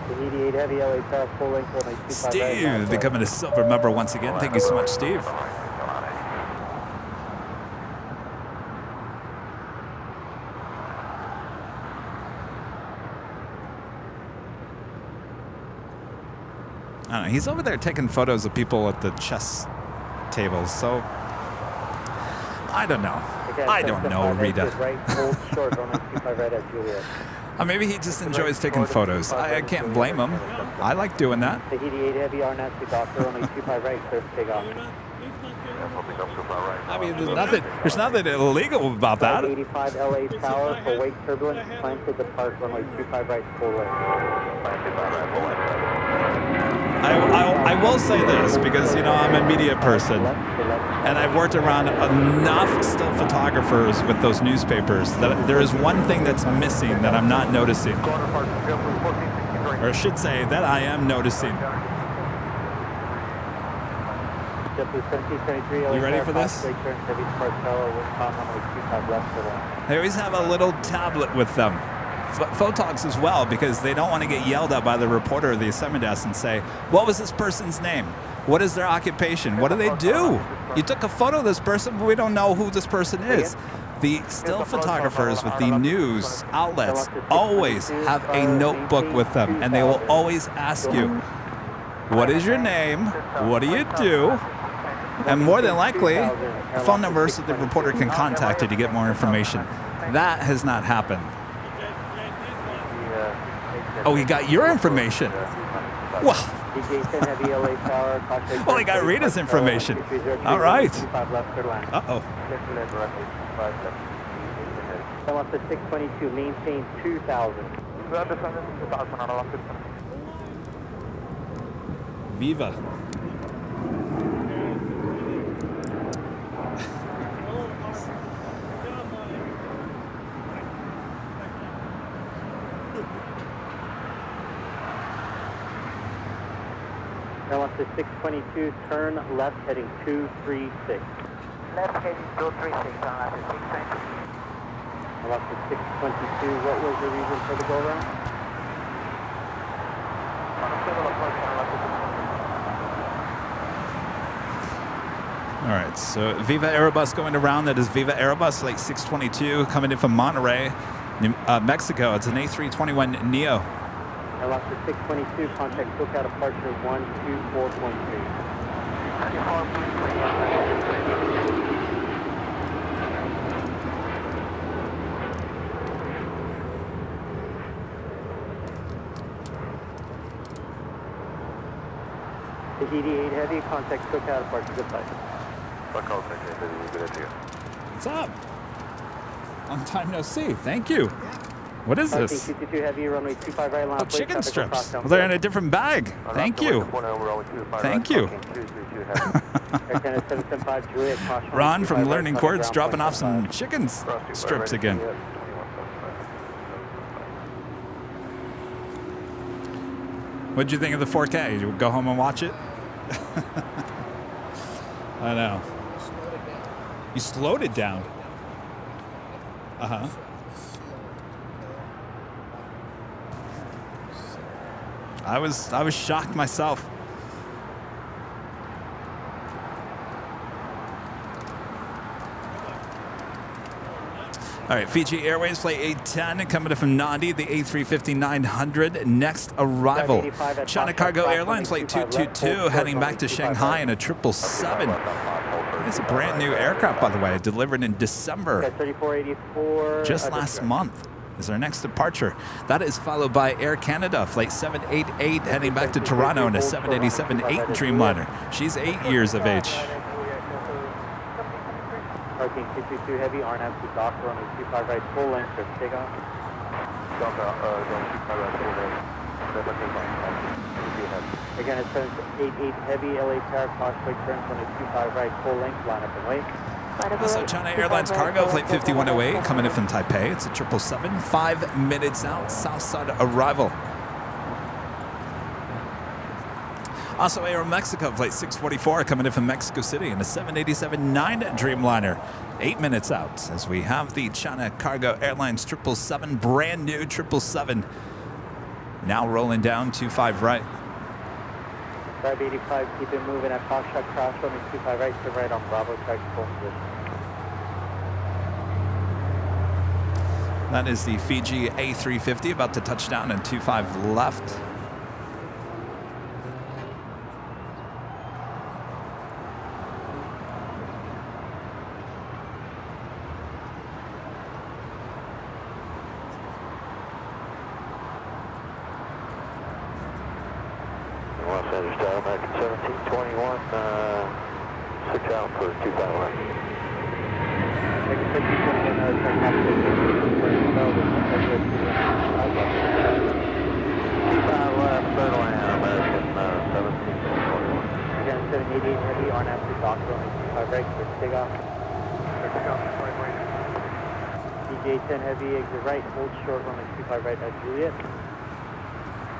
The 88 heavy LA car, full length runway 25 Steve, right. becoming a silver member once again. Thank you so much, Steve. I don't know, he's over there taking photos of people at the chess tables, so I don't know. I don't know, Rita. Right, hold short on 25 right at Juliet. Maybe he just enjoys taking photos. I can't blame him. I like doing that. The 88 heavy RNFC Doctor on 25 right, clear for takeoff. I mean, there's nothing illegal about that. 85 LA Tower for wake turbulence, plan to depart runway 25 right, full length. I will say this because, you know, I'm a media person and I've worked around enough still photographers with those newspapers that there is one thing that's missing that I'm not noticing. Or I should say that I am noticing. You ready for this? They always have a little tablet with them. Photogs as well, because they don't want to get yelled at by the reporter or the assignment desk and say, what was this person's name? What is their occupation? What do they do? You took a photo of this person, but we don't know who this person is. The still photographers with the news outlets always have a notebook with them, and they will always ask you, what is your name? What do you do? And more than likely, a phone number so the reporter can contact you to get more information. That has not happened. Oh, he got your information. Well, well, he got Rita's information. All right. Uh-oh. Delta 622, maintain 2000. Viva. Delta 622, turn left heading 236. Left heading 236 on Alaska 622. Alaska 622, what was the reason for the go around? All right, so Viva Aerobus going around. That is Viva Aerobus, like 622, coming in from Monterrey, Mexico. It's an A321 Neo. Alaska 622, contact SoCal departure 124.3. The ED8 Heavy, contact SoCal departure, goodbye. What's up? Long time no see. Thank you. What is this? 222 Heavy, runway 25 right line. Oh, chicken strips. Well, they're in a different bag. Thank you. Thank you. Ron from Learning Chords dropping off some chicken strips again. What'd you think of the 4K? You go home and watch it? I know. You slowed it down. Uh-huh. I was shocked myself. All right, Fiji Airways flight 810 coming in from Nandi, the A350-900 next arrival. China Cargo Airlines flight 222 heading back to Shanghai in a 777. It's a brand new aircraft, by the way, delivered in December, just last month. Is our next departure. That is followed by Air Canada flight 788 heading back to Toronto in a 787-8 Dreamliner. She's 8 years of age. Parking 222 Heavy, RNAV to dock, runway 25 right, full length for takeoff. Again, it's 788 Heavy, LA Tower, crossway turn, runway 25 right, full length, line up and wait. Also, China Airlines Cargo flight 5108 coming in from Taipei. It's a 777, 5 minutes out, south side arrival. Also, Aeromexico flight 644 coming in from Mexico City in a 787-9 Dreamliner, 8 minutes out, as we have the China Cargo Airlines 777, brand new 777, now rolling down 25 right. 585, keep it moving at Foxtrot cross, runway 25 right to right on Bravo, track full position. That is the Fiji A350 about to touch down in 25 left. Los Angeles Tower, American 1721, 6 out for 25 right. Again, 788 Heavy, RNAV to dock, runway 25 right for takeoff. DJ-10 Heavy, exit right, hold short, runway 25 right at Juliet.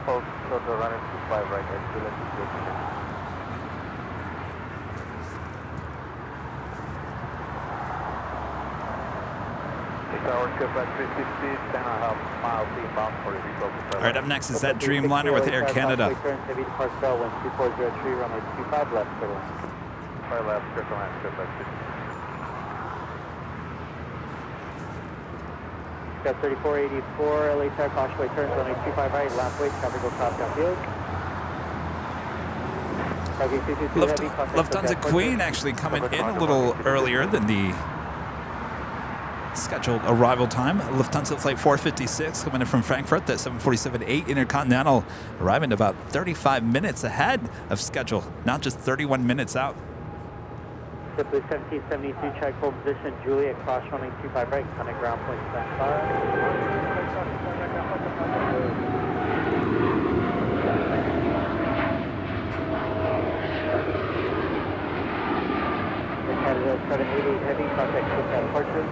Hold short, runway 25 right at Juliet. All right, up next is that Dreamliner with Air Canada. Heavy depart Bell 12403, runway 25 left, clear line. 5 left, circle line, circle left. Got 3484, LA Tower, Causeway turns, runway 25 right, left wait, traffic will cross downfield. Lufthansa Queen actually coming in a little earlier than the scheduled arrival time. Lufthansa Flight 456 coming in from Frankfurt, that 747-8 Intercontinental, arriving about 35 minutes ahead of schedule, not just 31 minutes out. Simply 1773, check full position, Juliet, cross runway 25 right, connect ground point stand by. Canada 788 heavy, contact Qantas departure.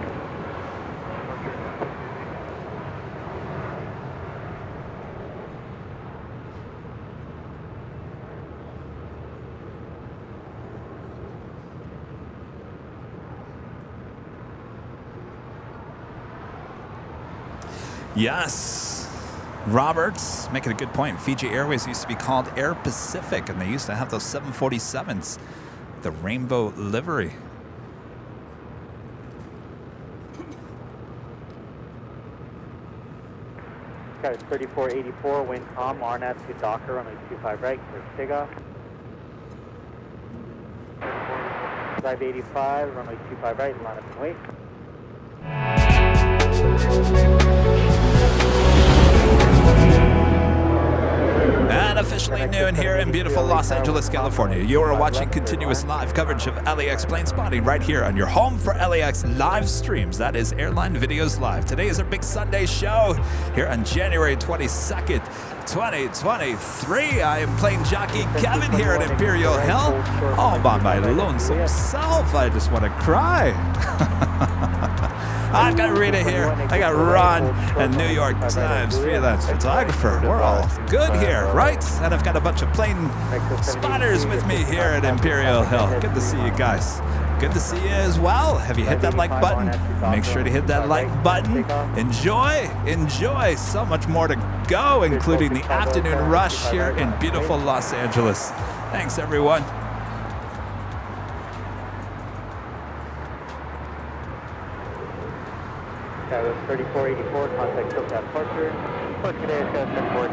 Yes, Roberts making a good point. Fiji Airways used to be called Air Pacific, and they used to have those 747s, the rainbow livery. Got 3484, wind calm, RNAV to Docker, runway 25 right, clear takeoff. Drive 85, runway 25 right, line up and wait. And officially noon here in beautiful Los Angeles, California. You are watching continuous live coverage of LAX plane spotting right here on your home for LAX live streams. That is Airline Videos Live. Today is our big Sunday show here on January 22nd, 2023. I am plane jockey Kevin here at Imperial Hill, all by my lonesome self. I just want to cry. I've got Rita here. I got Ron and New York Times freelance photographer. We're all good here, right? And I've got a bunch of plane spotters with me here at Imperial Hill. Good to see you guys. Good to see you as well. Have you hit that like button? Make sure to hit that like button. Enjoy. So much more to go, including the afternoon rush here in beautiful Los Angeles. Thanks, everyone. That 3484, contact Qantas departure. Push today is going to 7420.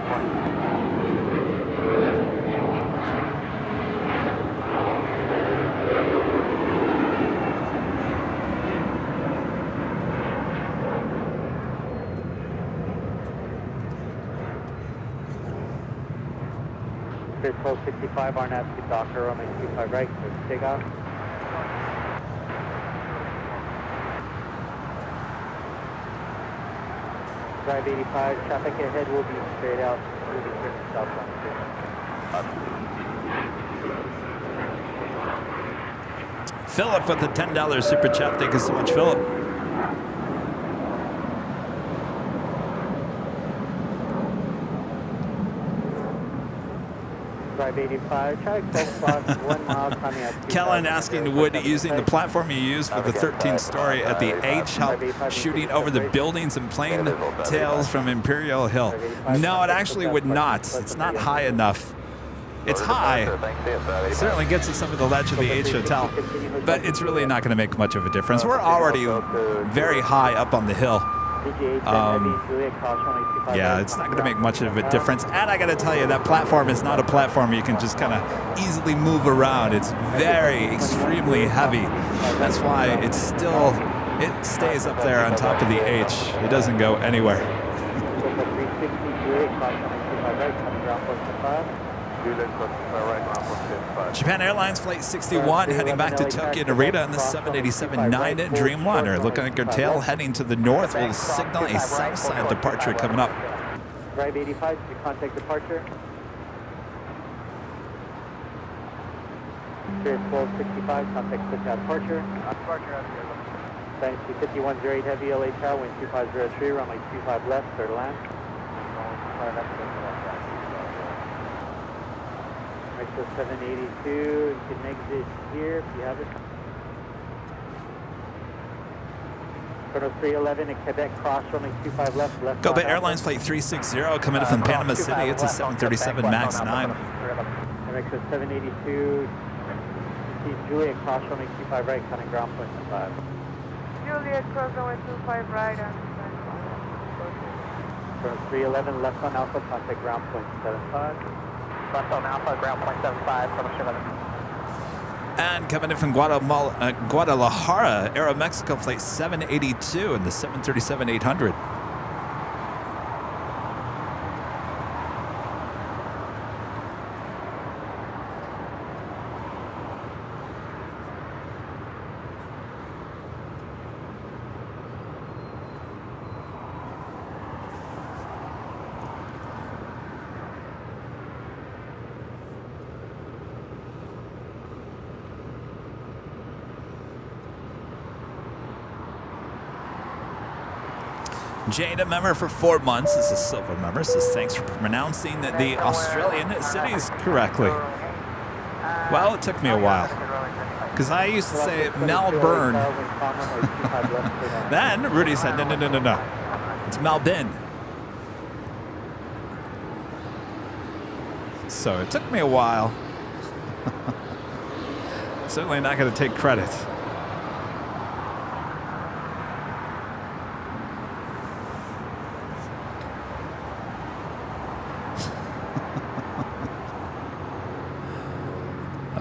Clear 1265, RNAV to Docker, runway 25 right, clear takeoff. Drive 85, traffic ahead will be straight out, moving southbound. Philip with the $10 super chat. Thank you so much, Philip. Drive 85, traffic 12 o'clock, 1 mile, coming out. Kellen asking, would using the platform you used for the 13th story at the H help shooting over the buildings and plane tails from Imperial Hill? No, it actually would not. It's not high enough. It's high. It certainly gets us over the ledge of the H Hotel, but it's really not going to make much of a difference. We're already very high up on the hill. Yeah, it's not going to make much of a difference. And I got to tell you, that platform is not a platform you can just kind of easily move around. It's very, extremely heavy. That's why it stays up there on top of the H. It doesn't go anywhere. Japan Airlines Flight 61 heading back to Tokyo Narita in the 787-9 Dreamliner. Looking at your tail heading to the north. We'll signal a south side departure coming up. Drive 85 to contact departure. Spirit 1265, contact Qantas departure. Dynasty 5108 heavy LA Tower, wind 2503, runway 25 left, third land. Metro 782, you can exit here if you have it. Chrono 311 at Quebec, cross runway 25 left, left. Go Bay Airlines Flight 360 coming in from Panama City. It's a 737 MAX 9. Metro 782, Juliet, cross runway 25 right, cutting ground point 5. Juliet, cross runway 25 right, and from 311 left on Alpha, contact ground point 75. Left on Alpha, ground point 75, from 11. And coming in from Guadalajara, Aeromexico flight 782 and the 737-800. Jada member for 4 months. This is Silver member. Says thanks for pronouncing the Australian cities correctly. Well, it took me a while because I used to say Melbourne. Then Rudy said no. It's Melbourne. So it took me a while. Certainly not going to take credit.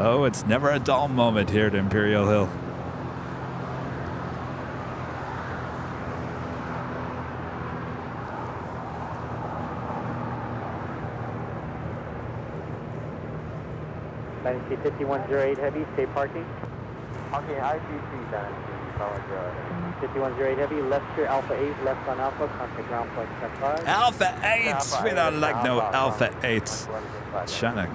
Oh, it's never a dull moment here at Imperial Hill. Dynasty 5108 Heavy, stay parking. Okay, ICC then. 5108 Heavy, left to Alpha 8, left on Alpha, contact ground point 75. Alpha 8! We don't like no Alpha 8. China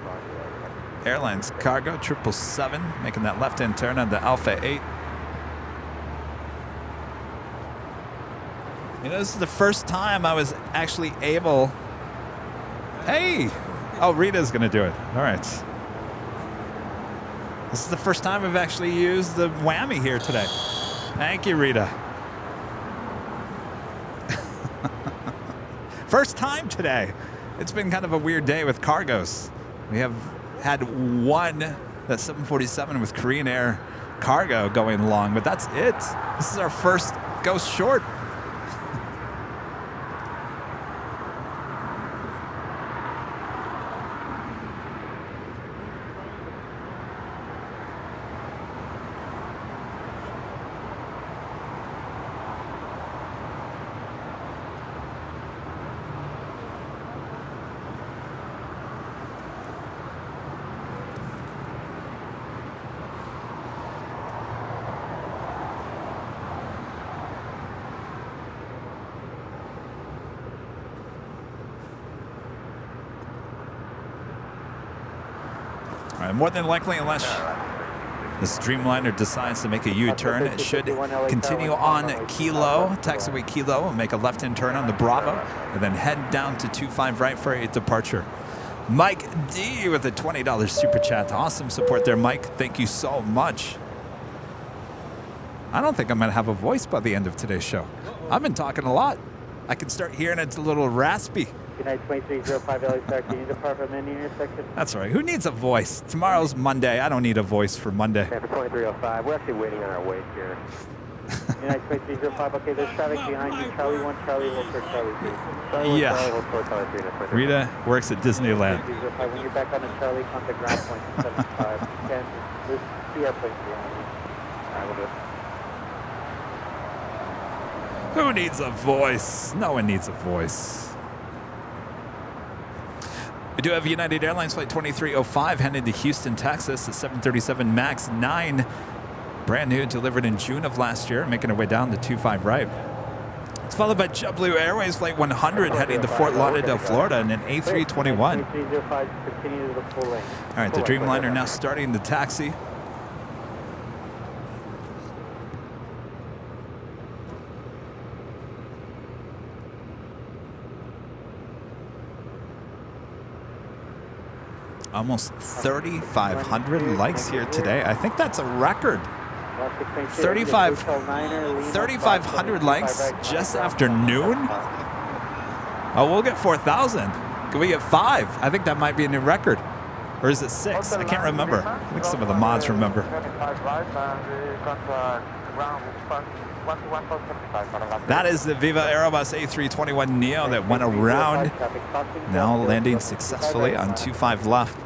Airlines Cargo 777 making that left-hand turn on the Alpha 8. You know, this is the first time I was actually able... Hey! Oh, Rita's going to do it. All right. This is the first time I've actually used the whammy here today. Thank you, Rita. First time today. It's been kind of a weird day with cargos. We have had one, that 747 with Korean Air cargo going along, but that's it. This is our first go short. More than likely, unless the Streamliner decides to make a U-turn, it should continue on Kilo, taxiway Kilo, and make a left-hand turn on the Bravo, and then head down to 25 right for a departure. Mike D with a $20 super chat. Awesome support there, Mike. Thank you so much. I don't think I'm going to have a voice by the end of today's show. I've been talking a lot. I can start hearing it's a little raspy. United 2305 LA Star, can you depart from any intersection? That's all right. Who needs a voice? Tomorrow's Monday. I don't need a voice for Monday. For 2305, we're actually waiting on our wait here. United 2305, okay, there's traffic behind you. Charlie 1, Charlie, hold for Charlie 2. Charlie 1, Yeah. Charlie, hold for Charlie 3. That's Rita works at Disneyland. 2305, when you're back on the Charlie, contact ground point 75. Can there's the airplane behind you. Alright, we'll do it. Who needs a voice? No one needs a voice. We do have United Airlines flight 2305 heading to Houston, Texas, the 737 MAX 9. Brand new, delivered in June of last year, making our way down to 25 right. It's followed by JetBlue Airways flight 100 heading to Fort Lauderdale, Florida, and an A321. All right, the Dreamliner now starting the taxi. Almost 3,500 likes here today. I think that's a record. 3,500 likes just after noon? Oh, we'll get 4,000. Can we get 5? I think that might be a new record. Or is it 6? I can't remember. I think some of the mods remember. ground 121.75. That is the Viva Aerobus A321neo that went around, now landing successfully on 25 left.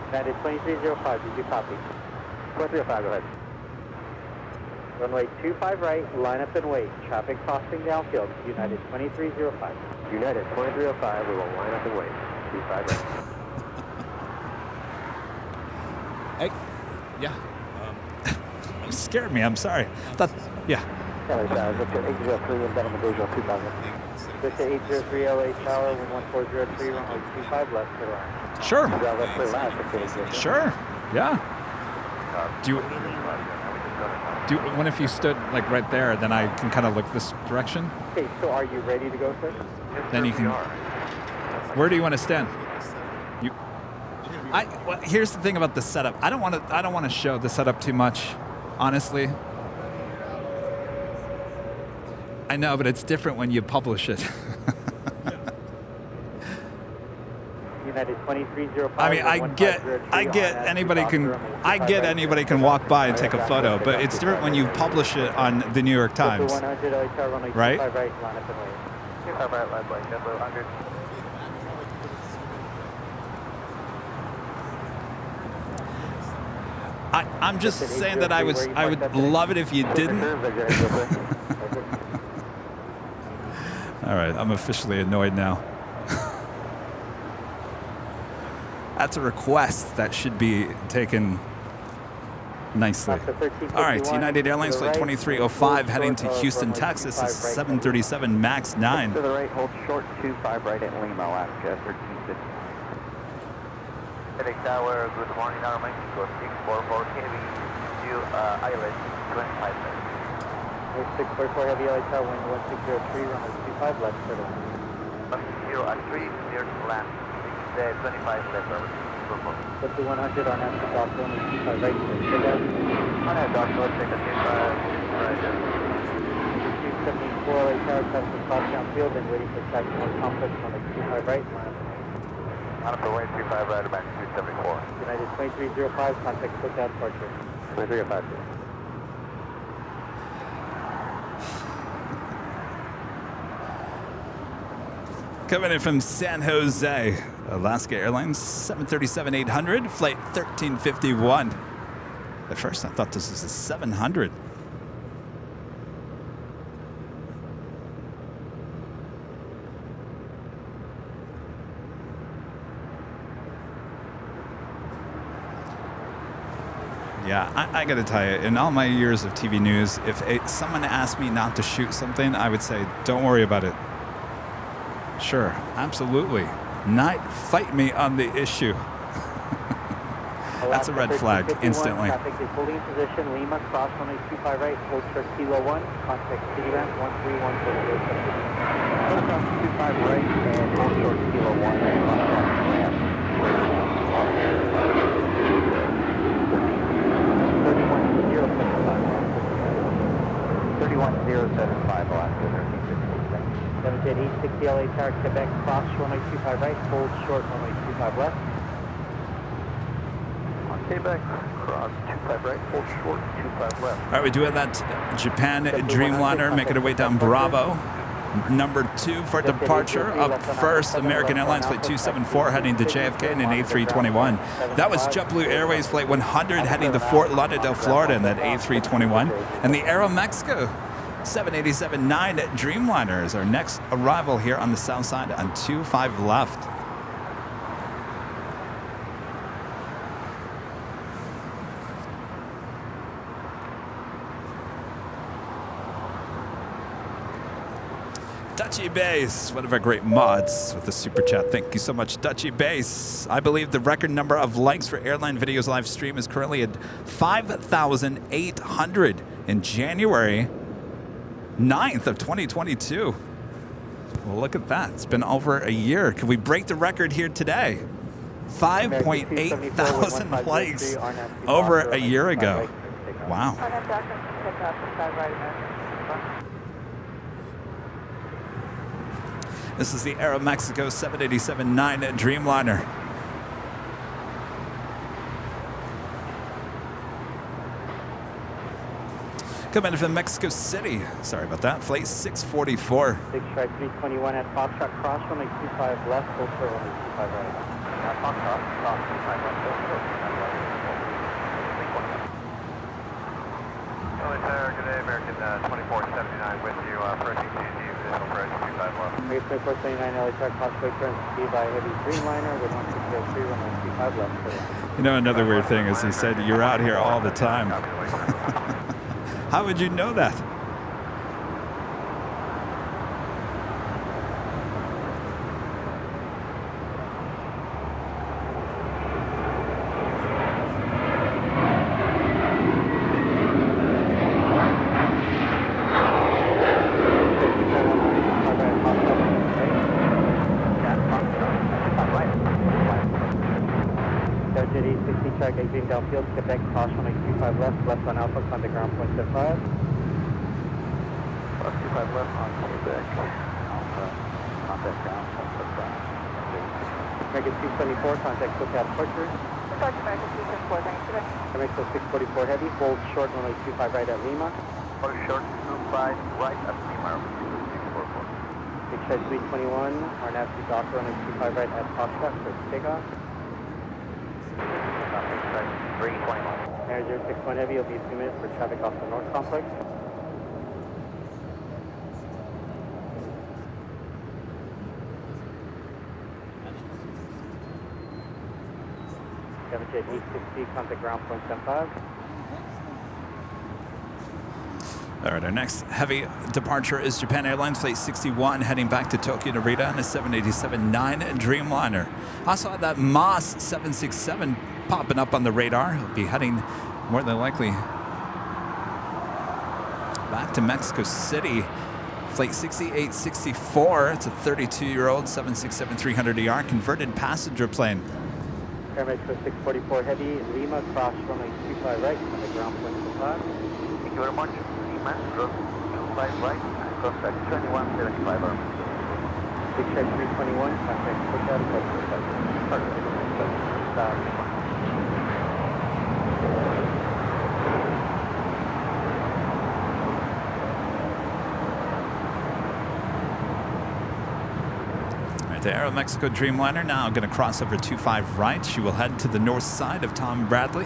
United 2305, did you copy? 2305, go ahead. Runway 25 right, line up and wait. Traffic crossing the outfield. United 2305. United 2305, we will line up and wait. 25 right. Hey, yeah. You scared me. I'm sorry. Yeah. Victor 803 and Denham Visual 2000. Victor 803 LA Tower, 11403, runway 25 left to line. Sure. Left for last, Sure. Yeah. What if you stood like right there, then I can kind of look this direction? Okay, so are you ready to go, sir? Then you can. Where do you want to stand? Well, here's the thing about the setup. I don't want to show the setup too much, honestly. I know, but it's different when you publish it. United 2305. I mean, I get anybody can walk by and take a photo, but it's different when you publish it on the New York Times, right? I'm just saying that I would love it if you didn't. All right, I'm officially annoyed now. That's a request that should be taken nicely. All right, United Airlines Flight 2305 heading to Houston, Texas. This is 737 MAX 9. To the right, hold short 25 right at Lima, Alaska, 1350. FedEx Tower, good morning, Air Mexico 644 Heavy, due islet 25 minutes. 644 Heavy LA Tower, wind 1603, runway 25 left to line. 103, clear to land. 25 left, over. 5100 on after dock, runway 25 right to line. On that dock, let's take a 25 right. 274 LA Tower, testing cross downfield and waiting for taxi on complex on the 25 right line. On up the way, 35 right, back 274. United 2305, contact lookout departure. 2305. Coming in from San Jose, Alaska Airlines 737-800, flight 1351. At first I thought this was a 700. Yeah, I gotta tell you, in all my years of TV news, if someone asked me not to shoot something, I would say, don't worry about it. Sure, absolutely. Not fight me on the issue. That's a red flag, instantly. Traffic is fully in position, Lima, cross runway 25 right, hold short Kilo 1, contact city ramp 131.0. Cross 25 right and hold short Kilo 1 and cross ramp. 31075 Alaska 1350. 78860 LA Tower, Quebec, cross runway 25 right, hold short runway 25 left. On Quebec, cross 25 right, hold short 25 left. All right, we're doing that Japan Dreamliner, making our way down Bravo. Number 2 for departure. Up first, American Airlines Flight 274 heading to JFK in an A321. That was JetBlue Airways Flight 100 heading to Fort Lauderdale, Florida in that A321. And the Aeromexico 787-9 Dreamliner is our next arrival here on the south side on 25 left. Dutchy Base, one of our great mods with the super chat. Thank you so much, Dutchy Base. I believe the record number of likes for Airline Videos live stream is currently at 5,800 in January 9th of 2022. Well, look at that. It's been over a year. Can we break the record here today? 5.8 thousand likes over a year ago. Wow. This is the Aeromexico 787-9 Dreamliner. Coming in from Mexico City. Sorry about that. Flight 644. 6 strike 321 at Foxtrot, cross runway 25 left, full short runway 25 right. Foxtrot, cross 25 left, full short, 25 right. Good day, American 2479 with you, approaching TG, position approach 25 left. American 2479 LA track, crossway turn speed by heavy Dreamliner with 1603 runway 25 left. You know, another weird thing is he said you're out here all the time. How would you know that? Track 18 downfield, Quebec, cross runway 25 left, left on Alpha, contact ground point 75. Left 25 left on Quebec, Alpha, contact ground point 75. American 274, contact SoCal departure. Dr. American 274, thanks today. American 644 heavy, hold short runway 25 right at Lima. Hold short 25 right at Lima, 644. 6 strike 321, our nav to dock runway 25 right at Foxtrot for takeoff. 321. Air 061 heavy, it'll be a few minutes for traffic off the North Complex. Jet 860, contact ground point 75. All right, our next heavy departure is Japan Airlines Flight 61 heading back to Tokyo Narita on a 787-9 Dreamliner. Also had that Moss 767 popping up on the radar. He'll be heading more than likely back to Mexico City. Flight 6864, it's a 32-year-old 767-300ER converted passenger plane. Air Mexico 644 heavy, Lima, cross runway 25 right, contact ground point 75. Thank you very much. Lima, cross 25 right, contact 2175 arm. 6 check 321, contact SoCal departure. The Aeromexico Dreamliner now going to cross over 25 right. She will head to the north side of Tom Bradley.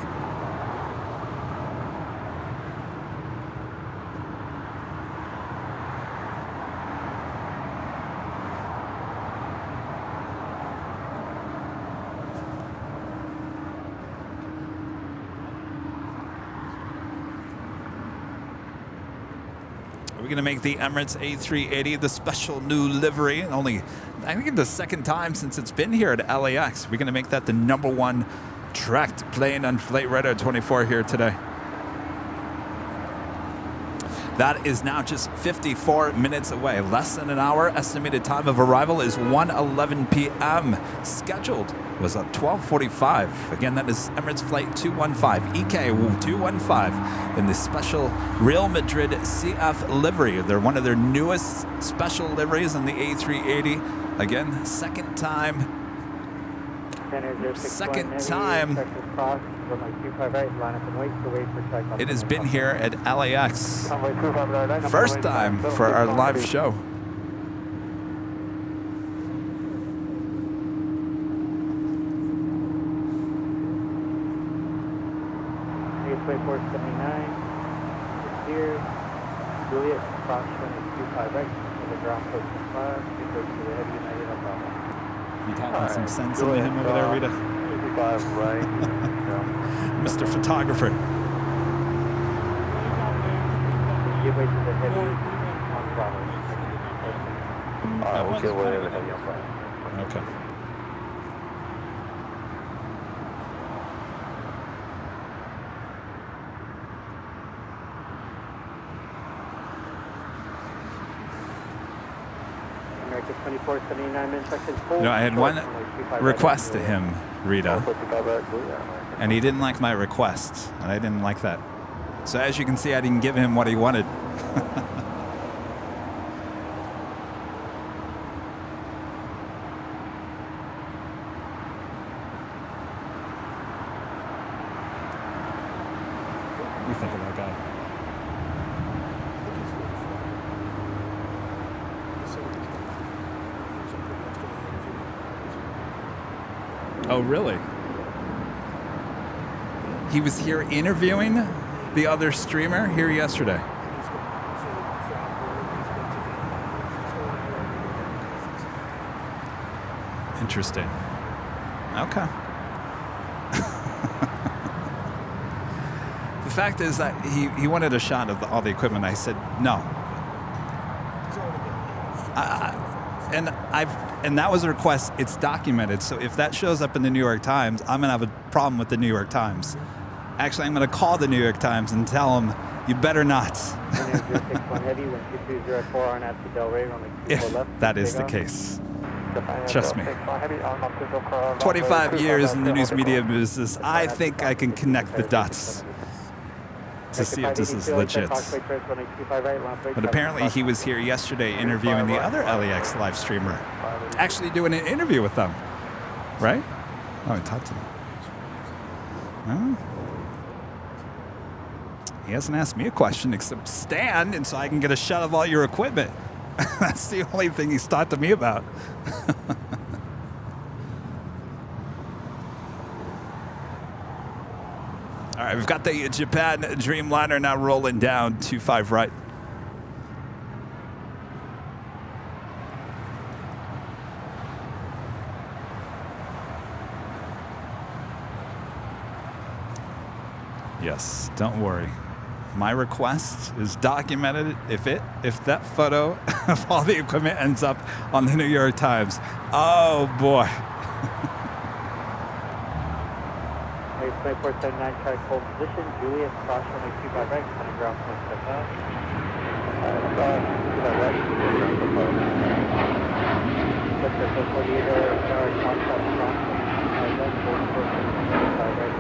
We're going to make the Emirates A380 the special new livery. Only, I think, the second time since it's been here at LAX. We're going to make that the #1 tracked plane on Flight Radar 24 here today. That is now just 54 minutes away. Less than an hour. Estimated time of arrival is 1:11 p.m. Scheduled was at 12:45. Again, that is Emirates Flight 215, EK 215, in the special Real Madrid CF livery. They're one of their newest special liveries on the A380. Again, second time. It has been here at LAX. First time for our live show. Here, Juliet, cross 25 right, to the ground post 5, because to the heavy United up on. You talking some sense into him over there, Rita? 55 right. Mr. Photographer. Give way to the heavy on Bravo. Alright, we'll give way to the heavy on Bravo. Okay. American 2479 instructions full. You know, I had one request to him, Rita, and he didn't like my request, and I didn't like that. So as you can see, I didn't give him what he wanted. You think of that guy. Oh, really? He was here interviewing the other streamer here yesterday. Interesting. Okay. The fact is that he wanted a shot of all the equipment. I said no. And that was a request. It's documented. So if that shows up in the New York Times, I'm gonna have a problem with the New York Times. Actually, I'm gonna call the New York Times and tell them you better not. If that is the case. Trust me. 25 years in the news media business, I think I can connect the dots to see if this is legit. But apparently he was here yesterday interviewing the other LAX live streamer. Actually doing an interview with them. Right? Oh, I talked to him. Well, he hasn't asked me a question except stand, and so I can get a shot of all your equipment. That's the only thing he's talked to me about. All right, we've got the Japan Dreamliner now rolling down 25 right. Yes, don't worry. My request is documented. If that photo of all the equipment ends up on the New York Times, oh boy. 2479, try cold position. Juliet, cross runway 25 right, coming ground point 75. Sector 48 contact cross left, 2475 right.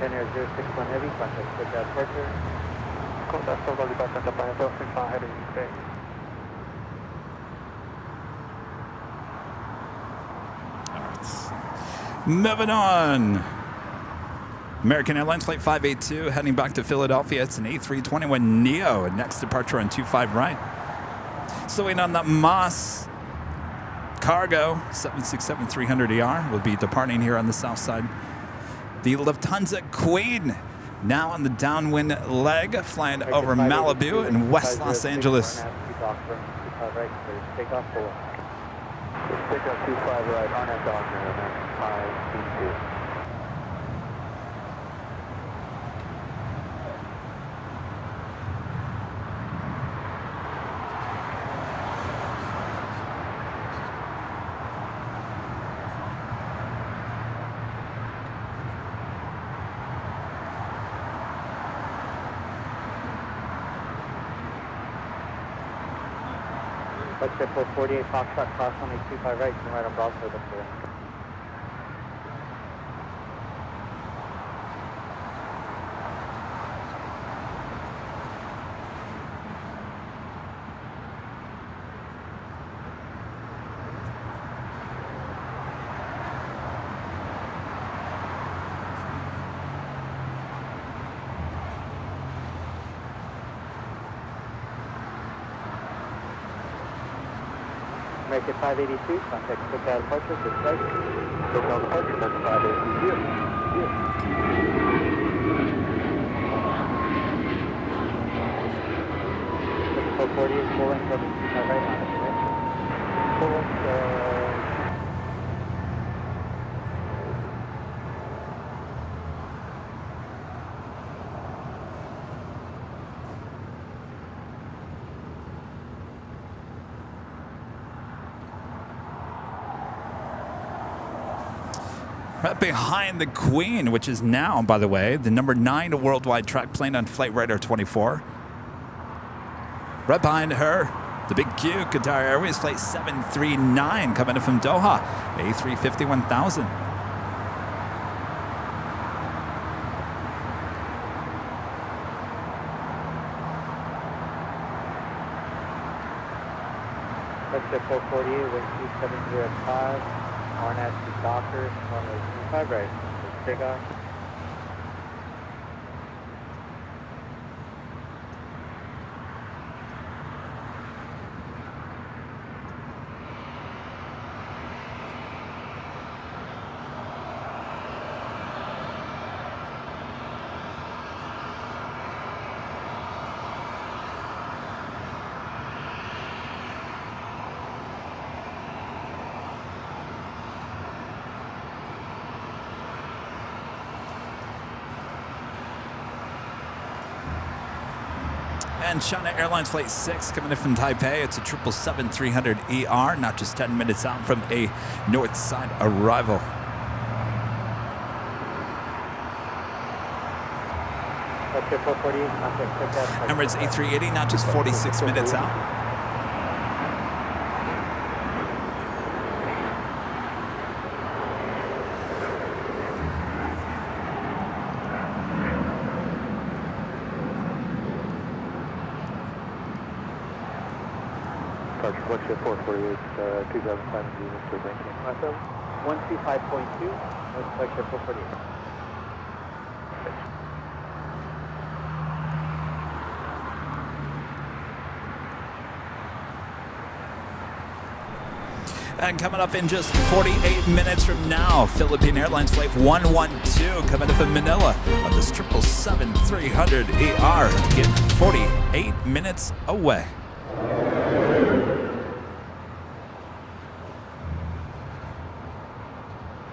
Air 061 heavy, contact with departure. Contact for Bali back on the plan, 061 heavy, okay. Moving on. American Airlines Flight 582 heading back to Philadelphia. It's an A321neo. Next departure on 25 right. So waiting on the Moss Cargo 767-300ER will be departing here on the south side. The Lufthansa Queen now on the downwind leg flying over Malibu and West Los Angeles. Take off full. Take up 25 right, on that down there, and then 522. Let's get 448 Foxtrot, cross runway 25 right, turn right on Bravo for the floor. American 582, contact quick out departure, this flight. Quick out departure, American 582. Quick 448, full length, coming 25 right on it, full length, Right behind the Queen, which is now, by the way, the number 9 worldwide track plane on Flight Radar 24. Right behind her, the big Q, Qatar Airways Flight 739 coming in from Doha, A350 1000. Let's 448, wind 2705. RNAS to Docker, runway 25 right. Take off. And China Airlines Flight 6 coming in from Taipei. It's a 777-300ER, not just 10 minutes out from a north side arrival. Emirates A380, not just 46 minutes out. Departure Fluxia 448, 275 units for banking. Awesome. 125.2, North Fluxia 448. And coming up in just 48 minutes from now, Philippine Airlines Flight 112 coming up from Manila on this 777-300ER. Getting 48 minutes away.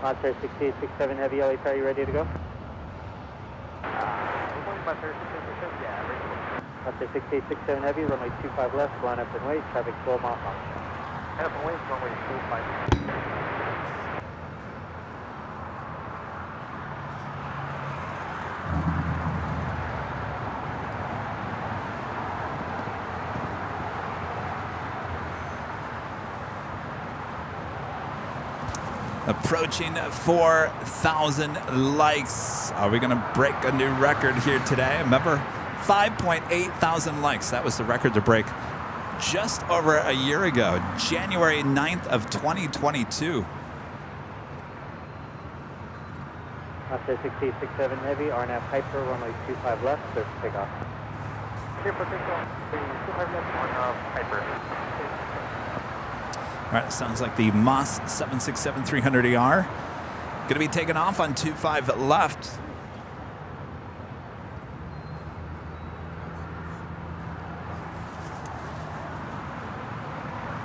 Monster 6867 Heavy LA, are you ready to go? Monster 6867 Heavy, runway 25 left, line up and wait, traffic 12 miles on. Line up and wait, runway 25. Approaching 4,000 likes. Are we going to break a new record here today? Remember, 5.8 thousand likes. That was the record to break just over a year ago, January 9th of 2022. Monster 6867 Heavy, RNAV Piper, runway 25 left, surface takeoff. Clear for takeoff, 25 left, RNAV Piper. All right, sounds like the Moss 767-300ER going to be taken off on 25 left.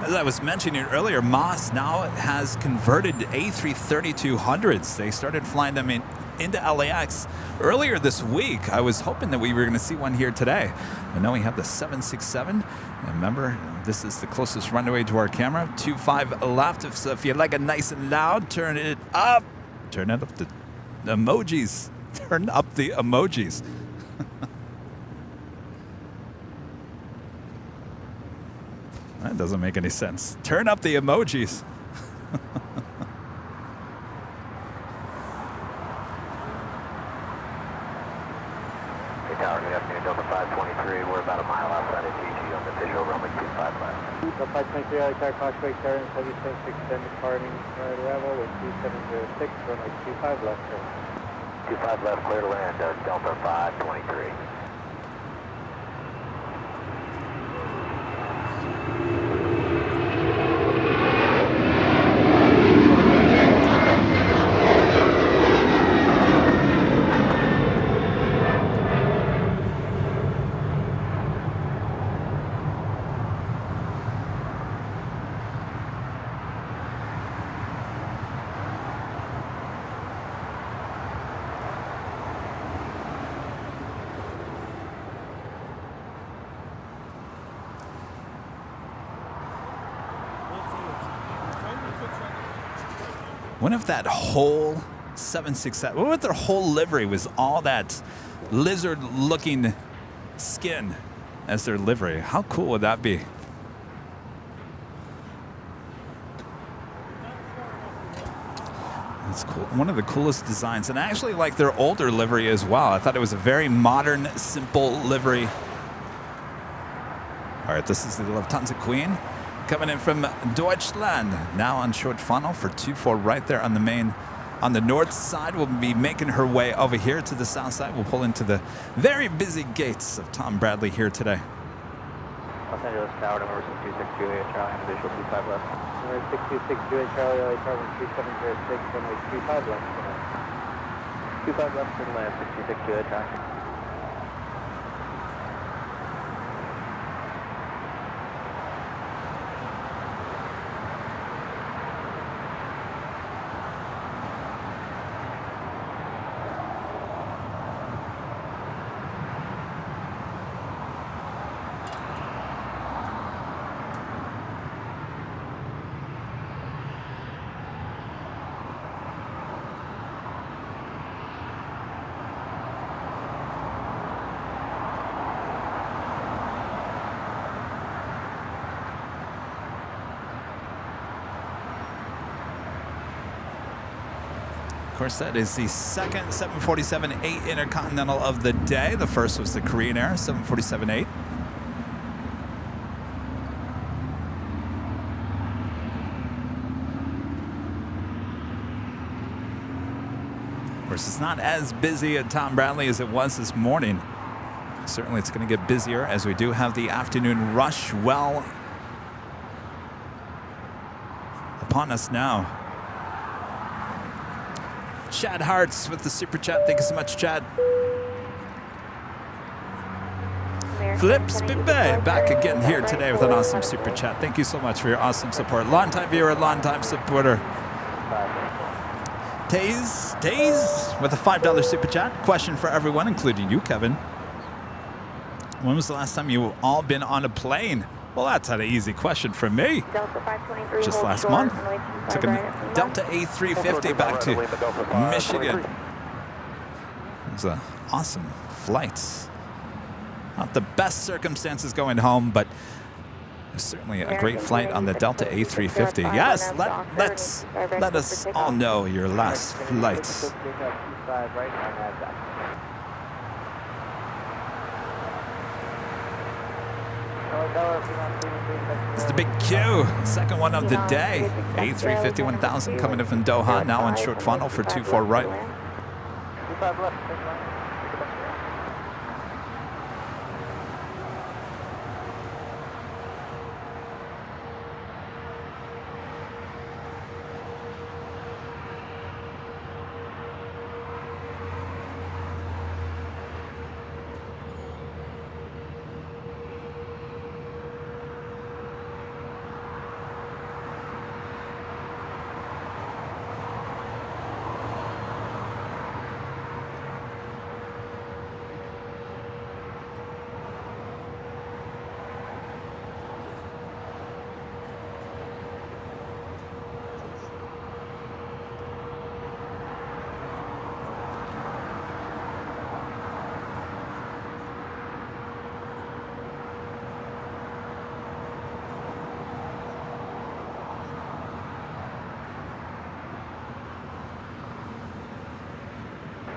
As I was mentioning earlier, Moss now has converted A330-200s. They started flying them into LAX earlier this week. I was hoping that we were going to see one here today. But now we have the 767. And remember, this is the closest runway to our camera. 25 left. So if you like it nice and loud, turn it up. Turn it up the emojis. Turn up the emojis. That doesn't make any sense. Turn up the emojis. Hey, Tower, good afternoon, Delta 523. We're about a mile outside of TG on the visual runway 25 left. Delta 523, LA, Tower, Crossway, Terran, Heavy 76, departing arrival with 2706, runway 25 left, sir. 25 left, clear to land, Delta 523. What if that whole 767, what if their whole livery was all that lizard-looking skin as their livery? How cool would that be? That's cool. One of the coolest designs. And I actually like their older livery as well. I thought it was a very modern, simple livery. All right, this is the Lufthansa Queen. Coming in from Deutschland, now on short funnel for 24 right there on the main. On the north side, we'll be making her way over here to the south side. We'll pull into the very busy gates of Tom Bradley here today. Los Angeles Tower, number 6262, Charlie, on visual 25 left. Number 6262, Charlie, LA, Tower, 3706, runway 25 left, sir. 25 left, clear to land, 6262, Charlie. course, that is the second 747-8 Intercontinental of the day. The first was the Korean Air 747-8. Of course, it's not as busy at Tom Bradley as it was this morning. Certainly, it's going to get busier as we do have the afternoon rush well upon us now. Chad Hartz with the super chat. Thank you so much, Chad. Flips Bibe back again here today with an awesome super chat. Thank you so much for your awesome support. Long-time viewer, long-time supporter. Taze with a $5 super chat. Question for everyone, including you, Kevin. When was the last time you all been on a plane? Well, that's an easy question for me. Just last month. Took a Delta A380 back to Michigan. It was an awesome flight. Not the best circumstances going home, but certainly a great flight on the Delta A380. Yes, let us all know your last flights. It's the big Q, second one of the day. A350 1000 coming in from Doha, now on short funnel for 24 right.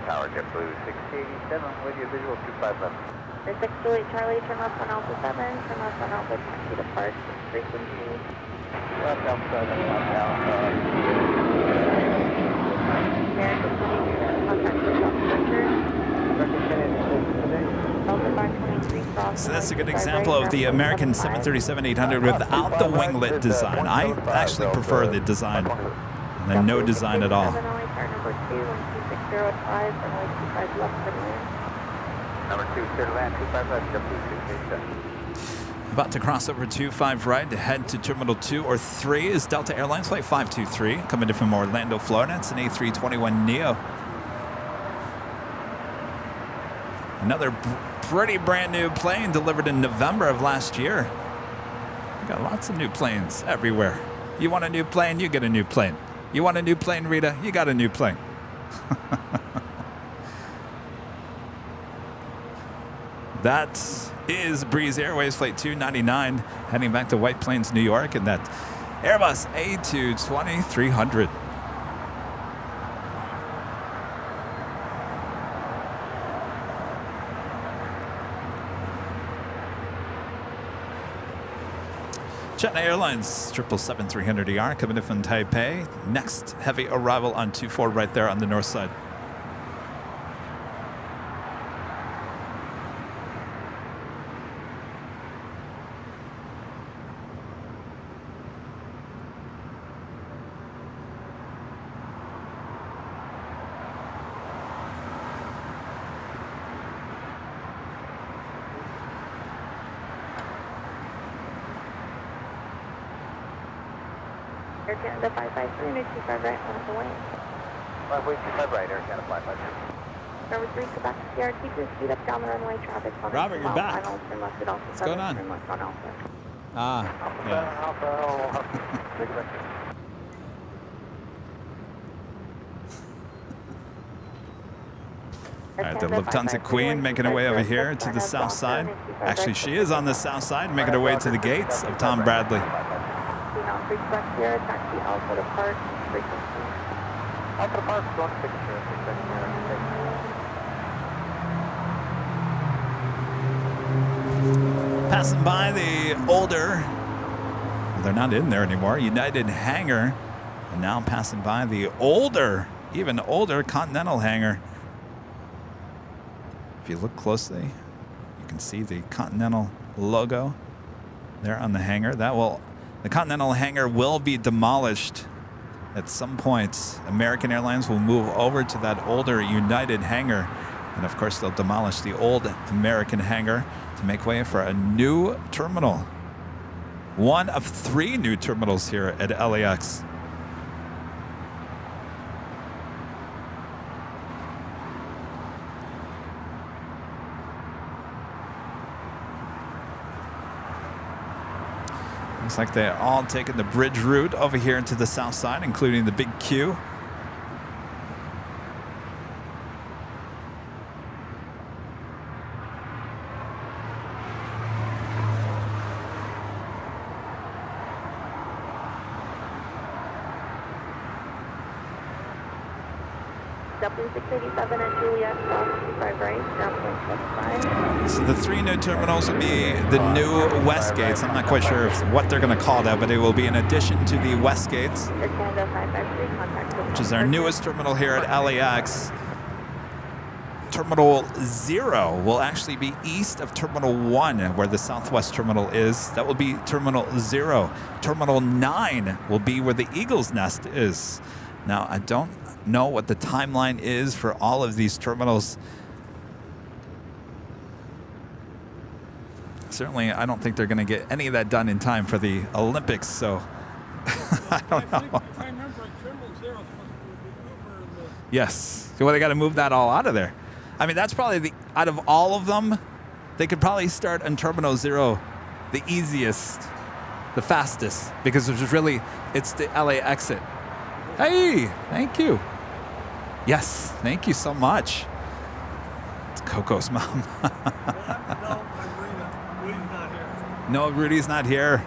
Tower JetBlue 687 with your visual 25 left. 6 Juliet Charlie, turn left on Alpha 7, turn left on Alpha 20 depart, frequency. Left Alpha, Alpha. American contact with Alpha 523 cross. So that's a good example of the American 737-800 without the winglet design. I actually prefer the design than no design at all. Number 2, clear to land, 25 left, JetBlue 687. About to cross over 25 right to head to Terminal 2 or 3 is Delta Airlines Flight 523 coming in from Orlando, Florida. It's an A321neo. Another pretty brand new plane delivered in November of last year. We got lots of new planes everywhere. You want a new plane, you get a new plane. You want a new plane, Rita? You got a new plane. That is Breeze Airways Flight 299 heading back to White Plains, New York, and that Airbus A220-300. China Airlines 777-300ER coming in from Taipei. Next heavy arrival on 24 right there on the north side. Air Canada 553, and 25 right, on the way. 525 right, Air Canada 553. Number 3, Quebec, CRT, please speed up down the runway, traffic. Robert, you're back. Final, turn left at Alpha 7, going on? turn left on Alpha. Yeah. All right, the Lufthansa Queen making her way over here to the south side. Actually, she is on the south side, making her way to the gates of Tom Bradley. Alpha Park, going to picture. Passing by the older, they're not in there anymore, United hangar, and now passing by the older, even older Continental hangar. If you look closely, you can see the Continental logo there on the hangar. The Continental hangar will be demolished at some point. American Airlines will move over to that older United hangar. And of course, they'll demolish the old American hangar to make way for a new terminal. One of 3 new terminals here at LAX. Looks like they're all taking the bridge route over here into the south side, including the big Q. W687 at Juliet, cross 25 right, ground point 75. So the 3 new terminals will be the new west gates. I'm not quite sure what they're going to call that, but it will be in addition to the west gates, Air Canada 553, contact which is our newest terminal here at LAX. Terminal 0 will actually be east of Terminal 1, where the Southwest Terminal is. That will be Terminal 0. Terminal 9 will be where the Eagle's Nest is. Now, I don't know what the timeline is for all of these terminals. Certainly, I don't think they're going to get any of that done in time for the Olympics, so I don't know. If I remember, Terminal 0 is supposed to be Uber and the Yes. Well, they got to move that all out of there. I mean, that's probably out of all of them, they could probably start on Terminal 0 the easiest, the fastest, because it's the LA exit. Hey, thank you. Yes, thank you so much. It's Coco's mom. No, Rudy's not here. No, Rudy's not here.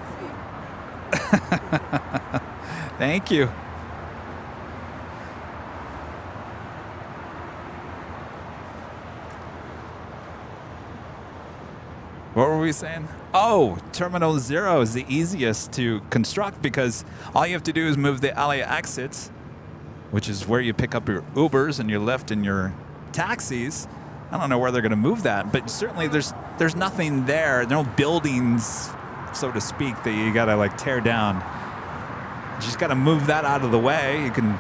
Thank you. What were we saying? Oh, Terminal 0 is the easiest to construct because all you have to do is move the LA exits, which is where you pick up your Ubers and your Lyft and your taxis. I don't know where they're going to move that, but certainly there's nothing there, no buildings, so to speak, that you got to like tear down. You just got to move that out of the way. You can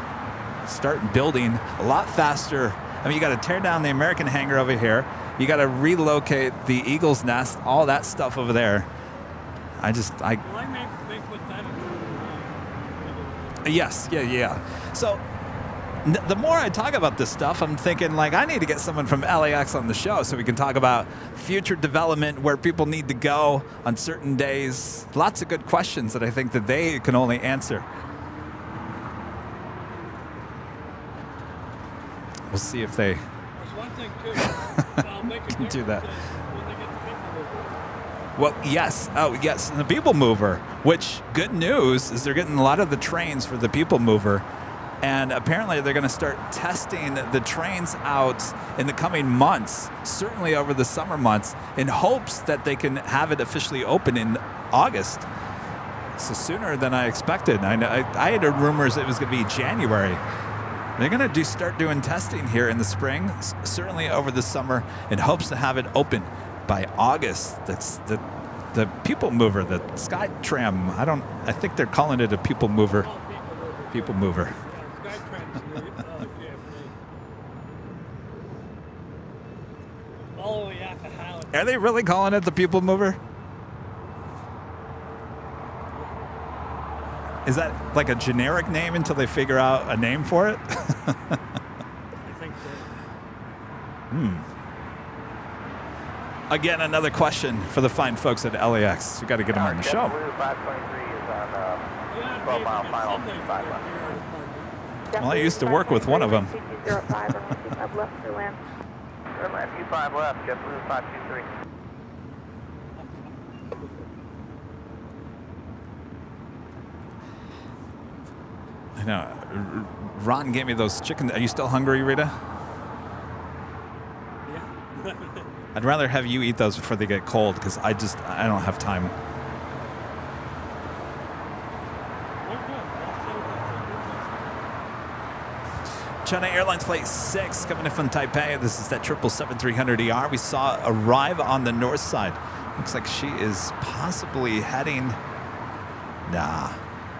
start building a lot faster. I mean, you got to tear down the American hangar over here. You got to relocate the Eagle's Nest, all that stuff over there. Well, I may put that in. Yes, yeah. So the more I talk about this stuff, I'm thinking like I need to get someone from LAX on the show so we can talk about future development, where people need to go on certain days. Lots of good questions that I think that they can only answer. We'll see if they There's one thing too. I'll make a can do that. When they get the people over. Well, yes. Oh, yes. And the People Mover, which good news is they're getting a lot of the trains for the People Mover. And apparently they're going to start testing the trains out in the coming months, certainly over the summer months, in hopes that they can have it officially open in August. So sooner than I expected. I had heard rumors it was going to be January. They're going to start doing testing here in the spring, certainly over the summer, in hopes to have it open by August. That's the People Mover, the Sky Tram. I think they're calling it a People Mover. People Mover. Are they really calling it the People Mover? Is that like a generic name until they figure out a name for it? I think so. Again, another question for the fine folks at LAX. We got to get them on the show. Blue 523 is on 12-mile final, 5 left. Well, I used to work with one of them. 205 or 125 left for land. Airline 25 left, JetBlue 523. know, Ron gave me those chicken. Are you still hungry, Rita? Yeah. I'd rather have you eat those before they get cold because I don't have time. We're good. China Airlines Flight 6 coming in from Taipei. This is that 777-300ER. We saw arrive on the north side. Looks like she is possibly heading... Nah.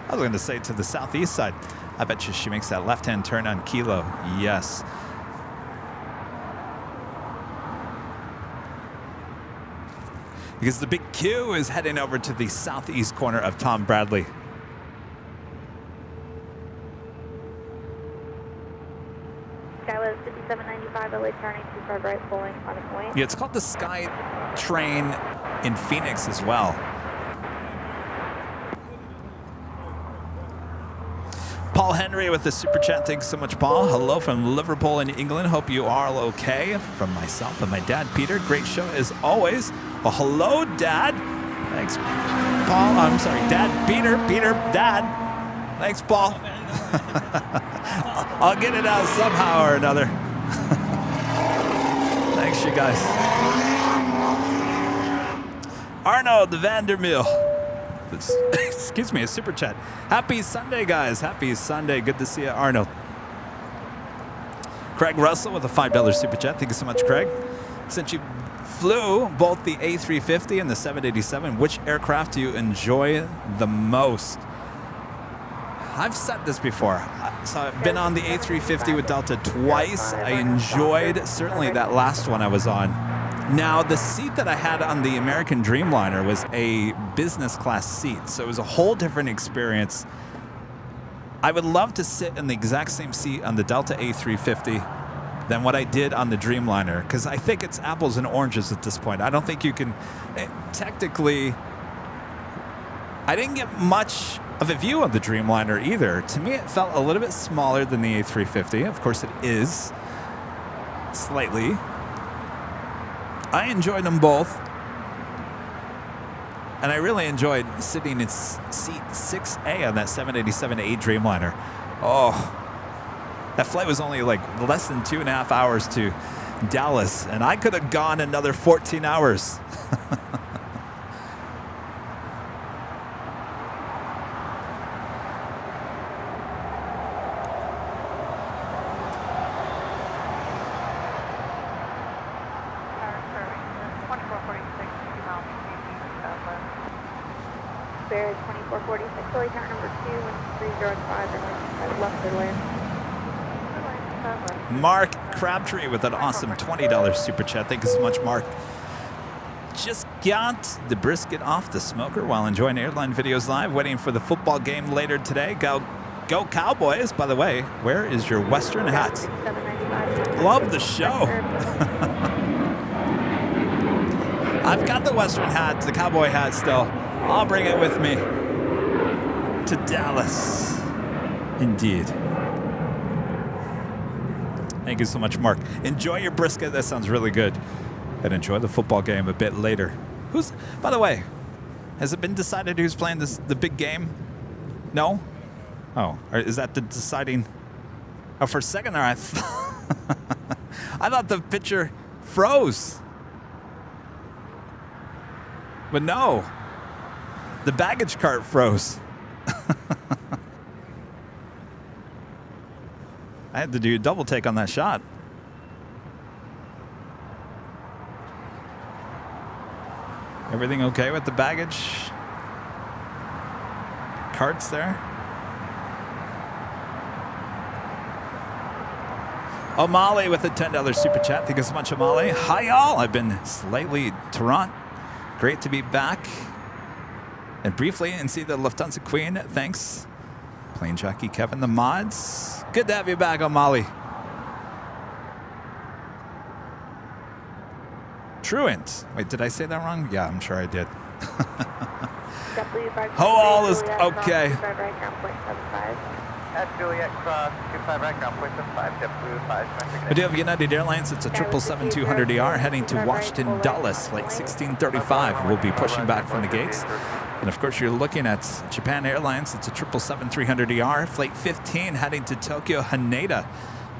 I was going to say to the southeast side. I bet you she makes that left-hand turn on Kilo. Yes. Because the big Q is heading over to the southeast corner of Tom Bradley. Skyway 5795, LA turning 25 right, pulling on a point. Yeah, it's called the Sky Train in Phoenix as well. Paul Henry with the super chat. Thanks so much, Paul. Hello from Liverpool in England. Hope you are all okay. From myself and my dad, Peter. Great show as always. Well, hello, Dad. Thanks, Paul. I'm sorry, Dad. Peter, Dad. Thanks, Paul. I'll get it out somehow or another. Thanks, you guys. Arnold Vandermeer. Excuse me, a super chat. Happy Sunday, guys. Happy Sunday. Good to see you, Arnold. Craig Russell with a $5 super chat. Thank you so much, Craig. Since you flew both the A350 and the 787, which aircraft do you enjoy the most? I've said this before. So I've been on the A350 with Delta twice. I enjoyed certainly that last one I was on. Now, the seat that I had on the American Dreamliner was a business class seat, so it was a whole different experience. I would love to sit in the exact same seat on the Delta A350 than what I did on the Dreamliner, because I think it's apples and oranges at this point. I don't think you can... Technically, I didn't get much of a view of the Dreamliner either. To me, it felt a little bit smaller than the A350. Of course, it is slightly. I enjoyed them both. And I really enjoyed sitting in seat 6A on that 787-8 Dreamliner. Oh, that flight was only like less than 2.5 hours to Dallas, and I could have gone another 14 hours. Bear 2446, Philly tower number 2, 1305, and left their land. Mark Crabtree with an awesome $20 super chat. Thank you so much, Mark. Just got the brisket off the smoker while enjoying Airline Videos Live, waiting for the football game later today. Go Cowboys. By the way, where is your Western hat? Love the show. I've got the Western hat, the cowboy hat still. I'll bring it with me to Dallas. Indeed. Thank you so much, Mark. Enjoy your brisket. That sounds really good. And enjoy the football game a bit later. By the way, has it been decided who's playing the big game? No? Oh, is that the deciding? Oh, for a second there, I thought the picture froze. But no. The baggage cart froze. I had to do a double take on that shot. Everything okay with the baggage carts there? O'Malley with a $10 super chat. Thank you so much, O'Malley. Hi, y'all. I've been slightly Toronto. Great to be back. And briefly, and see the Lufthansa Queen. Thanks. Plane Jockey Kevin, the mods. Good to have you back, O'Malley. Truant. Wait, did I say that wrong? Yeah, I'm sure I did. All is okay. At Juliet Cross, 25 right ground, point 75, JetBlue 5. I do have United Airlines. It's a 777-200ER heading to Washington Dulles, flight 1635. We'll be pushing back from the gates. And of course, you're looking at Japan Airlines. It's a 777-300ER, flight 15 heading to Tokyo Haneda.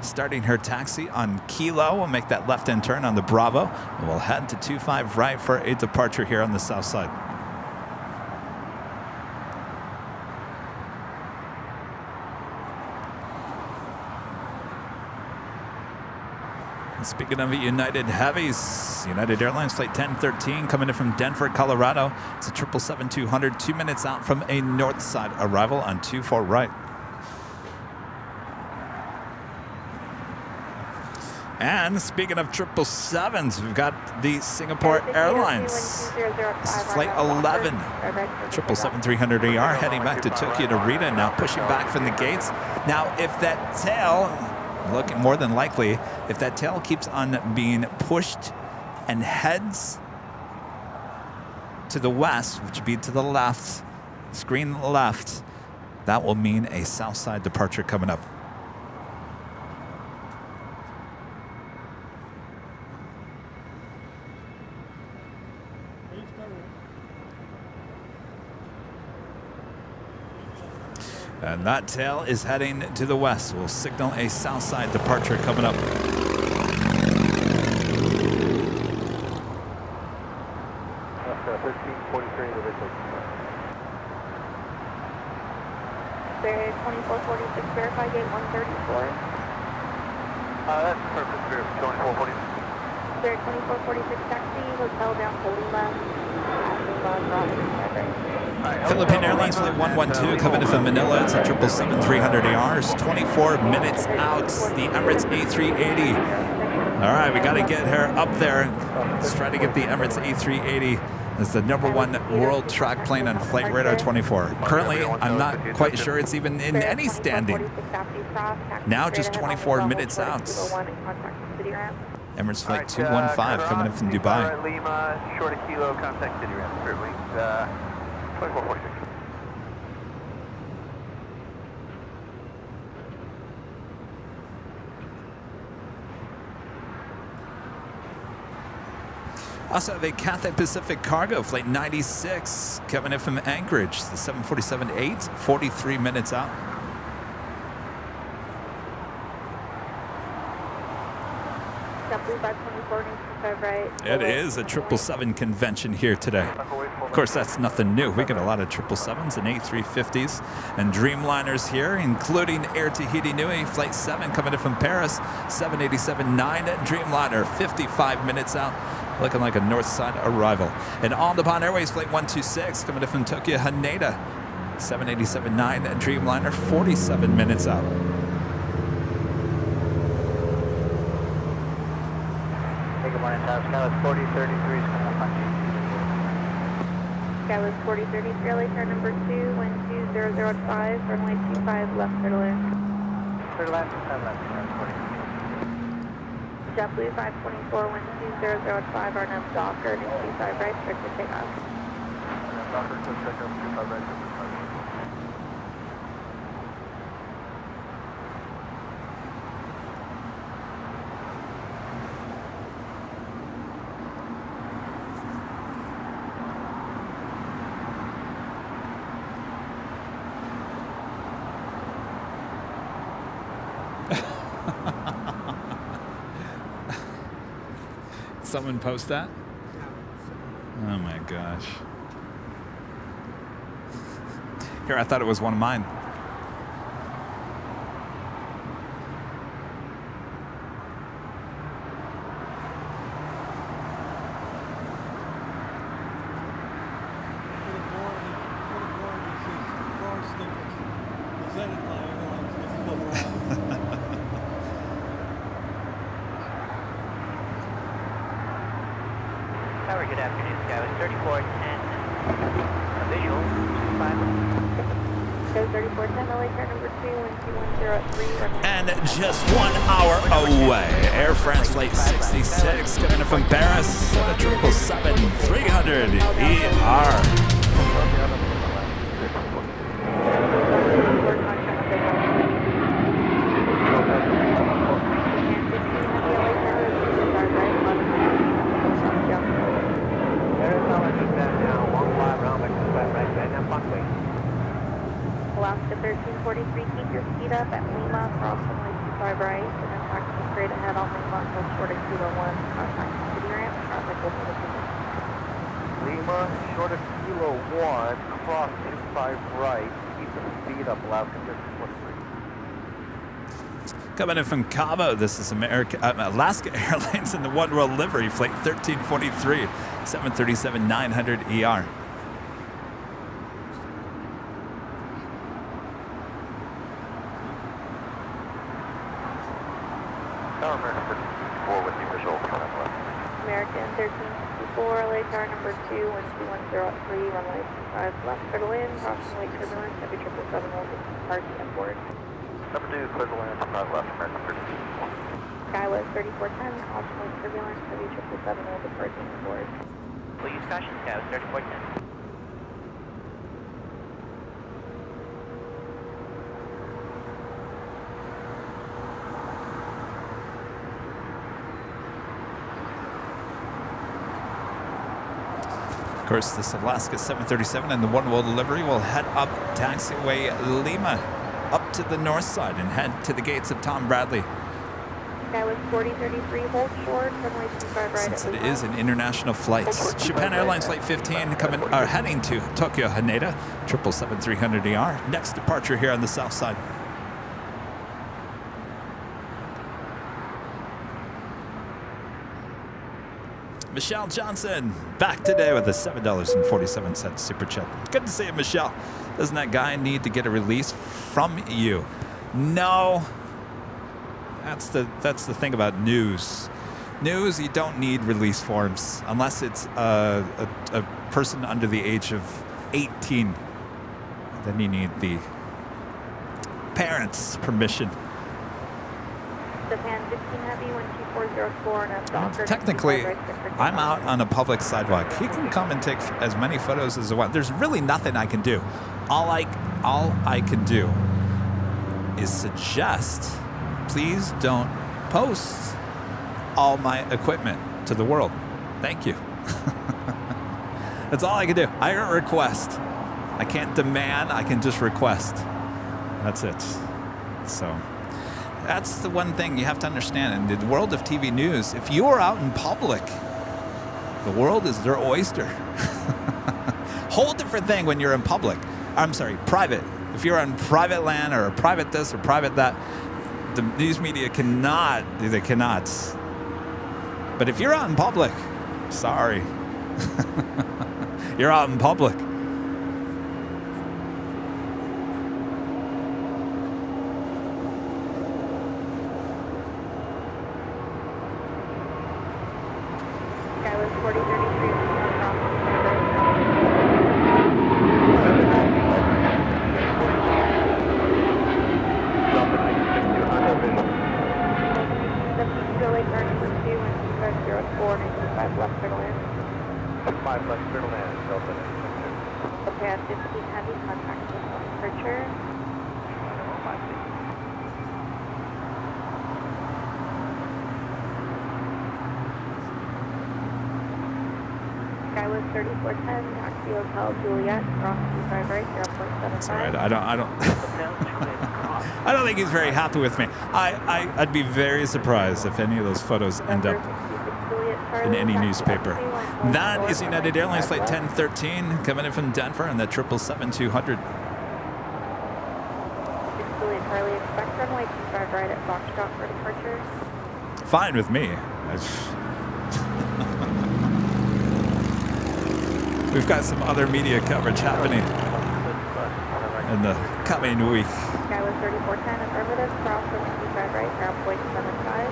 Starting her taxi on Kilo. We'll make that left-hand turn on the Bravo. And we'll head to 25 right for a departure here on the south side. Speaking of United Heavies, United Airlines Flight 1013 coming in from Denver, Colorado. It's a 777-200, 2 minutes out from a north side arrival on 24 right. And speaking of 777s, we've got the Singapore Airlines. This is Flight 11, 777-300ER heading back to Tokyo Narita, now pushing back from the gates. Now, if that tail, looking more than likely, if that tail keeps on being pushed and heads to the west, which would be to the left, screen left, that will mean a south side departure coming up. And that tail is heading to the west. We'll signal a south side departure coming up. Spirit 2446, verify gate 134. That's perfect, Spirit 2446. Spirit 2446, taxi, hotel down to Lima. Philippine Airlines Flight 112 coming in from Manila. It's a 777-300ER. 24 minutes out. The Emirates A380. All right, we got to get her up there. Let's try to get the Emirates A380 as the #1 world track plane on Flight Radar 24. Currently, I'm not quite sure it's even in any standing. Now just 24 minutes out. Emirates Flight 215 coming in from Dubai. Lima, short of Kilo, contact City Ramp, Spirit Wings, 2446. Also have a Cathay Pacific Cargo Flight 96 coming in from Anchorage. The 747-8, 43 minutes out. It is a 777 convention here today. Of course, that's nothing new. We get a lot of 777s and A350s and Dreamliners here, including Air Tahiti Nui, Flight 7 coming in from Paris, 787-9 Dreamliner, 55 minutes out, looking like a north side arrival. And All Nippon Airways Flight 126 coming in from Tokyo Haneda, 787-9 Dreamliner, 47 minutes out. Good morning, Skyless 4033 is coming up on you. Skyless 4033, LA turn number 2, wind 2005, runway 25 left, clear to land. Clear to land, 10 left, 40. JetBlue 524, wind 2005, RNAV Docker, and 25 right, start to take off. Docker, check out 25 right, Someone post that? Oh my gosh. Here, I thought it was one of mine. Tower, good afternoon, Skyless 3410. Visual, 25. So 3410, LA turn number 2, wind 2103. And just 1 hour away, Air France Flight 66 coming in from Paris at a 777-300ER. Alaska 1343, keep your speed up at Lima, cross runway 25 right, and then taxi straight ahead on Lima until short of Kilo 1, contact city ramp, traffic will be Lima, short of Kilo 1, cross 25 right, keep the speed up, Alaska 1343. Coming in from Cabo, this is Alaska Airlines in the One World livery, flight 1343, 737-900 ER. Tower American 1364 with the official turn left. American 1364, LA Tower number 2, wind 2103, runway 25 left, clear to land, cross runway turbulence, heavy 777 will depart and board. Number 2, clear to land, 5 left, American 1364. Skywest 3410, cross runway turbulence, heavy 777 will depart and board. Please caution, Skywest 3410. Of course, this Alaska 737 and the One World delivery will head up taxiway Lima, up to the north side and head to the gates of Tom Bradley. Skywest 4033, hold short, runway 25 right. Since it is an international flight, Japan Airlines Flight 15 heading to Tokyo Haneda, 777-300ER. Next departure here on the south side. Michelle Johnson, back today with a $7.47 super chat. Good to see you, Michelle. Doesn't that guy need to get a release from you? No. That's the thing about news. News, you don't need release forms unless it's a person under the age of 18. Then you need the parents' permission. Japan 15 heavy, wind 2404, and Docker. Technically, I'm out on a public sidewalk. He can come and take as many photos as he wants. There's really nothing I can do. All I can do is suggest, please don't post all my equipment to the world. Thank you. That's all I can do. I can request. I can't demand, I can just request. That's it. So that's the one thing you have to understand. In the world of TV news, if you are out in public, the world is their oyster. Whole different thing when you're in public. I'm sorry, private. If you're on private land or private this or private that, the news media cannot. But if you're out in public, sorry. You're out in public. Skywest 4033, left clear to land. 5 left, clear to land, Delta. Japan 15 heavy, contact with departure. Skywest 3410, taxi Hotel Juliet, cross 25 right, 0.75. That's all right. I don't think he's very happy with me. I'd be very surprised if any of those photos end up in any newspaper. That is United Airlines Flight 1013 coming in from Denver and the 777-200. Juliet Charlie, expect runway 25 right at Foxtrot for departure. Fine with me. We've got some other media coverage happening in the coming week. Skywest 3410, affirmative, cross 25 right, 0.75.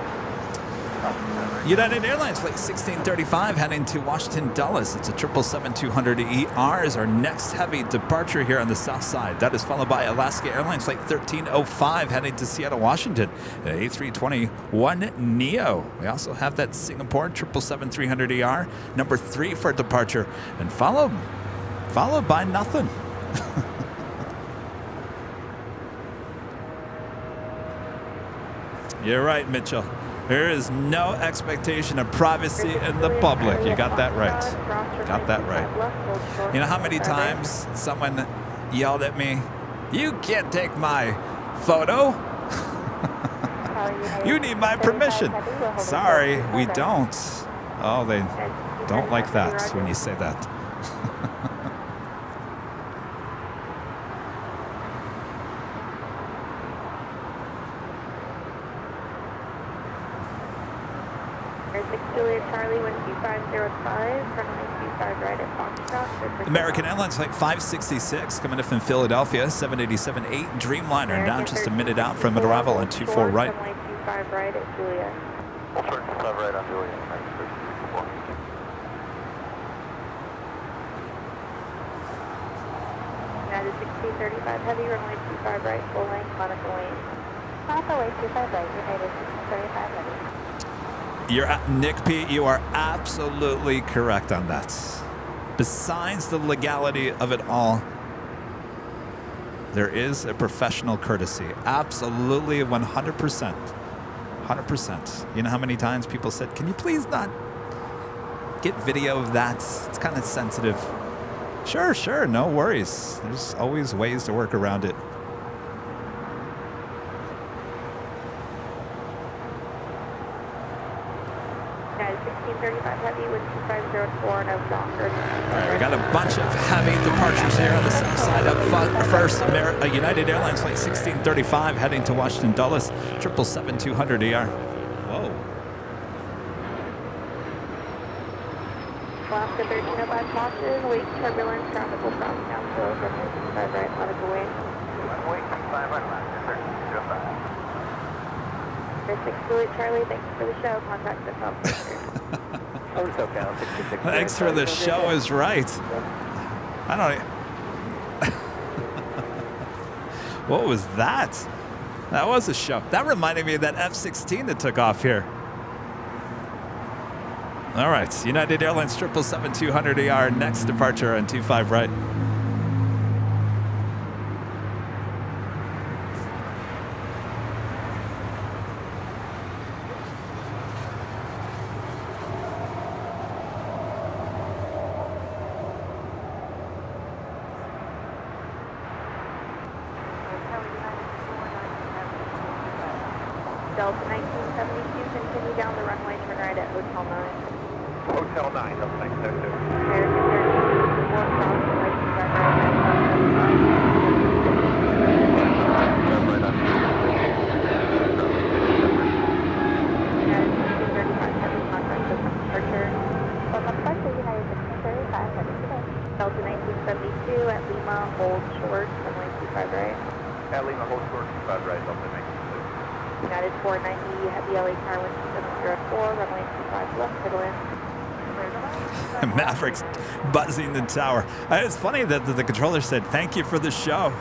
United Airlines Flight 1635 heading to Washington Dulles. It's a 777-200ER is our next heavy departure here on the south side. That is followed by Alaska Airlines Flight 1305 heading to Seattle, Washington. An A321neo. We also have that Singapore 777-300ER number 3 for departure, and followed by nothing. You're right, Mitchell. There is no expectation of privacy in the public. You got that right. Got that right. You know how many times someone yelled at me You can't take my photo. You need my permission. Sorry, we don't. Oh, they don't like that when you say that. Air 6 Juliet Charlie 12505, runway 25 right at Foxtrot. American Airlines Flight 566 coming in from Philadelphia, 787-8 Dreamliner, now just a minute out from arrival on 24 right. Runway 25 right at Juliet. We'll turn 25 right on Juliet. United 1635 Heavy, runway 25 right, full length, Monaco Lane. Monaco Way 25 right, United 1635 Heavy. Nick P, you are absolutely correct on that. Besides the legality of it all, there is a professional courtesy. Absolutely 100%. 100%. You know how many times people said, can you please not get video of that? It's kind of sensitive. Sure, no worries. There's always ways to work around it. United 1635 Heavy with 2504 and over longer. All right, we got a bunch of heavy departures here on the south side. Up first, United Airlines Flight 1635 heading to Washington Dulles, 777-200 ER. Whoa. Alaska 1305 Boston, wake turbulence, traffic will cross down slow, runway 25 right, Monaco Way. Runway 25 right, Alaska 1305. Air 6 Juliet Charlie, thank you for the show. Contact the top. Thanks for the show is right. I don't. What was that? That was a show. That reminded me of that F-16 that took off here. All right, United Airlines 777-200 ER, next departure on 25 right. Delta 1972, continue down the runway, turn right at Hotel 9. Hotel 9, up 972. American 1304, cross runway 25 right at United 1635 Heavy, contact the departure. Welcome back to United 1635 Heavy today. Delta 1972 at Lima, hold short, runway 25 right. At Lima, hold short, 25 right, Delta 1972. United 490 Heavy LA Car 1704, runway 25 left, middle in. Mavericks buzzing the tower. It's funny that the controller said, thank you for the show.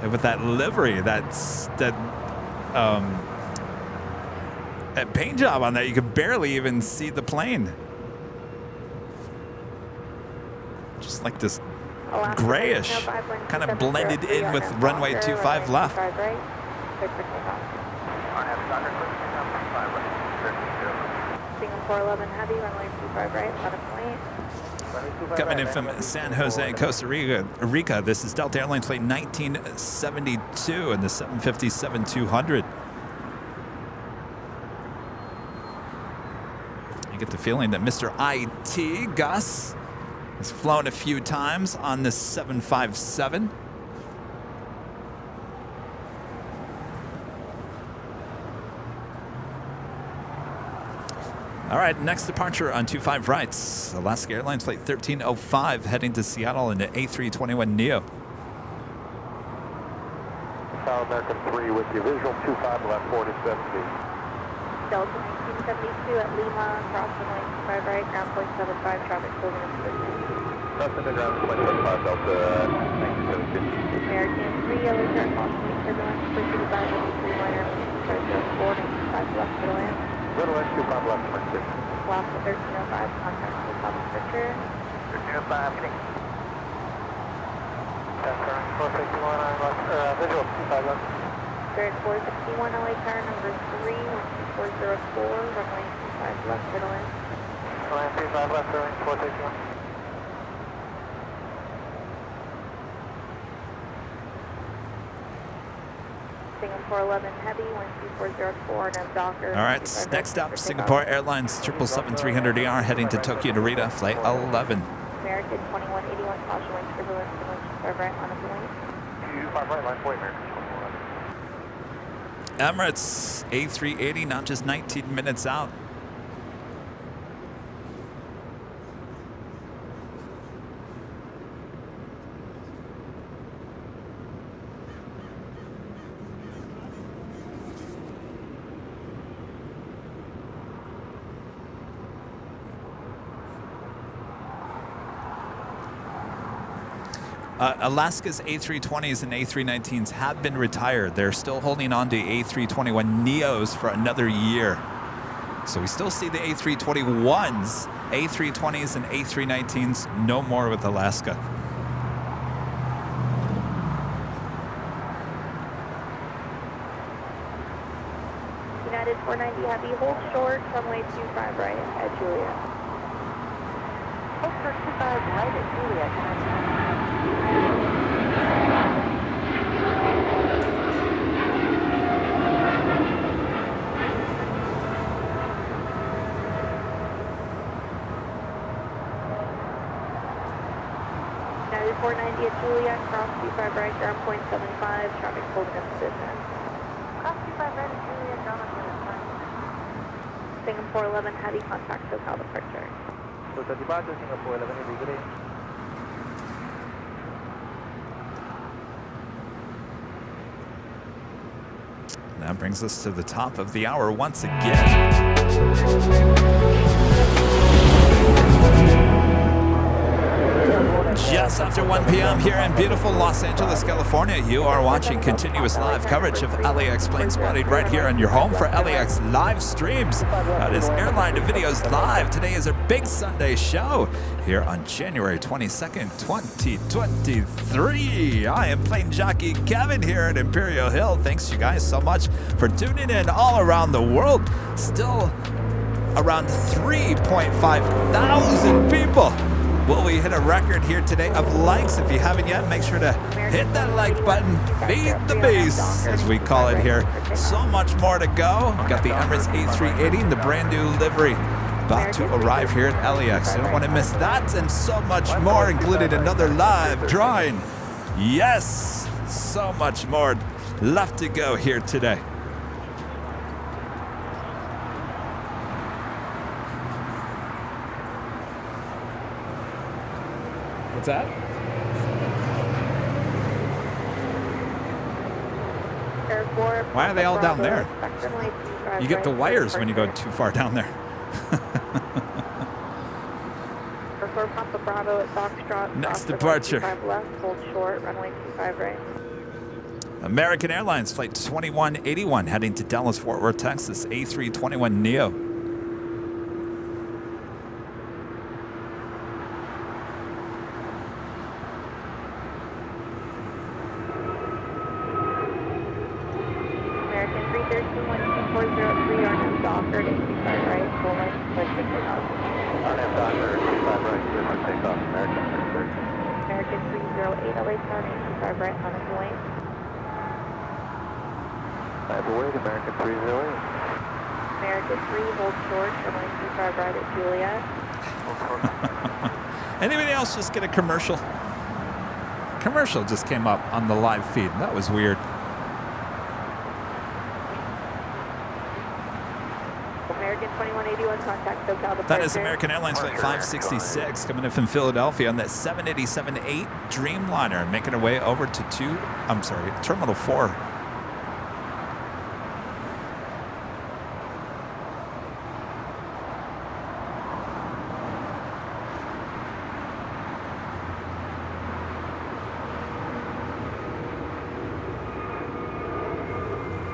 And with that livery, that paint job on that, you could barely even see the plane. Just like this grayish, kind of blended in with runway 25 left. Singapore 11 Heavy, runway 25 right, let us wait. Coming in from San Jose, Costa Rica, this is Delta Airlines Flight 1972 and the 757-200. You get the feeling that Mr. IT, Gus, has flown a few times on this 757. All right, next departure on 25 rights. Alaska Airlines Flight 1305 heading to Seattle in the A321neo. South American 3 with you. Visual 25 left 4 to 70. Delta 1972 at Lima, cross runway 25 right, ground point 75, traffic closing in 50. Nothing to ground point 75, Delta 1972. American 3 LA Car caution turbulence, pursued by the Dreamliner 2504, 95 left, middle in. Middle end 25 left, Mark 6. Alaska 1305, contact the top picture. 1305, getting. That's current 461 on left, visual 25 left. Spirit 461 LA Car number 3, 12404, runway 25 left, middle in. Runway 25 left, runway 461. Singapore 11 Heavy, 12404, and Docker. All right, next up, Singapore Airlines 777-300ER heading to Tokyo Narita, flight 11. American 2181, caution winds turbulence, 25 right on the point. 25 right, line 4, American 21. Emirates A380, now just 19 minutes out. Alaska's A320s and A319s have been retired. They're still holding on to A321neos for another year. So we still see the A321s, A320s, and A319s, no more with Alaska. United 490 Heavy, hold short, runway 25 right at Juliet. Hold for 25 right at Juliet. United 490 at Juliet, cross 25 right, ground point 75, traffic holding up position. Cross 25 right at Juliet, ground point 75. Singapore 11 Heavy, contact SoCal departure. So the departure Singapore 11 Heavy, good day. That brings us to the top of the hour once again. Just after 1 p.m. here in beautiful Los Angeles, California, you are watching continuous live coverage of LAX Planespotting right here on your home for LAX live streams. That is Airline Videos Live. Today is our big Sunday show here on January 22nd, 2023. I am plane jockey Kevin here at Imperial Hill. Thanks you guys so much for tuning in all around the world. Still around 3.5 thousand people. Will we hit a record here today of likes? If you haven't yet, make sure to hit that like button. Feed the beast, as we call it here. So much more to go. We've got the Emirates A380 in the brand new livery about to arrive here at LAX. You don't want to miss that and so much more, including another live drawing. Yes, so much more left to go here today. What's that? Why are they all down there? You get the wires when you go too far down there. Next departure. Hold short, runway 25 right. American Airlines Flight 2181 heading to Dallas, Fort Worth, Texas, A321neo. American 313-12403, RNM Docker, 85 right, full length, push to takeoff. RNM Docker, 25 right, clear for takeoff, American 313. American 308, LA Town, 85 right, on the point. I have a wait, American 308. American 3, hold short, runway 25 right at Juliet. Anybody else just get a commercial? Commercial just came up on the live feed. That was weird. American 2181, contact SoCal departure. That is American Airlines Flight 566 coming in from Philadelphia on that 787-8 Dreamliner, making her way over to Terminal 4.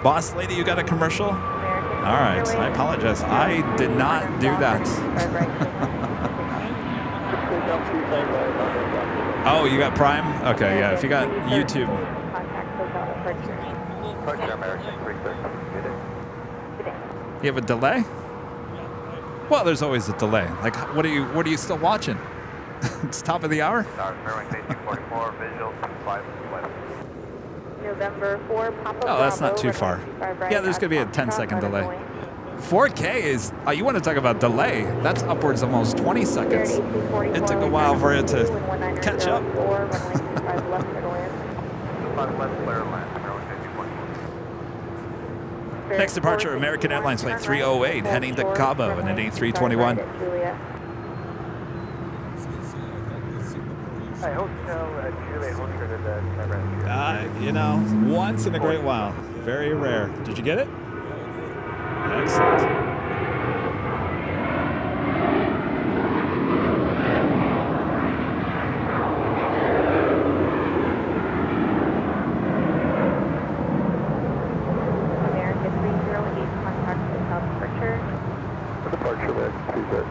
Boss lady, you got a commercial? All right, I apologize. I did not do that. Oh, you got Prime? Okay, yeah. If you got YouTube. You have a delay? Well, there's always a delay. Like, what are you still watching? It's top of the hour? November 4, Papa Oh, that's Bravo, not too far. runway 25 right Yeah, there's going to be a at 10-second Foxtrot, delay. runway 4K is, you want to talk about delay. That's upwards almost 20 seconds. It took a while for it to catch up. Next departure, American Airlines Flight 308, heading to Cabo in an A321. Hi, Hotel Juliet, Hotel to the You know, once in a great while. Very rare. Did you get it? Excellent. American 308, contact hotel departure. Departure there, please good.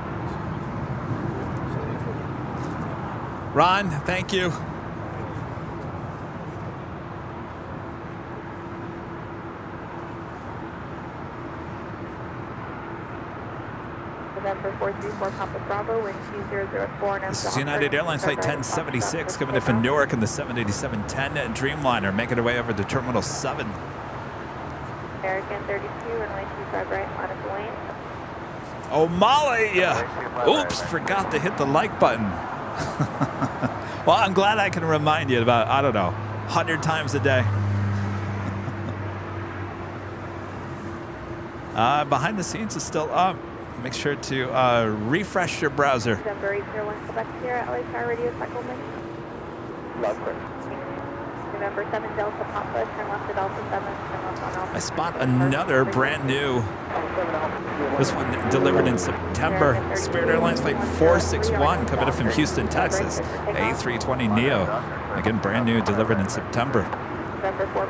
Ron, thank you. November 434, Papa Bravo, wind 2004. This is United Airlines Flight 1076 coming in from Newark in the 787-10 Dreamliner, making our way over to Terminal 7. American 32, runway 25 right, minus the lane. Oh, Molly! Oops, forgot to hit the like button. Well, I'm glad I can remind you about, I don't know, 100 times a day. Behind the scenes is still up. Make sure to refresh your browser. November 801, Quebec Sierra, LAX radio cycle link. November 7, Delta Papa, turn left to Delta 7, turn left on Alpha. I spot another brand new, this one delivered in September, Spirit Airlines Flight 461 coming in from Houston, Texas, A320neo. Again, brand new, delivered in September.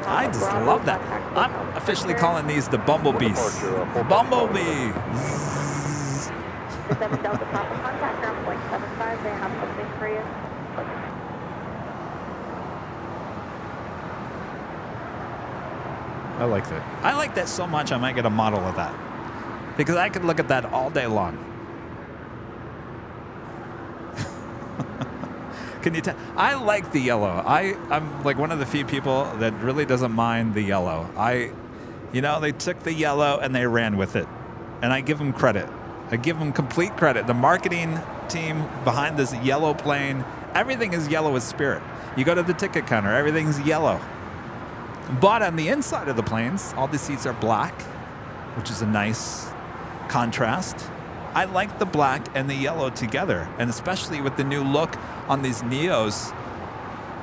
I just love that. I'm officially calling these the Bumblebees. Bumblebee! 7 Delta Papa, contact ground point 75, they have something for you. I like that. I like that so much I might get a model of that. Because I could look at that all day long. Can you tell? I like the yellow. I'm like one of the few people that really doesn't mind the yellow. You know, they took the yellow and they ran with it. And I give them credit. I give them complete credit. The marketing team behind this yellow plane, everything is yellow with Spirit. You go to the ticket counter, everything's yellow. But on the inside of the planes, all the seats are black, which is a nice contrast. I like the black and the yellow together, and especially with the new look on these Neos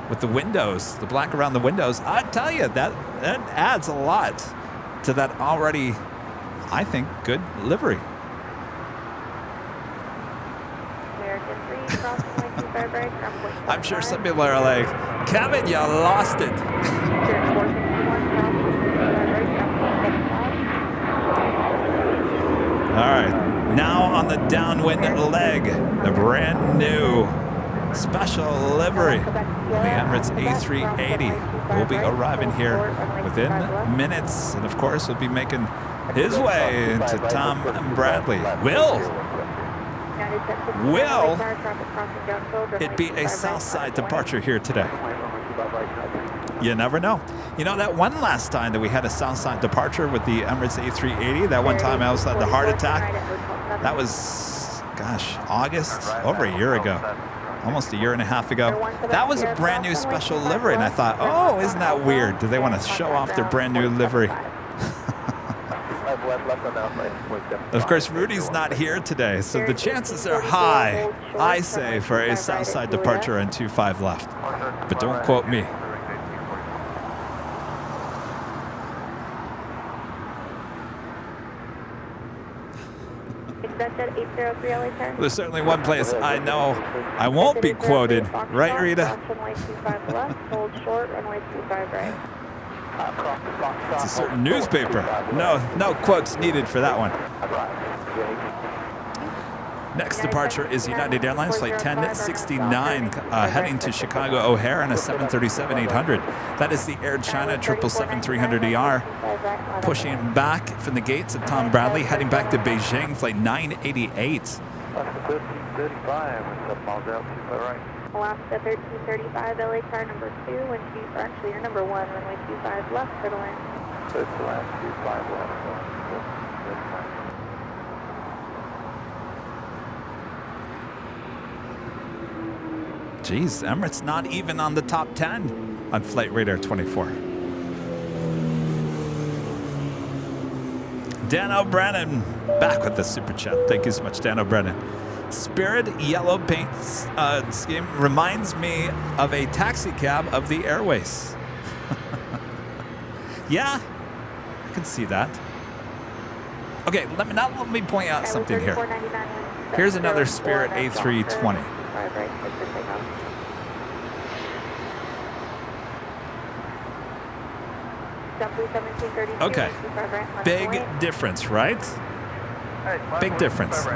with the windows, the black around the windows. I tell you, that adds a lot to that already, I think, good livery. American 3, crossing like 25 right, ground point 75. I'm sure some people are like, Kevin, you lost it. All right, now on the downwind leg, the brand new special livery, the Emirates A380 will be arriving here within minutes, and of course will be making his way to Tom and Bradley. Will it be a Southside departure here today? You never know. You know, that one last time that we had a Southside departure with the Emirates A380, that one time I almost had the heart attack, that was, gosh, August, over a year ago, almost a year and a half ago. That was a brand new special livery, and I thought, oh, isn't that weird? Do they want to show off their brand new livery? Of course, Rudy's not here today, so the chances are high, I say, for a Southside departure on 25 left. But don't quote me. There's certainly one place I know I won't be quoted. Right, Rita? It's a certain newspaper. No quotes needed for that one. Next departure is United Airlines Flight 1069, heading to Chicago O'Hare on a 737-800. That is the Air China 777-300ER, pushing back from the gates of Tom Bradley, heading back to Beijing, Flight 988. Alaska 1335, LA car number 2, or actually you're number 1, runway 25 left, clear to land. So it's the last 25 left. Geez, Emirates not even on the top 10 on Flight Radar 24. Dan O'Brien back with the super chat. Thank you so much, Dan O'Brien. Spirit yellow paint scheme reminds me of a taxi cab of the Airways. Yeah, I can see that. Okay, let me point out something here. Here's another Spirit A320. Okay, big difference, right? Big difference.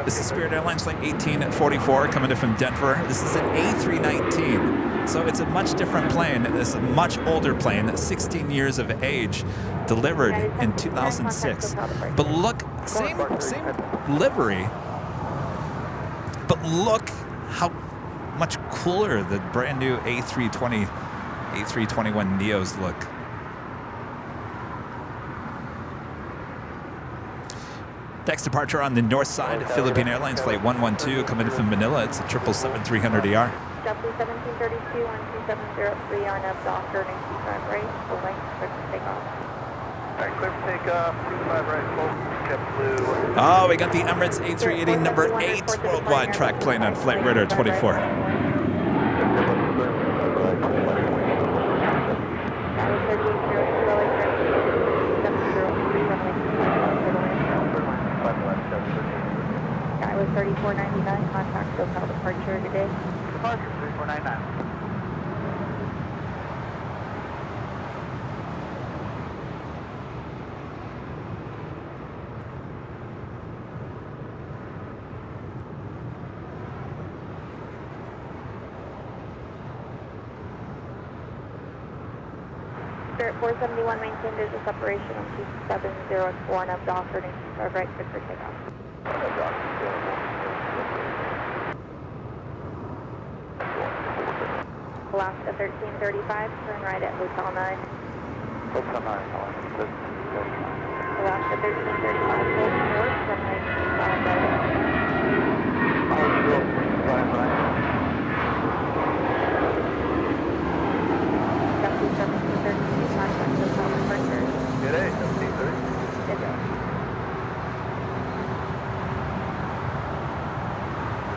This is Spirit Airlines Flight 1844 coming in from Denver. This is an A319, so it's a much different plane. It's a much older plane, 16 years of age, delivered in 2006. But look, same livery, but look how much cooler the brand new A320, A321 Neos look. Next departure on the north side, Philippine Airlines Flight 112 coming in from Manila. It's a 777-300ER. JetTip 1732, 12703 on up Docker, 95 right, full length, clear for takeoff. Alright, clear for takeoff, 25 right, full, JetBlue. Oh, we got the Emirates A380 number 8 worldwide track plane on Flight Radar 24. Skywas 3499, contact SoCal departure today. Departure 3499. Spirit 471, maintain business operation on 270 and up Docker, 95 right, clear for takeoff. Alaska 1335, turn right at Hotel 9. Hotel 9, Alaska 1335. Alaska 1335, hold north, runway 25 right. JetTip 1732, contact SoCal departure. Good day, 1730. Good day.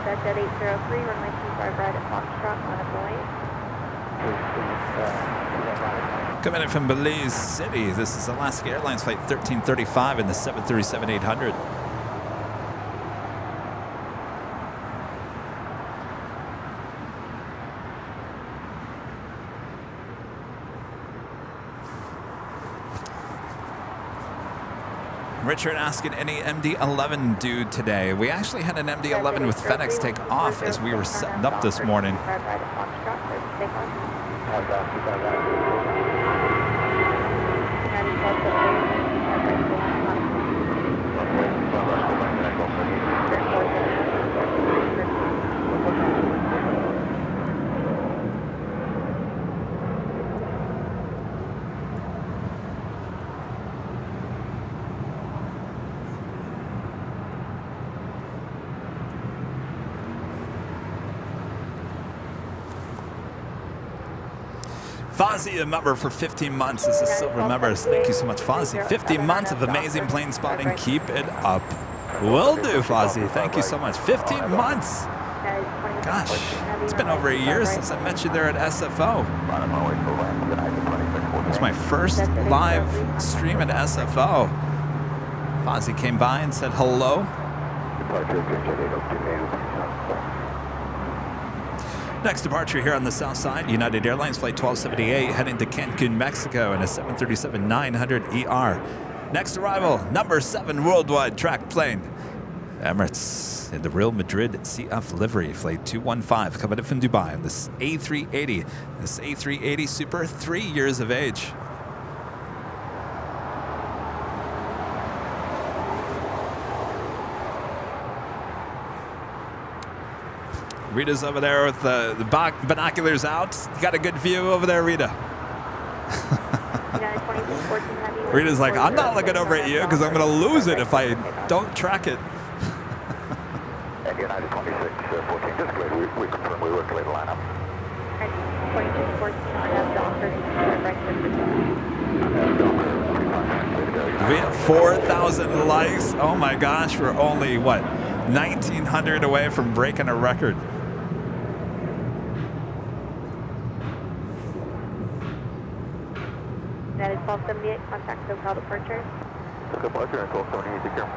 Jet 803, runway 25 right at Foxtrot, on a point. Coming in from Belize City, this is Alaska Airlines Flight 1335 in the 737-800. Richard asking, any MD-11 due today? We actually had an MD-11 with FedEx take off as we were setting up this morning. Fozzie, a member for 15 months. This is Silver Members. Thank you so much, Fozzie. 15 months of amazing plane spotting. Keep it up. Will do, Fozzie. Thank you so much. 15 months. Gosh, it's been over a year since I met you there at SFO. It was my first live stream at SFO. Fozzie came by and said hello. Next departure here on the south side, United Airlines Flight 1278 heading to Cancun, Mexico in a 737-900ER. Next arrival, number 7 worldwide track plane. Emirates in the Real Madrid CF livery, Flight 215 coming in from Dubai on this A380. This A380 Super, 3 years of age. Rita's over there with the binoculars out. You got a good view over there, Rita. Rita's like, I'm not looking over at you because I'm going to lose it if I don't track it. United 2614, just clear. We confirm we were clear to line up. 2614, I have Docker. We have 4,000 likes. Oh my gosh, we're only, what, 1,900 away from breaking a record. That is 1278, contact SoCal departure. SoCal departure and 1278, take care.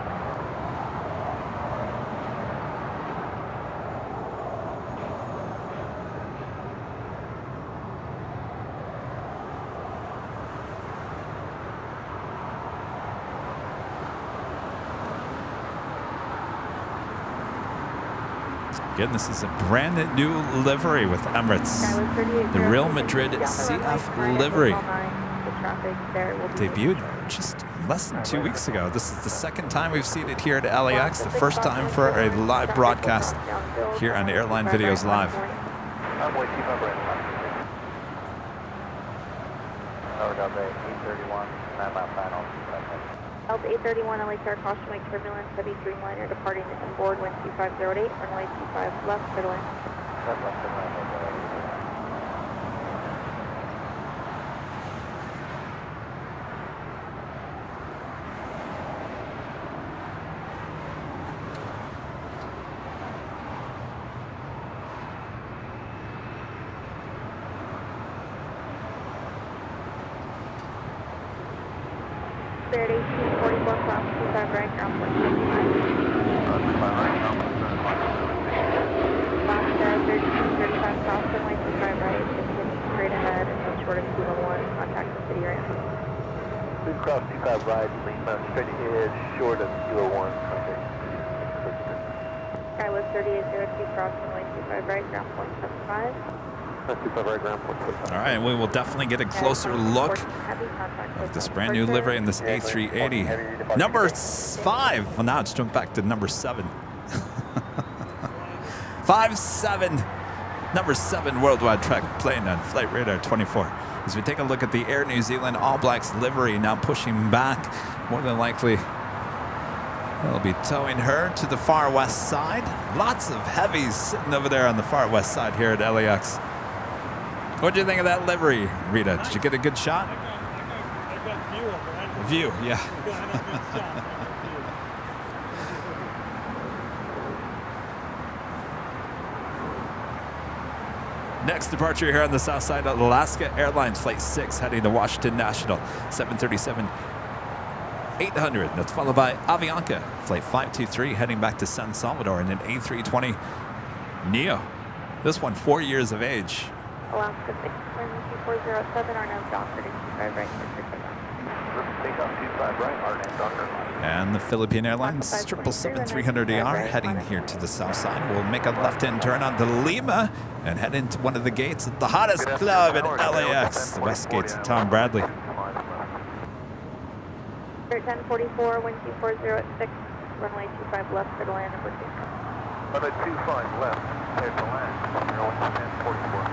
Again, this is a brand new livery with Emirates. The Real Madrid CF livery. Debuted just less than 2 weeks ago. This is the second time we've seen it here at LAX, the first time for a live broadcast here on Airline Videos Live. I'm way too far right. Delta A381, 9-mile final. Delta A381, LA Air caution wake turbulence, heavy Dreamliner departing inboard, wind 2508, runway 25 left, clear to land. Left, clear to land. 1844 class 25 right, ground point 55. Last 1335 cross, runway 25 right, continue straight ahead and no short of 201, contact the city ramp. Please cross 25 right, Lima, straight ahead, short of 201, contact. Skywest 3802 cross, runway 25 right, ground point 75. All right, we will definitely get a closer look at this brand new livery in this A380. Number 5. Well, now it's jumped back to number 7. 5-7. Number 7 worldwide track plane on Flight Radar 24. As we take a look at the Air New Zealand All Blacks livery now pushing back, more than likely they'll be towing her to the far west side. Lots of heavies sitting over there on the far west side here at LAX. What do you think of that livery, Rita? Did you get a good shot? I got view of it. View, yeah. I got a good shot. Next departure here on the south side of Alaska Airlines Flight 6 heading to Washington National, 737-800. That's followed by Avianca Flight 523 heading back to San Salvador in an A320 Neo. This one 4 years of age. Alaska 62407, RNAV Docker to 25 right, Take off 25 right, RNAV Docker. And the Philippine Airlines 777-300ER heading here to the south side. We'll make a left-hand turn onto Lima and head into one of the gates at the hottest club at LAX, the West Gates of Tom Bradley. 1044, wind 240 at 6, runway 25 left, clear to land, number 2. Runway 25 left, clear to land, 1044.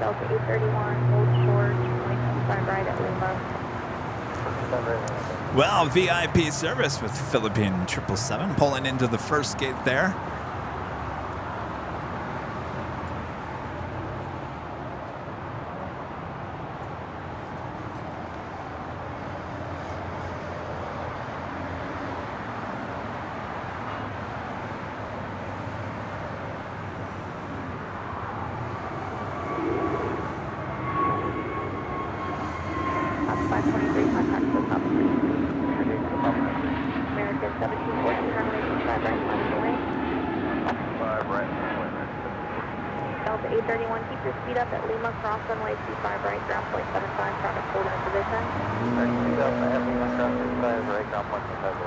Delta A380, hold short, runway 25 right at Lima. Well, VIP service with Philippine 777 pulling into the first gate there. Delta A380, keep your speed up at Lima, cross runway 25 right, ground point 75, traffic hold in position. Delta at Lima, cross 25 right, ground point 75.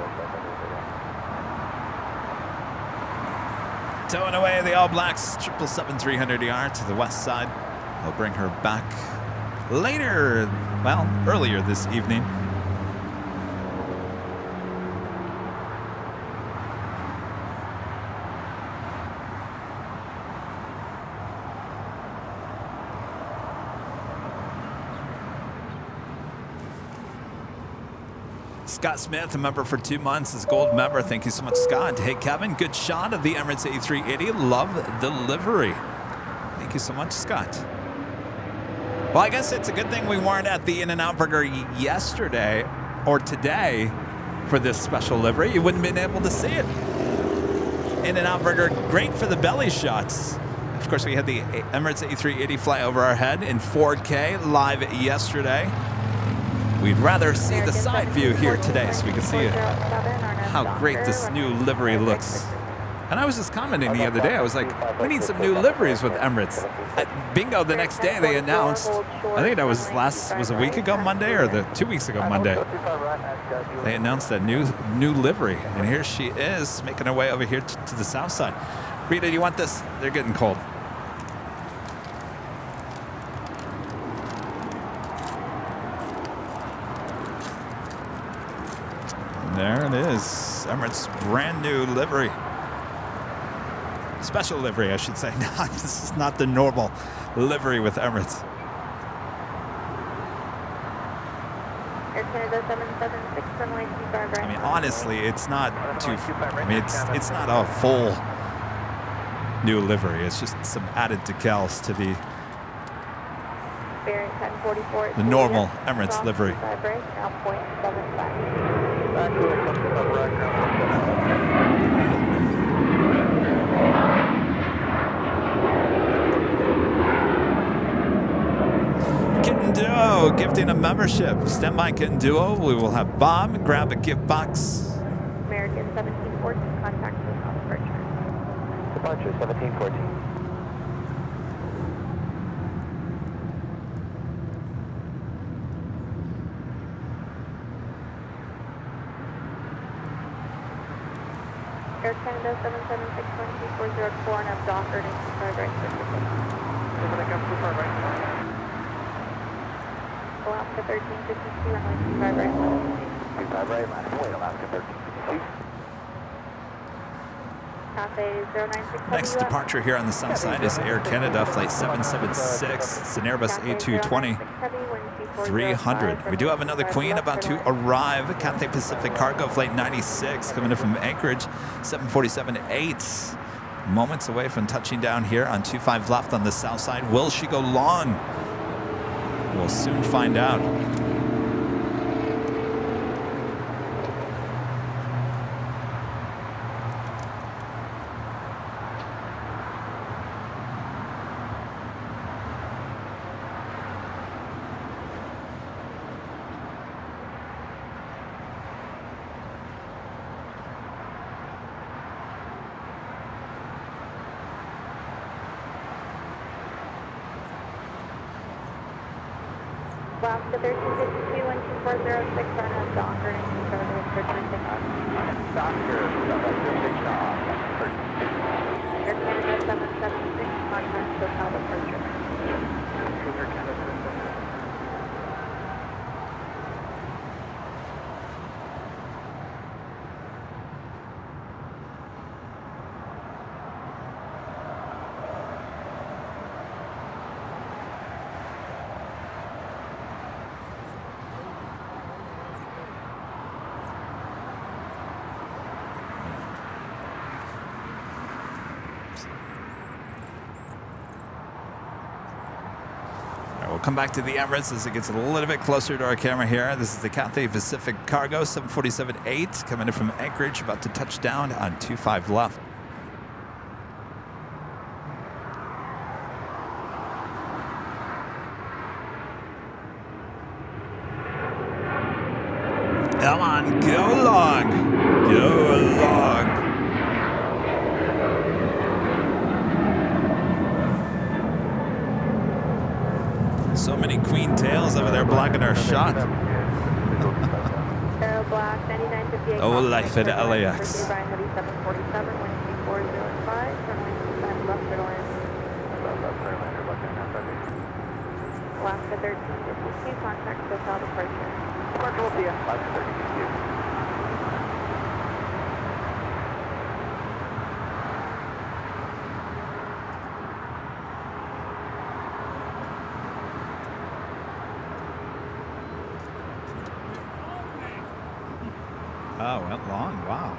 Towing away the All Blacks 777-300ER to the west side. They'll bring her back later, well, earlier this evening. Scott Smith, a member for 2 months, is gold member. Thank you so much, Scott. Hey, Kevin, good shot of the Emirates A380. Love the livery. Thank you so much, Scott. Well, I guess it's a good thing we weren't at the In-N-Out Burger yesterday or today for this special livery. You wouldn't have been able to see it. In-N-Out Burger, great for the belly shots. Of course, we had the Emirates A380 fly over our head in 4K live yesterday. We'd rather see the side view here today so we can see how great this new livery looks. And I was just commenting the other day, I was like, we need some new liveries with Emirates. At Bingo the next day they announced, I think that was a week ago Monday or 2 weeks ago Monday. They announced a new livery. And here she is making her way over here to the south side. Rita, do you want this? They're getting cold. There it is, Emirates' brand new livery. Special livery, I should say. This is not the normal livery with Emirates. Air Canada 776, runway 25 right. I mean, honestly, it's not too. I mean, it's not a full new livery. It's just some added decals to the normal Emirates livery. Kitten Duo gifting a membership. Stand by, Kitten Duo. We will have Bob grab a gift box. American 1714, contact for departure. Departure 1714. Air Canada 776-12-404 and I'm Docker and 25 right. Alaska 1352 runway 25 right. 25 right, line of way, Alaska 1352. Cafe 096. Next departure here on the south side is Air Canada Flight 776. It's an Airbus A220 300. We do have another Queen about to arrive. Cathay Pacific Cargo Flight 96 coming in from Anchorage 747-8. Moments away from touching down here on 25 left on the south side. Will she go long? We'll soon find out. Alaska 1352 and 2406 on a Docker and 25 return pickup. Docker, Air Canada 776, contact SoCal departure. Air Canada 776. times. All right, we'll come back to the Emirates as it gets a little bit closer to our camera here. This is the Cathay Pacific Cargo 747-8 coming in from Anchorage, about to touch down on 25 left. Come on, go long. Go long. So many queen tails over there blocking our shot. Aero Black 9958. Oh, life at LAX. Brian Hoodie 747, wind 3405, runway 25 left for land. Alaska 1352, contact hotel departure. Commercial will see you. 5:30. Oh, went long. Wow.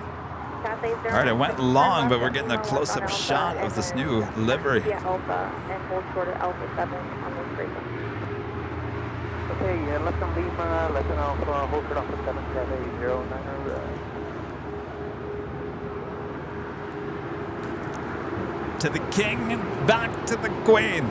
Cathay All right, it went long, but we're getting a close-up shot of this new livery. Yeah, Alpha and hold short of Alpha 7 on the frequency. Okay, left on Lima, left on Alpha, hold short Alpha 7, Cathay 09. To the king, back to the queen.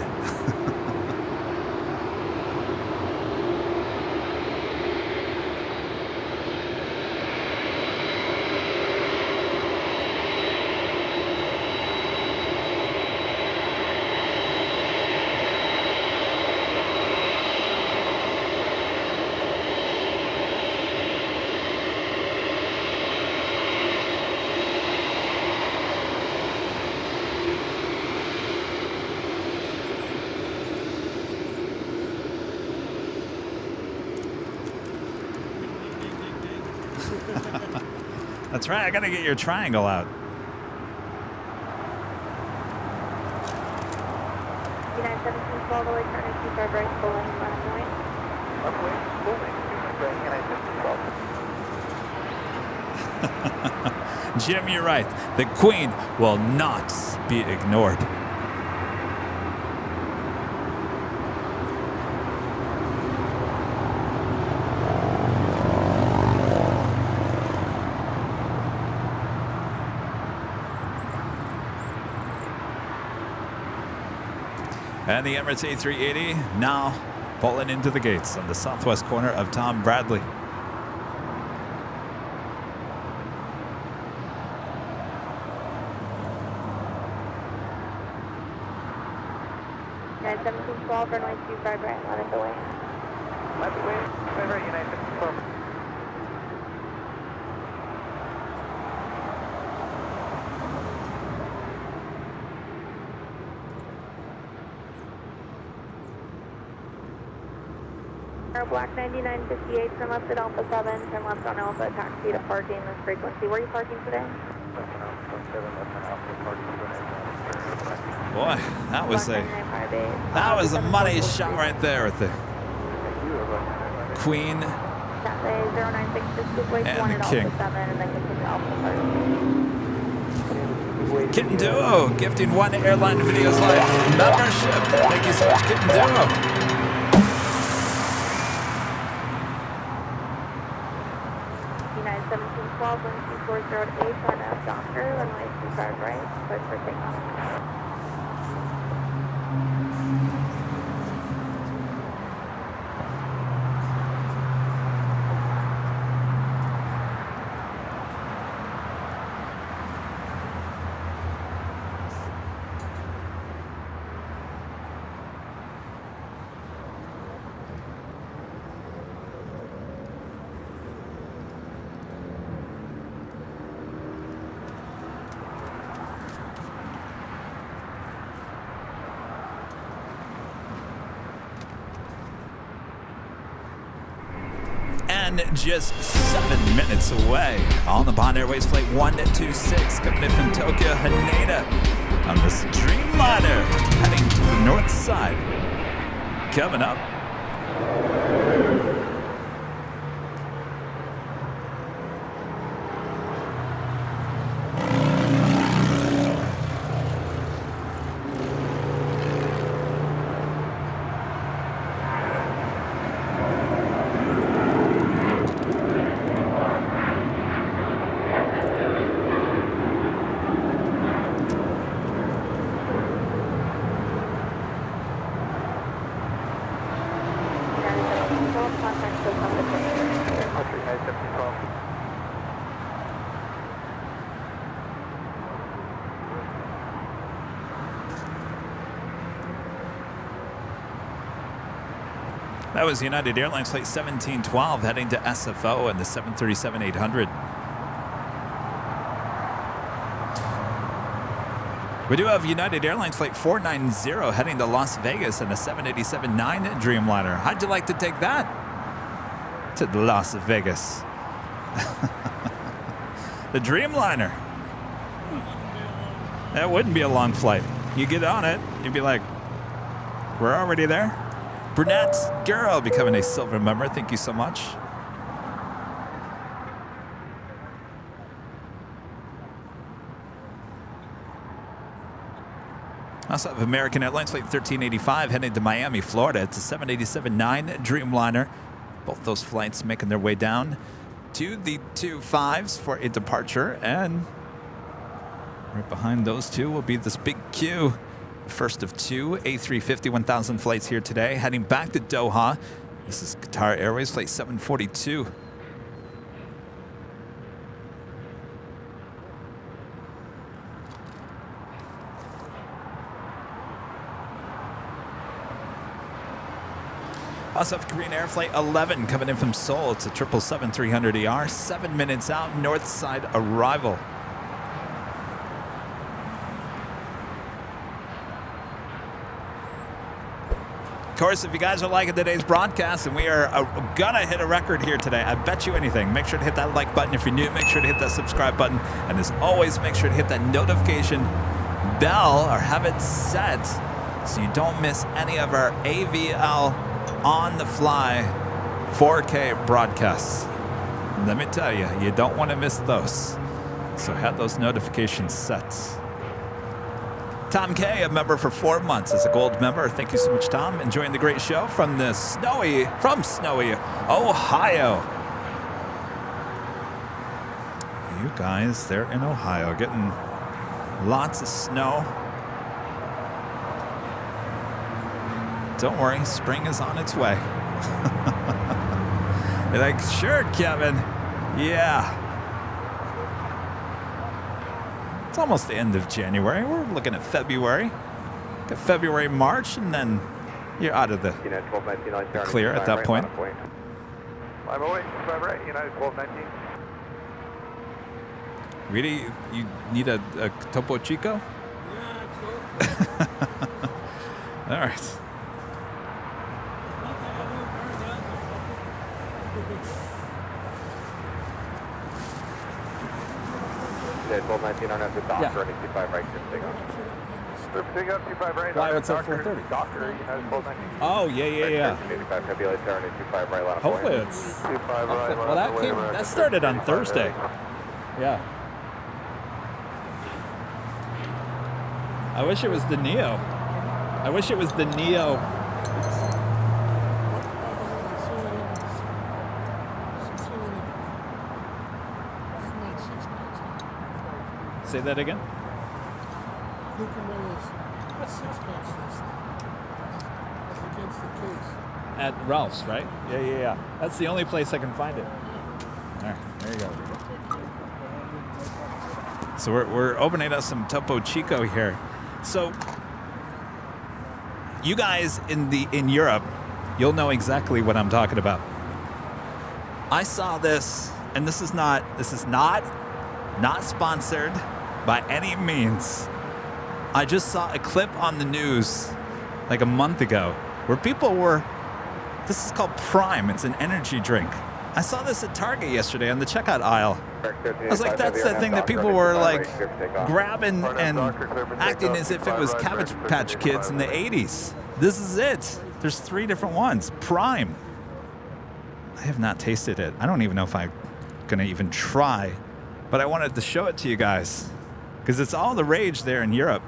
That's right, I gotta get your triangle out. United 1712, LA turning 25 right, full length, left point. Left wing, full wing, right, United 1712. Jim, you're right. The queen will not be ignored. And the Emirates A380 now pulling into the gates on the southwest corner of Tom Bradley. United 1712, runway 25 right, let it away. Left wing, right, United 1712. Air Black 9958, turn left at Alpha 7, turn left on Alpha, taxi to parking this frequency. Where are you parking today? Boy, that was a money shot right there with the queen Cathay 0966, place and 1 the at king. Alpha 7, and then continue Alpha 30. Kitten Duo gifting 1 Airline Videos Live membership. Thank you so much, Kitten Duo. United 1712, wind 2408, on F Doctor, runway 25 right, clear for takeoff. And just 7 minutes away on the Bond Airways Flight 126 coming in from Tokyo, Haneda on this Dreamliner heading to the north side. Coming up. That was United Airlines Flight 1712 heading to SFO in the 737-800. We do have United Airlines Flight 490 heading to Las Vegas in the 787-9 Dreamliner. How'd you like to take that to Las Vegas? The Dreamliner. That wouldn't be a long flight. You get on it, you'd be like, we're already there. Brunette's Girl becoming a silver member. Thank you so much. Also have American Airlines Flight 1385 heading to Miami, Florida. It's a 787-9 Dreamliner. Both those flights making their way down to the 25s for a departure. And right behind those two will be this big queue. First of two A350 1000 flights here today, heading back to Doha. This is Qatar Airways Flight 742. Also have Korean Air Flight 11 coming in from Seoul. It's a 777-300ER, 7 minutes out, north side arrival. Of course, if you guys are liking today's broadcast, and we are gonna hit a record here today, I bet you anything, make sure to hit that like button. If you're new, make sure to hit that subscribe button. And as always, make sure to hit that notification bell or have it set so you don't miss any of our AVL on-the-fly 4K broadcasts. Let me tell you, you don't want to miss those. So have those notifications set. Tom K, a member for 4 months, is a gold member. Thank you so much, Tom. Enjoying the great show from snowy Ohio. You guys, they're in Ohio, getting lots of snow. Don't worry, spring is on its way. You're like, sure, Kevin. Yeah. It's almost the end of January. We're looking at February. Got February, March, and then you're out of the clear at that point. I'm away, right, United 1219. Really? You need a Topo Chico? Yeah, sure. All right. Yeah, 1219 on after dock, running 25 right, big up. Big up, 25 right. Why, what's up 430? Docker, United 1219. Oh, yeah. 85 heavy light turn, 25 right, line of Hopefully point. it's... 25 right, Well, that started on Thursday. Yeah. I wish it was the Neo. I wish it was the Neo. Say that again? At Ralph's, right? Yeah. That's the only place I can find it. All right, there you go. So we're opening up some Topo Chico here. So you guys in Europe, you'll know exactly what I'm talking about. I saw this, and this is not sponsored by any means. I just saw a clip on the news like a month ago where people were, this is called Prime. It's an energy drink. I saw this at Target yesterday on the checkout aisle. I was like, that's the thing that people were like grabbing and acting as if it was Cabbage Patch Kids in the 80s. This is it. There's 3 different ones. Prime. I have not tasted it. I don't even know if I'm gonna even try, but I wanted to show it to you guys because it's all the rage there in Europe.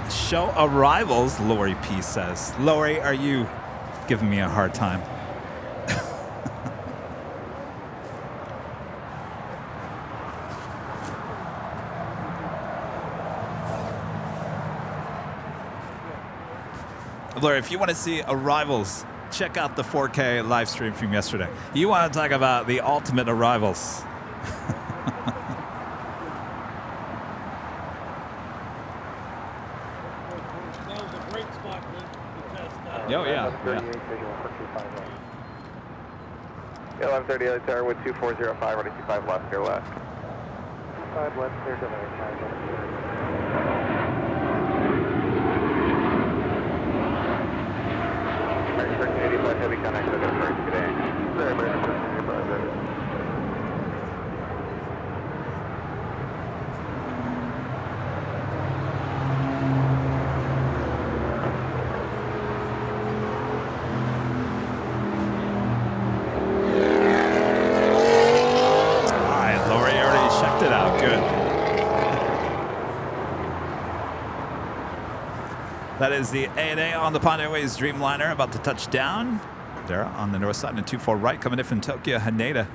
Show arrivals, Lori P says. Lori, are you giving me a hard time? Laura, if you want to see arrivals, check out the 4K live stream from yesterday. You want to talk about the ultimate arrivals. That was a great spot to test out. Oh, yeah. 1138 tower with 2405, ready 25 left, clear left. 5 left, clear to land. American 85 heavy connect with the first today. American 85 heavy. That is the ANA on the Pond Airways Dreamliner about to touch down. There on the north side and 24 right coming in from Tokyo, Haneda.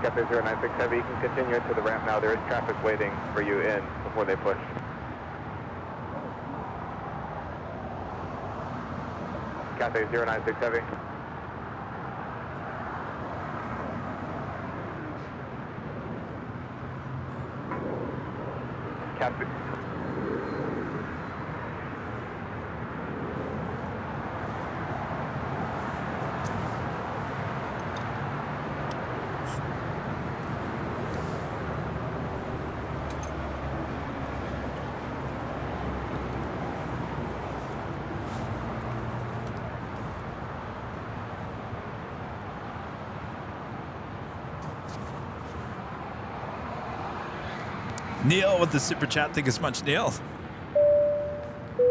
Cathay 096 Heavy, you can continue into the ramp now. There is traffic waiting for you in before they push. Cathay 096 Heavy. Cathay. Neil with the super chat. Thank you so much, Neil.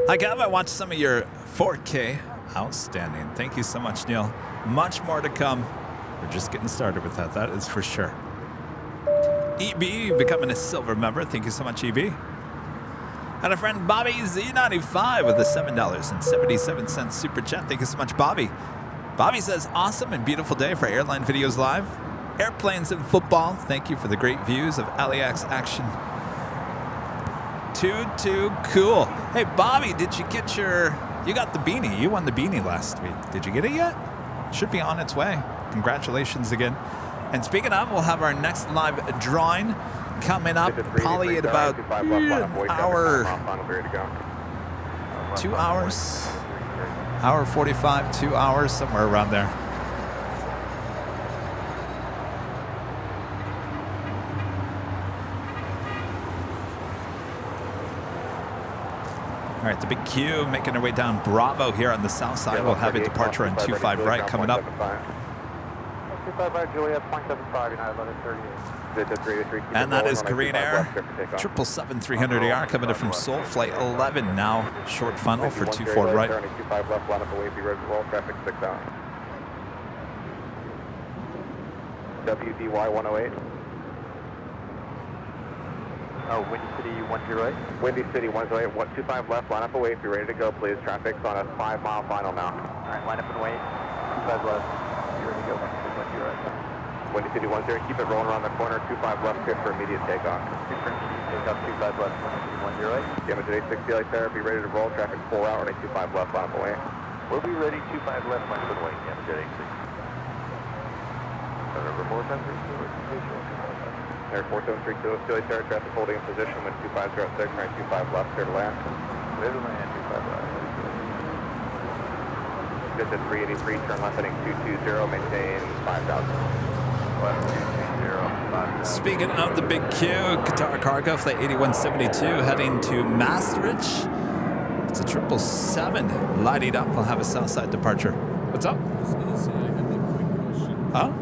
Hi, Gav. I watched some of your 4K. Outstanding. Thank you so much, Neil. Much more to come. We're just getting started with that. That is for sure. EB becoming a silver member. Thank you so much, EB. And a friend Bobby Z95 with a $7.77 super chat. Thank you so much, Bobby. Bobby says, awesome and beautiful day for Airline Videos Live. Airplanes and football. Thank you for the great views of LAX action. Too cool. Hey, Bobby, did you get you got the beanie. You won the beanie last week. Did you get it yet? Should be on its way. Congratulations again. And speaking of, we'll have our next live drawing coming up probably at about an hour, 2 hours, hour 45, 2 hours, somewhere around there. All right, the big Q making our way down Bravo here on the south side. We'll have a departure on 25 right coming up. 25 right, Juliet, 0.75, United 1138. And that is Korean Air 777-300ER coming in from Seoul, flight 11 now. Short funnel for 24 right. 25 left, line up away, be ready to roll, traffic 6 out. WDY 108. Oh, Windy City 108. Windy City 108, 125 left, line up away, be ready to go, please. Traffic's on a 5-mile final now. Alright, line up and wait. 25 left. Be ready to go, 108. Windy City 10, keep it rolling around the corner, 25 left, clear for immediate takeoff. Clear for immediate takeoff, 25 left, Windy City 108. Damage at 860 light there, be ready to roll, traffic 4 out, running 25 left, line up away. We'll be ready, 25 left, line up and wait, damage at 860. Number 4732, Air 4732, Philly Tower, traffic holding in position, wind 2506, running 25 left, clear to land. Clear to land, 25 left. Just at 383, turn left heading 220, maintain 5,000. Left 220, 5,000. Speaking of the big Q, Qatar Cargo, flight 8172, heading to Maastricht. It's a 777 lighting up. We'll have a south side departure. What's up? Huh?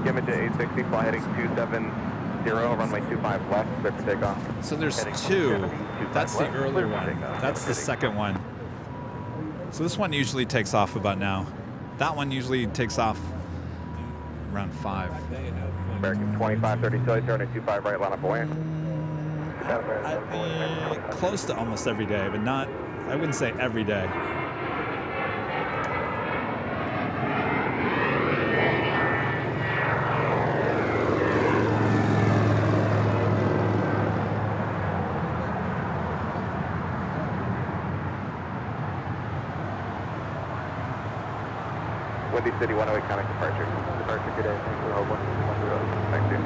Image at 860, fly heading 270, runway 25 left, clear for takeoff. So there's two. That's the earlier one. That's the second one. So this one usually takes off about now. That one usually takes off around 5. American 2530, Philly Tower, 25 right, line up away. Close to almost every day, but not, I wouldn't say every day. Windy City 108 contact departure. Departure, good day. Thanks for the hold 110. Thank you.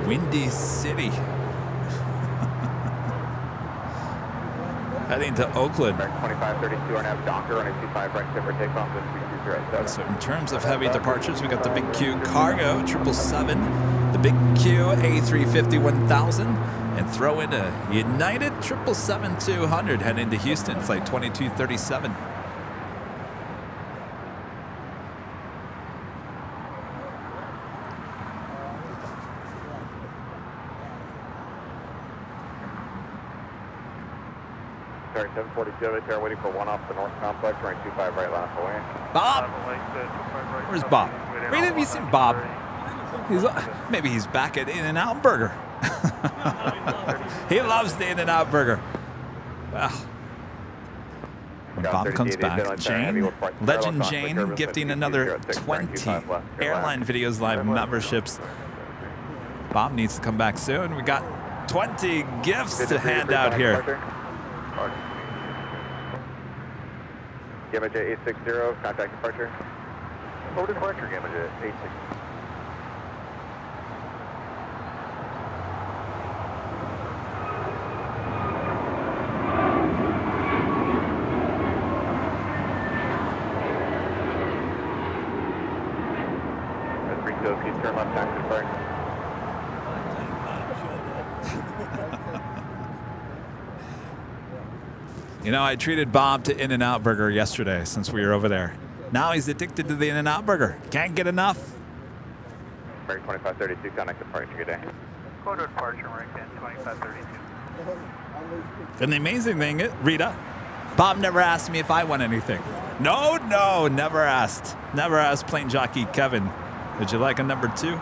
Windy City. Heading to Oakland. 2532 on F Docker on a 25 right tip for takeoff with 323. So in terms of heavy departures, we got the Big Q Cargo 777, the Big Q A350 1000, and throw in a United 777-200 heading to Houston, flight 2237. Sorry, 742 Air waiting for one off the north complex, running 25 right last away. Bob! Where's Bob? Wait, have you seen Bob? Maybe he's back at In-N-Out Burger. He loves the In-N-Out Burger. Well, when Bob comes back, Jane, Legend Jane, gifting another 20 Airline Videos Live memberships. Bob needs to come back soon. We got 20 gifts to hand out here. Gamma J 860, contact departure. Over departure, Gamma J 860. Please turn left taxi departure. You know, I treated Bob to In-N-Out Burger yesterday since we were over there. Now he's addicted to the In-N-Out Burger. Can't get enough. American 2532, contact departure, good day. Go to departure, American 2532. And the amazing thing is, Rita, Bob never asked me if I won anything. No, never asked. Never asked plane jockey Kevin, would you like a number 2?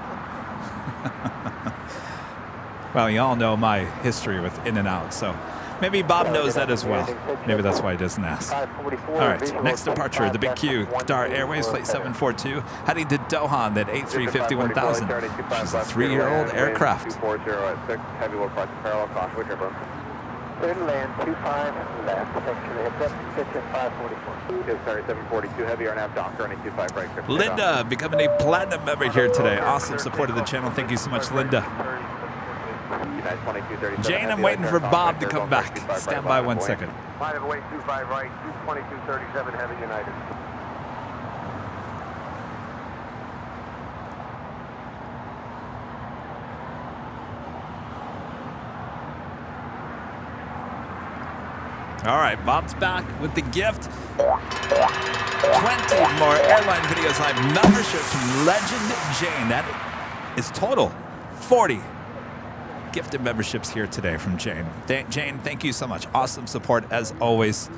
Well, you all know my history with In-N-Out, so maybe Bob knows that as well. Maybe that's why he doesn't ask. All right, next departure, the Big Q, Qatar Airways, flight 742, heading to Doha on that A350 1000. She's a 3-year-old aircraft. 240 at 6, heavy low price parallel, cross which airborne. Clear to land, 25 left. Thanks for the heads up. Pitch at 544. Good, sorry, 742 heavy RNAV Docker on a 25 right. Clear. Linda becoming a platinum member here today. Awesome support of the channel. Thank you so much, Linda. Jane, I'm waiting for Bob to come back. Stand by 1 second. Line of away 25 right, 22237 heavy United. All right, Bob's back with the gift. 20 more Airline Videos Live memberships from Legend Jane. That is total 40 gifted memberships here today from Jane. Jane, thank you so much. Awesome support as always.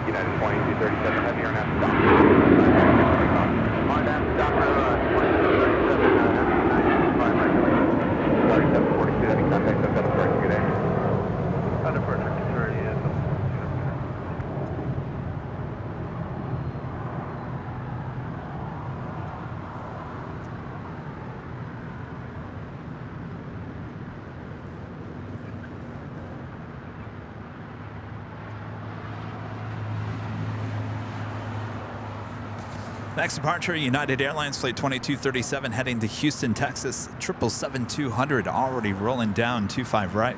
United 2237 heavy or not stop. On that Docker 2237 heavy 95 right. Sorry, 742 heavy contact, that's departure, good day. Departure, security is. Next departure, United Airlines flight 2237 heading to Houston, Texas. 777-200 already rolling down 25 right.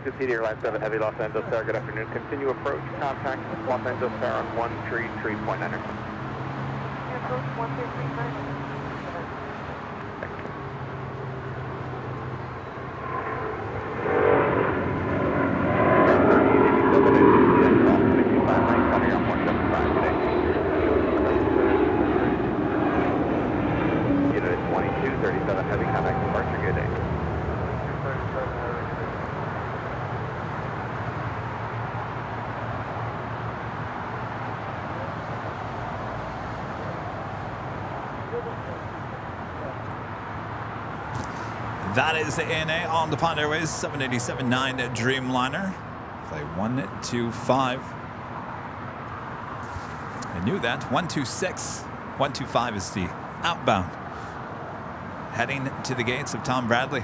Good City Airline 7 Heavy Los Angeles Tower, good afternoon. Continue approach, contact Los Angeles Tower on 133.9. Approach 133.9. Unit 2237 heavy contact departure, good day. That is the ANA on the Pond Airways 787-9 Dreamliner. Play 125. I knew that. 126. 125 is the outbound. Heading to the gates of Tom Bradley.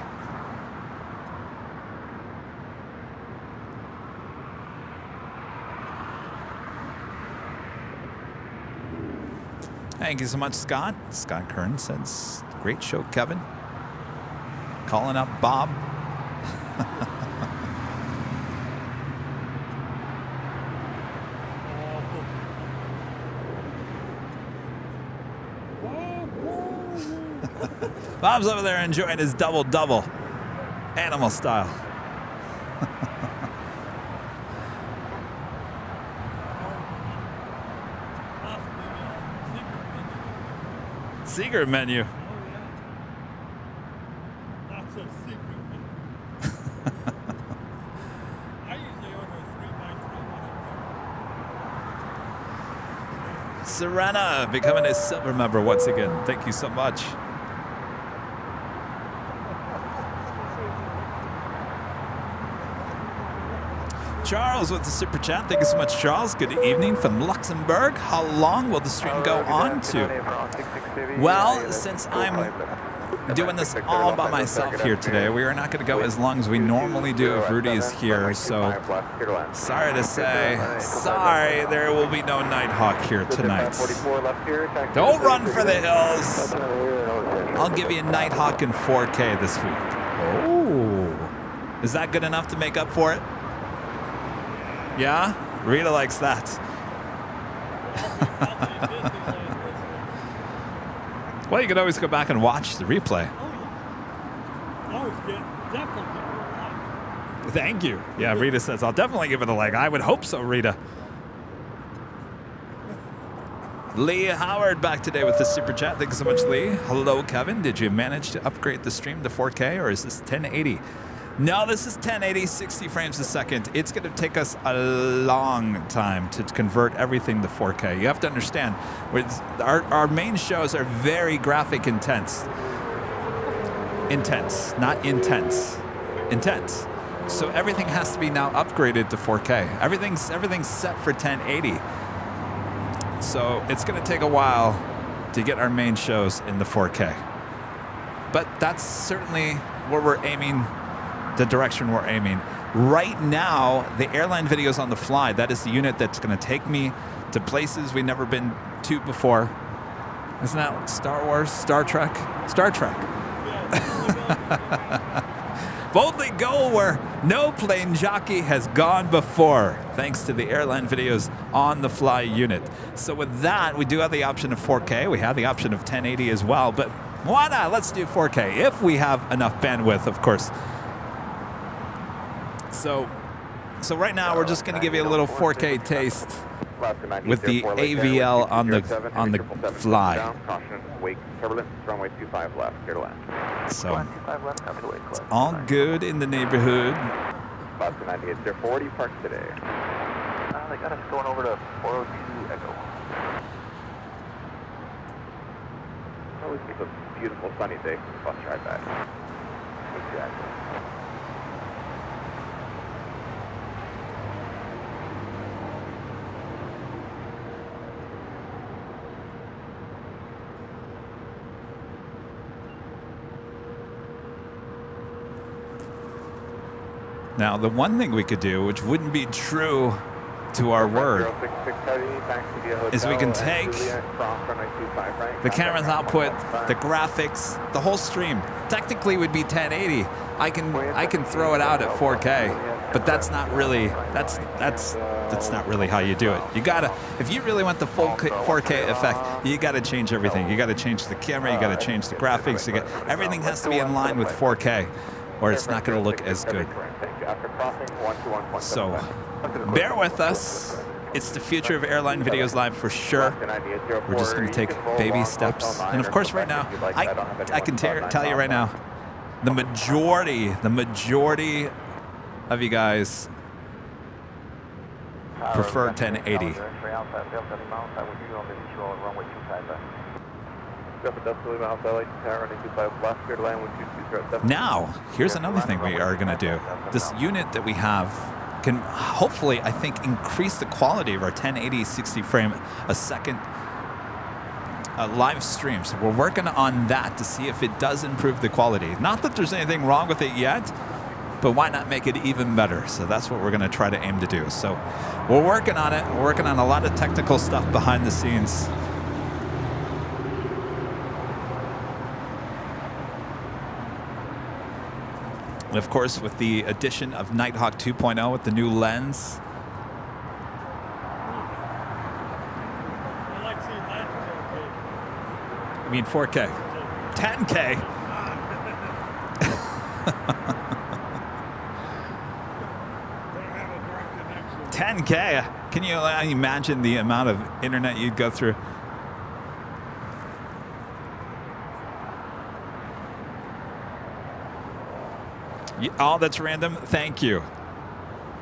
Thank you so much, Scott. Scott Kern says, great show, Kevin. Calling up Bob. Bob's over there enjoying his double-double. Animal style. Secret menu. Not so secret. I usually order a 3x3 Serena becoming a silver member once again. Thank you so much. Charles with the super chat. Thank you so much, Charles. Good evening from Luxembourg. How long will the stream go on to? Well, since I'm doing this all by myself here today, we are not going to go as long as we normally do if Rudy is here. So, sorry to say, sorry, there will be no Nighthawk here tonight. Don't run for the hills. I'll give you a Nighthawk in 4K this week. Oh, is that good enough to make up for it? Yeah? Rita likes that. Well, you can always go back and watch the replay. Thank you. Yeah, Rita says, I'll definitely give it a like. I would hope so, Rita. Lee Howard back today with the super chat. Thank you so much, Lee. Hello, Kevin. Did you manage to upgrade the stream to 4K, or is this 1080? No, this is 1080, 60 frames a second. It's going to take us a long time to convert everything to 4K. You have to understand, our main shows are very graphic intense. Intense, not intense. Intense. So everything has to be now upgraded to 4K. Everything's set for 1080. So it's going to take a while to get our main shows in the 4K. But that's certainly where we're aiming. The direction we're aiming. Right now, the airline videos on the fly, that is the unit that's going to take me to places we've never been to before. Isn't that like Star Wars? Star Trek? Star Trek. Boldly go where no plane jockey has gone before, thanks to the airline videos on the fly unit. So with that, we do have the option of 4K. We have the option of 1080 as well, but why not? Let's do 4K if we have enough bandwidth, of course. So right now we're just going to give you a little 4K taste with the AVL on the fly. So it's all good in the neighborhood. They got us going over to 402 Echo. Always be a beautiful sunny day. Bus ride back. Exactly. Now, the one thing we could do, which wouldn't be true to our word, is we can take the camera's output, the graphics, the whole stream. Technically, it would be 1080. I can throw it out at 4K, but that's not really not really how you do it. You gotta, if you really want the full 4K effect, you gotta change everything. You gotta change the camera. You gotta change the graphics. Everything has to be in line with 4K, or it's not going to look as good. So, bear with us. It's the future of airline videos live for sure. We're just going to take baby steps. And of course, right now, I can tell you right now, the majority of you guys prefer 1080. Now, here's another thing we are going to do. This unit that we have can hopefully, I think, increase the quality of our 1080 60 frame a second live stream. So we're working on that to see if it does improve the quality. Not that there's anything wrong with it yet, but why not make it even better? So that's what we're going to try to aim to do. So we're working on it. We're working on a lot of technical stuff behind the scenes. And of course, with the addition of Nighthawk 2.0 with the new lens. I like seeing that. I mean 4K. 10K. 10K. Can you imagine the amount of internet you'd go through? Oh, that's random. Thank you.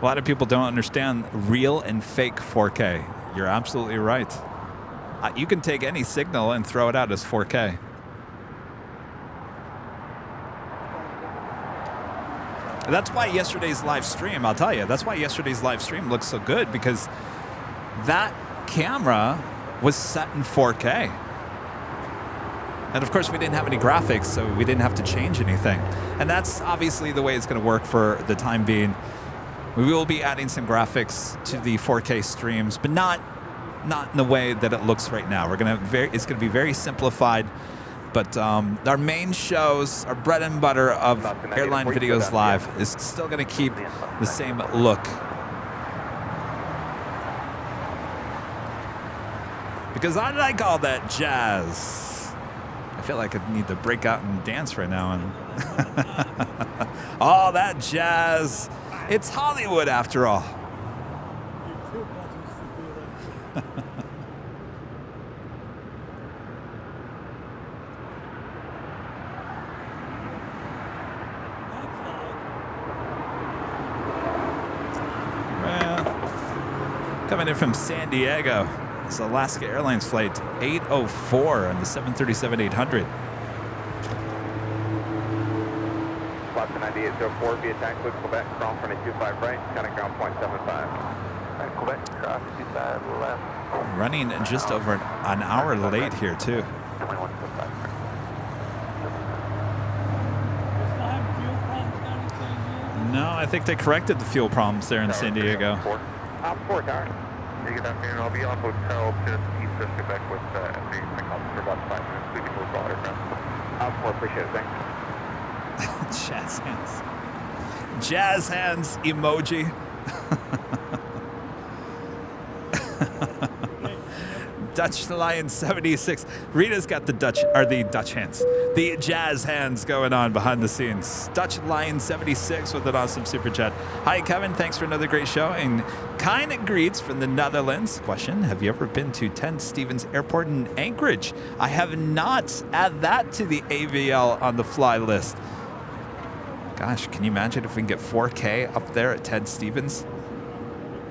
A lot of people don't understand real and fake 4K. You're absolutely right. You can take any signal and throw it out as 4K. That's why yesterday's live stream, I'll tell you, that's why yesterday's live stream looks so good, because that camera was set in 4K. And of course, we didn't have any graphics, so we didn't have to change anything. And that's obviously the way it's going to work for the time being. We will be adding some graphics to the 4K streams, but not in the way that it looks right now. It's going to be very simplified. But our main shows, our bread and butter of Airline Videos Live is still going to keep the same look. Because I like all that jazz. I feel like I need to break out and dance right now. And all that jazz. It's Hollywood after all. Coming in from San Diego, it's Alaska Airlines flight 804 on the 737-800. Flight 9804 via taxi Quebec, cross runway 25 right, counting ground point 75. Quebec, cross 25 left. Running just over an hour late here too. 21.5. No, I think they corrected the fuel problems there in San Diego. 4 tower. Good afternoon. I'll be on hotel just east of Quebec with the officer about 5 minutes. We can move all aircraft. 4, appreciate it. Thanks. Jazz hands. Jazz hands emoji. Dutch Lion 76. Rita's got the Dutch hands. The jazz hands going on behind the scenes. Dutch Lion 76 with an awesome super chat. Hi Kevin, thanks for another great show. And kind greets from the Netherlands. Question, have you ever been to 10 Stevens Airport in Anchorage? I have not. Add that to the AVL on the fly list. Gosh, can you imagine if we can get 4K up there at Ted Stevens?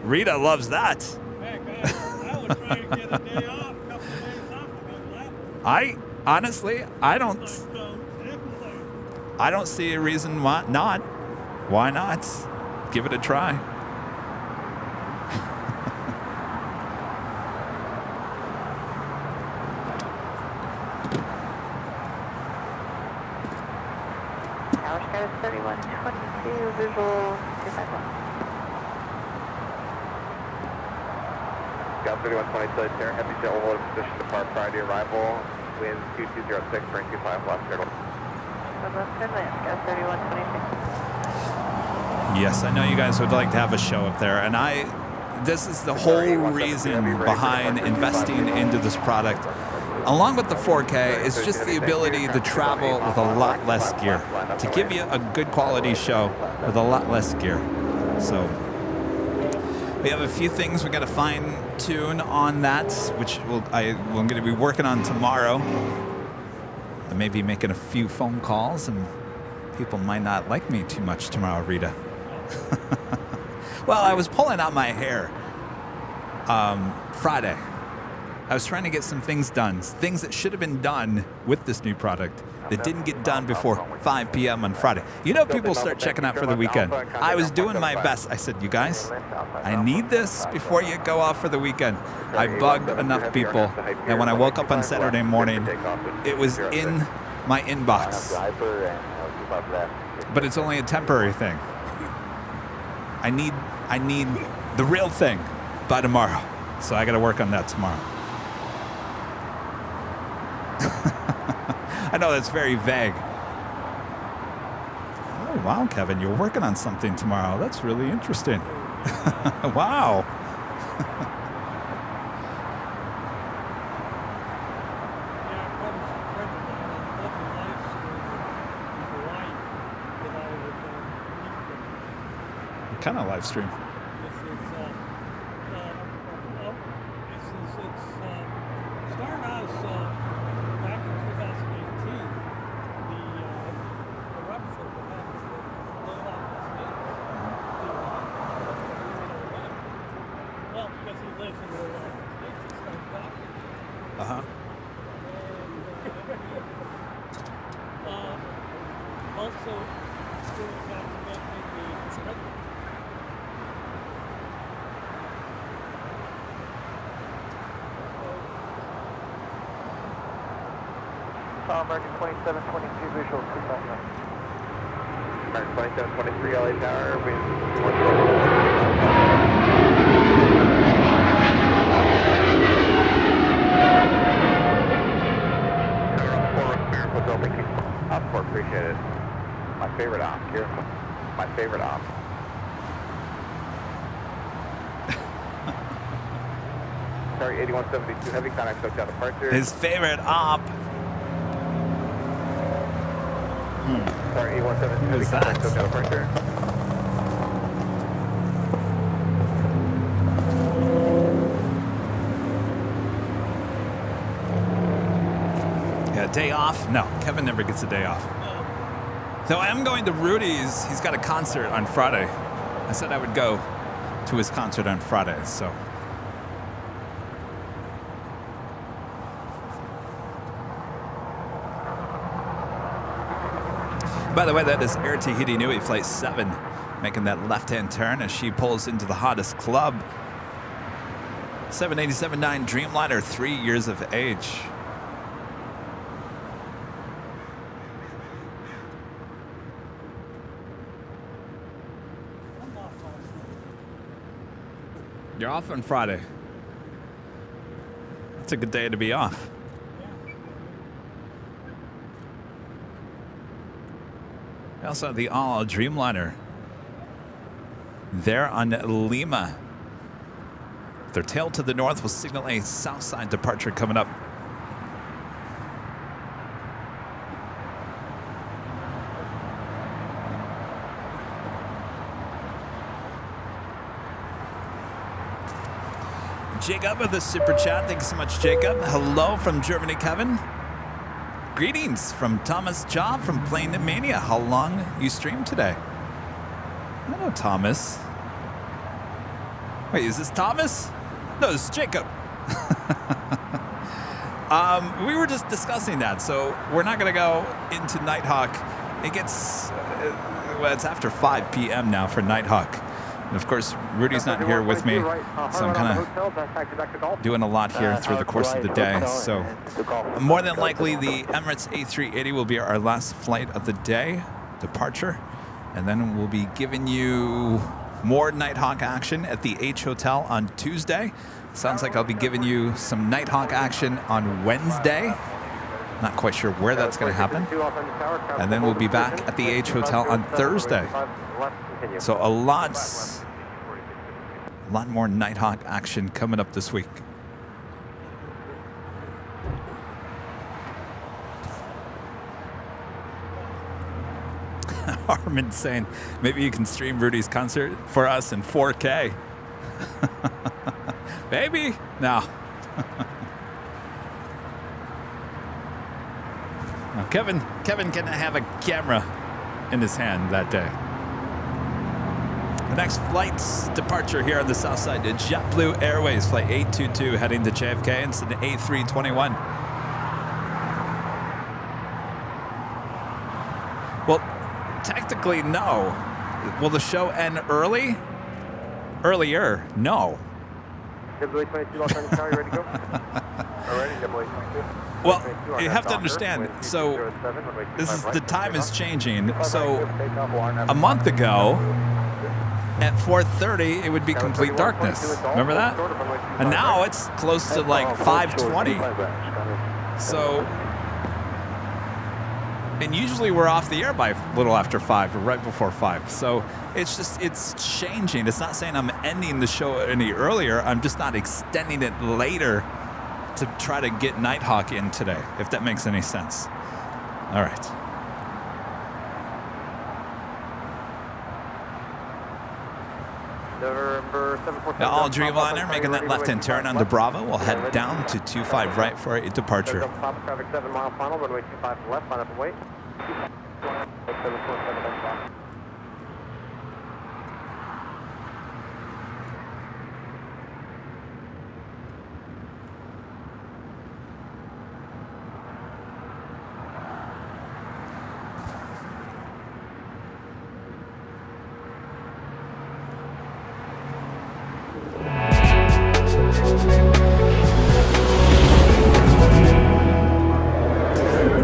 Rita loves that. Heck, I would try to get a day off, a couple of days off to go to that. Honestly, I don't see a reason why not. Why not? Give it a try. Tower status 3122, visual 251. Got 3120 there. Heavy jet will hold a position to depart prior to arrival. Wind 2206, bring 25 left turtle. Got 3126. Yes, I know you guys would like to have a show up there, and this is the whole reason behind investing into this product. Along with the 4K, is just the ability to travel with a lot less gear, to give you a good quality show with a lot less gear. So we have a few things we're going to fine tune on that, which I'm going to be working on tomorrow. I may be making a few phone calls, and people might not like me too much tomorrow, Rita. Well, I was pulling out my hair Friday. I was trying to get some things done, things that should have been done with this new product that didn't get done before 5 p.m. on Friday. You know, people start checking out for the weekend. I was doing my best. I said, you guys, I need this before you go off for the weekend. I bugged enough people that when I woke up on Saturday morning, it was in my inbox. But it's only a temporary thing. I need the real thing by tomorrow. So I got to work on that tomorrow. I know that's very vague. Oh, wow, Kevin, you're working on something tomorrow. That's really interesting. Wow. What kind of live stream? American 2722 visual 259. American 2723 LA Tower, wind 1. Op 4, appreciate it. My favorite op here. My favorite op. Sorry, 8172 heavy contact hotel departure. His favorite op. Sorry, 8172 heavy contact hotel departure. Yeah, day off? No, Kevin never gets a day off. So I am going to Rudy's. He's got a concert on Friday. I said I would go to his concert on Friday, so. By the way, that is Air A380 Nui Flight 7 making that left-hand turn as she pulls into the hottest club. 787-9 Dreamliner, 3 years of age. You're off on Friday. That's a good day to be off. We also have the all Dreamliner there on Lima. Their tail to the north will signal a south side departure coming up. Jacob with the super chat. Thank you so much, Jacob. Hello from Germany, Kevin. Greetings from Thomas Job from Plane Mania. How long you streamed today? I know Thomas. Wait, is this Thomas? No, this is Jacob. We were just discussing that, so we're not going to go into Nighthawk. It gets, well, it's after 5 p.m. now for Nighthawk. And of course, Rudy's not here with me, so I'm kind of doing a lot here through the course of the day. So more than likely, the Emirates A380 will be our last flight of the day, departure. And then we'll be giving you more Nighthawk action at the H Hotel on Tuesday. Sounds like I'll be giving you some Nighthawk action on Wednesday. Not quite sure where that's going to happen. And then we'll be back at the H Hotel on Thursday. So a lot more Nighthawk action coming up this week. Armin saying, maybe you can stream Rudy's concert for us in 4K. Maybe? No. No, Kevin can have a camera in his hand that day. next flight's departure here on the south side to JetBlue Airways, flight 822 heading to JFK, and it's an A321. Well, technically, no. Will the show end early? Earlier? No. JetBlue 22, Los Angeles Tower, you ready to go? Alrighty, JetBlue 22. Well, you have to understand, so the time is changing. So a month ago, at 4:30, it would be complete darkness. Remember that? And now it's close to like 5:20. So, and usually we're off the air by a little after 5 or right before 5. So it's changing. It's not saying I'm ending the show any earlier. I'm just not extending it later to try to get Nighthawk in today, if that makes any sense. All right. Now, all Dreamliner making that left-hand turn onto Bravo. We'll head down to 25 right for a departure. Traffic 7 mile final, runway 25 left, line up and wait.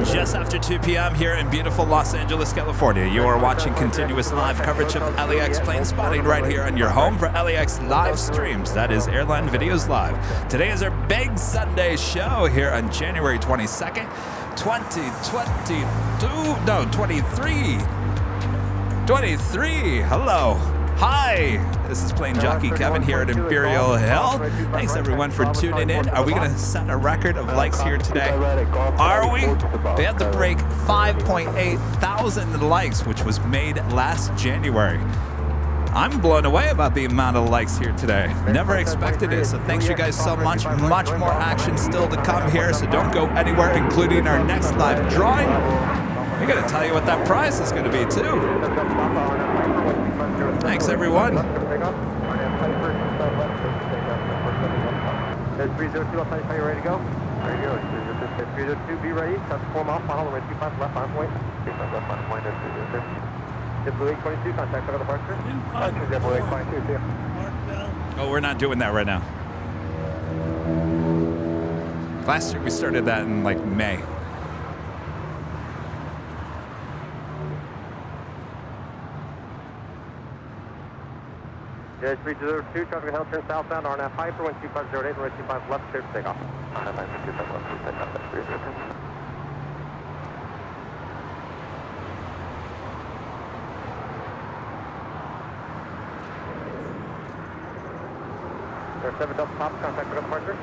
Just after 2 p.m. here in beautiful Los Angeles, California, you are watching continuous live coverage of LAX plane spotting right here on your home for LAX live streams. That is Airline Videos Live. Today is our big Sunday show here on January 22nd, 23. Hello. Hi, this is plane jockey Kevin here at Imperial Hill. Thanks everyone for tuning in. Are we going to set a record of likes here today? Are we? We have to break 5.8 thousand likes, which was made last January. I'm blown away about the amount of likes here today. Never expected it, so thanks you guys so much. Much more action still to come here, so don't go anywhere, including our next live drawing. We're going to tell you what that prize is going to be, too. Thanks, everyone. There's 302, Los Angeles, are you ready to go? There you go. 302, be ready. Touch 4 mile final, runway 25 left, line point. 25 left, line point, that's 302. JetBlue 822, contact for departure. JetBlue 822, Oh, we're not doing that right now. Last year we started that in like May. There's 302, traffic held turn southbound, RNF Hyper, 12508, runway 25 left, clear for takeoff. RNF Hyper, 25 left, clear for takeoff, that's 302. There's 7 double top, contact for departure.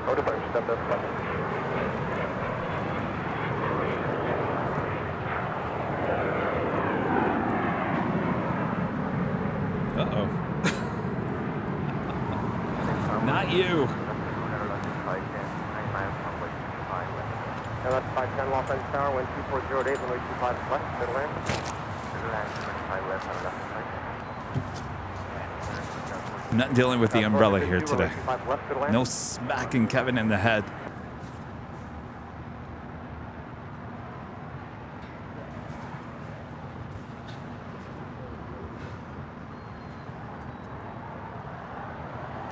Go departure, 7 double top. Uh-oh. Not you. And that's 510 Los Angeles Tower, wind 2408, runway 25 left, middle land. Middle land, 25 left, on the left side. I'm not dealing with the umbrella here today. No smacking Kevin in the head.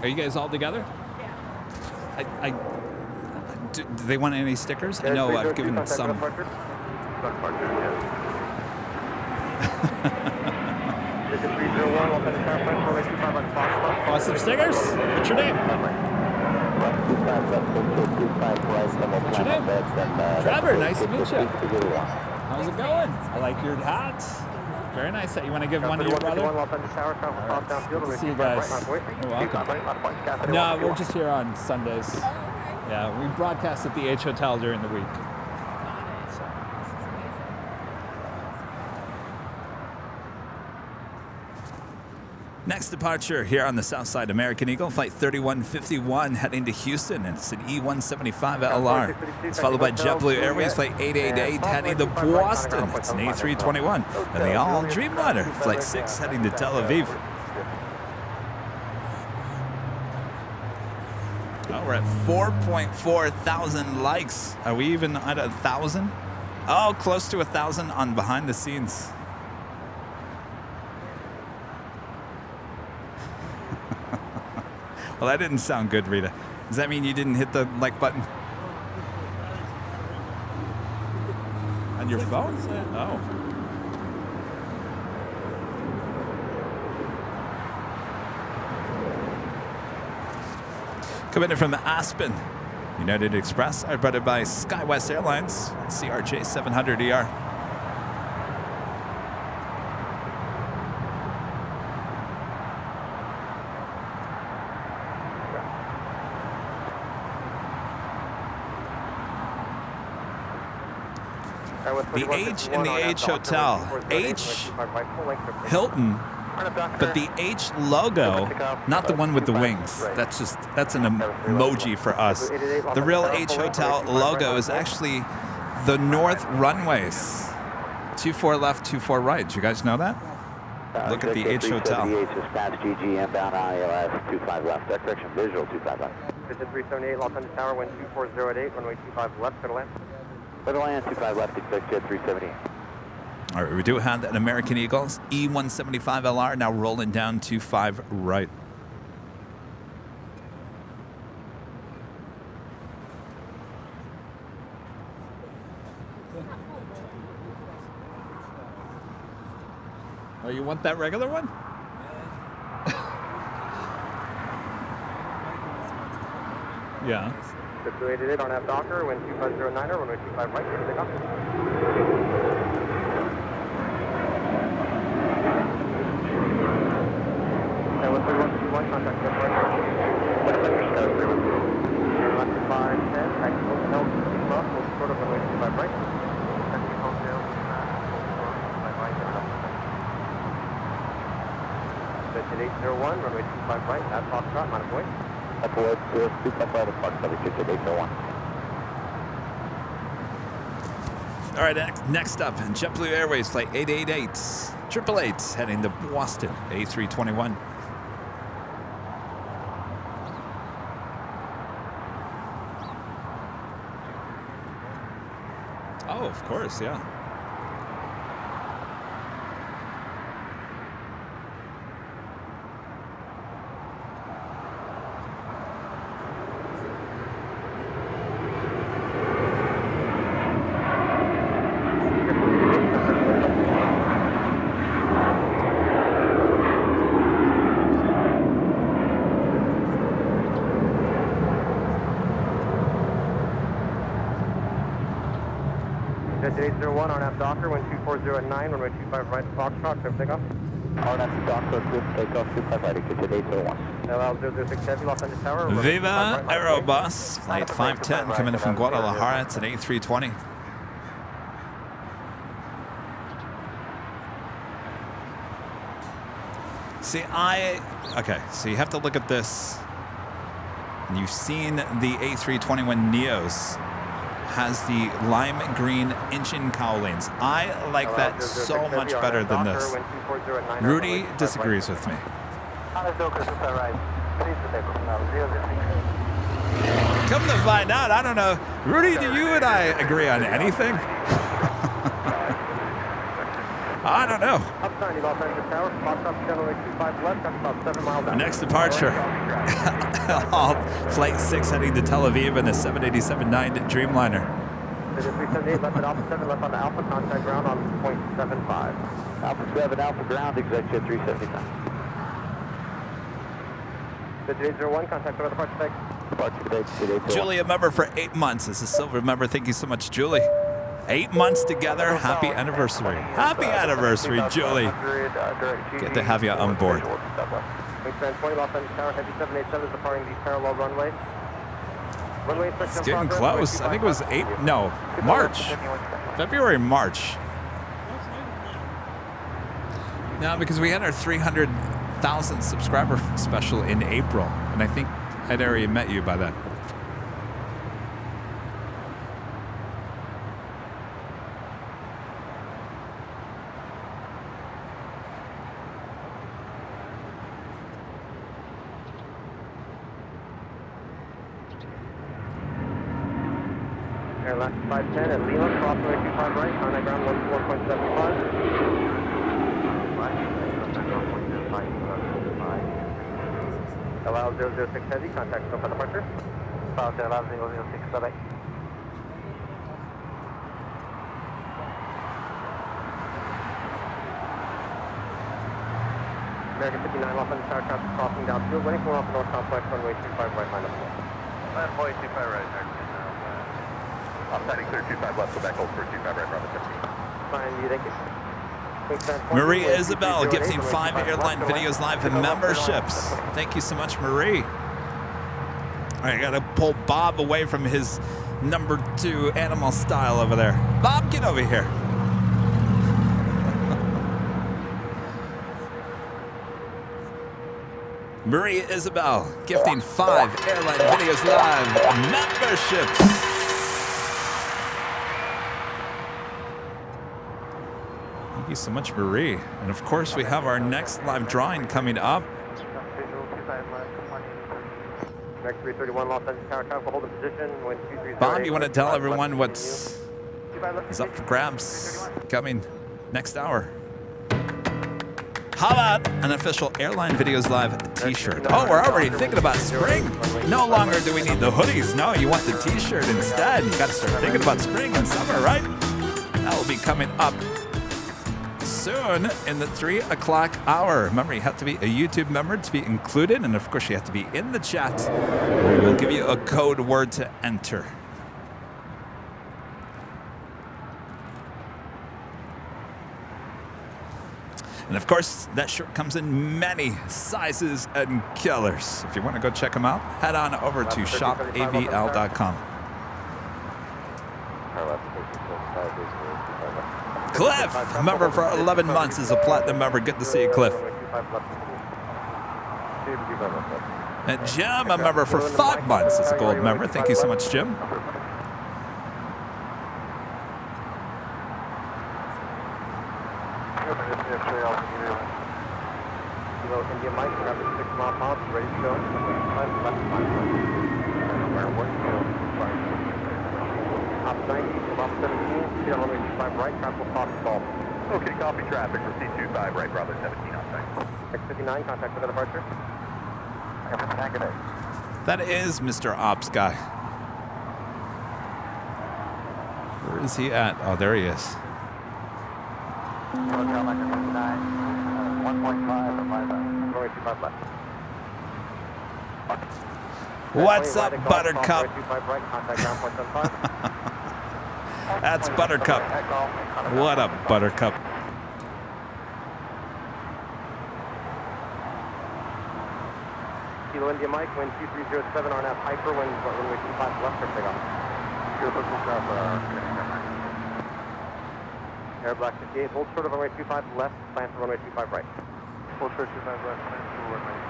Are you guys all together? Yeah. Do they want any stickers? I know I've given some. Want some stickers? What's your name? What's your name? Trevor, nice to meet you. How's it going? I like your hat. Very nice. You want to give one to your brother? Right. See you guys. You're welcome. No, we're just here on Sundays. Yeah, we broadcast at the H Hotel during the week. Next departure here on the south side, American Eagle, flight 3151 heading to Houston, and it's an E175 LR. It's followed by JetBlue Airways, flight 888 heading to Boston. It's an A321. And the all Dreamliner, flight 6 heading to Tel Aviv. we're at 4.4 thousand likes. Are we even at 1,000? Oh, close to 1,000 on behind the scenes. Well, that didn't sound good, Rita. Does that mean you didn't hit the like button? On your phone? Oh. Coming in from Aspen, United Express, are brought by SkyWest Airlines, CRJ 700ER. The H in the H Hotel, H Hilton, but the H logo, not the one with the wings. That's an emoji for us. The real H Hotel logo is actually the north runways. 24 left, 24 right. Do you guys know that? Look at the H Hotel. The H is past GG, inbound ILS, 25 left. Correction, visual, 25 left. Visit 378, Los Angeles Tower, wind 2408, runway 25 left, clear to land. Clear to land, 25 left, expect jet 378. All right, we do have an American Eagles E175LR now rolling down 25 right. Oh, you want that regular one? Yeah. 288 on F Docker, wind 2509, runway 25 right, clear to take off. And with 3121, contact with right. Left 510, taxi hotel, cross, will sort of runway 25 right. Taxi hotel, 25 right, Visit 801, runway 25 right, at Foxtrot, minus point. Upward, 25 right, apart, 801. All right, next up, JetBlue Airways Flight 888, 888 heading to Boston, A321. Oh, of course, yeah. Jet 801 on F Docker, wind 2409, runway 25 right, Foxtrot, clear for takeoff. RNF Docker, good takeoff, 25 right, jet 801. LL 006 Heavy, Los Angeles Tower. Viva Aerobus, Flight 510 coming in from Guadalajara. It's an A320. See, okay, so you have to look at this. And you've seen the A321 Neos has the lime green engine cowlings. I like that so much better than this. Rudy disagrees with me. Come to find out, I don't know. Rudy, do you and I agree on anything? I don't know. Our next departure, Flight 6 heading to Tel Aviv in a 787-9 Dreamliner. 378 left at Alpha 7, left on the Alpha, contact ground on .75. Alpha 7, Alpha ground, exec jet 375. Jet 801, contact over the departure tag. Departure date, jet 801. Julie, a member for 8 months. This is a silver member. Thank you so much, Julie. 8 months together. Happy anniversary. Happy anniversary, Julie. Good to have you on board. Wingspan 20, Los Angeles Tower, Heavy 787 is departing the parallel runway. Runway It's getting close. I think it was March. February, March. No, because we had our 300,000 subscriber special in April, and I think I'd already met you by then. Airline 510 at Lima, cross runway 25 right, contact ground 14.75. Allow 006 heavy, contact SOPA departure. South allow 006, bye-bye. American 59 off on the tower traffic crossing downfield, waiting for off north southwest runway 25 right, line up. Landway 25 right, offsetting clear 25 left, Quebec, hold for 25 right, Bravo 17. Fine, you thank you. Marie Isabel gifting 5 airline videos live and memberships. Thank you so much, Marie. All right, I gotta pull Bob away from his number 2 animal style over there. Bob, get over here. Marie Isabel gifting 5 airline videos live memberships. Thank you so much, Marie. And of course, we have our next live drawing coming up. Next 331 Los Angeles tower traffic, hold in position. Wind 230. Bob, you want to tell everyone what's is up for grabs coming next hour? How about an official Airline Videos Live t-shirt? Oh, we're already thinking about spring. No longer do we need the hoodies. No, you want the t-shirt instead. You got to start thinking about spring and summer, right? That will be coming up soon in the 3 o'clock hour. Remember, you have to be a YouTube member to be included. And of course, you have to be in the chat. We will give you a code word to enter. And of course, that shirt comes in many sizes and colors. If you want to go check them out, head on over to shopavl.com. Cliff, a member for 11 months, is a platinum member. Good to see you, Cliff. And Jim, a member for 5 months, is a gold member. Thank you so much, Jim. India Mike, grab the 6 mile pump, ready to go. Top 90, Bravo 17, speed on runway 25 right, traffic pop stall. Okay, copy traffic, proceed 25 right, Bravo 17 on site. X59, contact for the departure. That is Mr. Ops guy. Where is he at? Oh, there he is. 1.5 What's up, Buttercup? That's Buttercup. What up, Buttercup? Kilo India Mike, wind 2307, RNAV Hyper, wind runway 25 left for takeoff. Air Black 58, hold short of runway 25 left, plan for runway 25 right. Hold short 25 left, plan for runway 25 right.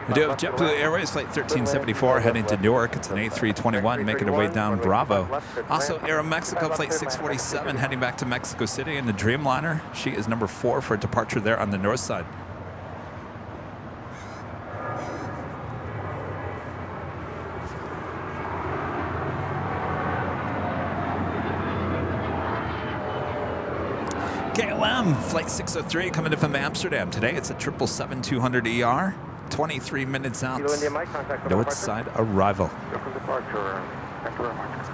We do have JetBlue Airways Flight 1374 heading to Newark. It's an A321 making her way down Bravo. Also, Aeromexico Flight 647 heading back to Mexico City in the Dreamliner. She is number 4 for departure there on the north side. KLM Flight 603 coming in from Amsterdam. Today it's a 777-200ER. 23 minutes out. North side arrival. Departure. Thank you very much.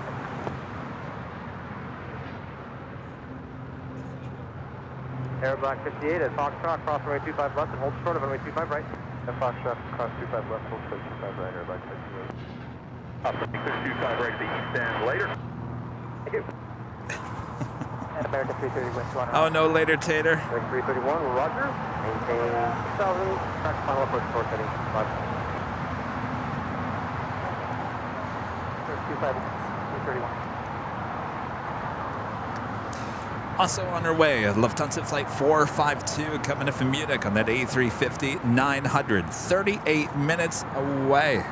Air Black 58 at Foxtrot, cross runway 25 left and hold short of runway 25 right. At Foxtrot, cross 25 left, hold short 25 right, Air Black 58. Up, clear 25 right to east and later. Thank you. American 330 West 1. Oh, no later, Tater. 331, roger. Maintain 6,000. Track final approach for heading 5. 331. Also on her way, Lufthansa Flight 452 coming in from Munich on that A350 900. 38 minutes away.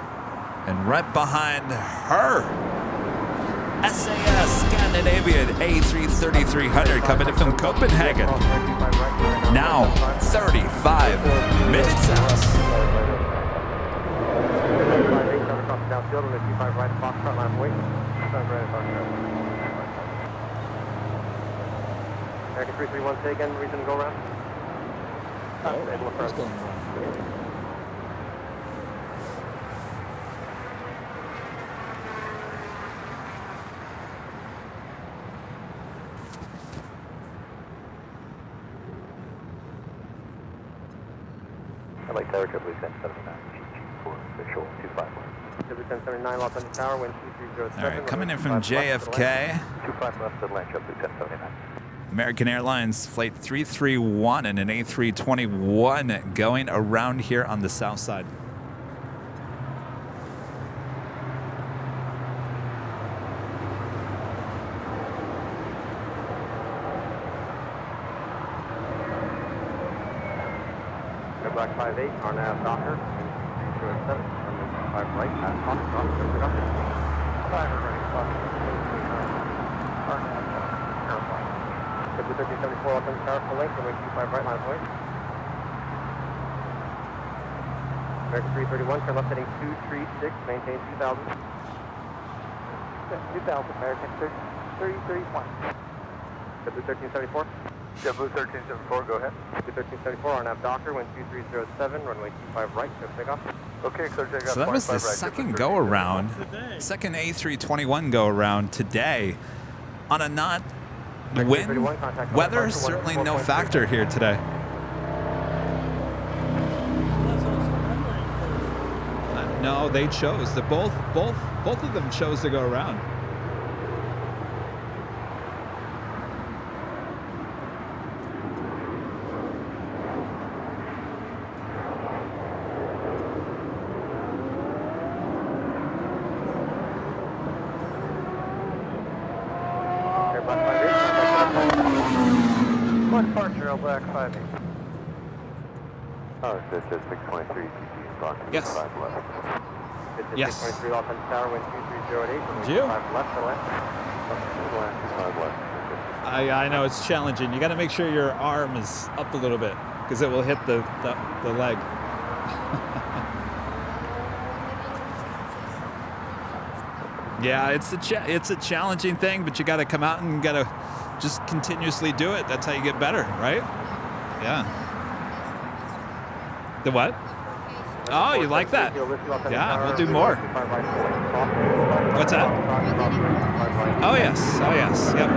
And right behind her, SAS Scandinavian A330-300 coming in from Copenhagen. Now 35 minutes out. Downfield on the 25 right, Foxtrot line wait. 25 right, Foxtrot. American 331, say again, reason to go around? What's going on? I'd like Tower W1079, for official 251. W1079, Los Angeles Tower, wind 2307. All right, coming in from JFK. 25 left, Atlanta, W1079. American Airlines Flight 331 and an A321 going around here on the south side. Black 58, RNAV Docker, 307, 5 right, Foxtrot, production. 5 ready, Foxtrot, RNAV Docker, W1374, Los Angeles Tower, full length, runway 25 right, line of point. American 331, turn left heading 236, maintain 2000. 2000, American 331. W1374. W1374, go ahead. W1374, RNAV Docker, wind 2307, runway 25 right, clear takeoff. Okay, clear takeoff. So that was the second go around, second A321 go around today on a not wind. Weather certainly no factor here today. No, they chose. Both of them chose to go around. Departure, Black 58. Oh, it's just 623, yes. 5 left. Yes. 623 Los Angeles Tower, wind 2308, Did you? 5 left, to left. 5 left. I know it's challenging. You got to make sure your arm is up a little bit because it will hit the leg. Yeah, it's a challenging thing, but you got to come out and got to just continuously do it. That's how you get better, right? Yeah. The what? Oh, you like that? Yeah, we'll do more. What's that? Oh, yes. Oh, yes. Yep.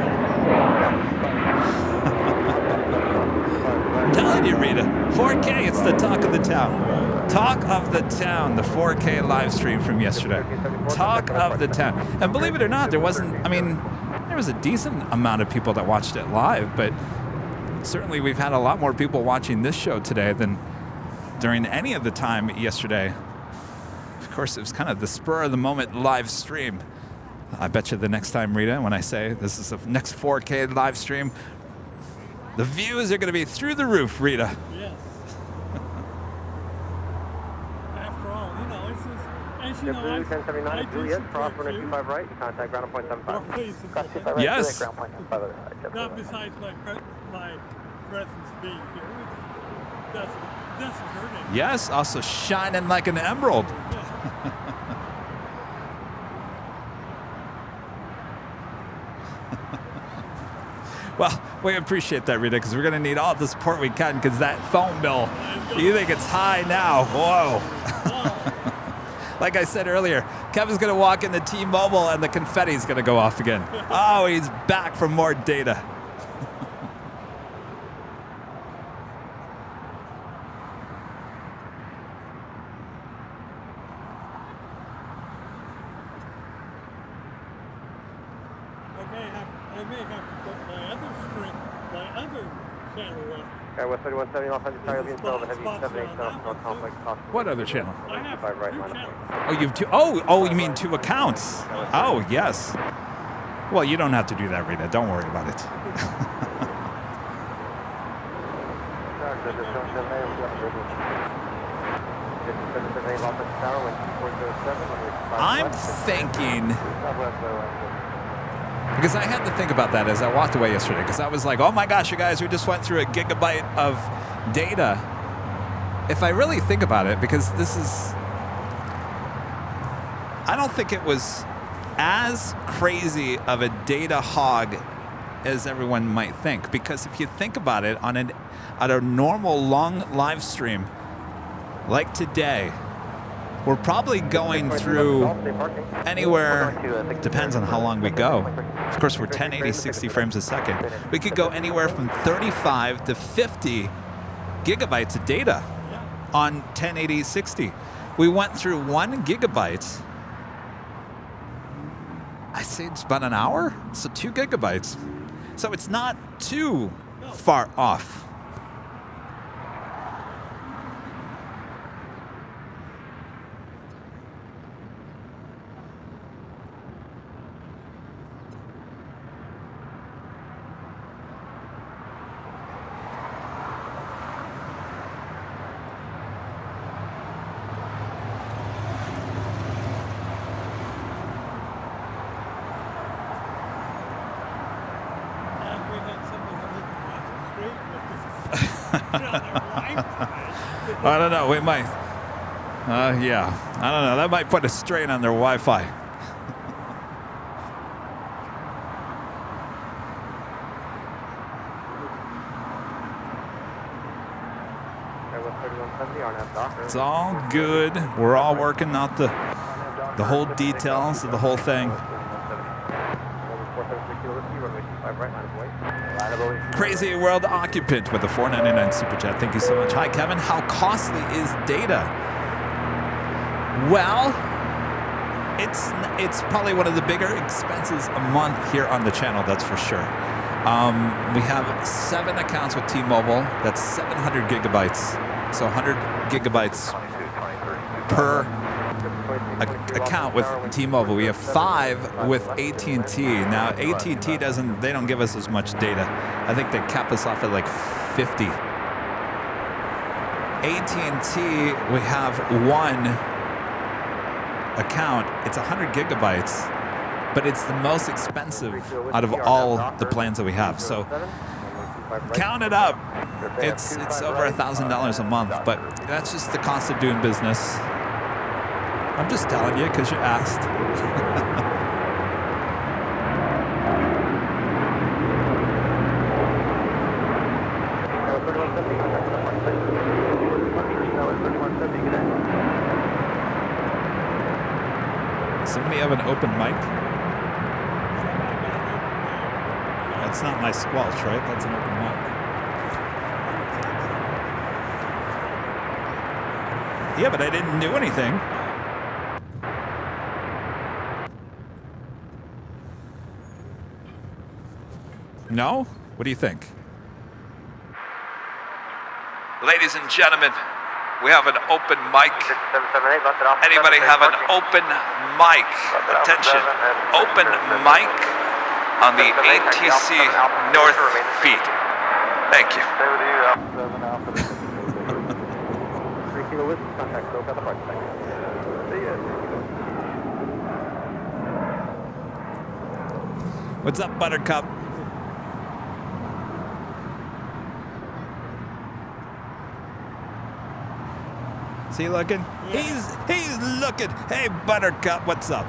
I'm telling you, Rita, 4K, it's the talk of the town. Talk of the town, the 4K live stream from yesterday. Talk of the town. And believe it or not, there was a decent amount of people that watched it live, but certainly we've had a lot more people watching this show today than during any of the time yesterday. Of course, it was kind of the spur of the moment live stream. I bet you the next time, Rita, when I say this is the next 4K live stream, the views are going to be through the roof, Rita. Yes. After all, it's just, as you know, 1079, Juliet, cross runway 25 right, and contact ground point 75. Cross 25 right, Yes. Juliet, ground point 75. not besides my presence being here, it doesn't hurt anything. Yes, also shining like an emerald. Well, we appreciate that, Rita, because we're going to need all the support we can because that phone bill, you think it's high now. Whoa. Like I said earlier, Kevin's going to walk into T-Mobile and the confetti's going to go off again. Oh, he's back for more data. I may have to put my other channel up. Okay, West 3170, Los Angeles Tower, you'll be installed the heavy 78 North Complex. What other channel? I have 25 right, two line of channels. point. Oh, you have two. Oh, you mean two accounts? Oh, yes. Well, you don't have to do that, Rita. Don't worry about it. I'm thinking Because I had to think about that as I walked away yesterday, because I was like, oh my gosh, you guys, we just went through a gigabyte of data. If I really think about it, because this is, I don't think it was as crazy of a data hog as everyone might think. Because if you think about it, on a normal long live stream like today, we're probably going through anywhere, depends on how long we go. Of course, we're 1080, 60 frames a second. We could go anywhere from 35 to 50 gigabytes of data on 1080, 60. We went through 1 gigabyte. I say it's about an hour, so 2 gigabytes. So it's not too far off. I don't know. We might. Yeah. I don't know. That might put a strain on their Wi-Fi. It's all good. We're all working out the whole details of the whole thing. Crazy World Occupant with a $4.99 super chat. Thank you so much. Hi, Kevin. How costly is data? Well, it's probably one of the bigger expenses a month here on the channel. That's for sure. We have 7 accounts with T-Mobile. That's 700 gigabytes. So 100 gigabytes per account with T-Mobile. We have 5 with AT&T. Now AT&T they don't give us as much data. I think they cap us off at like 50. AT&T, we have 1 account. It's 100 gigabytes, but it's the most expensive out of all the plans that we have. So count it up. It's over $1,000 a month, but that's just the cost of doing business. I'm just telling you because you asked. Somebody have an open mic? That's not my squelch, right? That's an open mic. Yeah, but I didn't do anything. No? What do you think? Ladies and gentlemen, we have an open mic. Anybody have an open mic? Attention, open mic on the ATC North feed. Thank you. What's up, Buttercup? Is he looking? Yeah. He's looking. Hey, Buttercup, what's up?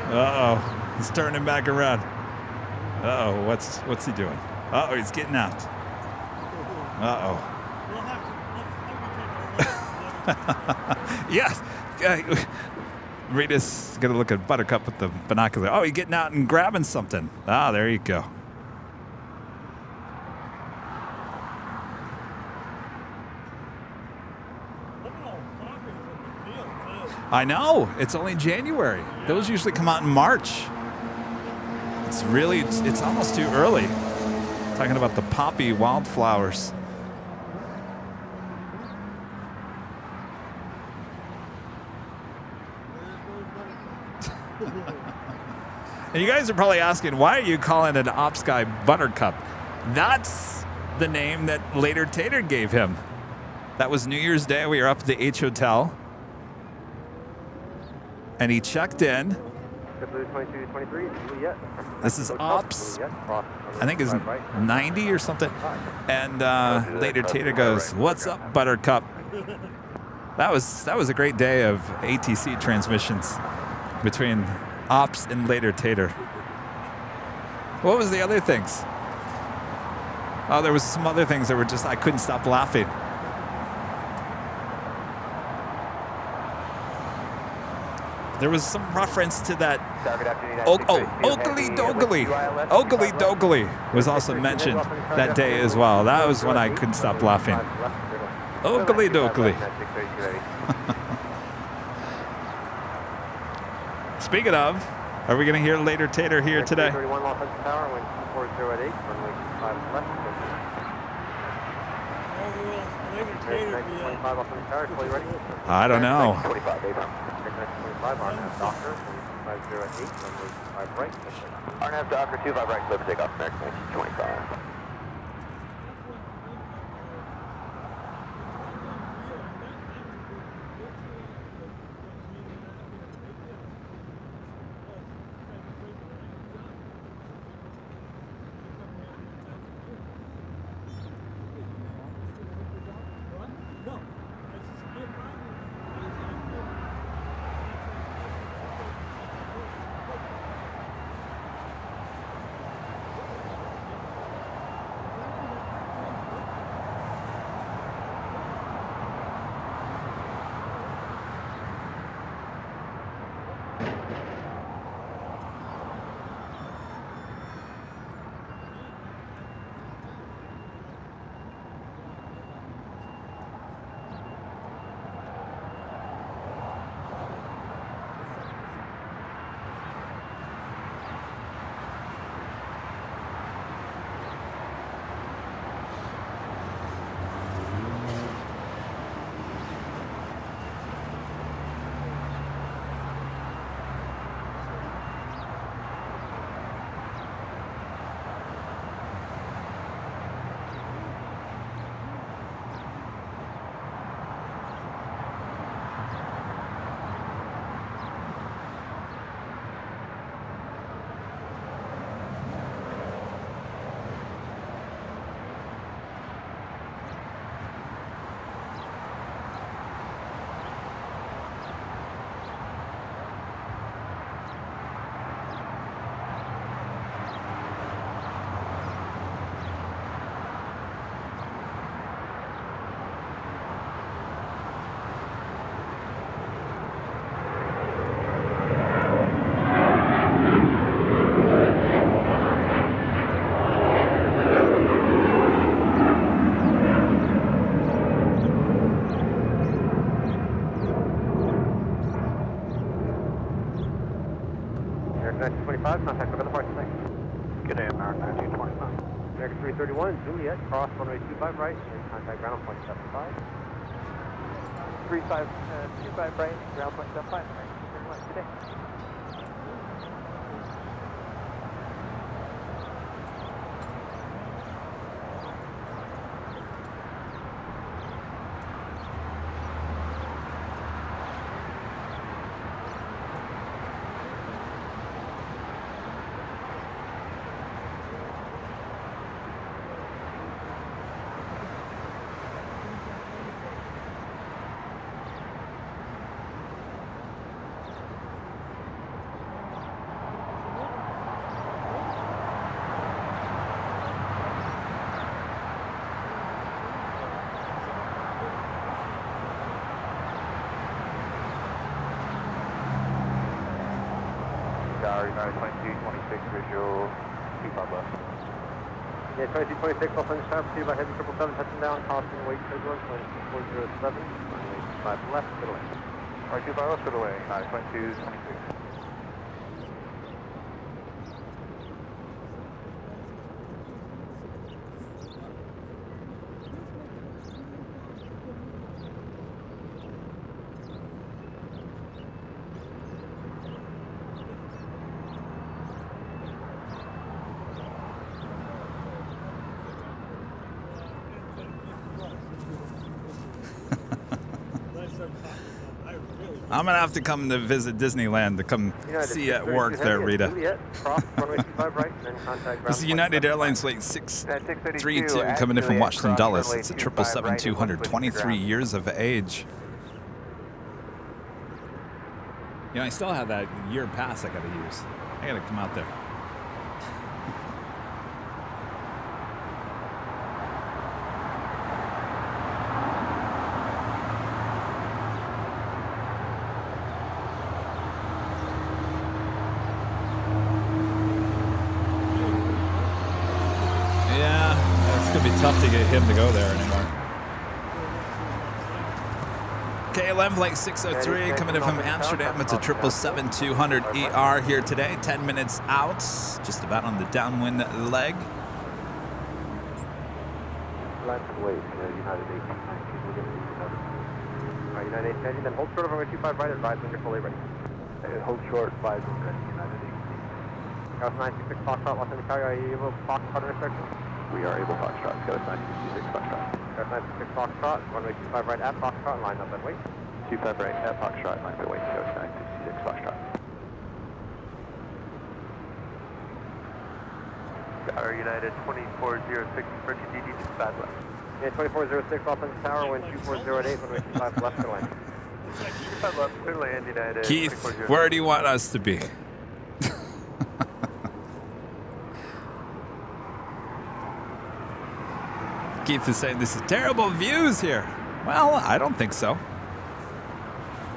Uh-oh, he's turning back around. Uh-oh, what's he doing? Uh-oh, he's getting out. Uh-oh. Yes. Rita's gonna look at Buttercup with the binocular. Oh, he's getting out and grabbing something. Ah, there you go. I know. It's only January. Those usually come out in March. It's almost too early. Talking about the poppy wildflowers. And you guys are probably asking, why are you calling an ops guy Buttercup? That's the name that later Tater gave him. That was New Year's Day. We were up at the H Hotel. And he checked in. This is Ops. I think it's 90 or something. And later Tater goes, "What's up, Buttercup?" That was a great day of ATC transmissions between Ops and later Tater. What was the other things? Oh, there was some other things that were just, I couldn't stop laughing. There was some reference to that. Oakley Dogley was also mentioned that day as well. That was when I couldn't stop laughing. Oakley Dogley. Speaking of, are we going to hear later Tater here today? I don't know. RNAV Docker 25 right, clear for takeoff, American 1925. Contact with the parts today. Good day, American 1925. American 331, Juliet, cross runway 25 right, and contact ground on point 75. 25 right, ground point 75. Thank you very much. Good day. United 2226 visual, 25 left. Yeah, 2226 off finish time, received by heavy 777, touching down, costing weight turbulence, 407, runway 5 left, good away. Right, 25 left, good away, United 2226. start talking about. I really. I'm gonna have to come to visit Disneyland to come see you at work there, Rita. Juliet, cross runway 25 right, and then contact This is United Airlines Flight 632 coming in from Washington Dulles. It's a 777-200, 23 years of age. You know, I still have that year pass I gotta use. I gotta come out there. Tough to get him to go there anymore. KLM Flight 603 coming in from Amsterdam. It's a 777-200 ER here today. 10 minutes out, just about on the downwind leg. Wait, United 1819, we're going to use United 1819, then hold short of runway 25 right, advise when you're fully ready. Hold short, advise when ready, United 18. Gauss 926 Foxtrot, Los Angeles, are you able to Foxtrot intersection? We are able, Foxtrot. Go 966 Foxtrot. Go 966 Foxtrot, runway 25 right at Foxtrot, line up and wait. 25 right at Foxtrot, line up and wait. Go 966 Foxtrot. Tower United 2406, approaching DD to bad left. Yeah, 2406 off on the tower, wind 2408, runway 25 left to land. 25 left, clear land, United. Keith, where do you want us to be? Keith is saying this is terrible views here. Well, I don't think so.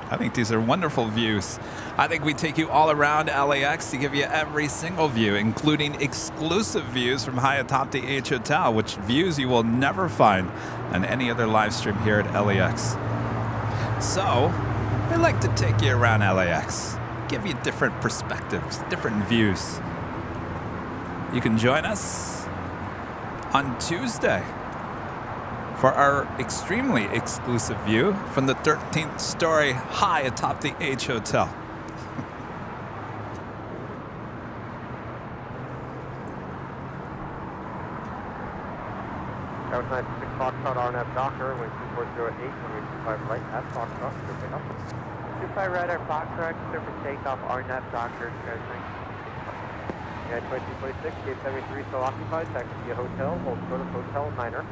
I think these are wonderful views. I think we take you all around LAX to give you every single view, including exclusive views from high atop the H Hotel, which views you will never find on any other live stream here at LAX. So, I like to take you around LAX, give you different perspectives, different views. You can join us on Tuesday for our extremely exclusive view from the 13th story high atop the H Hotel. Tower 96 Foxtrot, RNF Docker, wind 2408, runway 25 right at Foxtrot, clear takeoff. 25 right at Foxtrot, clear for takeoff, RNF Docker, Yeah, 2226, gate 73 still occupied, taxi to hotel, hold short of hotel, Niner.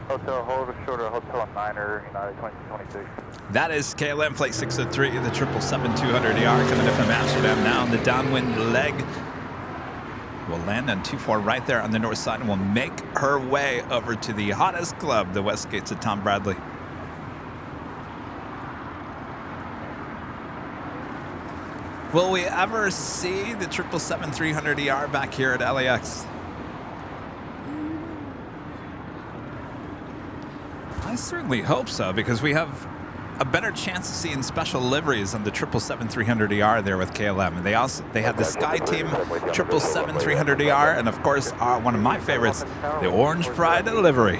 Hotel, hold short of hotel at Niner, United 2226. That is KLM Flight 603, the 777-200ER coming in from Amsterdam now on the downwind leg. We'll land on 24 right there on the north side and we'll make her way over to the hottest club, the West Gates of Tom Bradley. Will we ever see the 777-300ER back here at LAX? I certainly hope so, because we have a better chance of seeing special liveries on the 777-300ER there with KLM. And they have the Sky Team 777-300ER, and of course, one of my favorites, the Orange Pride livery.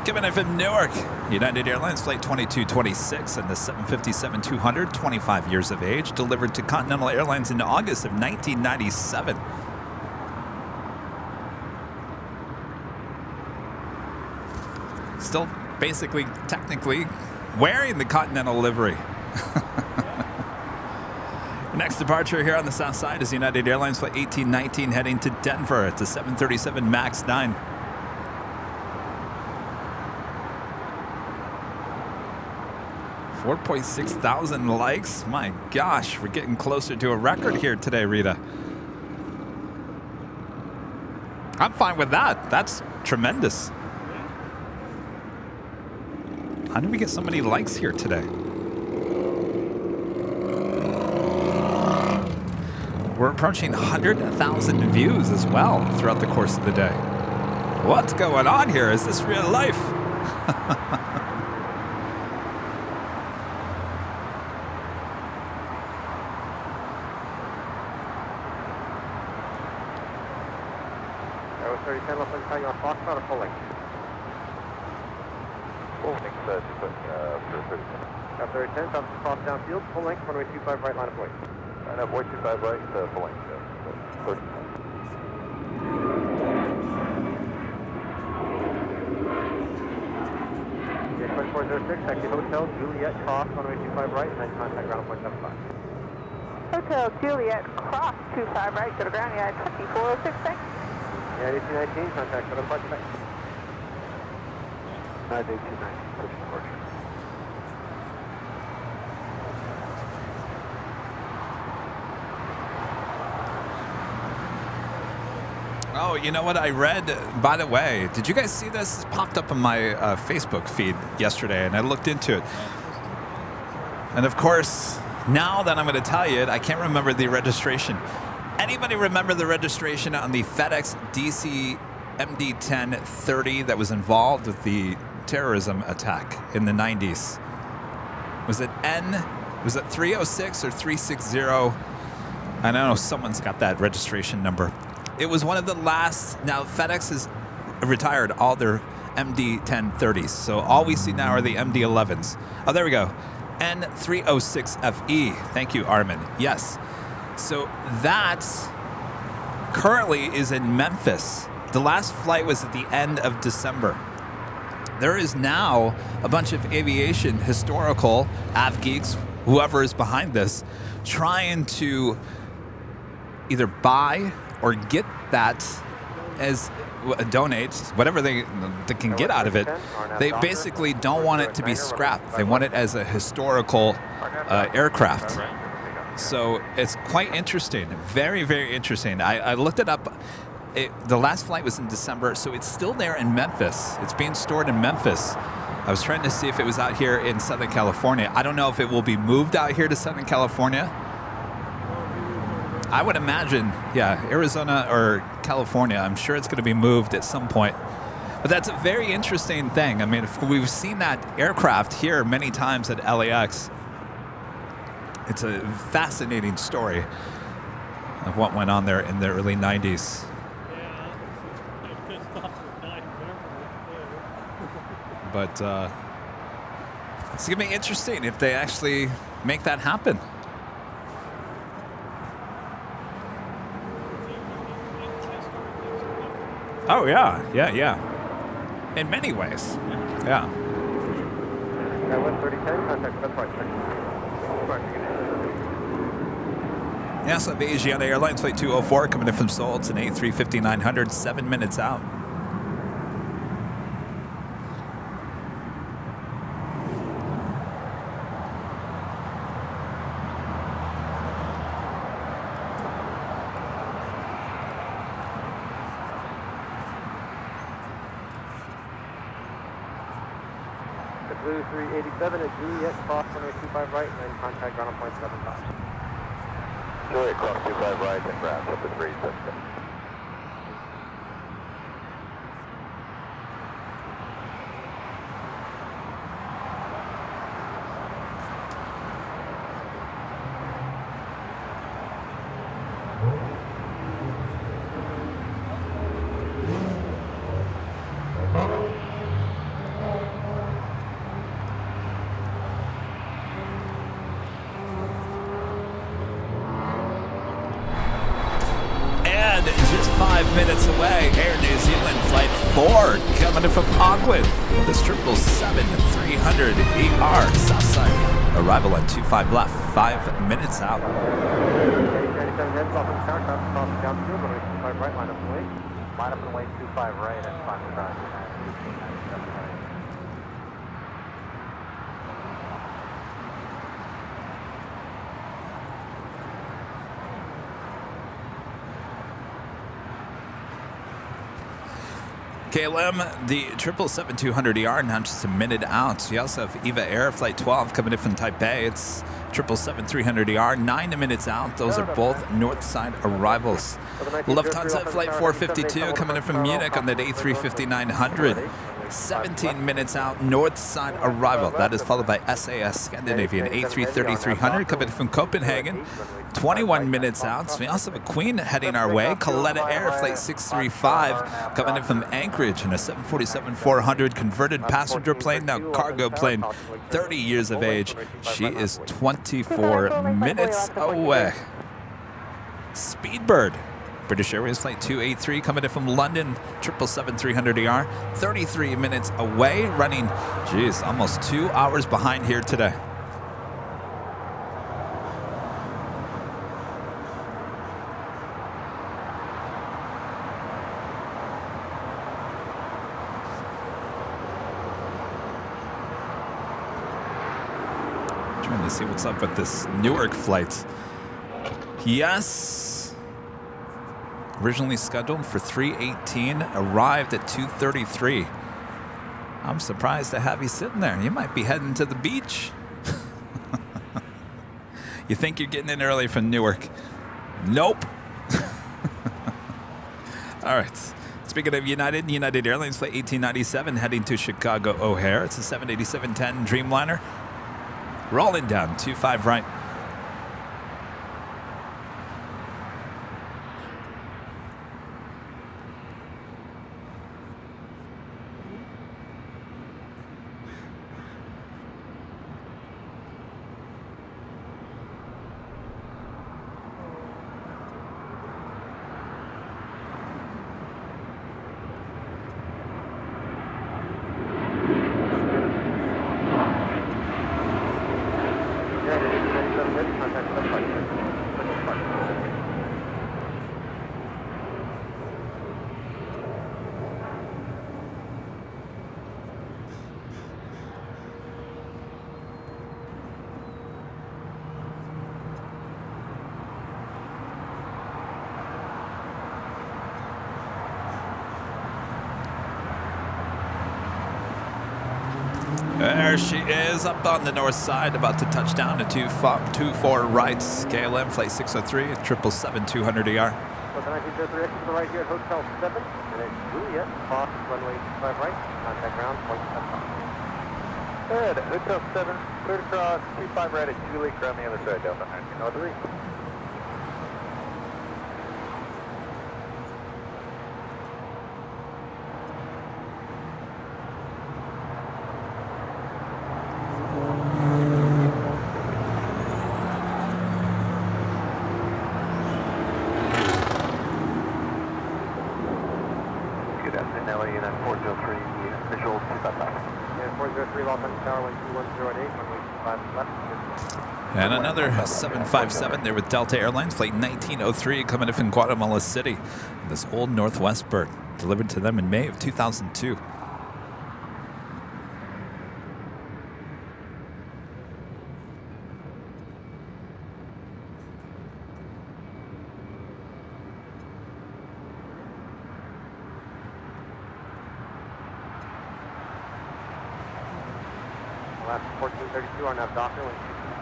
Coming in from Newark, United Airlines Flight 2226 and the 757-200, 25 years of age, delivered to Continental Airlines in August of 1997. Still basically, technically, wearing the Continental livery. Next departure here on the south side is United Airlines Flight 1819 heading to Denver. It's a 737 MAX 9. $4.6 thousand likes. My gosh, we're getting closer to a record here today, Rita. I'm fine with that. That's tremendous. How did we get so many likes here today? We're approaching 100,000 views as well throughout the course of the day. What's going on here? Is this real life? Tower 3010, left line on Foxtrot or full length? Full length, for 3010. Tower 3010, top cross downfield, full length, runway 25 right, line of void. Line up, 25 right, full length, 30. Okay, 2406, taxi Hotel, Juliet, cross, runway 25 right, and then contact ground point 75. Hotel Juliet, cross 25 right, go to ground, yeah, 2406, thanks. Yeah, 1819, contact 7 park back. 1819, push departure. Oh, you know what I read? By the way, did you guys see this? This popped up on my Facebook feed yesterday, and I looked into it. And of course, now that I'm going to tell you it, I can't remember the registration. Anybody remember the registration on the FedEx DC MD-1030 that was involved with the terrorism attack in the 90s? Was it 306 or 360? I don't know, someone's got that registration number. It was one of the last. Now FedEx has retired all their MD-1030s, so all we see now are the MD-11s. Oh, there we go. N306FE. Thank you, Armin. Yes. So that currently is in Memphis. The last flight was at the end of December. There is now a bunch of aviation historical AvGeeks, whoever is behind this, trying to either buy or get that as donate, whatever they can get out of it. They basically don't want it to be scrapped. They want it as a historical aircraft. So it's quite interesting. Very, very interesting. I looked it up. The last flight was in December, so it's still there in Memphis. It's being stored in Memphis. I was trying to see if it was out here in Southern California. I don't know if it will be moved out here to Southern California. I would imagine, yeah, Arizona or California. I'm sure it's going to be moved at some point. But that's a very interesting thing. I mean, we've seen that aircraft here many times at LAX. It's a fascinating story of what went on there in the early 90s. But it's going to be interesting if they actually make that happen. Oh, yeah. In many ways. Yeah. Yes, of Asiana Airlines Flight 204 coming in from Seoul. It's an A350-900, 7 minutes out. Blue 387 at Juliet, cross 125 right, and then contact ground point 75. Juliet, cross 25 right, and ground up to 376. Just 5 minutes away, Air New Zealand Flight 4 coming in from Auckland. This 777-300ER Southside. Arrival at 25 left, 5 minutes out. Line up and away 25 right and 5 KLM, the 777-200ER now just a minute out. We also have EVA Air Flight 12 coming in from Taipei. It's 777-300ER, 9 minutes out. Those are both north side arrivals. Lufthansa Flight 452 coming in from Munich on that A350-900. 17 minutes out, north side arrival. That is followed by SAS Scandinavian A330-300 coming from Copenhagen. 21 minutes out. So we also have a Queen heading our way. Qantas Air Flight 635 coming in from Anchorage in a 747-400 converted passenger plane, now cargo plane, 30 years of age. She is 24 minutes away. Speedbird, British Airways Flight 283 coming in from London, 777-300ER, 33 minutes away, running, geez, almost 2 hours behind here today. Trying to see what's up with this Newark flight. Yes. Originally scheduled for 3:18, arrived at 2:33. I'm surprised to have you sitting there. You might be heading to the beach. You think you're getting in early from Newark. Nope. All right. Speaking of United Airlines Flight 1897 heading to Chicago O'Hare. It's a 787-10 Dreamliner. Rolling down 25 right. There she is up on the north side, about to touch down at 24 right. KLM Flight 603 at 777-200ER. So the 1903 exit to the right here at Hotel 7, and it's Juliet, cross runway 25 right, contact ground, point 75. Good. Hotel 7, cleared across, 25 right at Juliet, ground the other side, Delta 1903. And another 757 there with Delta Airlines, Flight 1903 coming in from Guatemala City. This old Northwest bird delivered to them in May of 2002. Last 1432 on that Docker,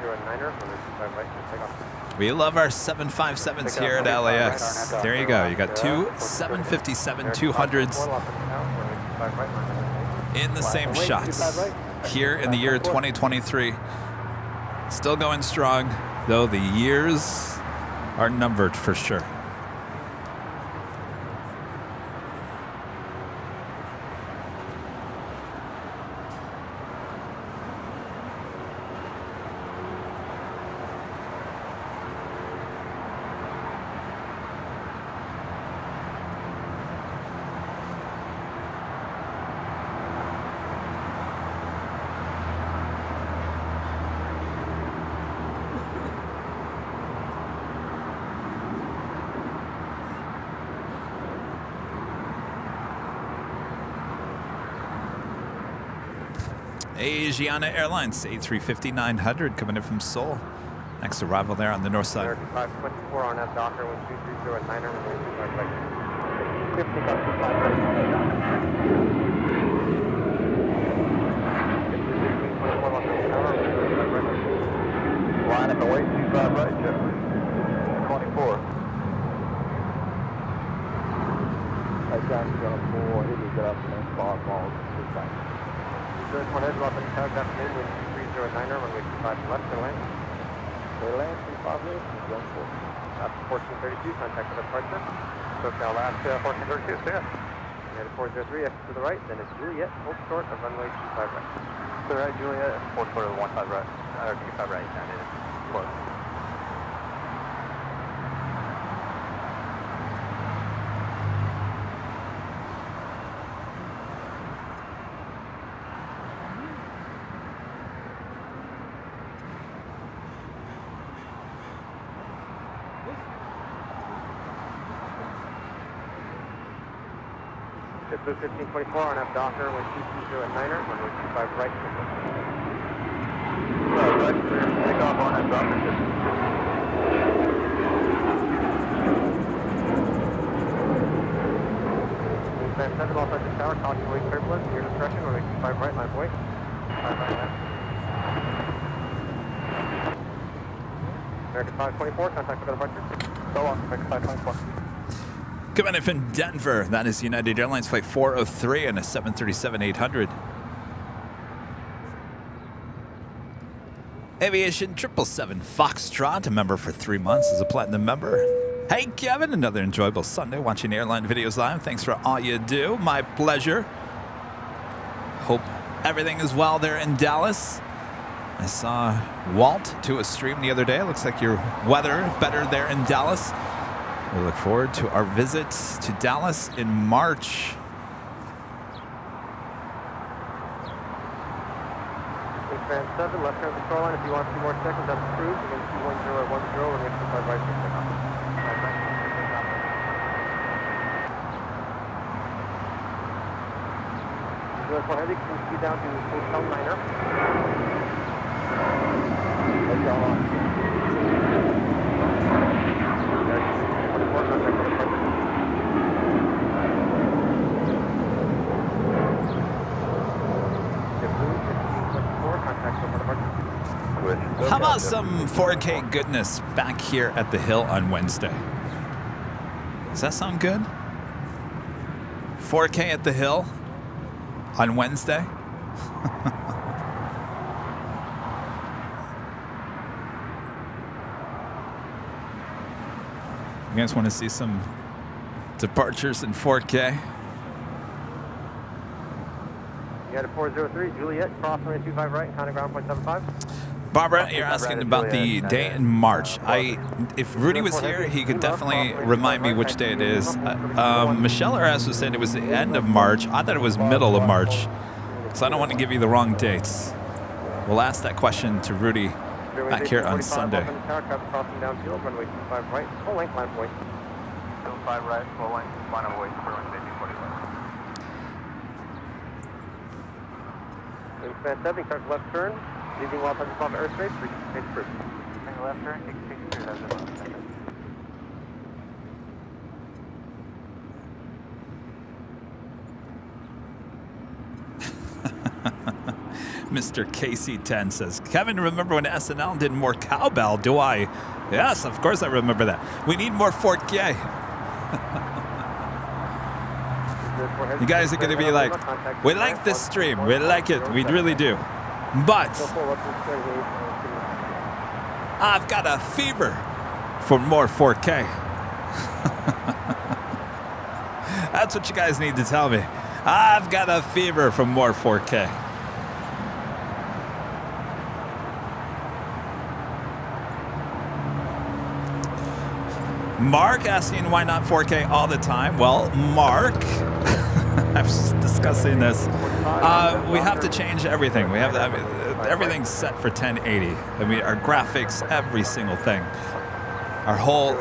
1209er, from the 25 right, take off. We love our 757s here at LAX. There you go. You got two 757-200s in the same shots here in the year 2023. Still going strong, though the years are numbered for sure. Asiana Airlines A350-900 coming in from Seoul. Next arrival there on the north side. 3524 on that Docker, 1230 Line up and wait, 25 right, Jeff. 24. Down to 480, good afternoon, spot balls, goodbye. 04 head, welcome to Tower, good afternoon, wind 2309er, runway 25 left, clear land. Clear land, 25 left, zone 4. After 1432, contact for departure. SoCal last 1432, so yeah. United 403, exit to the right, then it's Juliet, hold short of runway 25 right. Clear right, Juliet, Hold short of 15 right, or 25 right, and it is close. JetBlue 1524 on F Docker, wind 2209er, runway 25 right. right, clear, take off on that Docker, Wingspan 7, all touches tower, caution wake turbulence, your discretion, runway 25 right, line point. 5 right left. American 524, contact for departure. so long, American 524. Coming in from Denver, that is United Airlines Flight 403 and a 737-800. Aviation 777 Foxtrot, a member for 3 months as a platinum member. Hey Kevin, another enjoyable Sunday watching airline videos live. Thanks for all you do. My pleasure. Hope everything is well there in Dallas. I saw Walt do a stream the other day. Looks like your weather better there in Dallas. We look forward to our visit to Dallas in March. Wingspan 7, left turn of the shoreline. If you want a few more seconds, that's cruise. Again, 21010, we're going to 25 right for takeoff. 5 right. US 1 heavy, can speed down to Hotel Niner. Hotel on. How about some 4K goodness back here at the Hill on Wednesday? Does that sound good? 4K at the Hill on Wednesday? You guys want to see some departures in 4K? You got a 403, Juliet, cross runway 25 right, counting ground point 75. Barbara, you're asking about the day in March. If Rudy was here, he could definitely remind me which day it is. Michelle Arras was saying it was the end of March. I thought it was middle of March, so I don't want to give you the wrong dates. We'll ask that question to Rudy back here on Sunday. Crossing downfield, runway 25 right, full length line point. 25 right, full length, final weight for runway 45. Wingspan 7, start left turn. Leaving while touching off airspace, reach cruise. Take a left turn, take 62, that's it. Mr. KC10 says, Kevin, remember when SNL did more cowbell? Do I? Yes, of course I remember that. We need more 4K. You guys are going to be like, we like this stream. We like it. We really do. But I've got a fever for more 4K. That's what you guys need to tell me. I've got a fever for more 4K. Mark asking why not 4K all the time. Well, Mark, I was discussing this. We have to change everything. We have to, everything's set for 1080. I mean, our graphics, every single thing. Our whole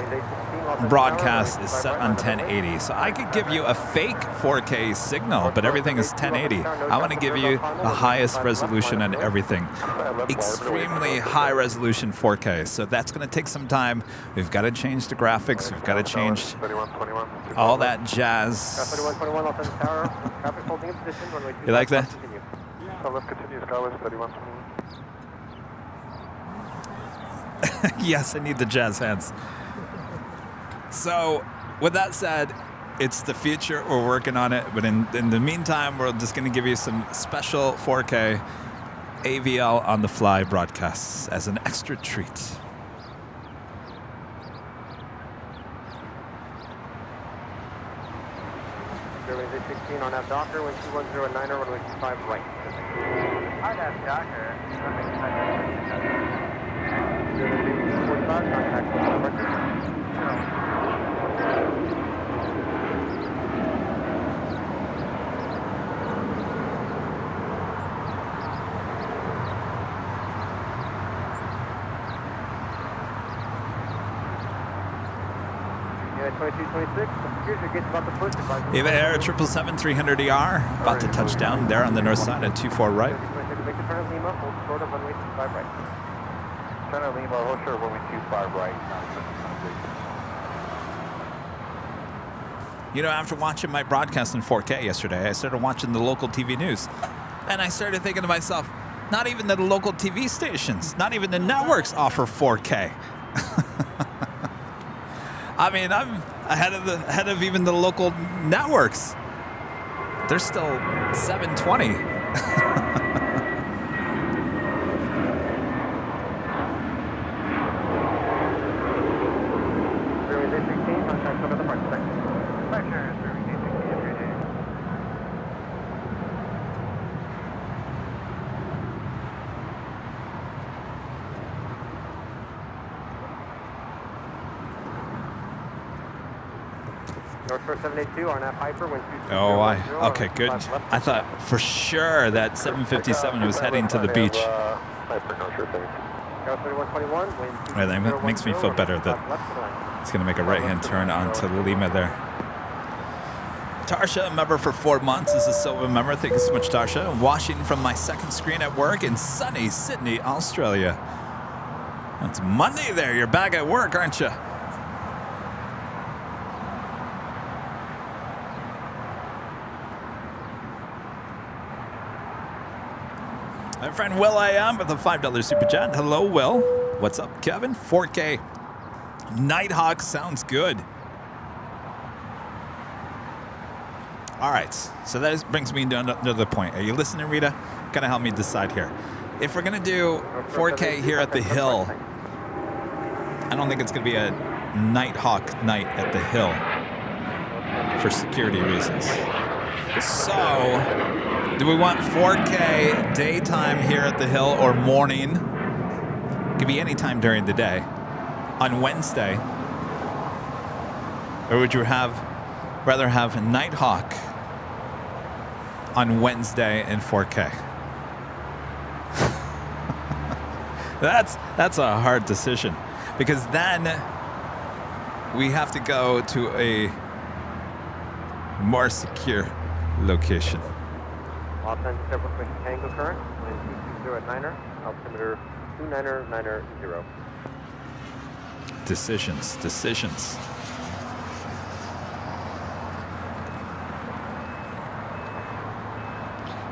broadcast is set on 1080. So I could give you a fake 4K signal, but everything is 1080. I want to give you the highest resolution on everything. Extremely high resolution 4K. So that's going to take some time. We've got to change the graphics. We've got to change all that jazz. You like that? Yes, I need the jazz hands. So, with that said, It's the future. We're working on it. But in the meantime, we're just going to give you some special 4K AVL on the fly broadcasts as an extra treat. Airways A16 on that Docker, wind 2109, runway 25 right. Hi, that's Docker. Airways A45, contact with Yeah, 2226, here's your gates about to push. Eva Air 777-300ER, about to touch down there on the north side at 24 right. Make the turn at Lima, hold short of runway 25 right. Turn at Lima, hold short of runway 25 right. You know, after watching my broadcast in 4K yesterday, I started watching the local TV news. And I started thinking to myself, not even the local TV stations, not even the networks offer 4K. I mean, I'm ahead of even the local networks. They're still 720. Airways A16, contact over the park section. Pressure, Airways A16, every day. North Shore 782, RNAV Hyper, wind 22. Okay, good. I thought for sure that 757 was heading to the beach. Hyper, no sure thing. Air 3121, wind 22. Right, that makes me feel better that it's going to make a right-hand turn onto Lima there. Tarsha, a member for 4 months, is a silver member. Thank you so much, Tarsha. Watching from my second screen at work in sunny Sydney, Australia. It's Monday there. You're back at work, aren't you? My friend Will I Am with a $5 super chat. Hello, Will. What's up, Kevin? 4K. Nighthawk sounds good. All right, so that brings me to another point. Are you listening, Rita? Kind of help me decide here. If we're going to do 4K here at the Hill, I don't think it's going to be a Nighthawk night at the Hill for security reasons. So, do we want 4K daytime here at the Hill or morning? Could be any time during the day on Wednesday. Or would you rather have Nighthawk on Wednesday in 4K? That's a hard decision, because then we have to go to a more secure location. Los Angeles Airport Commission Tango current, wind 220 at 9er, altimeter 29990. Decisions.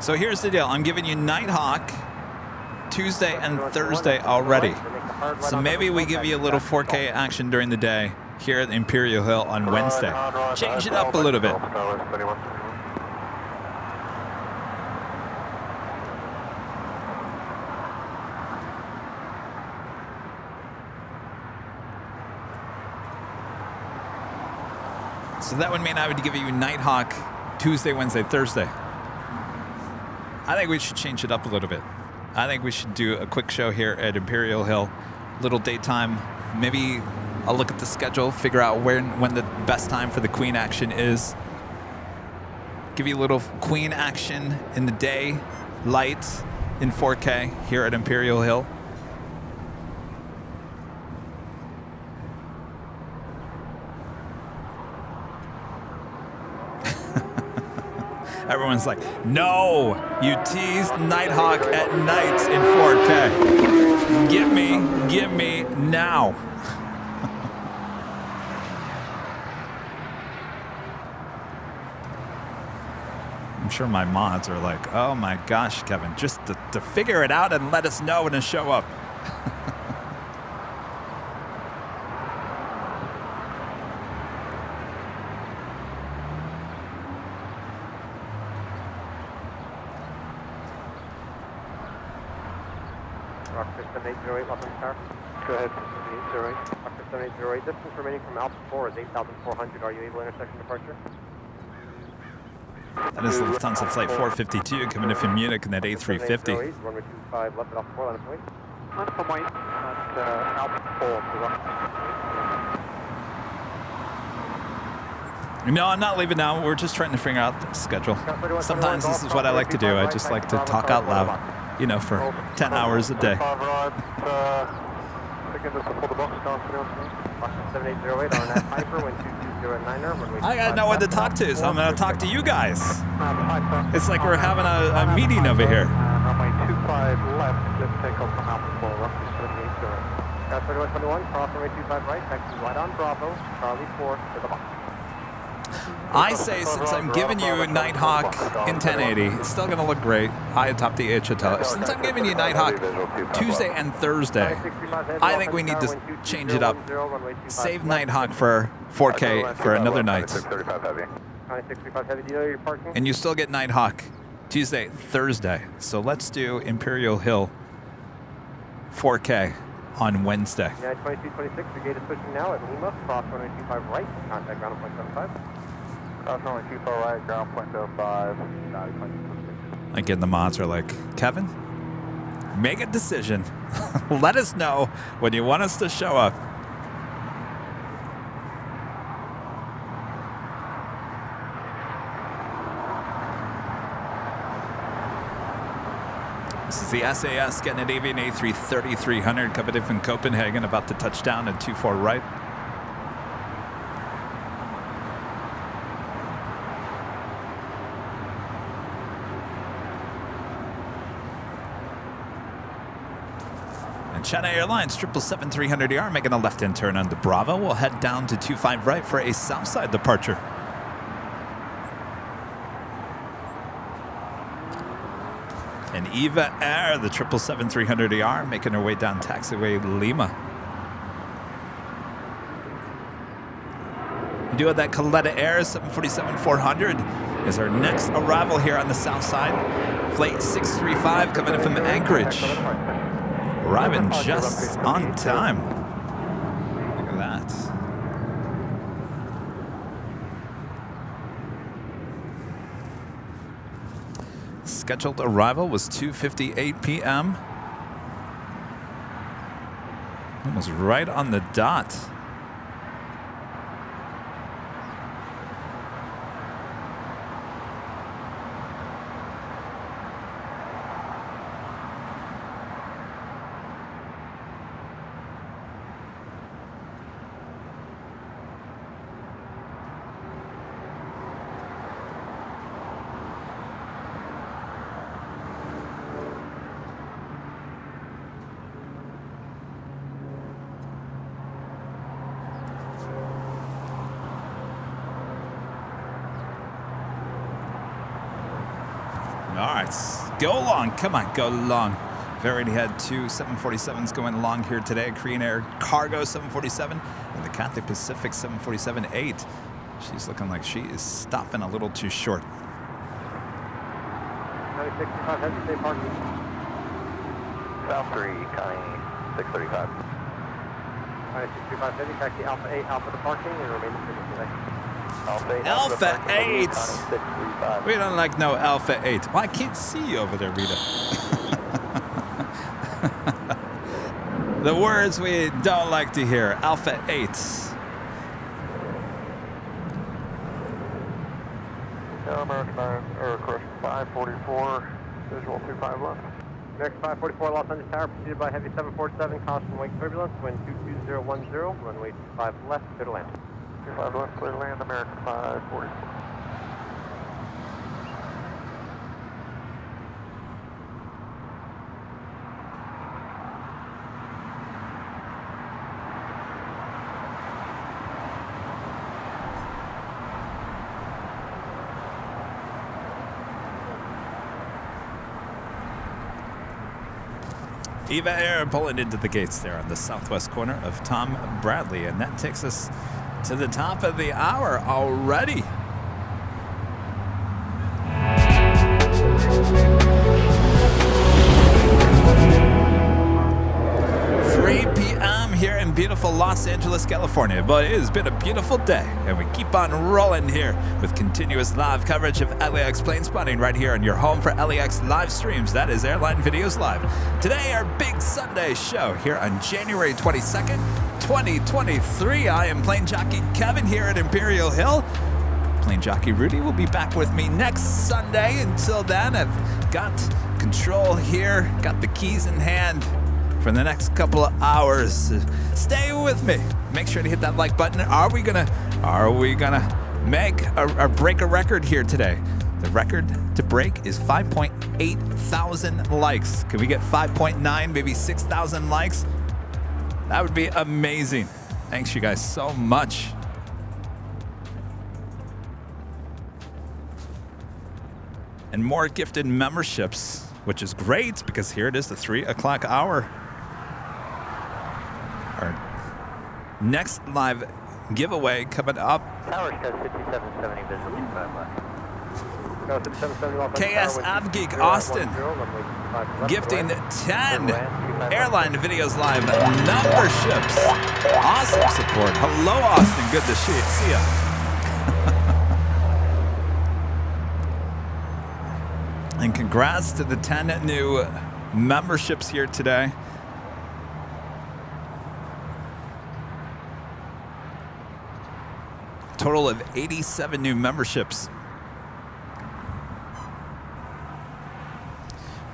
So here's the deal. I'm giving you Nighthawk Tuesday and Thursday already. So maybe we give you a little 4K action during the day here at Imperial Hill on Wednesday. Change it up a little bit. So that would mean I would give you Nighthawk Tuesday, Wednesday, Thursday. I think we should change it up a little bit. I think we should do a quick show here at Imperial Hill, little daytime. Maybe I'll look at the schedule, figure out when the best time for the Queen action is. Give you a little Queen action in the day, light in 4K here at Imperial Hill. Everyone's like, no, you teased Nighthawk at night in 4K. Give me now. I'm sure my mods are like, oh my gosh, Kevin, just to figure it out and let us know when to show up. Rocket 7808, Los Angeles Tower. Go ahead, 7808. Rocket 7808, distance remaining from Alpha 4 is 8,400. Are you able intersection departure? That is Lufthansa Flight 452 coming in from Munich in that A350. Runway 25 left at Alpha 4, line of weight. Line from weight at Alpha 4. No, I'm not leaving now. We're just trying to figure out the schedule. Sometimes this is what I like to do. I just like to talk out loud, you know, for 10 hours a day. I got no one to talk to, so I'm going to talk to you guys. It's like we're having a meeting over here. Runway 25 left, just take off from Alpha 4, roughly 7808. Got 3121, cross runway 25 right, taxi right on Bravo, Charlie 4 to the box. I say, since I'm giving you Nighthawk in 1080, it's still going to look great high atop the H Hotel. Since I'm giving you Nighthawk Tuesday and Thursday, I think we need to change it up. Save Nighthawk for 4K for another night. And you still get Nighthawk Tuesday, Thursday. So let's do Imperial Hill 4K on Wednesday. Yeah, 2226, the gate is pushing now at Lima, cross runway 25 right, contact ground point 75. Cross runway 25 right, ground point 05, Again, the mods are like, Kevin, make a decision. Let us know when you want us to show up. This is the SAS Scandinavian A330-300 coming in from Copenhagen, about to touch down at 24 right. And China Airlines 777-300ER making a left-hand turn onto Bravo. We'll head down to 25 right for a Southside departure. And Eva Air, the 777-300ER, making her way down taxiway Lima. We do have that Coletta Air 747-400 is our next arrival here on the south side. Flight 635 coming in from Anchorage. Arriving just on time. Look at that. Scheduled arrival was 2:58 p.m. It was right on the dot. All right, go along. Come on, go along. We've already had two 747s going along here today. Korean Air Cargo 747 and the Cathay Pacific 747-8. She's looking like she is stopping a little too short. 965 heavy, stay parking. South 3, Connie 635. 965 heavy, taxi Alpha 8, Alpha to parking, and remain in today. Alpha 8! We don't like no Alpha 8. Well, I can't see you over there, Rita. The words we don't like to hear. Alpha 8. American Air Crush 544, visual 25 left. Next 544 Los Angeles Tower, preceded by heavy 747, caution wake turbulence, wind 22010, runway 25 left, clear to land. 25 left, clear to land, American 544. Eva Air pulling into the gates there on the southwest corner of Tom Bradley, and that takes us to the top of the hour already. Los Angeles, California. But it has been a beautiful day, and we keep on rolling here with continuous live coverage of LAX plane spotting right here on your home for LAX live streams. That is Airline Videos Live. Today, our big Sunday show here on January 22nd, 2023. I am plane jockey Kevin here at Imperial Hill. Plane jockey Rudy will be back with me next Sunday. Until then, I've got control here, got the keys in hand for the next couple of hours. Stay with me. Make sure to hit that like button. Are we gonna make or break a record here today? The record to break is 5.8 thousand likes. Can we get 5.9, maybe 6,000 likes? That would be amazing. Thanks you guys so much. And more gifted memberships, which is great because here it is, the 3 o'clock hour. Our next live giveaway coming up. Tower says 5770 visual 25 left. KS Avgeek Austin gifting 10 Airline Videos Live memberships. Awesome support. Hello, Austin. Good to see you. And congrats to the 10 new memberships here today. Total of 87 new memberships.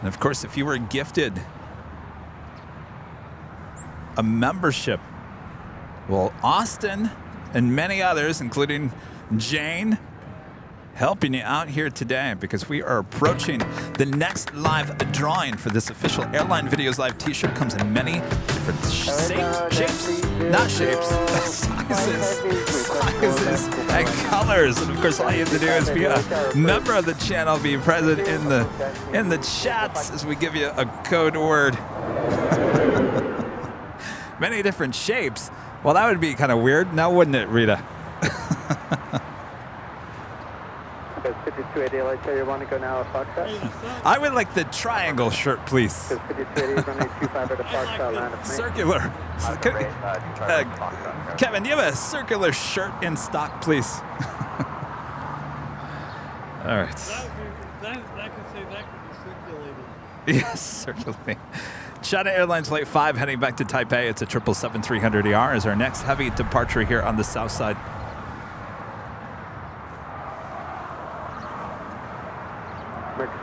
And of course, if you were gifted a membership, well, Austin and many others, including Jane, helping you out here today because we are approaching the next live drawing for this official Airline Videos Live t-shirt. Comes in many different shapes, not shapes, sizes, and colors. And of course, all you have to do is be a member of the channel, be present in the chats as we give you a code word. Many different shapes. Well, that would be kind of weird, now wouldn't it, Rita? 5280, I tell you, want to go now, Foxtrot? I would like the triangle shirt, please. 5280, runway 25 at the Foxtrot line of circular. Kevin, do you have a circular shirt in stock, please? All right. That could say that could be circulating. Yes, circulating. China Airlines Flight 5 heading back to Taipei. It's a 777-300ER is our next heavy departure here on the south side.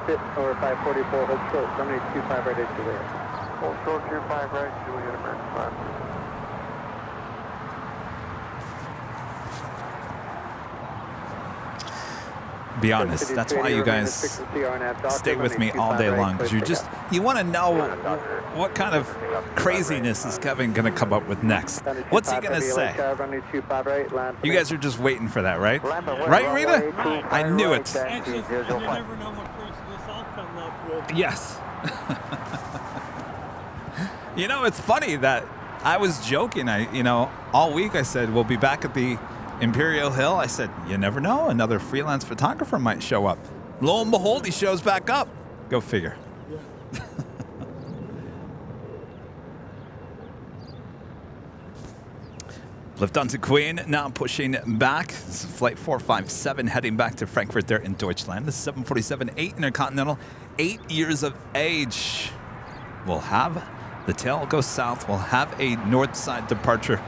Fit over 544, hold short, runway 25 right at Juliet. Hold short, 25 right, Juliet, American 5. Be honest, that's why you guys stay with me all day long, because you want to know what kind of craziness is Kevin going to come up with next. What's he going to say? You guys are just waiting for that, right? Right, Rita? I knew it. You never know what craziness I'll come up with. Yes. You know, it's funny that I was joking. All week I said, we'll be back at the Imperial Hill. I said, you never know, another freelance photographer might show up. Lo and behold, he shows back up. Go figure. Yeah. Lufthansa Queen now pushing back. This is flight 457 heading back to Frankfurt there in Deutschland. The 747-8 Intercontinental, 8 years of age. We'll have the tail go south. We'll have a north side departure.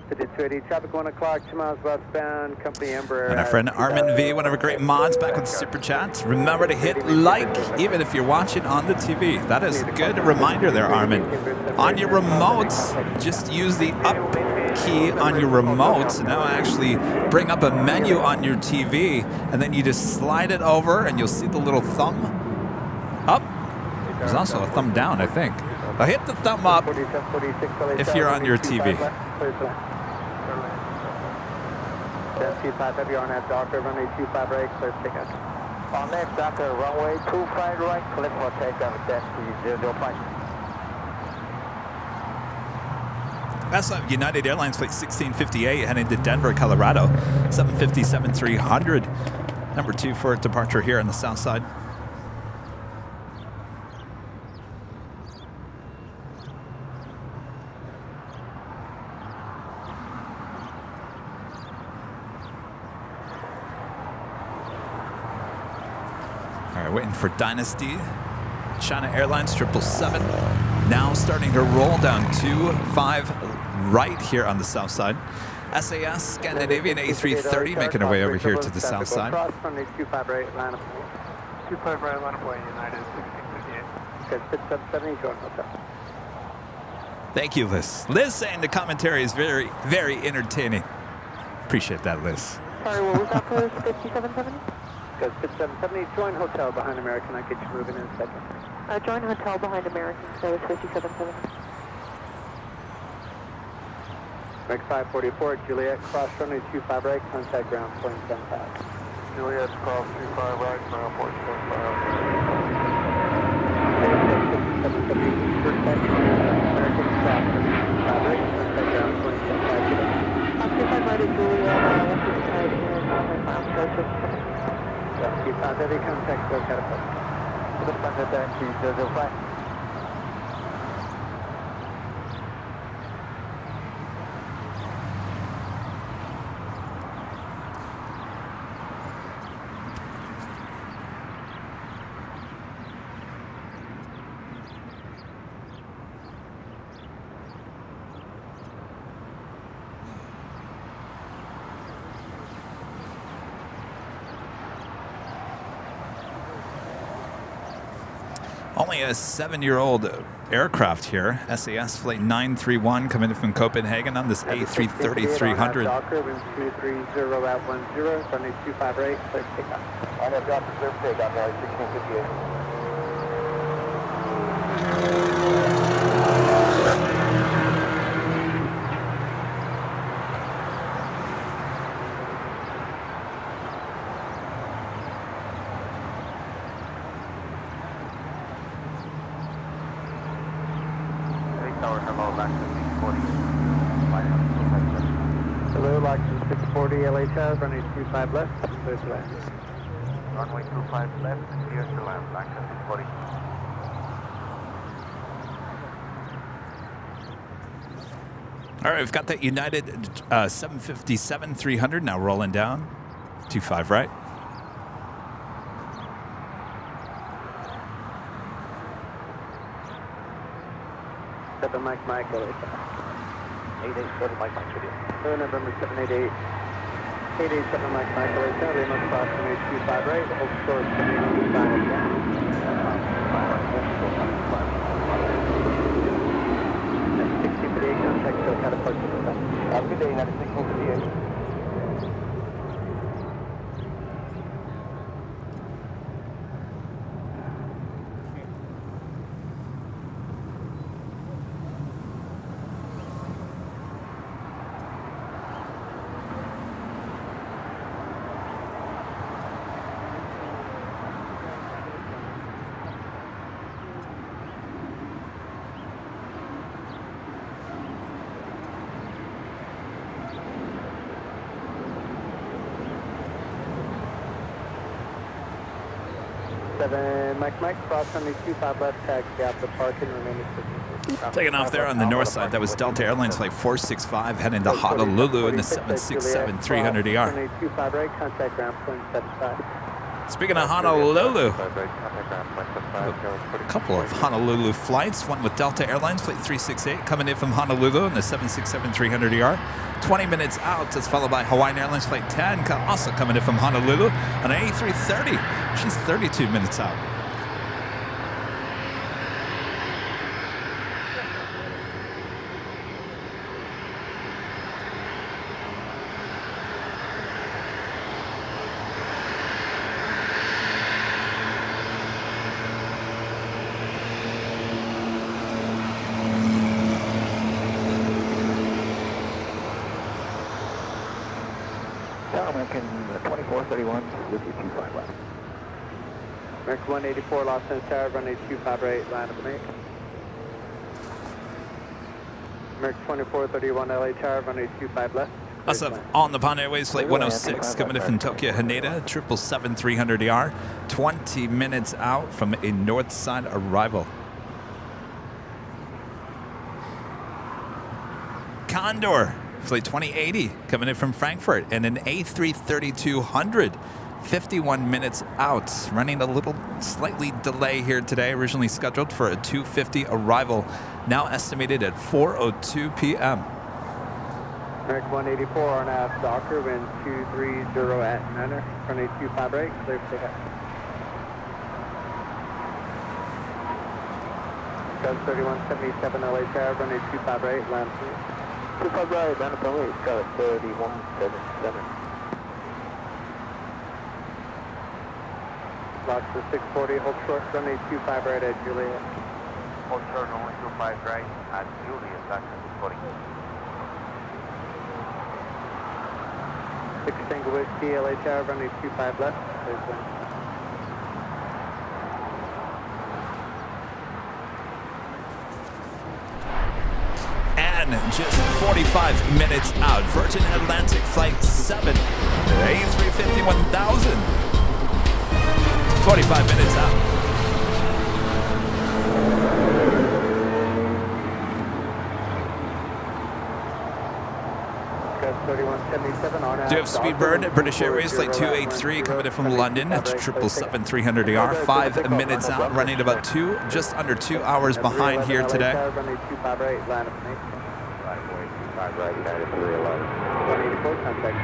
5280, traffic 1 o'clock, 2 miles westbound, company Embraer. And our friend Armin V, one of our great mods, back with Super Chats. Remember to hit like, even if you're watching on the TV. That is a good reminder there, Armin. On your remotes, just use the up key on your remotes, and that'll actually bring up a menu on your TV, and then you just slide it over, and you'll see the little thumb up. There's also a thumb down, I think. But hit the thumb up if you're on your TV. 25 heavy on that Docker, runway 25 right, clear takeoff. On that Docker, runway 25 right, clear for takeoff, dash 005. That's United Airlines Flight 1658 heading to Denver, Colorado. 757-300 Number 2 for departure here on the south side. All right, waiting for Dynasty. China Airlines 777. Now starting to roll down 25 right here on the south side. SAS Scandinavian A330 making our way over here to the south side. Cross runway 25 right, line up. 25 right, line up, United 1658. Good, 677, join hotel. Thank you, Liz. Liz saying the commentary is very, very entertaining. Appreciate that, Liz. Sorry, what was that for 5770? Good, 6770, join hotel behind American. I'll get you moving in a second. Join hotel behind American, so it's 5770. American 544, Juliet, cross runway 25 right, contact ground, point 75. Juliet, cross 25 right, ground, point 75. American stop, 25 right, contact ground, point 75. 25 right at Juliet, left is tight in, ground, so 57. You found every contact, go catapult. To the front of that, 205. Only a 7-year-old aircraft here. SAS Flight 931 coming in from Copenhagen on this A330-300. Docker, wind 230 at 10, runway 25 right, clear takeoff. I have got the clear takeoff, now 1658. Hello, LAX 640, LHR, runway 25 left, clear to land. Runway 25 left, clear to land, LAX 640. All right, we've got that United 757-300 now rolling down. 25 right. Mike, LHR. 887 Mike, Radio. November 788. 887 Mike, LHR. Remote cross runway 25 right. Hold short, 785 down. 1658, contact, go catapult to the left. Have a good day, United 1658. Mike, cross runway 25 left, tag gap the parking, remaining 50. Taking off there on the north side, that was Delta Airlines Flight 465 heading to Honolulu in the 767-300ER. Runway 25 right, contact ground, point 75. Speaking of Honolulu, a couple of Honolulu flights, one with Delta Airlines Flight 368 coming in from Honolulu in the 767-300ER. 20 minutes out, that's followed by Hawaiian Airlines Flight 10, also coming in from Honolulu on an A330. She's 32 minutes out. American 2431, with you 25 left. American 184, Los Angeles Tower, runway 25 right, line up and 8. American 2431, LA Tower, runway 25 left, Also on the Pond Airways Flight 106 coming in from Tokyo Haneda, 777-300ER, 20 minutes out from a north side arrival. Condor Flight 2080 coming in from Frankfurt, and an A330-200, 51 minutes out. Running a little slightly delay here today, originally scheduled for a 2:50 arrival, now estimated at 4:02 p.m. American 184 on aft Docker, wind 230 at 9er, runway 25 right, clear for takeoff. Gus 3177 LA Tower, runway 25 right, land 25 right, down to runway, Gus 3177. Lock for 640, hold short, runway 25 right at Juliet. Hold short, only 25 right at Juliet, that's 640. 6 Tango Whiskey, LA Tower, runway 25 left, clear for takeoff. And just 45 minutes out, Virgin Atlantic Flight 7, A350-1000. 45 minutes out. Gus 3177 on aft. Do you have Speedbird at British Airways Flight 283 coming in from London at 777-300ER, 5 minutes out, running about just under 2 hours behind here today. Runway 25 right, line up me. 25 right, United 311. 184, contact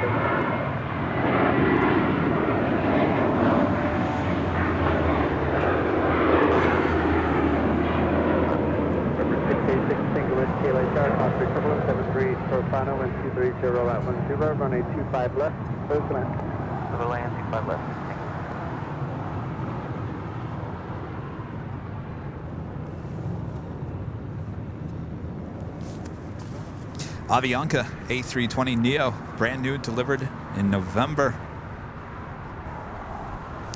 686 Single Whiskey, LA Tower, Oscar equivalent 73 Profano, wind 230 at 10, runway 25 left, close to land. Clear land, 25 left. Avianca A320neo, brand new, delivered in November.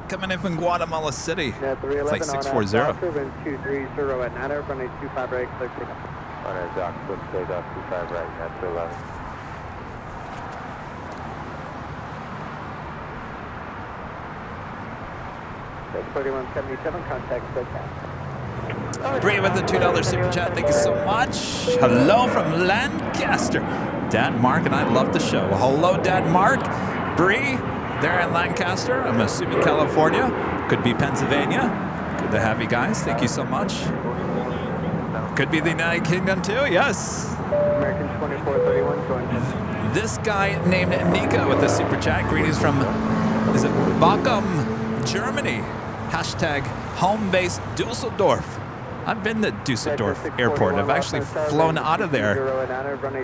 Coming in from Guatemala City, flight 640. Wind 230 at 9, runway 25 right, clear to takeoff. On our dock, flip stay dock, 25 right, that's 11. That's 3177, contact SoCal. Bree with the $2 super chat, thank you so much. Hello from Lancaster. Dad Mark and I love the show. Well, hello, Dad Mark. Bree, there in Lancaster. I'm assuming California. Could be Pennsylvania. Good to have you guys. Thank you so much. Could be the United Kingdom too, yes. American 2431, join in. This guy named Nika with the super chat. Greetings from, is it Bochum, Germany. Hashtag home base Dusseldorf. I've been to Dusseldorf Airport. I've actually flown out of there.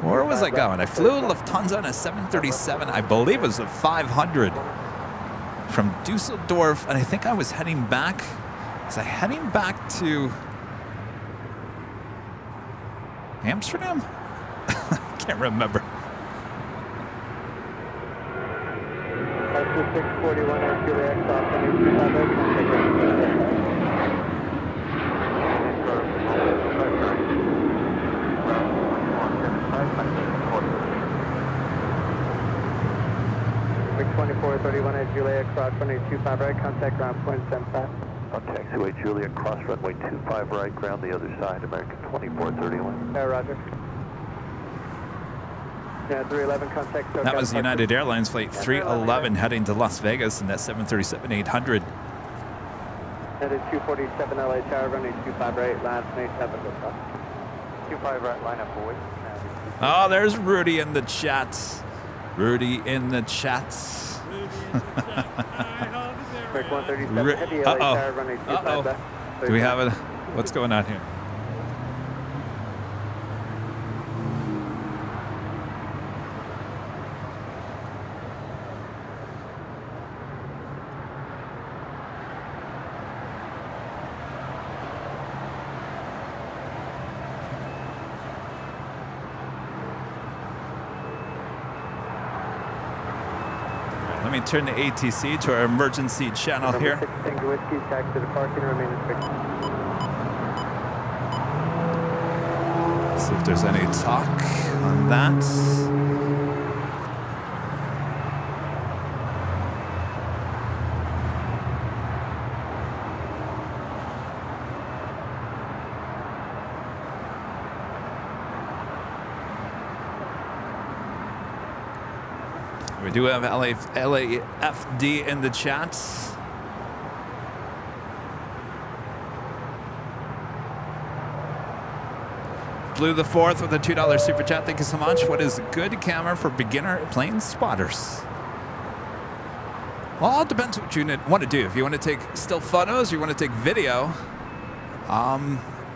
Where was I going? I flew Lufthansa on a 737. I believe it was a 500 from Dusseldorf, and I think I was heading back. Was I heading back to Amsterdam? Can't remember. That's the 641 at Juliet, off on 25 2431 at Juliet, cross runway 25 right, contact ground point 75. Contact Taxiway Juliet, cross runway 25 right, ground the other side, American 2431. Roger. Yeah, 311, contact SoCal. That was United Airlines Flight 311 heading to Las Vegas in that 737-800. Headed 247 LA Tower, runway 25 right, line 27. 25 right, line up forward. Oh, there's Rudy in the chat. Rudy in the chat. American 137, heavy LA Tower, runway 25 left. Do we have it? What's going on here? Let me turn the ATC to our emergency channel here. Number 6 Tango Whiskey, taxi to the parking, remain in fixed. See if there's any talk on that. We do have LAFD in the chat. Blue the Fourth with a $2 super chat. Thank you so much. What is a good camera for beginner plane spotters? Well, it depends what you want to do. If you want to take still photos, you want to take video,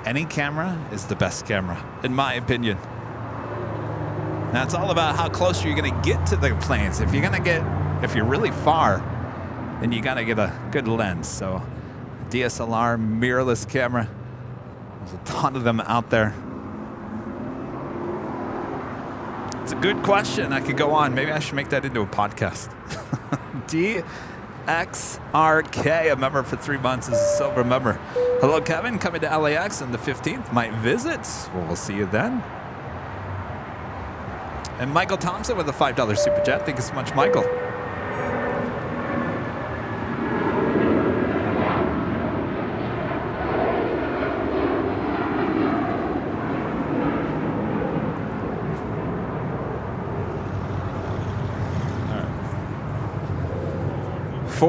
any camera is the best camera, in my opinion. Now, it's all about how close you're going to get to the planes. If you're really far, then you got to get a good lens. So, DSLR, mirrorless camera, there's a ton of them out there. It's a good question. I could go on. Maybe I should make that into a podcast. DXRK, a member for 3 months, is a silver member. Hello, Kevin. Coming to LAX on the 15th. Might visit. Well, we'll see you then. And Michael Thompson with a $5 super chat. Thank you so much, Michael. All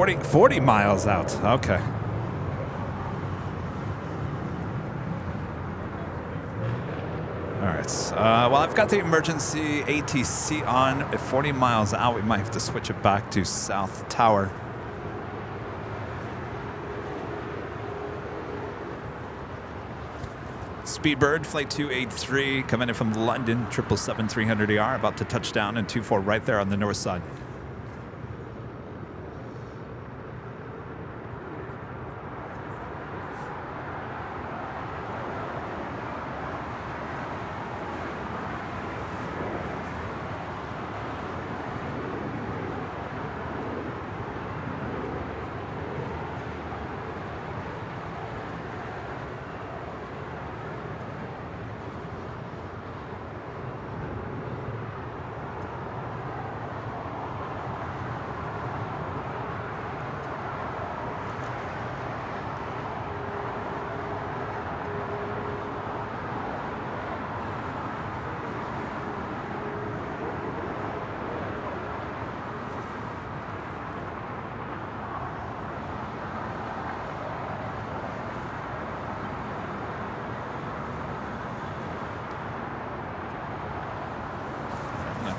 right. 40 miles out. Okay. All right. Well, I've got the emergency ATC on at 40 miles out. We might have to switch it back to South Tower. Speedbird, flight 283, coming in from London, 777-300ER, about to touch down in 24 right there on the north side.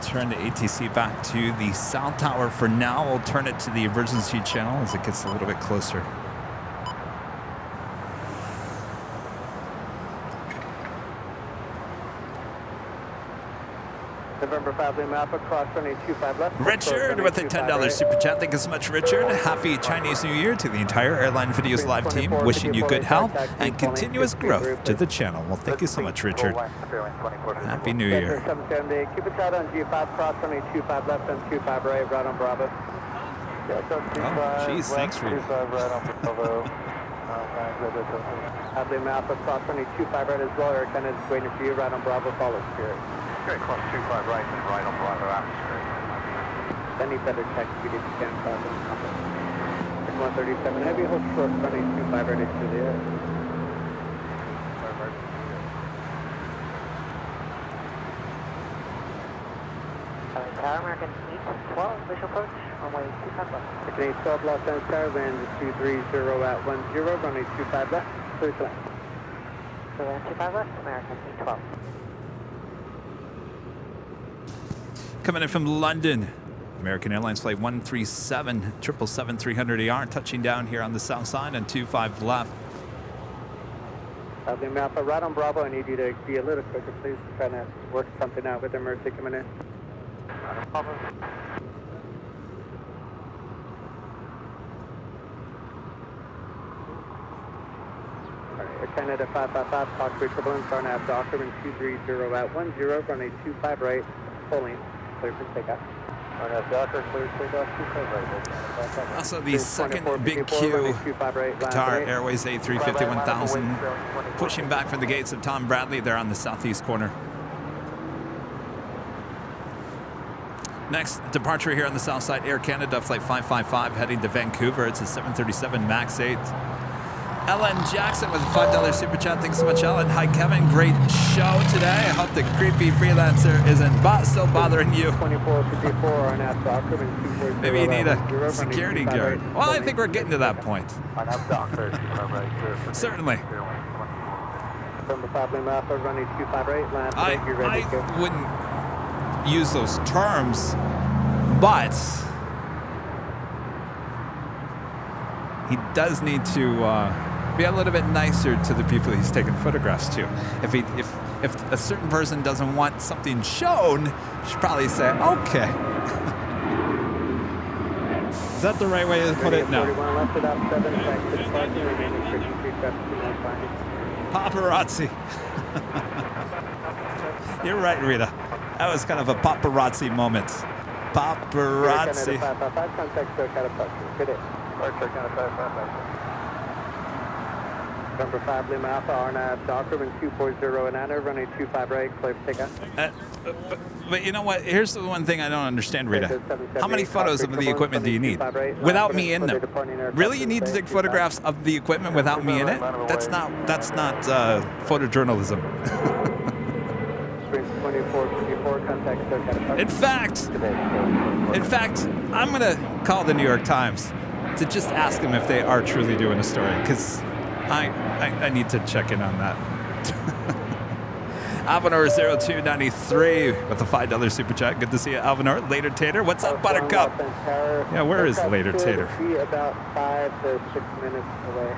Turn the ATC back to the South Tower for now. We'll turn it to the emergency channel as it gets a little bit closer. November 5 Lima Alpha, cross runway 25 left. Richard with a $10 super chat. Thank you so much, Richard. Happy Chinese New Year to the entire Airline Videos live team. Wishing you good health and continuous growth to the channel. Well, thank you so much, Richard. Happy New Year. 778, keep it tight on G5, cross runway 25 left and 25 right, right on Bravo. Oh, geez, thanks, Richard. Lima Alpha, cross runway 25 right as well. Air Canada is waiting for you, right on Bravo, follow Spirit. Okay, cross 25 right and right on Bravo atmosphere. Any better check speed if you can, 137 heavy, hold short, runway 25 ready to the air. Tower, American 812, visual approach, runway 25 left. American 812, Los Angeles Tower, land 230 at 10, runway 25 left, clear to land. So land 25 left, American 812. Coming in from London, American Airlines flight 137, 777-300ER, touching down here on the south side on 25 left. Lima Alpha, right on Bravo. I need you to be a little quicker, please. Trying to work something out with the emergency coming in. Air Canada 555, Foxtrot turbulence, RNAV document 230 at 10, runway 25 right, pulling, clear for takeoff. RNAV docker, clear for takeoff, 25 right. Also the second big Q, Qatar Airways A350 1000, pushing back from the gates of Tom Bradley there on the southeast corner. Next departure here on the south side, Air Canada flight 555 heading to Vancouver. It's a 737 MAX 8. Ellen Jackson with a $5 super chat. Thanks so much, Ellen. Hi, Kevin. Great show today. I hope the creepy freelancer isn't still bothering you. 2454 on that doctor and 240. Maybe you need a security guard. Well, I think we're getting to that point. On that doctor, 255 right, clear for Certainly. Number 5 Lima Alpha, running 258, land, you're ready to go. I wouldn't use those terms, but he does need to be a little bit nicer to the people he's taking photographs to. If a certain person doesn't want something shown, you should probably say, okay. Is that the right way to put it? No. Paparazzi. You're right, Rita. That was kind of a paparazzi moment. Paparazzi. Number 5 Lima Alpha, RNAV Doctor, 240 and Anna, running 258, clear for takeoff. But you know what? Here's the one thing I don't understand, Rita. How many photos of the equipment do you need without me in them? Really, you need to take photographs of the equipment without me in it? That's not photojournalism. In fact, I'm gonna call the New York Times to just ask them if they are truly doing a story, because I need to check in on that. Alvanor 0293 with a $5 super chat. Good to see you, Alvanor. Later Tater. What's up, Buttercup? Yeah, where is Later Tater? About 5 to 6 minutes away.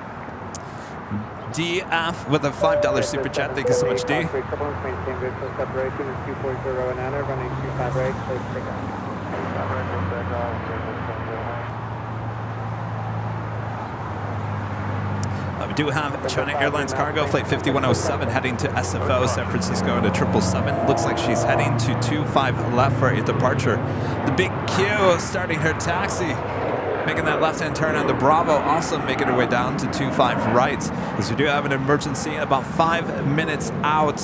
DF with a $5 super chat. Thank you so much, D. We do have China Airlines cargo, flight 5107, heading to SFO, San Francisco, into 777. Looks like she's heading to 25 left for a departure. The big Q starting her taxi, making that left-hand turn on the Bravo, also making her way down to 25 right, as we do have an emergency about 5 minutes out.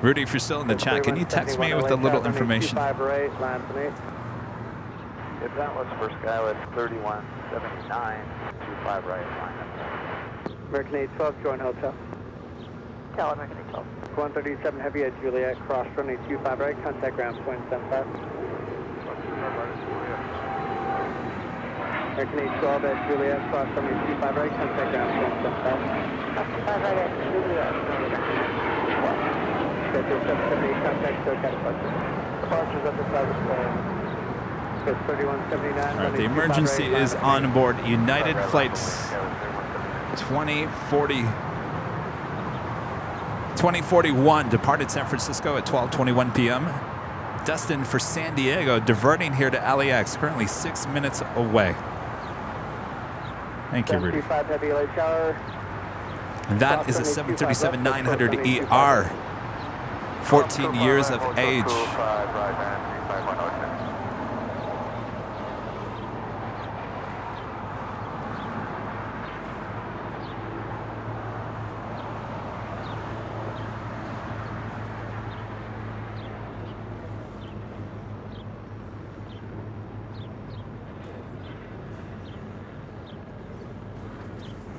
Rudy, if you're still in the chat, can you text me with a little information? If that was for Skywest 3179, 25 right line. American 812, join hotel. Tell American 812. 137 heavy at Juliet, cross running 25 right, contact ground 0.75. American 812 at Juliet, cross running 25 right, contact ground 0.75. 25 right at Juliet. Contact SoCal departure. Departures at the service plane. 3179. All right, the emergency is on board United flights 2041, departed San Francisco at 12:21 p.m. Destined for San Diego, diverting here to LAX, currently 6 minutes away. Thank you, Rudy. And that is a 737-900ER. 14 years of age.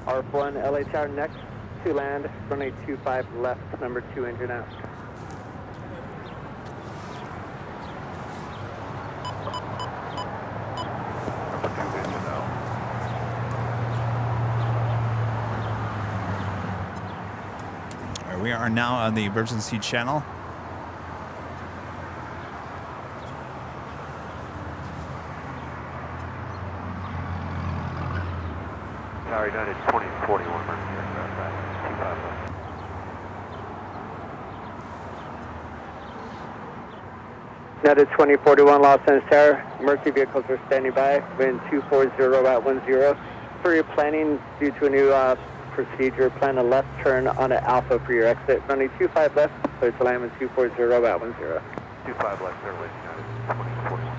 RF1, LA Tower next to land, runway 25 left, number 2 engine out. We are now on the emergency channel. Tower United 2041, United 2041, Los Angeles Tower. Emergency vehicles are standing by. Wind 240 at 10. For your planning, due to a new procedure, plan a left turn on an Alpha for your exit. Running 25 left, clear to land with 240 at 10. 25 left, Airline United 2041.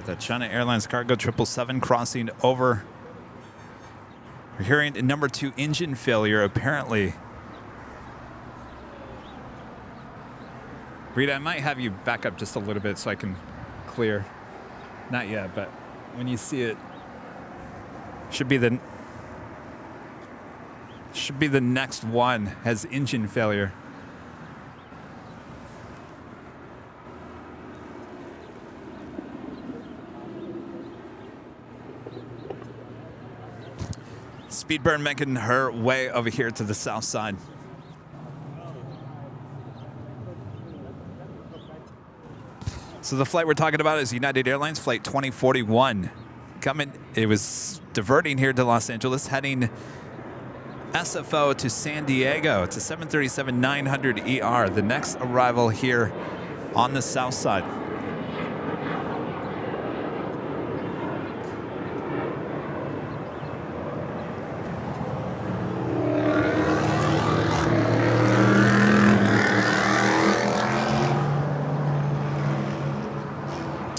Got that China Airlines cargo 777 crossing over. We're hearing number 2 engine failure apparently. Rita, I might have you back up just a little bit so I can clear. Not yet, but when you see it, should be the next one has engine failure. Speedburn making her way over here to the south side. So the flight we're talking about is United Airlines flight 2041. It was diverting here to Los Angeles, heading SFO to San Diego. It's a 737-900ER, the next arrival here on the south side.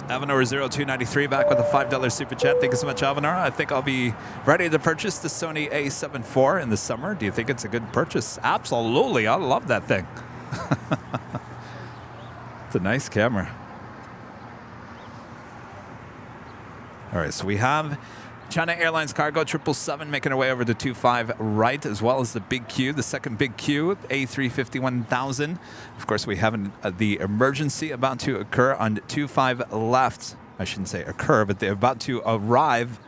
Avenor 0293 back with a $5 super chat. Thank you so much, Avenor. I think I'll be ready to purchase the Sony A7 IV in the summer. Do you think it's a good purchase? Absolutely. I love that thing. It's a nice camera. All right, so we have China Airlines cargo 777 making our way over to 25 right, as well as the big Q, the second big Q, A350 1000. Of course, we have the emergency about to occur on 25 left. I shouldn't say occur, but they're about to arrive.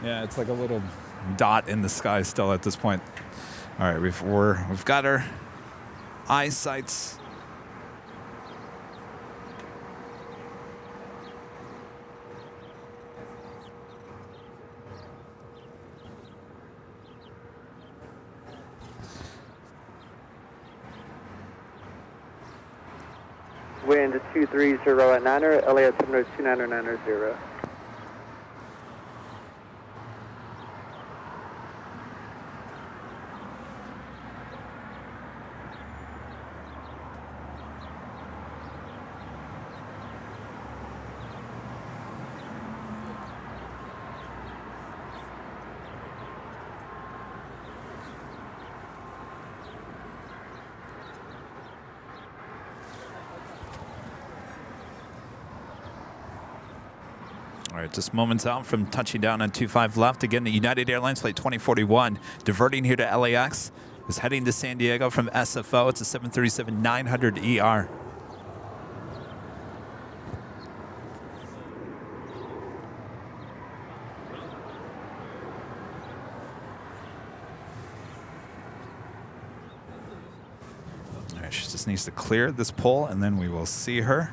Yeah, it's like a little dot in the sky still at this point. All right, we've got our eyesights. Wind 230 at 9er, LA at 702-9990. All right, just moments out from touching down on 25 left. Again, the United Airlines flight 2041 diverting here to LAX is heading to San Diego from SFO. It's a 737-900ER. All right, she just needs to clear this pole, and then we will see her.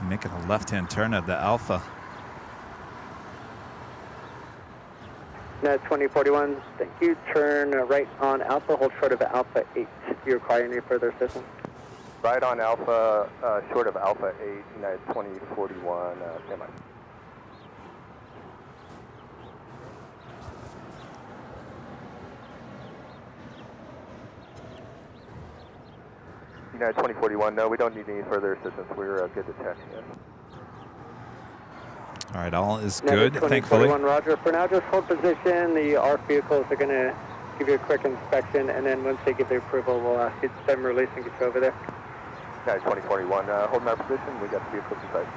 Making a left-hand turn at the Alpha. Net 2041, thank you. Turn right on Alpha, hold short of Alpha 8. Do you require any further assistance? Right on Alpha, short of Alpha 8, United 2041, stand by. United 2041, no, we don't need any further assistance. We're good to check. Yeah. All right, all is good, thankfully. 2041, Roger. For now, just hold position. The ARC vehicles are going to give you a quick inspection, and then once they give their approval, we'll hit stem release and get you over there. United 2041, holding our position. We got the vehicles in sight.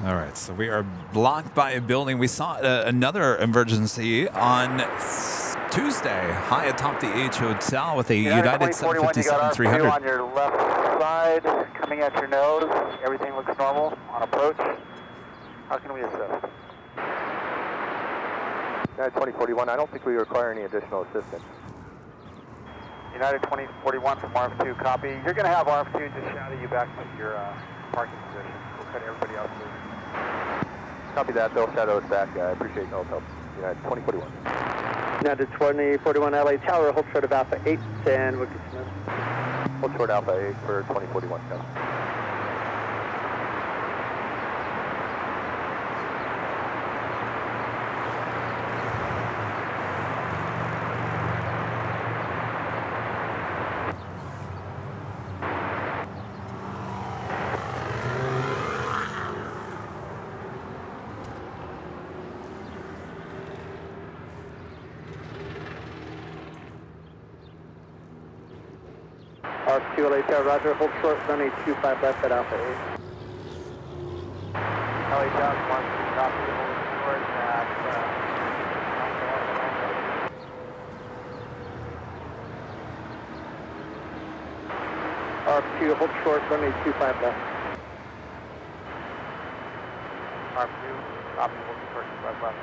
All right, so we are blocked by a building. We saw another emergency on Tuesday, high atop the H Hotel with a United 757-300. on your left side, coming at your nose. Everything looks normal on approach. How can we assist? United 2041, I don't think we require any additional assistance. United 2041 from RF2, copy. You're going to have RF2 just shadow you back to your parking position. We'll cut everybody else loose. Copy that, they'll shadow us back. I appreciate no help. United 2041. United 2041 LA Tower, hold short of Alpha 8, and we'll get you in. Hold short Alpha 8 for 2041. Copy. RF2 LA Tower, Roger, hold short, running 25 left at Alpha 8. LA Tower, 1, copy, hold short at RF2, hold short, running 25 left. RF2, copy, hold short, 25 left.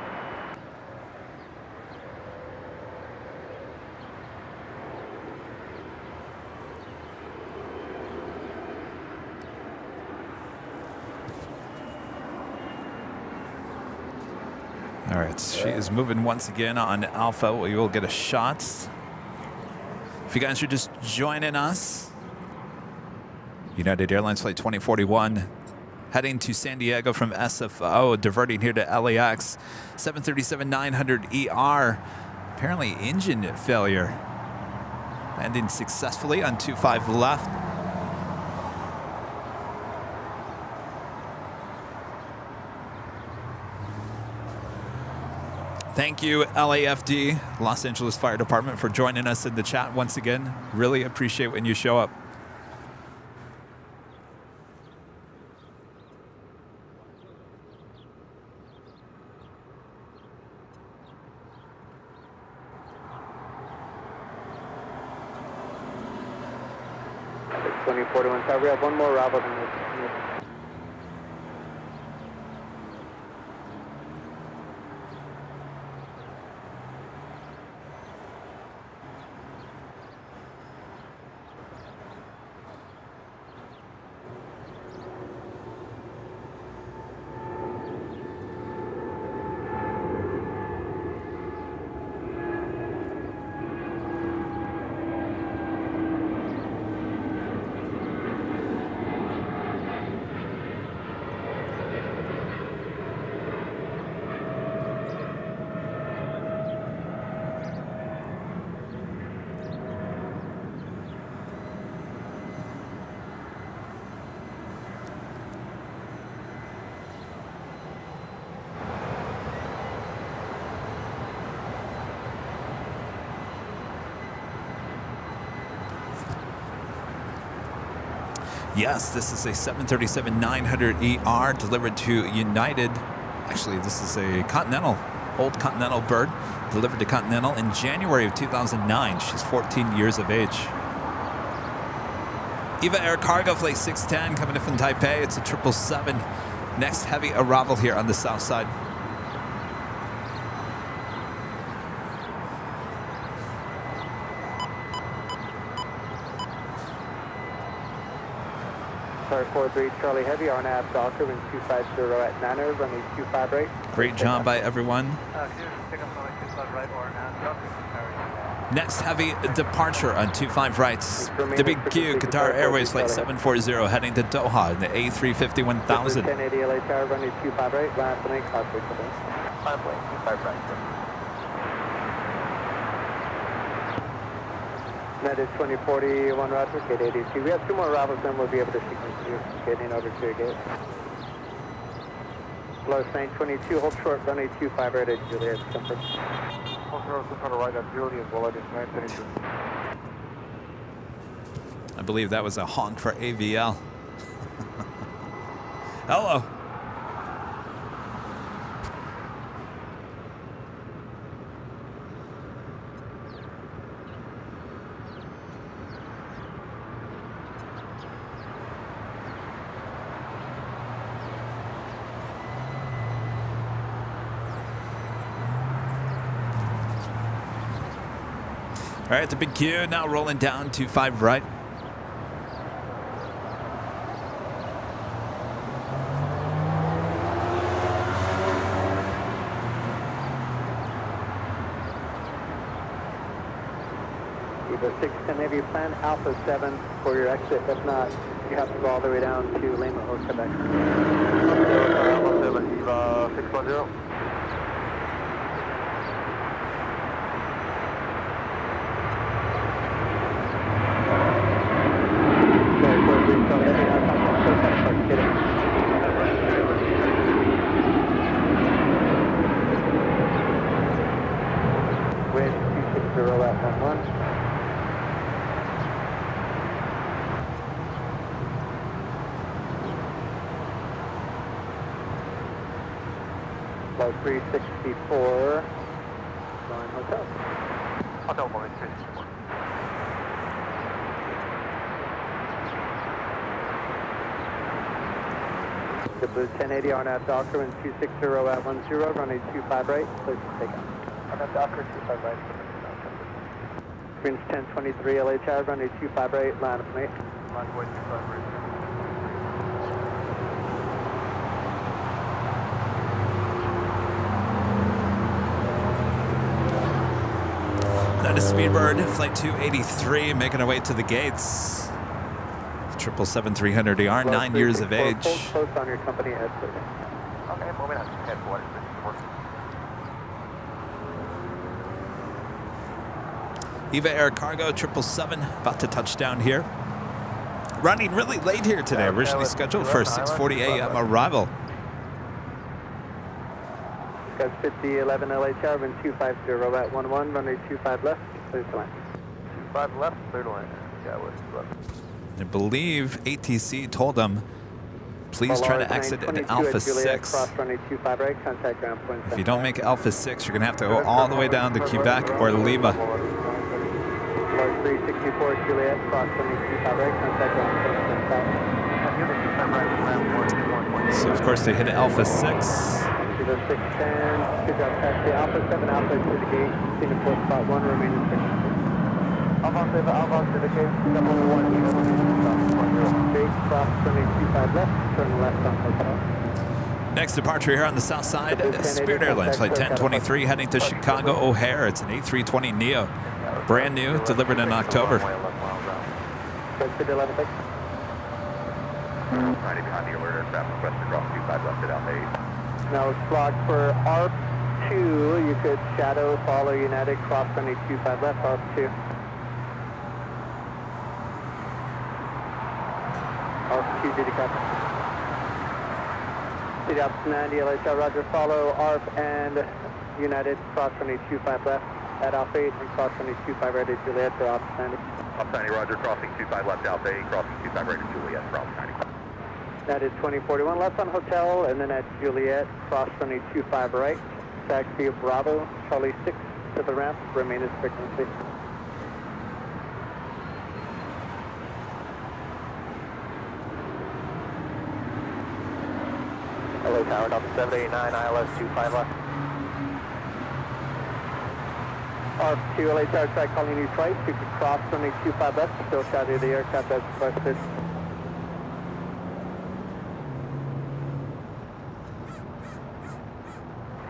All right, she is moving once again on Alpha. We will get a shot. If you guys are just joining us, United Airlines Flight 2041 heading to San Diego from SFO, diverting here to LAX, 737-900ER. Apparently engine failure. Landing successfully on 25 left. Thank you, LAFD, Los Angeles Fire Department, for joining us in the chat once again. Really appreciate when you show up. It's 2041, so we have one more arrival than this. Yes, this is a 737-900ER delivered to United. Actually, this is a Continental, old Continental bird, delivered to Continental in January of 2009. She's 14 years of age. EVA Air Cargo Flight 610 coming in from Taipei. It's a 777. Next heavy arrival here on the south side. Sorry, 43 Charlie Heavy, RNAV Doctor, wind 250 at 9er, runway 25 right. Great job by everyone. Next heavy departure on 25 rights. The Big Q, Qatar Airways Flight 740 heading to Doha in the A350 1000. 1080 LA Tower, runway 25 right, last lane, cloud 6. 5 lane, 25 right. United 2041, roger, gate 82. We have 2 more arrivals, then we'll be able to sequence you getting over to your gate. Low St. 22, hold short, runway 25 right at Juliet, comfort. Hold short, right at Juliet, well, it is 922. I believe that was a honk for AVL. Hello. All right, the big Q now rolling down 25 right. Eva 610 Navy, plan Alpha 7 for your exit. If not, you have to go all the way down to Lima or Quebec. Alpha 7, Eva 610. Wind 260 at 11. Flight 364, going hotel. Hotel, Boeing 364. The Blue 1080 RNAV Docker, wind 260 at 10, runway 25 right, please take off. RNAV Docker, 25 right. Winds 1023 LHI, runway 25 right, line up mate. Line away 25 right. That is Speedbird, flight 283, making our way to the gates. 777-300ER, 9 years of age. Close on your company head, please. Okay, moving on. Headquarters. Eva Air Cargo 777, about to touch down here. Running really late here today, originally scheduled for a 6:40 a.m. arrival. Got 5011 LHR, wind 250 at 11, runway 25 left, clear to land. 25 left, clear to land. Yeah, left. I believe ATC told them, please try to exit at Alpha 6. Cross runway 25 right, contact ground point. If you don't make Alpha 6, you're going to have to go all the way down to Quebec or Lima. Flight 364 Juliet, cross runway 25 right, contact ground point. So of course they hit Alpha 6. Eva 610, good job, taxi Alpha 7, Alpha to the gate, Singapore spot 1, remaining 6. Alpha to the gate, double 1, big cross runway 25 left, turn left on hotel. Next departure here on the south side, Spirit Airlines, flight 1023, heading to Chicago O'Hare. It's an A320 Neo, brand new, delivered in October. Right behind the alert aircraft, request to drop 25 left at Alpha 8. Now it's blocked for ARP2. You could shadow, follow United, cross runway 25 left, ARP2. ARP2, did you copy? City Ops 90, LHR, roger, follow ARP and United, cross runway 25 left at Alpha 8 and cross runway 25 right at Juliet for Ops 90. Ops 90, roger, crossing 25 left Alpha 8, crossing 25 right at Juliet for Ops 90. United 2041 left on hotel, and then at Juliet, cross runway 25 right, taxi Bravo, Charlie 6 to the ramp, remain as frequency. LA Tower, Delta 789, ILS 25 left. ARP2, LA Tower, try calling you twice. You could cross runway 25 left, still shadow the aircraft as requested.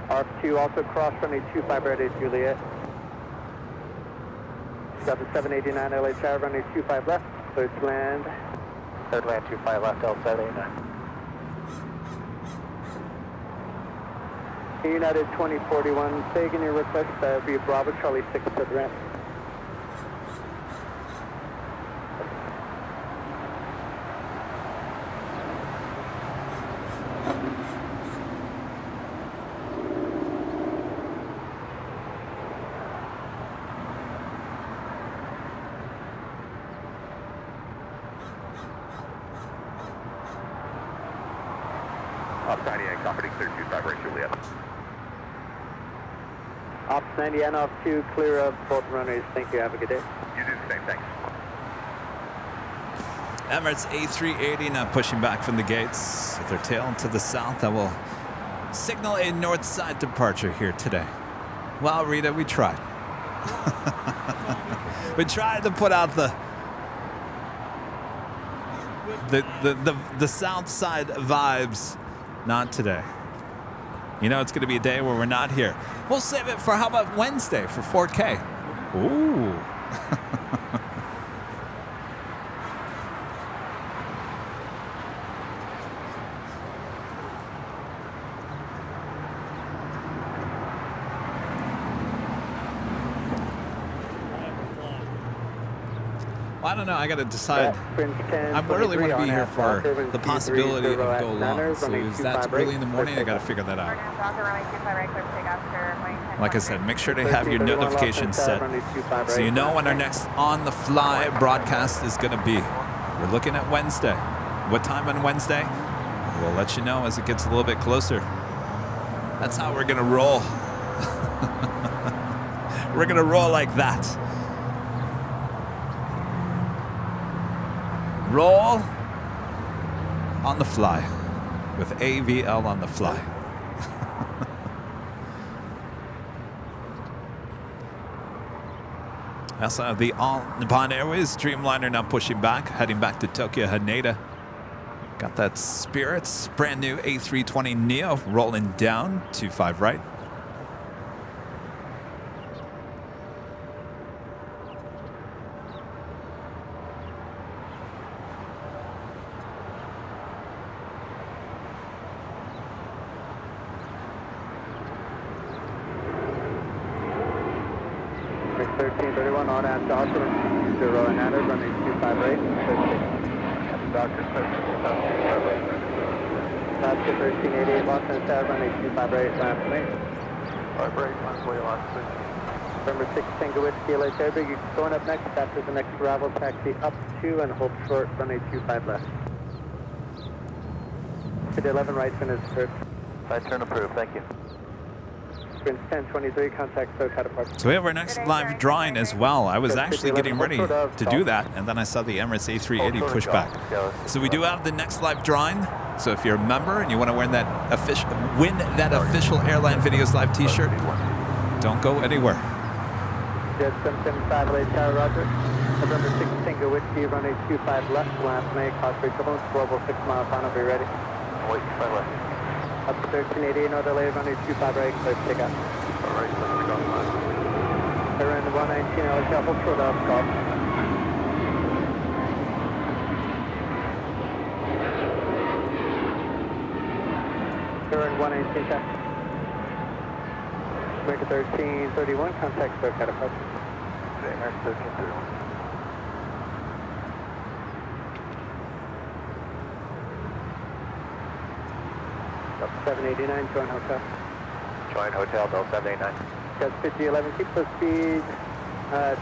ARP2, also cross runway 25 right at Juliet. Got the 789 LA Tower, runway 25 left, clear to land. Third land 25 left, Delta 789. United 2041, taking your request, be Bravo, Charlie 6 to the ramp. Ops 90 and company clear 25 right Juliet. Ops 90 and off 2, clear of both runways. Thank you. Have a good day. You do the same, thanks. Emirates A380 now pushing back from the gates with their tail to the south. That will signal a north side departure here today. Well, Rita, we tried. We tried to put out the south side vibes. Not today. You know, it's going to be a day where we're not here. We'll save it for, how about Wednesday for 4K? Ooh. I don't know. I got to decide. I really want to be here for the possibility of go long. So is that early in the morning? I got to figure that out. Like I said, make sure to have your notifications set so you know when our next on-the-fly broadcast is going to be. We're looking at Wednesday. What time on Wednesday? We'll let you know as it gets a little bit closer. That's how we're going to roll. We're going to roll like that. Roll on the fly with AVL on the fly. I also have the All Nippon Airways Dreamliner now pushing back, heading back to Tokyo Haneda. Got that Spirit's brand new A320 Neo rolling down 25 right. November 6 Tango Whiskey, LA Airburg, you're going up next after the next arrival taxi up 2 and hold short, runway 25 left. To the 11 right turn is first. Side turn approved, thank you. Sprint 1023, contact SoCal departure. So we have our next live drawing as well. I was actually getting ready to do that, and then I saw the Emirates A380 push back. So we do have the next live drawing. So if you're a member and you want to win that official Airline Videos Live t-shirt, don't go anywhere. Jet 775 LA Tower, roger. November 6 Tango Whiskey, runway 25 left, last May, Cosbury turbulence, global 6 mile final, be ready. Wait, 5 left. Up to 1388 North LA, runway 25 right, clear to take off. Alright, let's go. Airline 119 LA Tower, hold short off, golf. Airline 119 check. American 1331, contact SoCal departure. American 1331. Up 789, join hotel. Join hotel, Bell 789. Jet 5011, keep the speed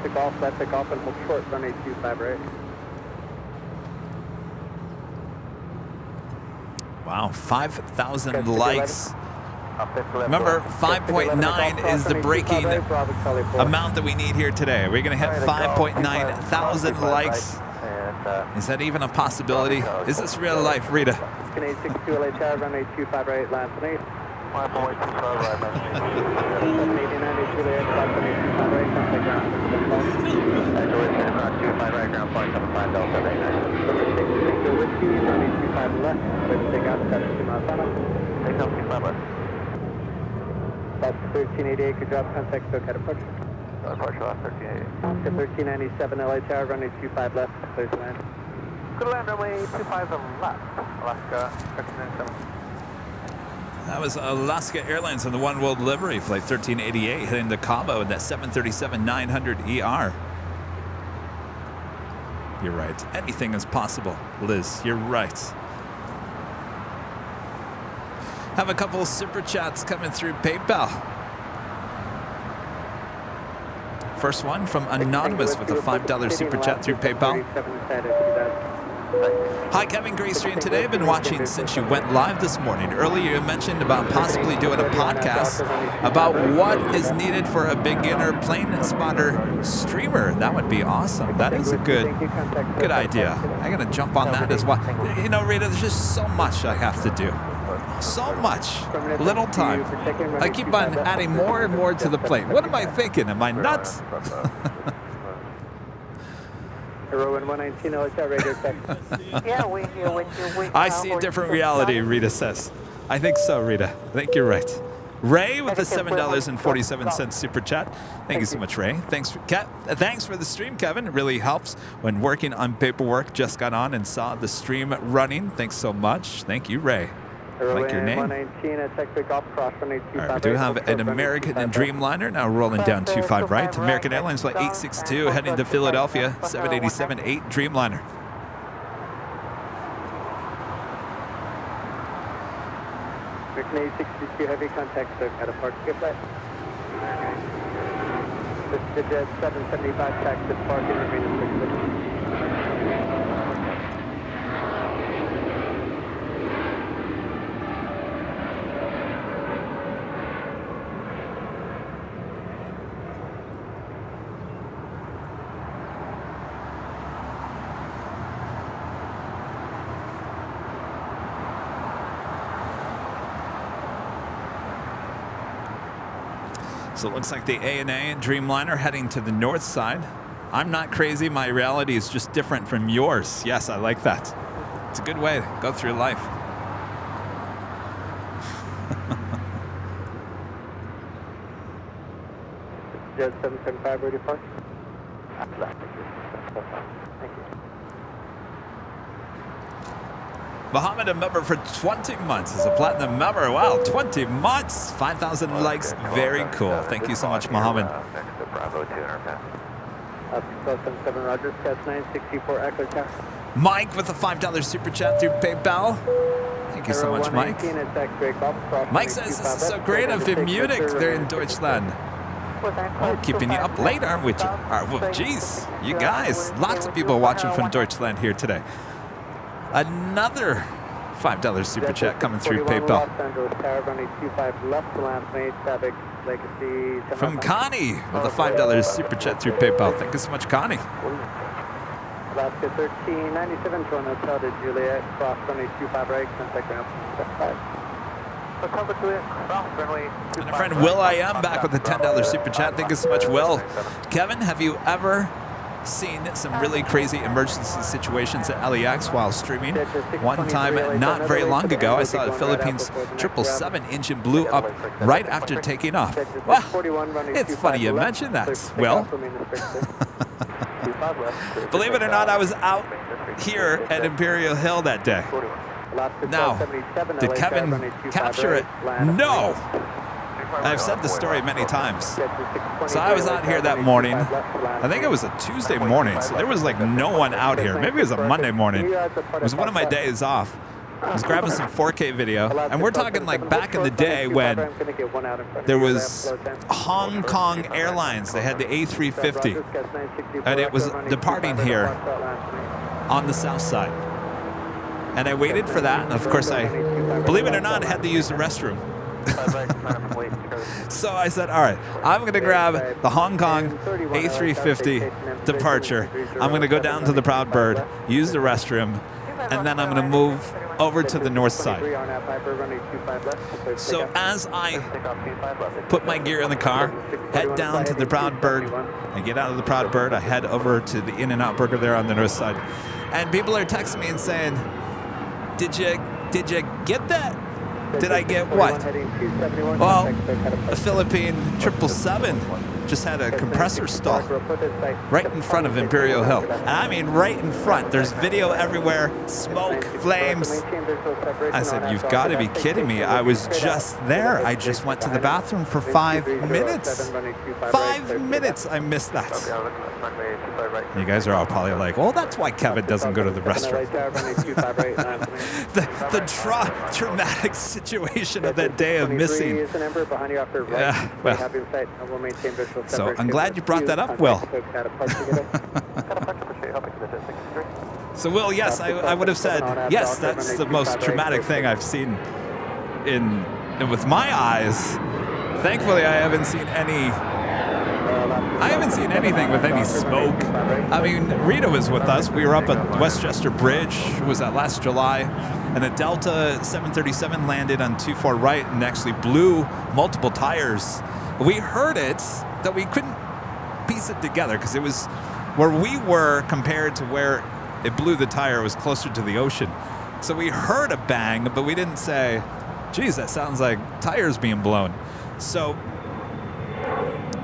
to golf, left to golf and hold short, runway 25 right. Wow, 5,000 likes. Remember, 5.9 is the breaking amount that we need here today. We're going to hit 5.9 thousand likes. Is that even a possibility? Is this real life, Rita? Canadian 62 LA Tower, runway 25 right, last name. 5.25 right, 789, Juliet, runway 25 right, contact ground. Juliet, 25 right, ground point 75, Bell 789. Number 6, Tango Whiskey, runway 25 left, clear to take out, touch 2 mile final. Take off 25 left. That's 1388, good job, contact SoCal departure. Departure left, 1388. Oscar 1397 LA Tower, runway 25 left, clear to land. Good land, runway 25 left. Alaska 1397. That was Alaska Airlines on the One World livery, flight 1388, heading to Cabo in that 737-900ER. You're right. Anything is possible, Liz. You're right. Have a couple of super chats coming through PayPal. First one from Anonymous with a $5 super chat through PayPal. Hi, Kevin Graystream. Today I've been watching since you went live this morning. Earlier you mentioned about possibly doing a podcast about what is needed for a beginner plane spotter streamer. That would be awesome. That is a good idea. I'm going to jump on that as well. You know, Rita, there's just so much I have to do. So much. Little time. I keep on adding more and more to the plate. What am I thinking? Am I nuts? Yeah, we hear what you I see a different reality, Rita says. I think so, Rita. I think you're right. Ray with the $7.47 super chat. Thank you so much, Ray. Thanks for the stream, Kevin. It really helps when working on paperwork. Just got on and saw the stream running. Thanks so much. Thank you, Ray. I like your name. All right, we do have an American Dreamliner now rolling down 25 right. American Airlines flight 862 heading to Philadelphia, 787-8 Dreamliner. American A380 heavy contact, so got a park skip flight. This is the Jet 775 taxi to park and remain in 6. So it looks like the ANA Dreamliner heading to the north side. I'm not crazy. My reality is just different from yours. Yes, I like that. It's a good way to go through life. Jet 775 ready to park. Thank you. Mohammed, a member for 20 months, is a platinum member. Wow, 20 months, 5,000 likes. Very cool. Thank you so much, Mohammed. Next to Bravo 2 interface. 77 Roger, Scotch 964 Echo Tower. Mike with a $5 super chat through PayPal. Thank you so much, Mike. Mike says this is so great. I'm in Munich. They're in Deutschland. Oh, keeping you up late, aren't we? Jeez, you guys. Lots of people watching from Deutschland here today. Another $5 super chat coming through PayPal. From Connie with a $5 super chat through PayPal. Thank you so much, Connie. Alaska 1397 to an hotel to Juliet, cross runway 25 right, contact ramp 5. And a friend Will I Am back with a $10 super chat. Thank you so much, Will. Kevin, have you ever seen some really crazy emergency situations at LAX while streaming? One time, not very long ago, I saw the Philippines 777 engine blew up right after taking off. Wow, it's funny you mentioned that, Will. Believe it or not, I was out here at Imperial Hill that day. Now, did Kevin capture it? No! I've said the story many times. So I was out here that morning. I think it was a Tuesday morning, so there was like no one out here. Maybe it was a Monday morning. It was one of my days off. I was grabbing some 4K video, and we're talking like back in the day when there was Hong Kong Airlines. They had the A380, and it was departing here on the south side. And I waited for that, and of course I, believe it or not, had to use the restroom. So I said, all right, I'm going to grab the Hong Kong A380 departure. I'm going to go down to the Proud Bird, use the restroom, and then I'm going to move over to the north side. So as I put my gear in the car, head down to the Proud Bird, I get out of the Proud Bird, I head over to the In-N-Out Burger there on the north side. And people are texting me and saying, did you get that? Did I get what? Well, a Philippine 777 just had a compressor stall right in front of Imperial Hill. And I mean right in front. There's video everywhere, smoke, flames. I said, you've got to be kidding me. I was just there. I just went to the bathroom for 5 minutes. 5 minutes. I missed that. You guys are all probably like, well, that's why Kevin doesn't go to the restroom. the traumatic situation of that day of missing. Yeah, well, so I'm glad you brought that up, Will. So, Will, yes, I would have said, yes, that's the most traumatic thing I've seen with my eyes. Thankfully, I haven't seen anything with any smoke. I mean, Rita was with us. We were up at Westchester Bridge. Was that last July? And a Delta 737 landed on 24 right and actually blew multiple tires. We heard it, that we couldn't piece it together because it was where we were compared to where it blew the tire was closer to the ocean. So we heard a bang, but we didn't say, geez, that sounds like tires being blown. So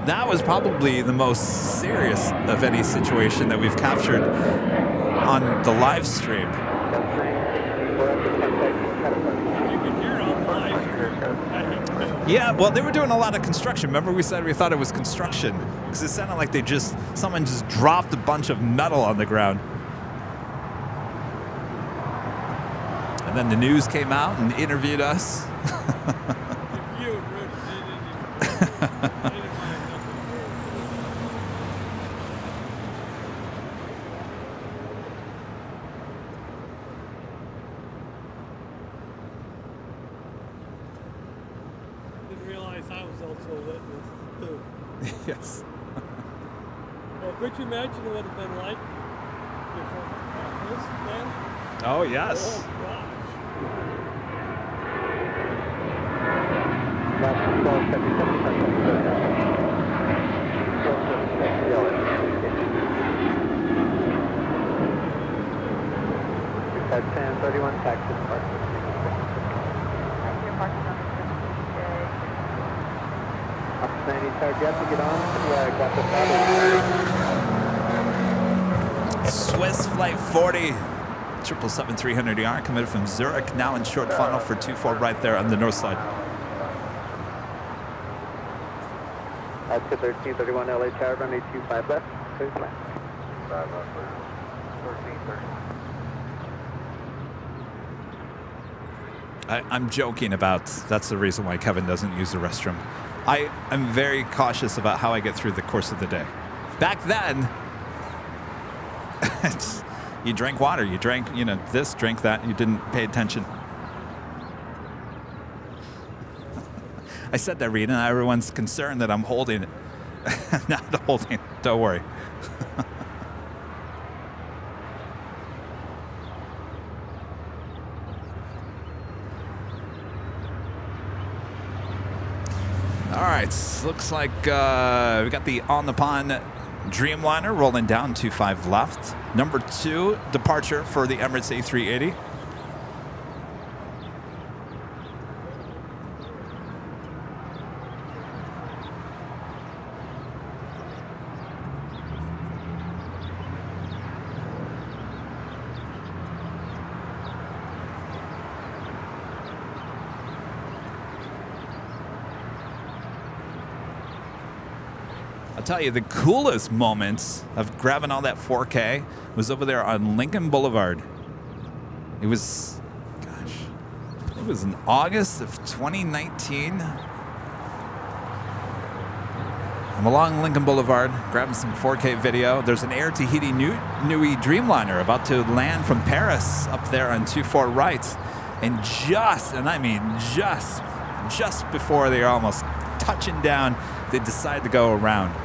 that was probably the most serious of any situation that we've captured on the live stream. Yeah, well, they were doing a lot of construction. Remember we said we thought it was construction because it sounded like someone just dropped a bunch of metal on the ground. And then the news came out and interviewed us. Yes. Well, could you imagine what it would have been like before this then? Oh, yes. Oh, gosh. At 1031 Texas Park. Swiss Flight 40, 777-300ER, committed from Zurich, now in short funnel for 24 right there on the north side. At 1331 LA Tower, runway 25 left, clear flat. 1330. I'm joking about that's the reason why Kevin doesn't use the restroom. I am very cautious about how I get through the course of the day. Back then, you drank water, you drank, this, drank that, you didn't pay attention. I said that, Rita, and everyone's concerned that I'm holding it. Not holding it, don't worry. All right, looks like we got the On the Pond Dreamliner rolling down 25 left. Number 2 departure for the Emirates A380. I'll tell you, the coolest moments of grabbing all that 4K was over there on Lincoln Boulevard. It was in August of 2019. I'm along Lincoln Boulevard, grabbing some 4K video. There's an Air Tahiti Nui Dreamliner about to land from Paris up there on 24 right. And just before they're almost touching down, they decide to go around.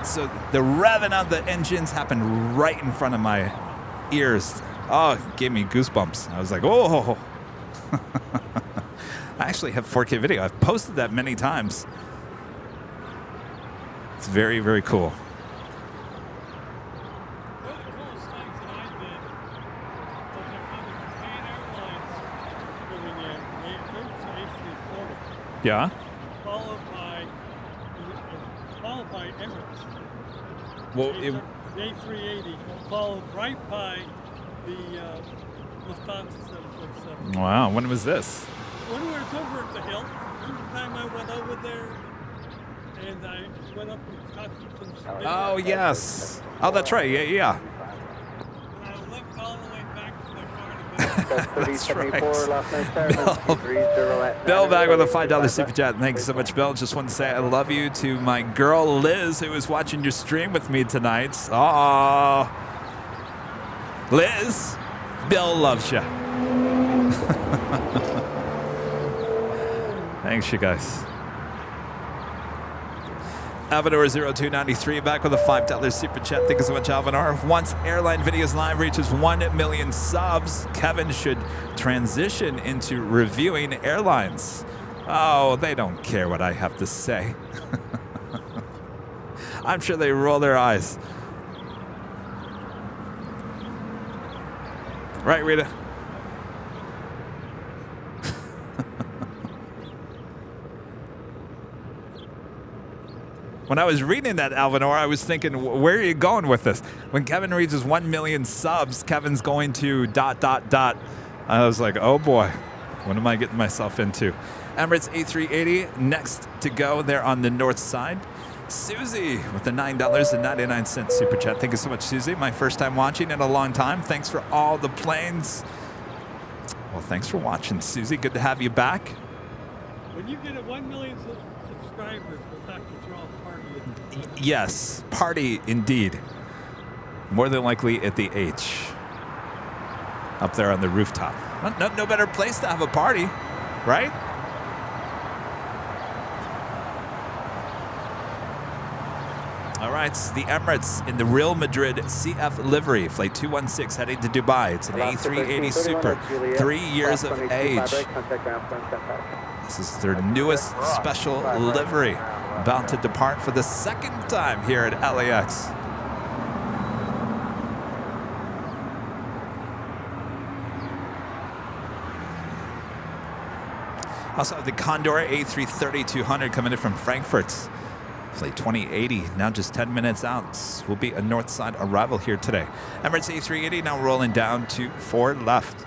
So the revving of the engines happened right in front of my ears. Oh, it gave me goosebumps. I was like, oh. I actually have 4K video. I've posted that many times. It's very, very cool. One of the coolest things that I did was I found the Japan Airlines moving in A380, Yeah? followed by Emirates. Well, The A380, followed right by the Qantas A380. Wow, when was this? When we were over at the hill, one time I went over there and I went up and caught some video. Oh, yes. Oh, that's right. Yeah. And I limped all the way back to my car to That's right. Bill back with a $5 super chat. Thank you so much, Bill. Just want to say I love you to my girl Liz, who was watching your stream with me tonight. Oh, Liz, Bill loves you. Thanks, you guys. Avenor0293 back with a $5 super chat. Thank you so much, Alvanor. Once Airline Videos Live reaches 1 million subs, Kevin should transition into reviewing airlines. Oh, they don't care what I have to say. I'm sure they roll their eyes. Right, Rita? When I was reading that, Alvanor, I was thinking, where are you going with this? When Kevin reaches 1 million subs, Kevin's going to ... I was like, oh boy, what am I getting myself into? Emirates A380 next to go there on the north side. Susie with the $9.99 super chat. Thank you so much, Susie. My first time watching in a long time. Thanks for all the planes. Well, thanks for watching, Susie. Good to have you back. When you get a 1 million subscribers, we'll have to throw a party. Yes, party indeed. More than likely at the H. Up there on the rooftop. No better place to have a party, right? All right, the Emirates in the Real Madrid CF livery, flight 216 heading to Dubai. It's an A380 Super, 3 years of age. This is their newest special livery, about to depart for the second time here at LAX. Also have the Qantas A380-200 coming in from Frankfurt. Flight 2080, now just 10 minutes out. Will be a north side arrival here today. Emirates A380 now rolling down to 4 left.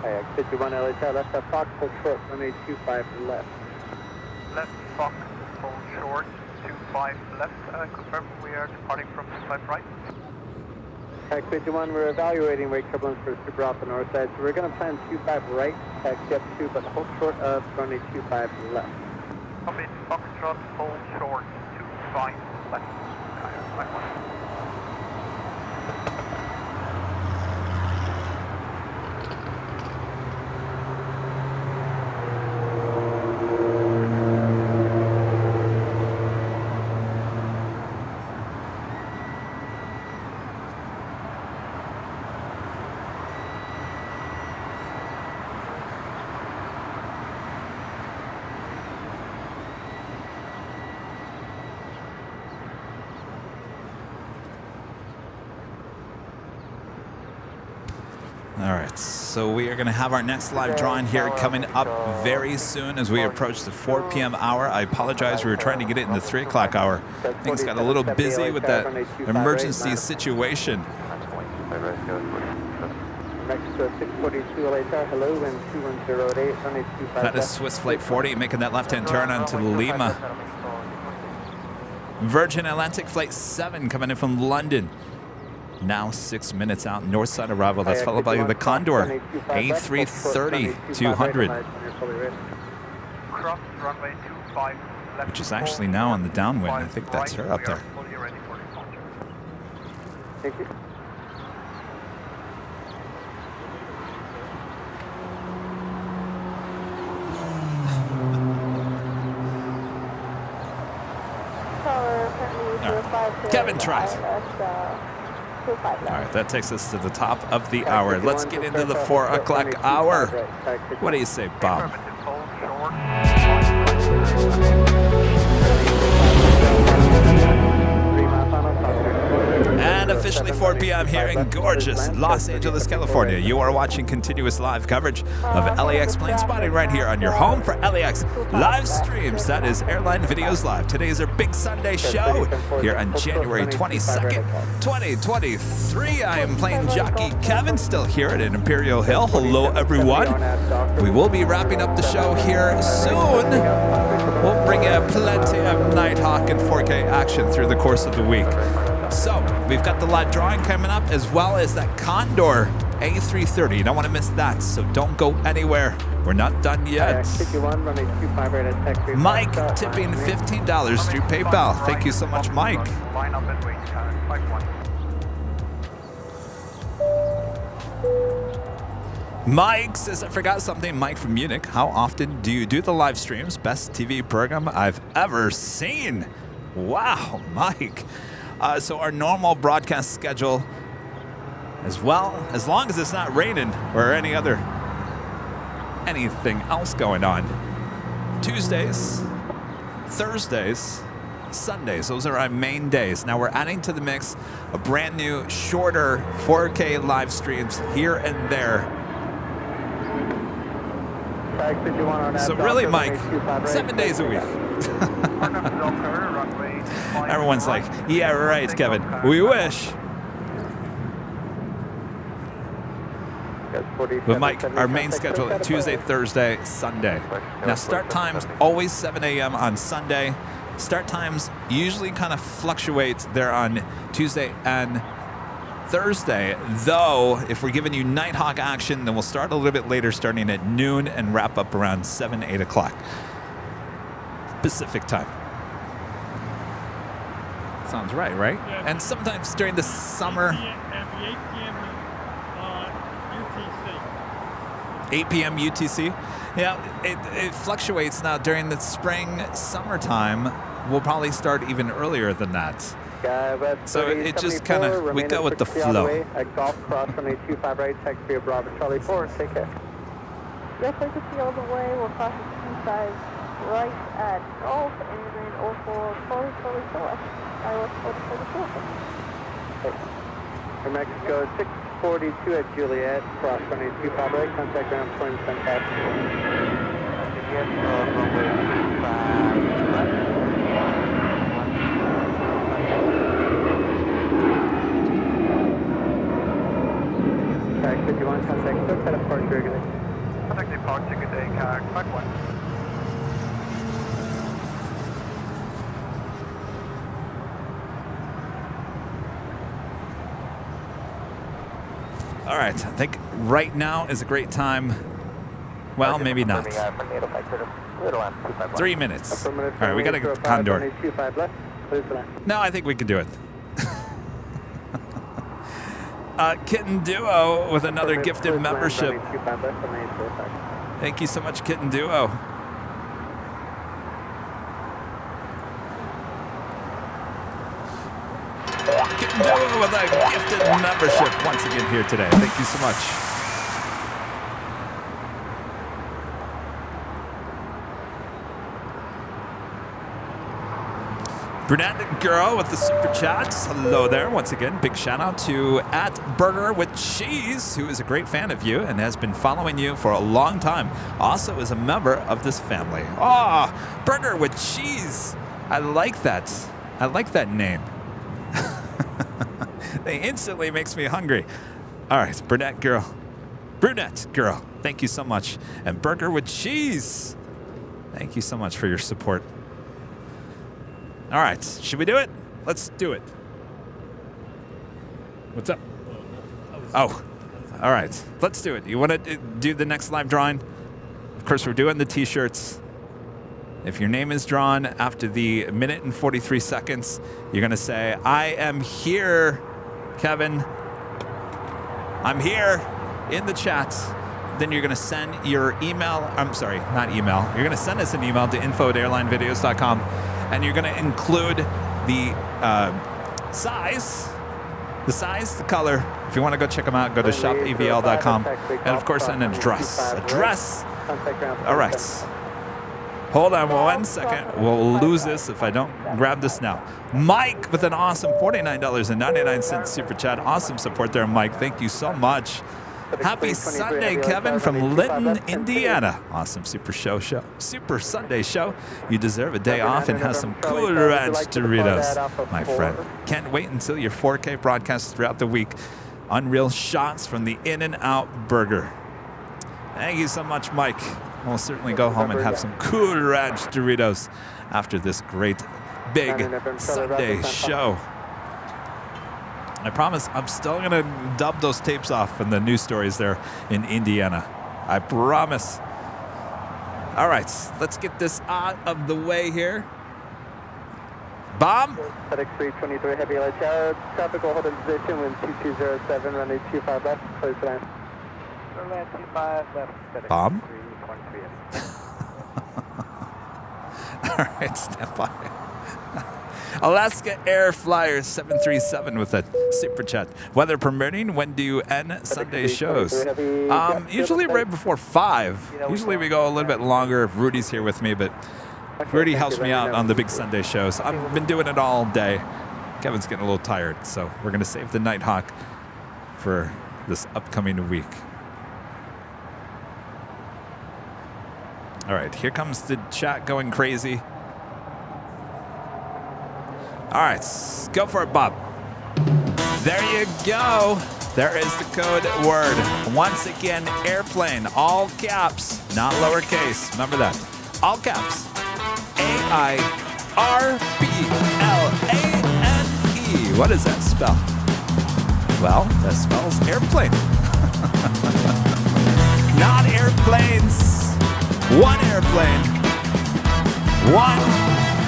Kayak 51 LHR, left at Fox, hold short, runway 25 left. Left Fox, hold short, 25 left. Confirm we are departing from 25 right. Kayak 51, we're evaluating wake turbulence for super off the north side, so we're going to plan 25 right, taxi up 2, but hold short of runway 25 left. Copy, Foxtrot, hold short, 25 left. Kayak 51. All right, so we are going to have our next live drawing here coming up very soon as we approach the 4 p.m. hour. I apologize, we were trying to get it in the 3 o'clock hour. Things got a little busy with that emergency situation. Next to 642 LHR, hello, wind 2108, runway 25 That is Swiss Flight 40 making that left-hand turn onto Lima. Virgin Atlantic Flight 7 coming in from London. Now 6 minutes out, north side arrival. That's followed by the Condor A330-200, which is actually now on the downwind. I think that's her up there. Thank you. Kevin tries. All right, that takes us to the top of the hour. Let's get into the 4 o'clock hour. What do you say, Bob? And officially 4 p.m. here in gorgeous Los Angeles, California. You are watching continuous live coverage of LAX plane spotting right here on your home for LAX live streams. That is Airline Videos Live. Today is our big Sunday show here on January 22nd, 2023. I am plane jockey Kevin, still here at Imperial Hill. Hello, everyone. We will be wrapping up the show here soon. We'll bring you plenty of Nighthawk and 4K action through the course of the week. So we've got the live drawing coming up, as well as that Condor A330. You don't want to miss that, so don't go anywhere. We're not done yet. Mike tipping $15 through PayPal. Thank you so much, Mike. Line up and wait. Flight 1. Mike says, I forgot something. Mike from Munich. How often do you do the live streams? Best TV program I've ever seen. Wow, Mike. So our normal broadcast schedule, as well, as long as it's not raining or anything else going on. Tuesdays, Thursdays, Sundays, those are our main days. Now we're adding to the mix a brand new, shorter 4K live streams here and there. So really, Mike, 7 days a week. Everyone's like, yeah, right, Kevin. We wish. But Mike, our main schedule is Tuesday, Thursday, Sunday. Now start times always 7 a.m. on Sunday. Start times usually kind of fluctuate there on Tuesday and Thursday, though if we're giving you Nighthawk action, then we'll start a little bit later, starting at noon and wrap up around 7, 8 o'clock Pacific time. Sounds right? Yeah. And sometimes during the summer, 8 p.m. UTC. 8 p.m. UTC. Yeah, it fluctuates now. During the spring, summertime, we'll probably start even earlier than that. So it just kind of, we go with the flow. Golf cross from 825 right, taxi via Bravo Charlie 4, take care. Yes, I can see all the way. We'll cross the 25 right at Golf and then 04 Charlie 44. ILS 44. From Mexico 642 at Juliet, cross from 825 right, contact ground point 10 past. Contact 51, contact Cook, head up departure, good day. Contact departure, good day, flight 1. All right, I think right now is a great time. Well, maybe not. 3 minutes. All right, we got to get the Condor. No, I think we can do it. Kitten Duo with another gifted membership. Thank you so much, Kitten Duo. Kitten Duo with a gifted membership once again here today. Thank you so much. Brunette Girl with the super chats. Hello there. Once again, big shout out to @BurgerWithCheese, who is a great fan of you and has been following you for a long time. Also is a member of this family. Ah, Burger with Cheese. I like that. I like that name. They instantly makes me hungry. All right, Brunette Girl. Brunette Girl, thank you so much. And Burger with Cheese, thank you so much for your support. All right, should we do it? Let's do it. What's up? Oh, all right, let's do it. You want to do the next live drawing? Of course, we're doing the t-shirts. If your name is drawn after the minute and 43 seconds, you're going to say, I am here, Kevin. I'm here in the chat. Then you're going to send your email. I'm sorry, not email. You're going to send us an email to info@airlinevideos.com. And you're going to include the size, the color. If you want to go check them out, go to shopavl.com. And of course, an address. All right. Hold on 1 second. We'll lose this if I don't grab this now. Mike with an awesome $49.99 super chat. Awesome support there, Mike. Thank you so much. Happy Sunday, Kevin from Linton, Indiana. Awesome Super Sunday show. You deserve a day off and have some Cool Ranch Doritos, my friend. Can't wait until your 4K broadcasts throughout the week. Unreal shots from the In-N-Out Burger. Thank you so much, Mike. We'll certainly go home and have some Cool Ranch Doritos after this great big Sunday show. I promise I'm still going to dub those tapes off in the news stories there in Indiana. I promise. All right, let's get this out of the way here. Bob? FedEx 323 Heavy LHR, traffic will hold in position when 2207, runway 25 left, close to land. Runway 25 left, FedEx Bob? 323 All right, stand by. Alaska Air Flyer 737 with a super chat. Weather permitting, when do you end Sunday shows? Usually right before 5. Usually we go a little bit longer if Rudy's here with me, but Rudy helps me out on the big Sunday shows. I've been doing it all day. Kevin's getting a little tired, so we're going to save the Nighthawk for this upcoming week. All right, here comes the chat going crazy. All right, go for it, Bob. There you go. There is the code word. Once again, airplane, all caps, not lowercase. Remember that. All caps. AIRPLANE. What does that spell? Well, that spells airplane. Not airplanes. One airplane. One.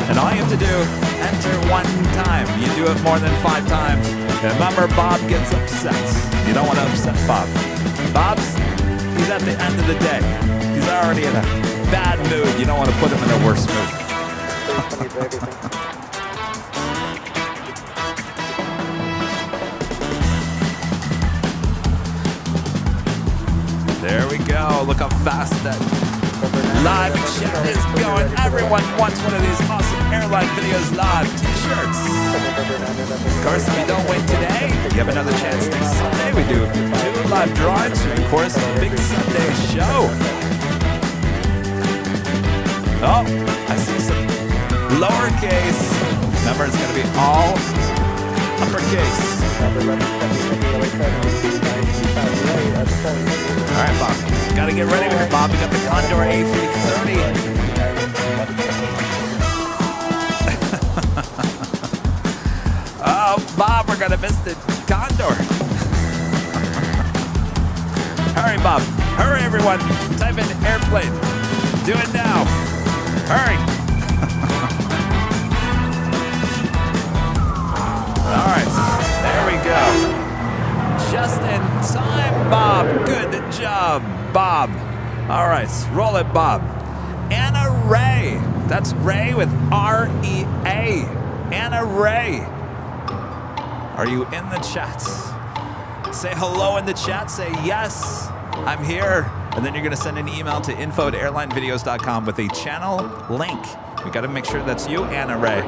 And all you have to do, enter one time. You do it more than 5 times. And remember, Bob gets upset. You don't want to upset Bob. He's at the end of the day. He's already in a bad mood. You don't want to put him in a worse mood. There we go. Look how fast that live chat is going. Everyone wants one of these awesome airline videos live t-shirts. Of course, if you don't win today, you have another chance next Sunday. We do 2 live drawings during, of course, a big Sunday show. Oh, I see some lowercase. Remember, it's going to be all uppercase. All right, Bob. Got to get ready with it, Bob. We got the Condor A380. Oh, Bob, we're going to miss the Condor. Hurry, Bob. Hurry, everyone. Type in airplane. Do it now. Hurry. All right. There we go. Just in time, Bob. Good job, Bob. All right, roll it, Bob. Anna Ray. That's Ray with R-E-A. Anna Ray. Are you in the chat? Say hello in the chat. Say yes, I'm here. And then you're going to send an email to info@airlinevideos.com with a channel link. We got to make sure that's you, Anna Ray.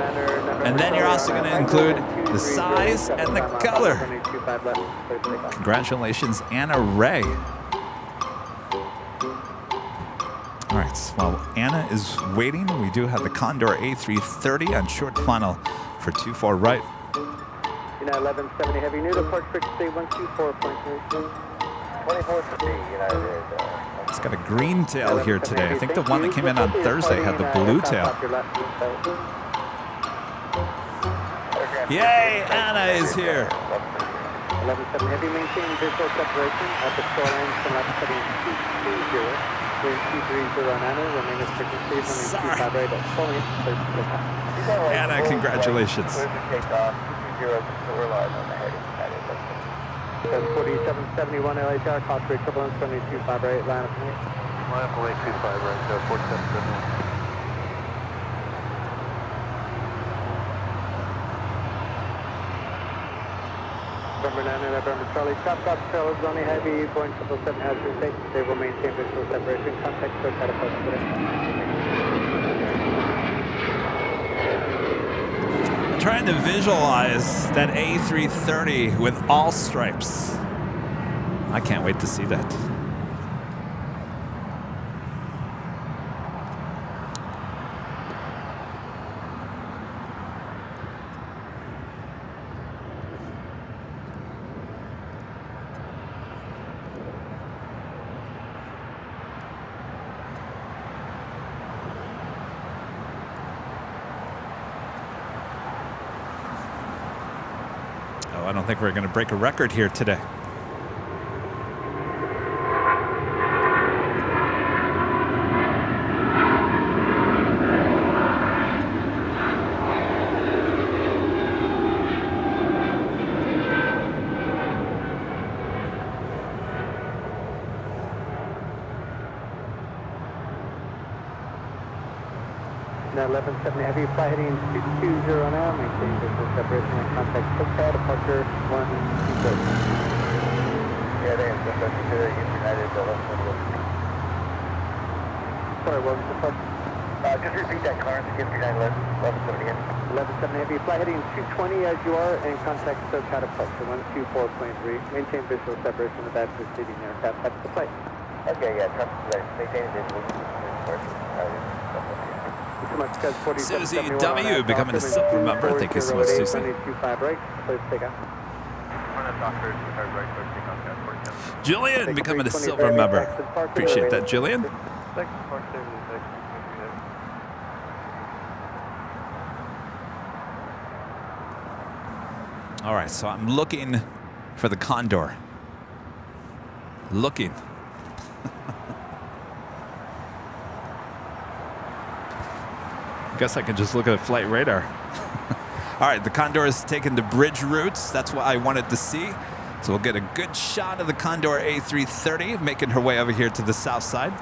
And then you're also going to include the size and the color. Congratulations, Anna Ray. All right, while Anna is waiting, we do have the Condor A380 on short final for 24 right. United 1170 Heavy, new approach frequency 124.3. 2450 United. It's got a green tail here today. I think the one that came in on Thursday had the blue tail. Yay, Anna is here. 1170 Heavy, maintain visual separation at the shoreline from left heading 220. Sorry. Anna, congratulations. 4771 LHR, cost for equivalence 7258, line up point. Line up point 25 right, 4771. November 9 and November Charlie, stop trailers only heavy, Boeing 777 has been taken. They will maintain visual separation. Contact for catapult today. I'm trying to visualize that A330 with all stripes. I can't wait to see that. I don't think we're going to break a record here today. Now 1170 heavy, fly heading 220 now, maintain visual separation and contact SoCal, departure 120. Yeah, they have just consider United 1170. Sorry, what was the part? Just repeat that, Clarence, United 1170 again. 1170 heavy, fly heading 220 as you are, and contact SoCal, departure 124.3. Maintain visual separation of that preceding aircraft. That's the flight. Okay, yeah, trust maintain visual departure. Susie W. becoming a silver member. Thank you so much, Susie. Julian becoming a silver member. Appreciate that, Julian. All right, so I'm looking for the Condor. Looking. Guess I can just look at flight radar. All right, the Condor is taken to bridge routes. That's what I wanted to see. So we'll get a good shot of the Condor A380 making her way over here to the south side.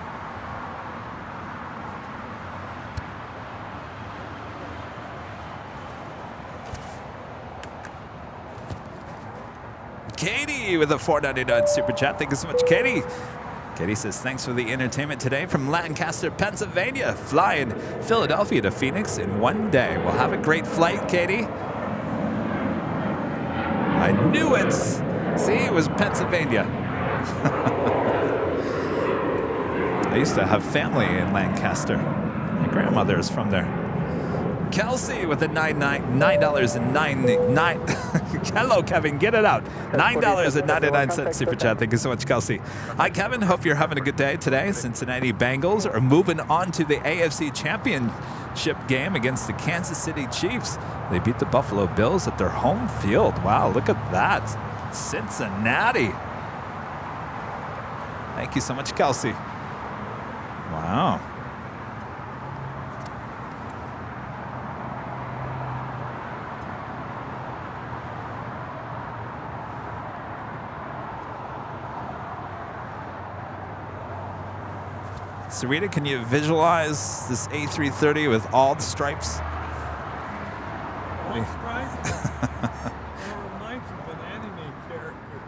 Katie with a $4.99 super chat. Thank you so much, Katie. Katie says, thanks for the entertainment today from Lancaster, Pennsylvania. Flying Philadelphia to Phoenix in one day. Well, have a great flight, Katie. I knew it. See, it was Pennsylvania. I used to have family in Lancaster. My grandmother is from there. Kelsey with a $9.99. Hello, Kevin. Get it out. $9.99 super chat. Thank you so much, Kelsey. Hi, Kevin. Hope you're having a good day today. Cincinnati Bengals are moving on to the AFC Championship game against the Kansas City Chiefs. They beat the Buffalo Bills at their home field. Wow, look at that. Cincinnati. Thank you so much, Kelsey. Wow. Sarita, can you visualize this A330 with all the stripes? All stripes? It reminds me of an anime character.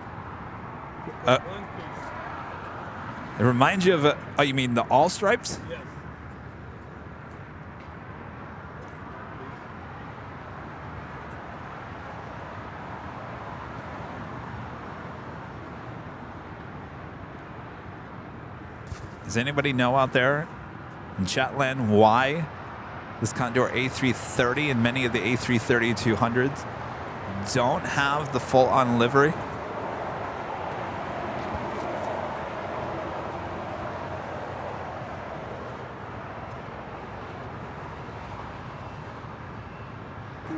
One Piece. It reminds you of a, oh, you mean the all stripes? Yes. Does anybody know out there in Chatland why this Condor A330 and many of the A330-200s don't have the full-on livery?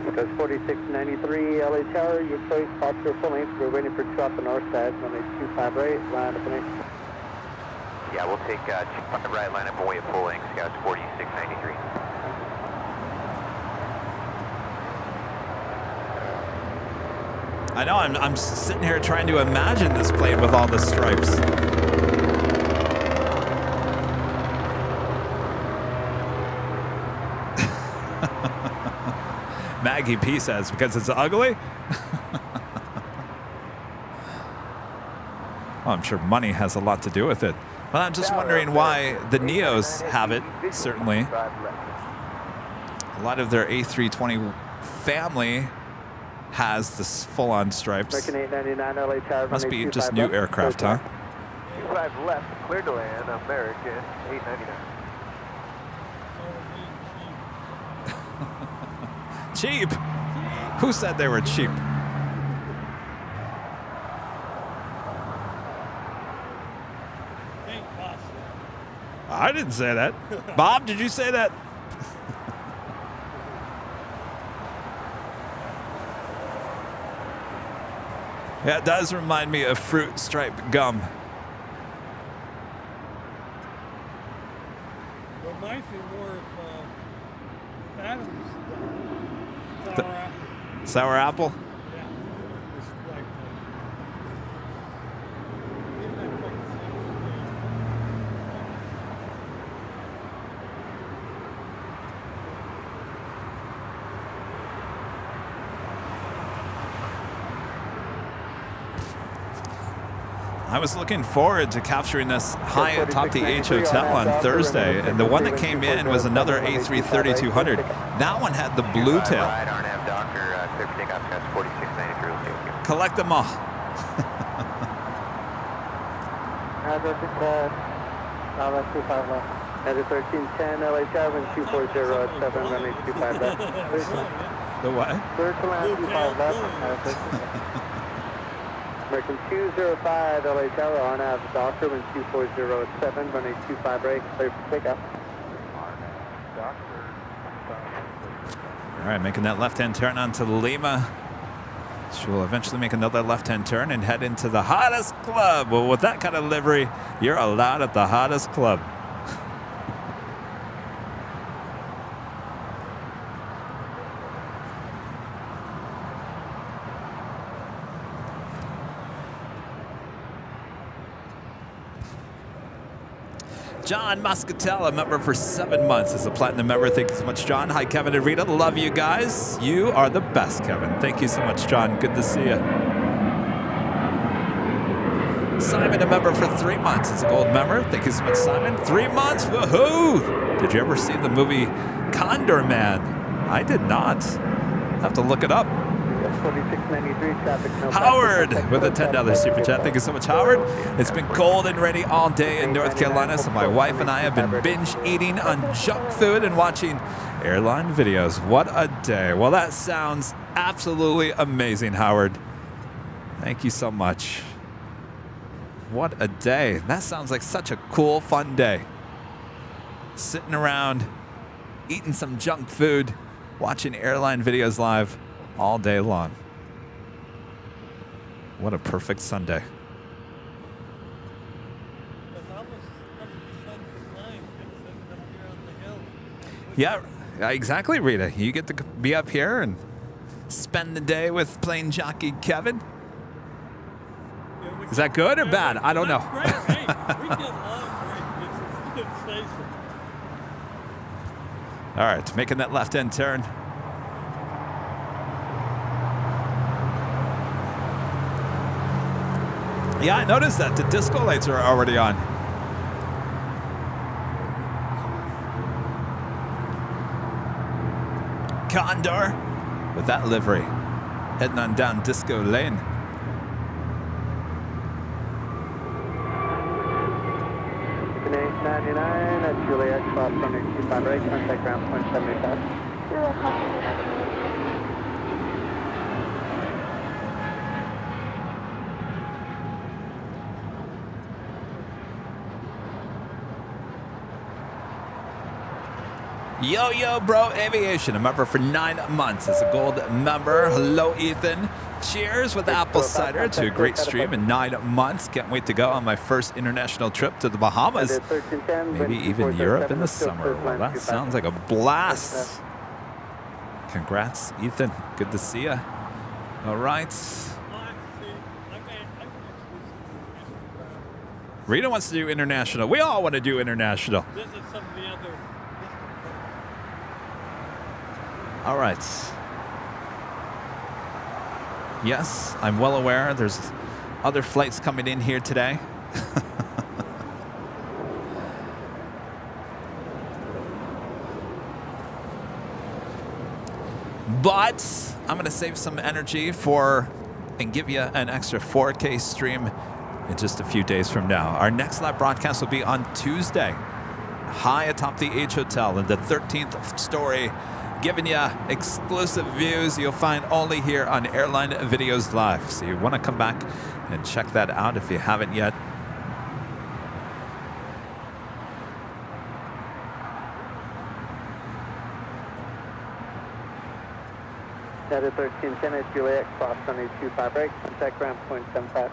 Because 4693 LA Tower, your choice, posture full length. We're waiting for 2 off the north side, runway 258, line up and in. Yeah, we'll take right line up away at full length, Scouts 4693. I know, I'm sitting here trying to imagine this plane with all the stripes. Maggie P says, because it's ugly? Well, I'm sure money has a lot to do with it. But I'm just wondering why the Neos have it, certainly. A lot of their A320 family has this full-on stripes. Must be just new aircraft, huh? 25 left, clear to land, American 899. Cheap? Who said they were cheap? I didn't say that. Bob, did you say that? Yeah, it does remind me of fruit striped gum. Reminds me more of Adam's sour apple. Sour apple? Yeah. It's like isn't that quite the same? I was looking forward to capturing this high atop the H Hotel on Thursday, and the one that came in was another A330-200. That one had the blue tail. Collect them all. Address 25 left. Address 1310 LA Tavern 240 runway 25 left. The what? Clear to land 25 left. American 205 LA Tower on Ave Doctor when 2407 runway 25 right, clear for takeoff. All right, making that left-hand turn onto Lima. She'll eventually make another left-hand turn and head into the hottest club. Well, with that kind of livery, you're allowed at the hottest club. John Muscatella, member for 7 months, is a platinum member. Thank you so much, John. Hi, Kevin and Rita. Love you guys. You are the best, Kevin. Thank you so much, John. Good to see you. Simon, a member for 3 months, is a gold member. Thank you so much, Simon. 3 months. Woohoo! Did you ever see the movie Condor Man? I did not. Have to look it up. 4693 traffic. Howard with a $10 super chat. Thank you so much, Howard. It's been cold and rainy all day in North Carolina, so my wife and I have been binge eating on junk food and watching airline videos. What a day. Well, that sounds absolutely amazing, Howard. Thank you so much. What a day. That sounds like such a cool, fun day. Sitting around, eating some junk food, watching airline videos live all day long. What a perfect Sunday. Yeah, exactly, Rita. You get to be up here and spend the day with plane jockey Kevin. Is that good or bad? I don't know. Great. Hey, we get along great. It's good. All right, making that left-hand turn. Yeah, I noticed that. The disco lights are already on. Condor with that livery. Heading on down Disco Lane. Canadian 99 at Juliet, Fox runway 25 right, contact ground point 75. Yo Bro Aviation, a member for 9 months, is a gold member. Hello, Ethan. Cheers with apple cider to a great stream in 9 months. Can't wait to go on my first international trip to the Bahamas. Maybe even Europe in the summer. Well, that sounds like a blast. Congrats, Ethan. Good to see you. All right. Rita wants to do international. We all want to do international. This is some of the other. All right. Yes, I'm well aware there's other flights coming in here today. But I'm going to save some energy for and give you an extra 4K stream in just a few days from now. Our next live broadcast will be on Tuesday, high atop the H Hotel in the 13th story, giving you exclusive views you'll find only here on Airline Videos Live. So you want to come back and check that out if you haven't yet. United 1310 Juliet, cross runway 25 right, contact ground point 75.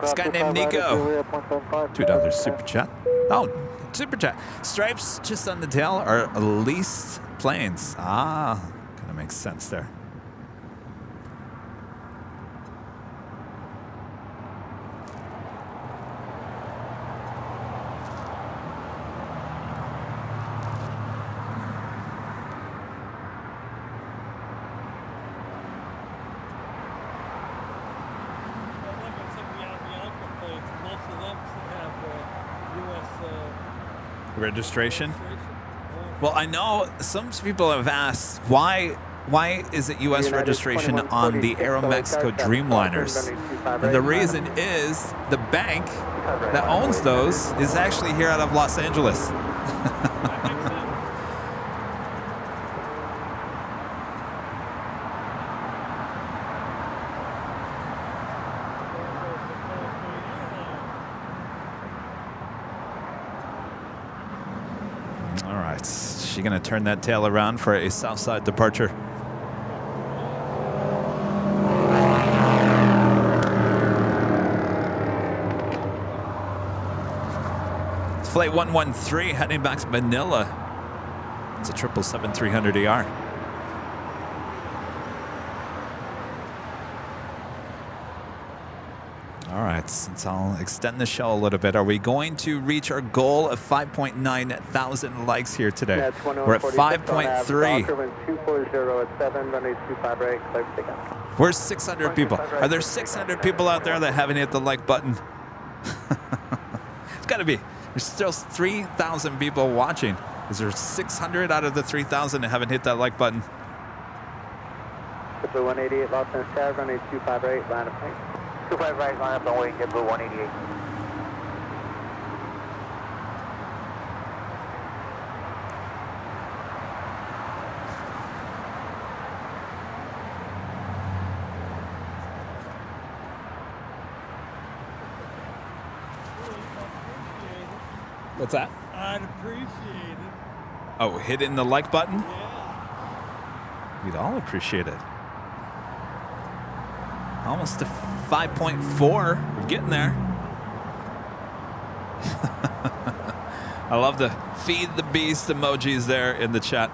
This guy named Nico. $2 super chat. Oh, super chat. Stripes just on the tail are leased planes. Ah, kind of makes sense there. Registration? Well, I know some people have asked why is it U.S. registration on the Aeromexico Dreamliners? And the reason is the bank that owns those is actually here out of Los Angeles. She's going to turn that tail around for a Southside departure. It's Flight 113 heading back to Manila. It's a 777-300ER. All right, since I'll extend the show a little bit, are we going to reach our goal of 5.9 thousand likes here today? We're at 5.3. Where's 600 people? Are there 600 people out there that haven't hit the like button? It's got to be. There's still 3,000 people watching. Is there 600 out of the 3,000 that haven't hit that like button? Blue 188, Los Angeles, runway 25 right, line of plane. 25 right, line up and wait, get Blue 188. What's that? I'd appreciate it. Oh, hitting the like button? Yeah. We'd all appreciate it. Almost to 5.4. We're getting there. I love the feed the beast emojis there in the chat.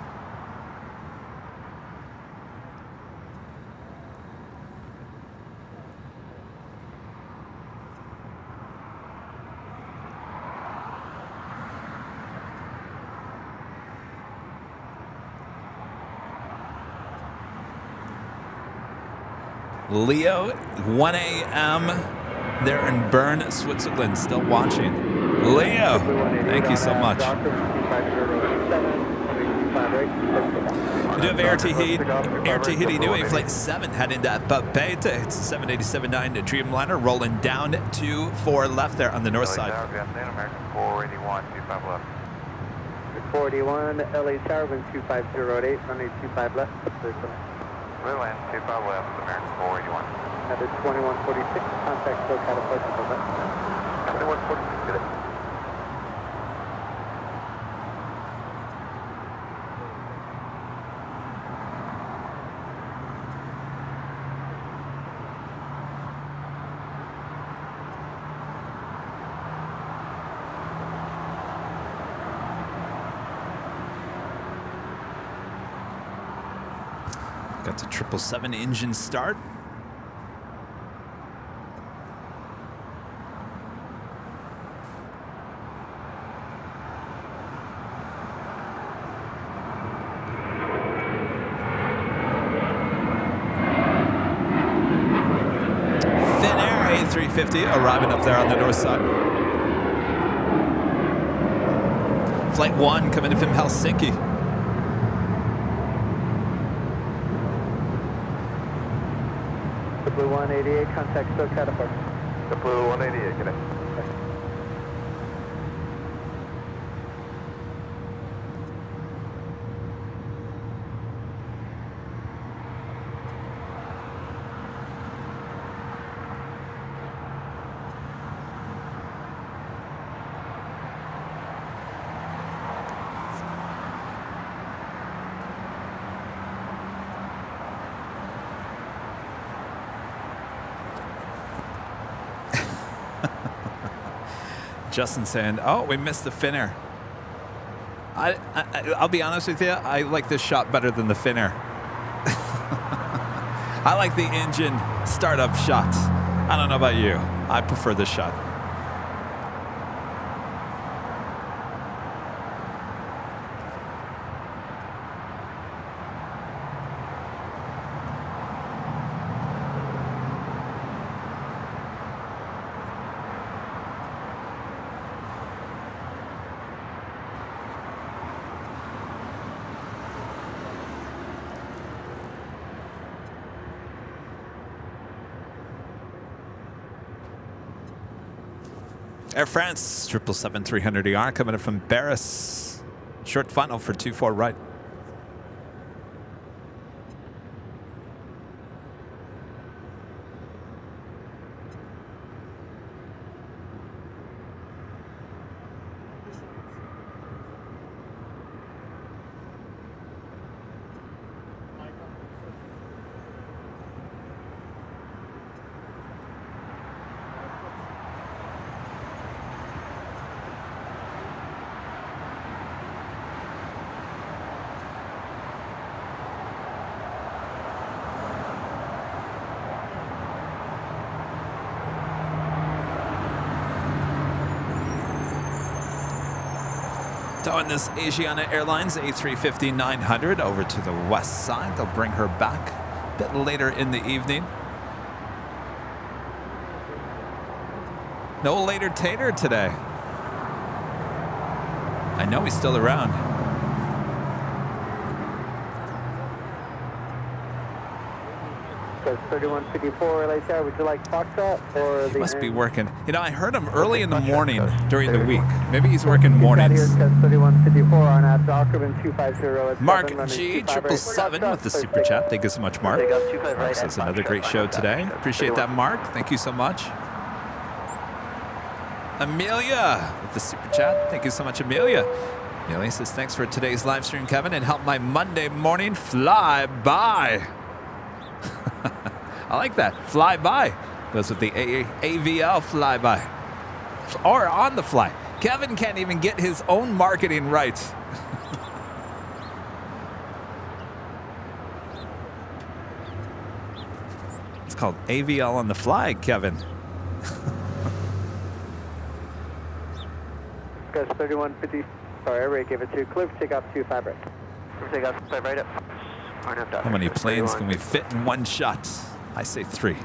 Leo, 1 a.m. there in Bern, Switzerland, still watching. Leo, thank you so much. We do have Air Tahiti New A Flight 7 heading to Papete. It's a 787-9 Dreamliner rolling down to 4 left there on the north side. 481, 25 left. 481, LA Tower, wind 2508, runway 25 left. Redland, 25 left, American 481. That is 2146, contact SoCal approach to left. 2146, good. Got the 777 engine start. Air A380 arriving up there on the north side. Flight 1 coming in from Helsinki. Blue 188, contact SoCal approach. The Blue 188, good day. Justin saying, "Oh, we missed the Finnair." I'll be honest with you. I like this shot better than the Finnair. I like the engine startup shots. I don't know about you. I prefer this shot. Air France 777-300ER coming in from Barris. Short final for 24 right. Towing this Asiana Airlines A350-900 over to the west side. They'll bring her back a bit later in the evening. No later tater today. I know he's still around. So 3154 LHR, would you like Foxtrot or the... He must be working. You know, I heard him early in the morning during the week. Maybe he's working mornings. 3154 on at Dockman 250. Mark G, 777 with the super chat. Thank you so much, Mark. Mark says another great show today. Appreciate that, Mark. Thank you so much. Amelia with the super chat. Thank you so much, Amelia. Amelia says, thanks for today's live stream, Kevin, and help my Monday morning fly by. I like that. Fly by. Goes with the AVL flyby. Or on the fly. Kevin can't even get his own marketing right. It's called AVL on the fly, Kevin. Goes 3150. Sorry, rate gave it to Cliff. Take off 25 right. Take off 5 right up. How many planes can we fit in one shot? I say 3.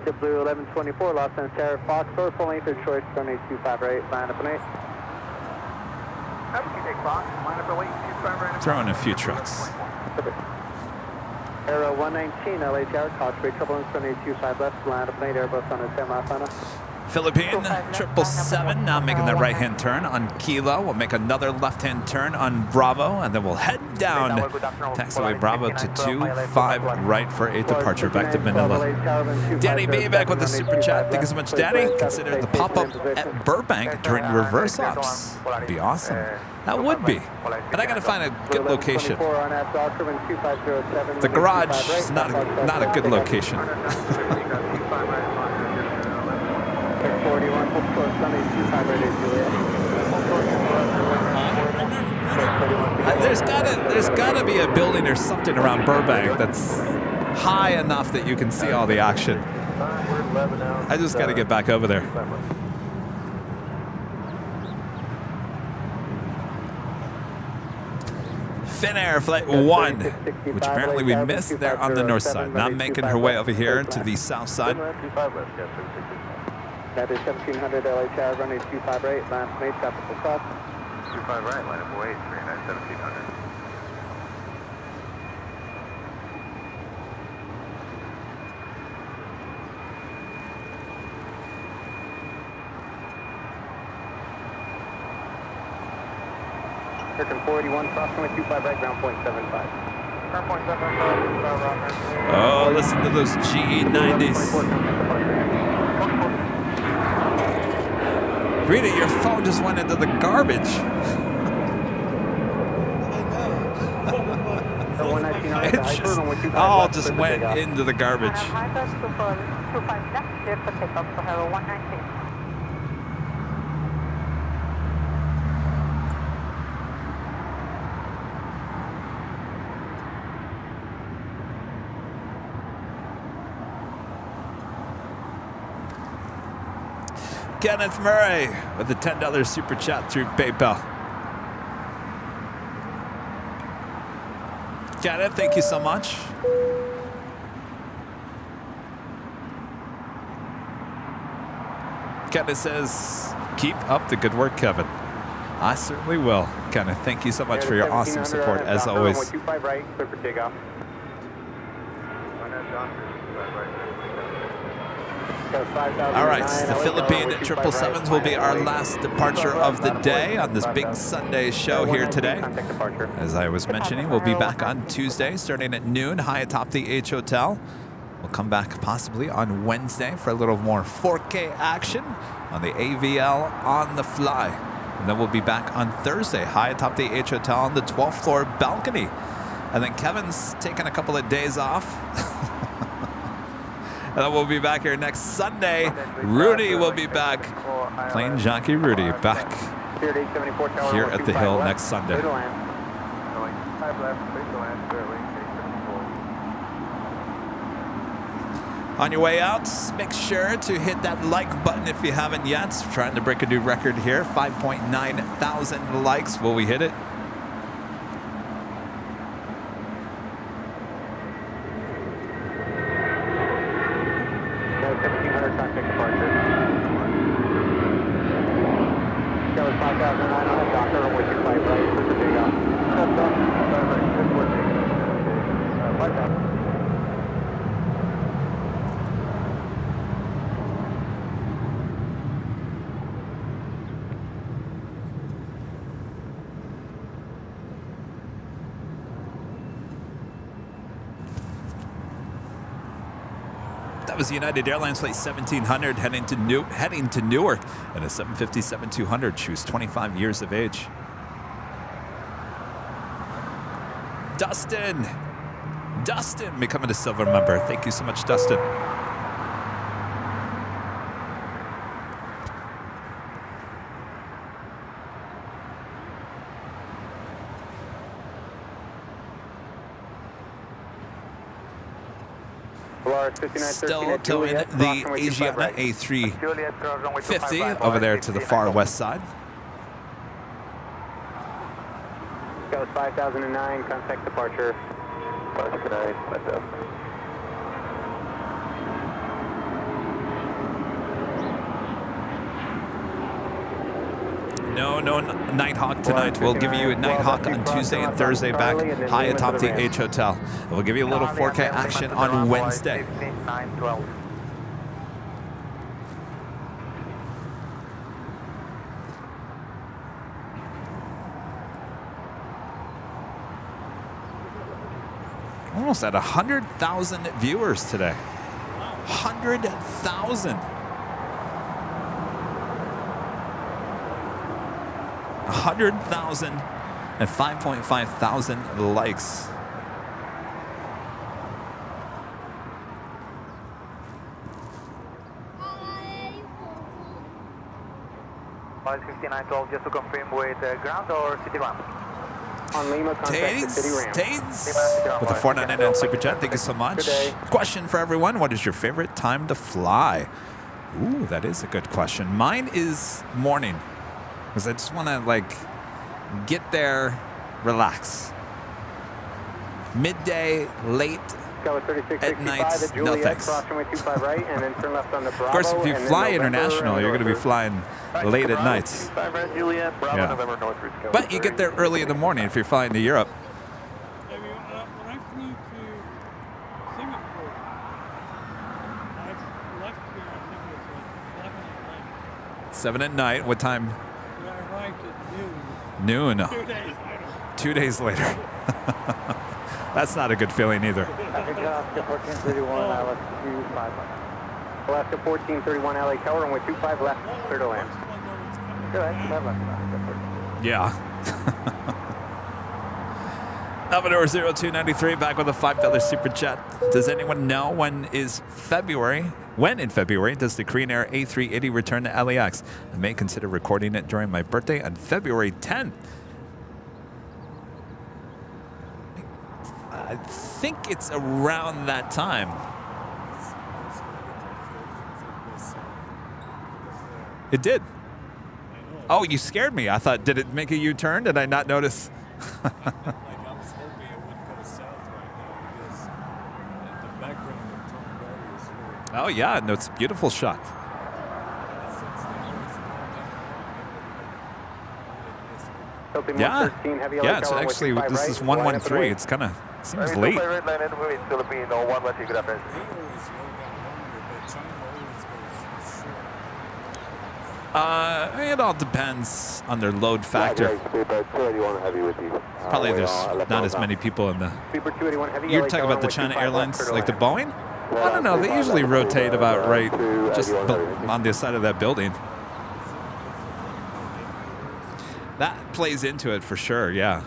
Tip Blue 1124, Los Angeles Terra Fox, full length of choice, runway 25 right, line up and 8. Throw in a few trucks. Aero 119, LHR, Coxbridge, turbulence, runway 25 left, line up and 8, Airbus on a 10 mile final. Philippine 777 now making the right-hand turn on Kilo. We'll make another left-hand turn on Bravo, and then we'll head down taxiway Bravo to 25 right for a departure back to Manila. Danny B back with the super chat. Thank you so much, Danny. Consider the pop-up at Burbank during reverse ops. That'd be awesome. That would be. But I gotta find a good location. The garage is not a good location. 41, There's gotta be a building or something around Burbank that's high enough that you can see all the action. I just gotta get back over there. Finnair Flight 1, which apparently we missed there on the north side. Now making her way over here to the south side. That is 1700 LHR, runway 25 right, line up 8, tropical cross. 25 right, line up 8, 39, 1700. Circle 481, cross runway 25 right, ground point 75. Ground point 75, Oh, listen to those GE90s. Rita, your phone just went into the garbage. It just all just went into the garbage. Kenneth Murray with the $10 super chat through PayPal. Kenneth, thank you so much. Kenneth says, keep up the good work, Kevin. I certainly will. Kenneth, thank you so much for your awesome support, as always. 25 right, clear for takeoff. All right, the Philippine 777s will be our last departure of the day on this big Sunday show here today. As I was mentioning, we'll be back on Tuesday starting at noon high atop the H Hotel. We'll come back possibly on Wednesday for a little more 4K action on the AVL on the fly. And then we'll be back on Thursday high atop the H Hotel on the 12th floor balcony. And then Kevin's taking a couple of days off. And then we'll be back here next Sunday. Rudy will be back. Plane jockey Rudy back here at the Hill next Sunday. On your way out, make sure to hit that like button if you haven't yet. We're trying to break a new record here. 5.9 thousand likes. Will we hit it? That was United Airlines flight 1700 heading to Newark and a 757-200. She was 25 years of age. Dustin becoming a silver member. Thank you so much, Dustin. Still towing the Asiana A380 over there to the far west side. Goes 5009, contact departure. 5009, myself. No Nighthawk tonight. We'll give you a Nighthawk on Tuesday and Thursday back high atop the H Hotel. We'll give you a little 4K action on Wednesday. Almost at 100,000 viewers today. 100,000. 100,000 and 5.5 thousand likes. Flight 5912, just to confirm with ground or city ramp? On Lima, contact city ramp. Tains with the 499 super chat. Thank you so much. Question for everyone: what is your favorite time to fly? Ooh, that is a good question. Mine is morning. Because I just want to, like, get there, relax. Midday, late, at night, no thanks. Of course, if you fly international, you're going to be flying late at nights. Yeah. But you get there early in the morning if you're flying to Europe. When I flew to Singapore, I left here, I think it was like 7 at night. 7 at night. What time? I arrived at noon. Noon. 2 days later. 2 days later. That's not a good feeling either. Alaska 1431, LAX 25. Alaska 1431, LA Tower, runway 25 left, clear to land. Yeah. Elvador 0293 back with a $5 super chat. Does anyone know when in February does the Korean Air A380 return to LAX? I may consider recording it during my birthday on February 10th. I think it's around that time. It did. I know. Oh, you scared me. I thought, did it make a U-turn? Did I not notice? Like I was hoping it would go south right now because the background of Tom Brady is really. Oh yeah, no, it's a beautiful shot. Yeah, yeah. It's actually this is 113. It's kind of seems late. Red line in moving Philippine 113. Good afternoon. It all depends on their load factor. Probably there's not as many people in the. You're talking about the China Airlines, like the Boeing? I don't know. They usually rotate about right just on the side of that building. That plays into it for sure, yeah.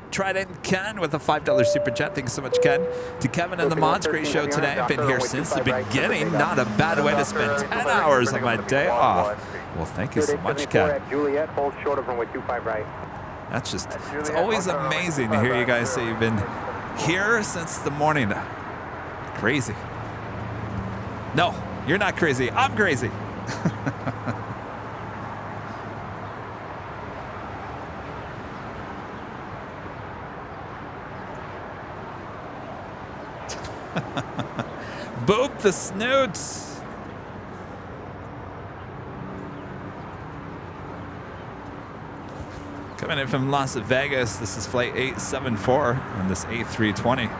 Trident Ken with a $5 super chat. Thanks so much, Ken. To Kevin and the mods, great show today. I've been here since the beginning. Not a bad way to spend 10 hours on my day off. Well, thank you so much, Ken. Juliet, hold short of runway 25 right. That's just, it's always amazing to hear you guys say you've been here since the morning. Crazy. No, you're not crazy. I'm crazy. Boop the snoots. Coming in from Las Vegas, this is flight 874 on this A320.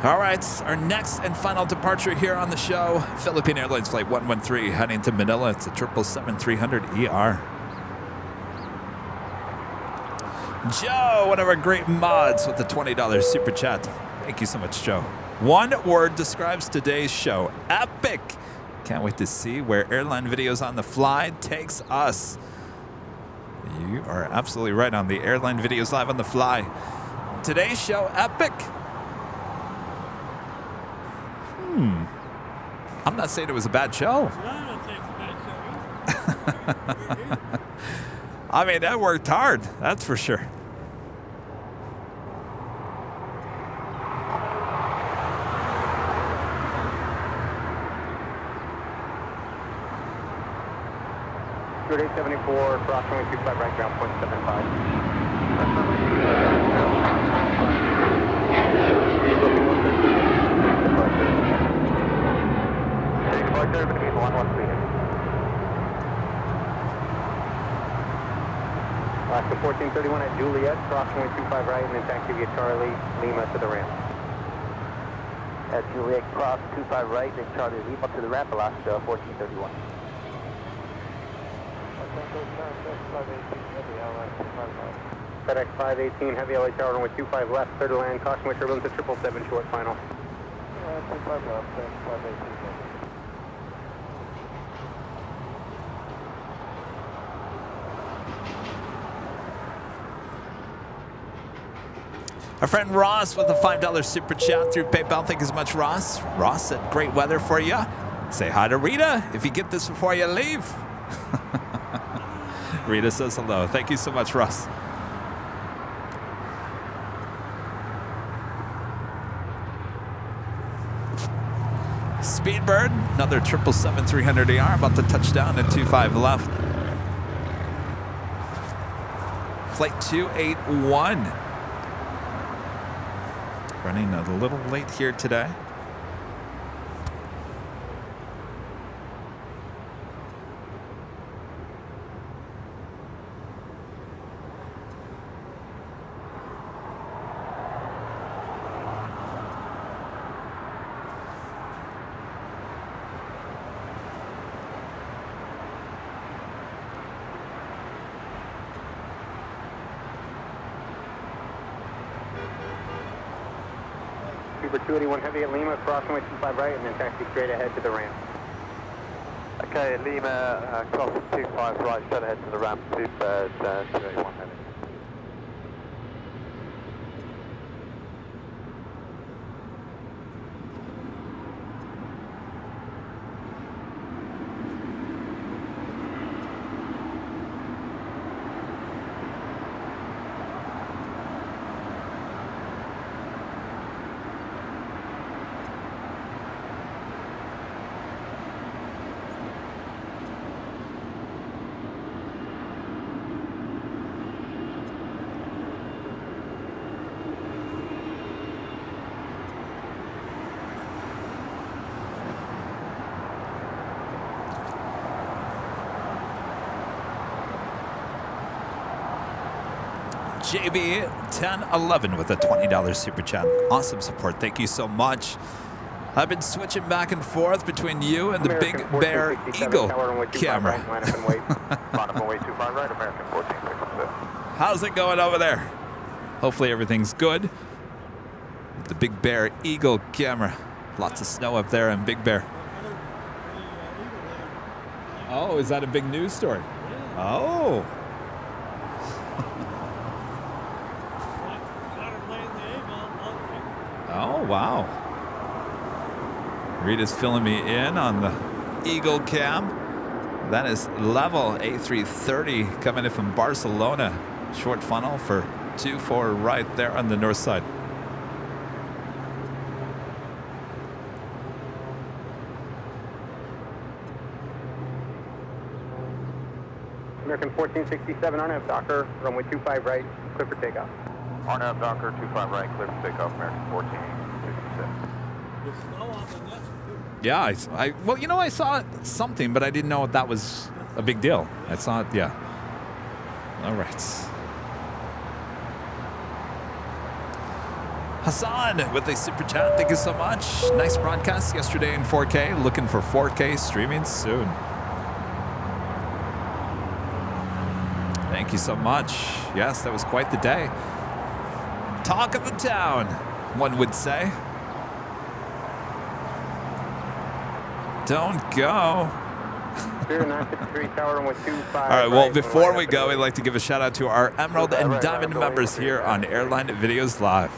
All right, our next and final departure here on the show, Philippine Airlines Flight 113 heading to Manila. It's a 777-300ER. Joe, one of our great mods with the $20 super chat. Thank you so much, Joe. One word describes today's show: epic. Can't wait to see where airline videos on the fly takes us. You are absolutely right on the airline videos live on the fly. Today's show, epic. I'm not saying it was a bad show. I don't think it's a bad show. I mean, that worked hard. That's for sure. Good 874, cross runway 25 right, ground point 75. Alaska 1431 at Juliet, cross runway 25 right, and then taxi via Charlie Lima to the ramp. At Juliet, cross 25 right, then Charlie Lima to the ramp, Alaska 1431. FedEx 518, heavy LA tower runway 25 left, clear to land, caution with turbulence at 777 short final. 25 left, 518. Our friend Ross with a $5 super chat through PayPal. Thank you so much, Ross. Ross said, great weather for you. Say hi to Rita if you get this before you leave. Rita says hello. Thank you so much, Ross. Speedbird, another 777-300ER about to touch down at 25 left. Flight 281. Running a little late here today. Super 281 heavy at Lima, cross runway 25 right, and then taxi straight ahead to the ramp. Okay, Lima, cross 25 right, straight ahead to the ramp, Super 281 heavy. JB1011 with a $20 super chat. Awesome support. Thank you so much. I've been switching back and forth between you and the Big Bear Eagle camera. How's it going over there? Hopefully everything's good. The Big Bear Eagle camera. Lots of snow up there in Big Bear. Oh, is that a big news story? Oh. Oh, wow. Rita's filling me in on the Eagle cam. That is level A330 coming in from Barcelona. Short funnel for 2-4 right there on the north side. American 1467, RNAV Docker, runway 25 right, clear for takeoff. RNAV Docker, 25 right, clear for takeoff, American 1467. Yeah, well, you know, I saw something, but I didn't know that was a big deal. I saw it, yeah. All right. Hassan with a super chat. Thank you so much. Nice broadcast yesterday in 4K. Looking for 4K streaming soon. Thank you so much. Yes, that was quite the day. Talk of the town, one would say. Don't go. All right, well, before we go, we'd like to give a shout out to our Emerald and Diamond members here on Airline Videos Live.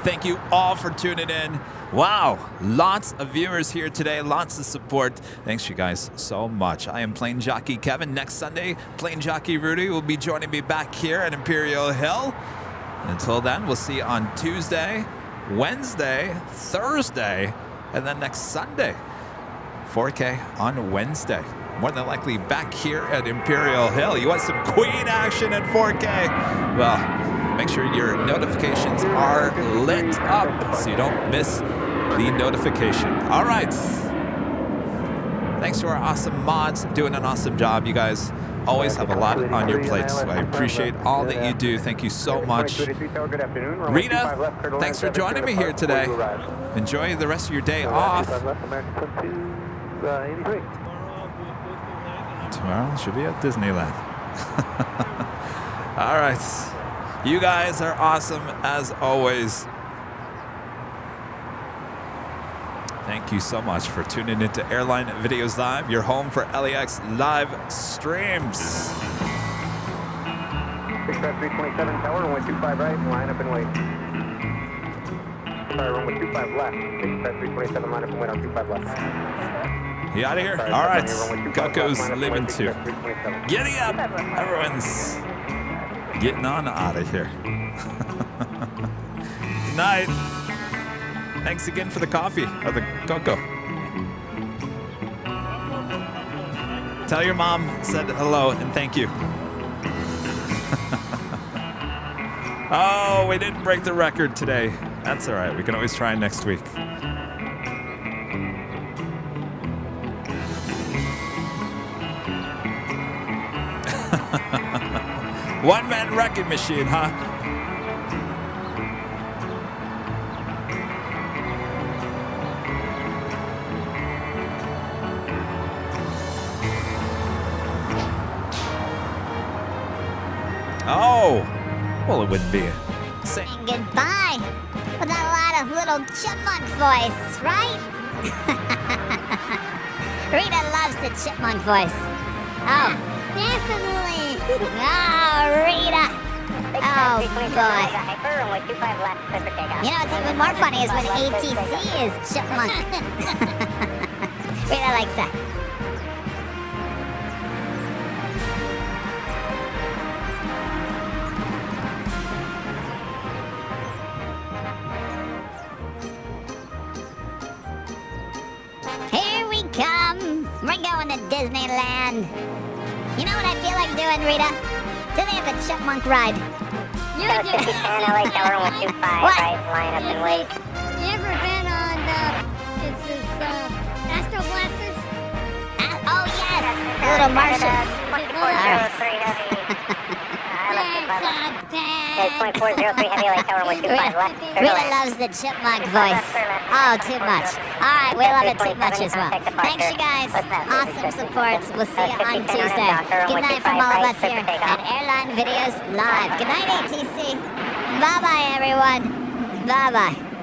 Thank you all for tuning in. Wow, lots of viewers here today, lots of support. Thanks you guys so much. I am Plane Jockey Kevin. Next Sunday, Plane Jockey Rudy will be joining me back here at Imperial Hill. Until then, we'll see you on Tuesday, Wednesday, Thursday, and then next Sunday. 4K on Wednesday. More than likely back here at Imperial Hill. You want some Queen action at 4K? Well, make sure your notifications are lit up so you don't miss the notification. All right. Thanks to our awesome mods doing an awesome job. You guys always have a lot on your plates. So I appreciate all that you do. Thank you so much. Rita, thanks for joining me here today. Enjoy the rest of your day off. Tomorrow should be at Disneyland. All right. You guys are awesome as always. Thank you so much for tuning into Airline Videos Live, your home for LAX live streams. 327 tower, runway 25 right, line up and wait. Sorry, runway 25 left. 327, line up and wait on 25 left. You out of here? All right. Coco's leaving too. Giddy up. Everyone's getting on out of here. Good night. Thanks again for the coffee or the cocoa. Tell your mom said hello and thank you. Oh, we didn't break the record today. That's all right. We can always try next week. One-man wrecking machine, huh? Oh, well, it wouldn't be saying goodbye with a lot of little chipmunk voice, right? Rita loves the chipmunk voice. Oh, definitely. Oh, Rita. Oh, boy. You know what's even more funny is when ATC is chipmunk. Rita likes that. Here we come. We're going to Disneyland. You know what I feel like doing, Rita? Today have a chipmunk ride. You LA Tower 125, right, line up and wait. You ever been on it's this Astro Blasters? Oh yes, the little Martians. 2403 Heavy. It's 2403 Heavy LA Tower 125 left. Rita loves the chipmunk voice. Oh, too much. All right, we love it too much as well. Thanks, you guys. Awesome support. We'll see you on Tuesday. Good night from all of us here at Airline Videos Live. Good night, ATC. Bye-bye, everyone. Bye-bye.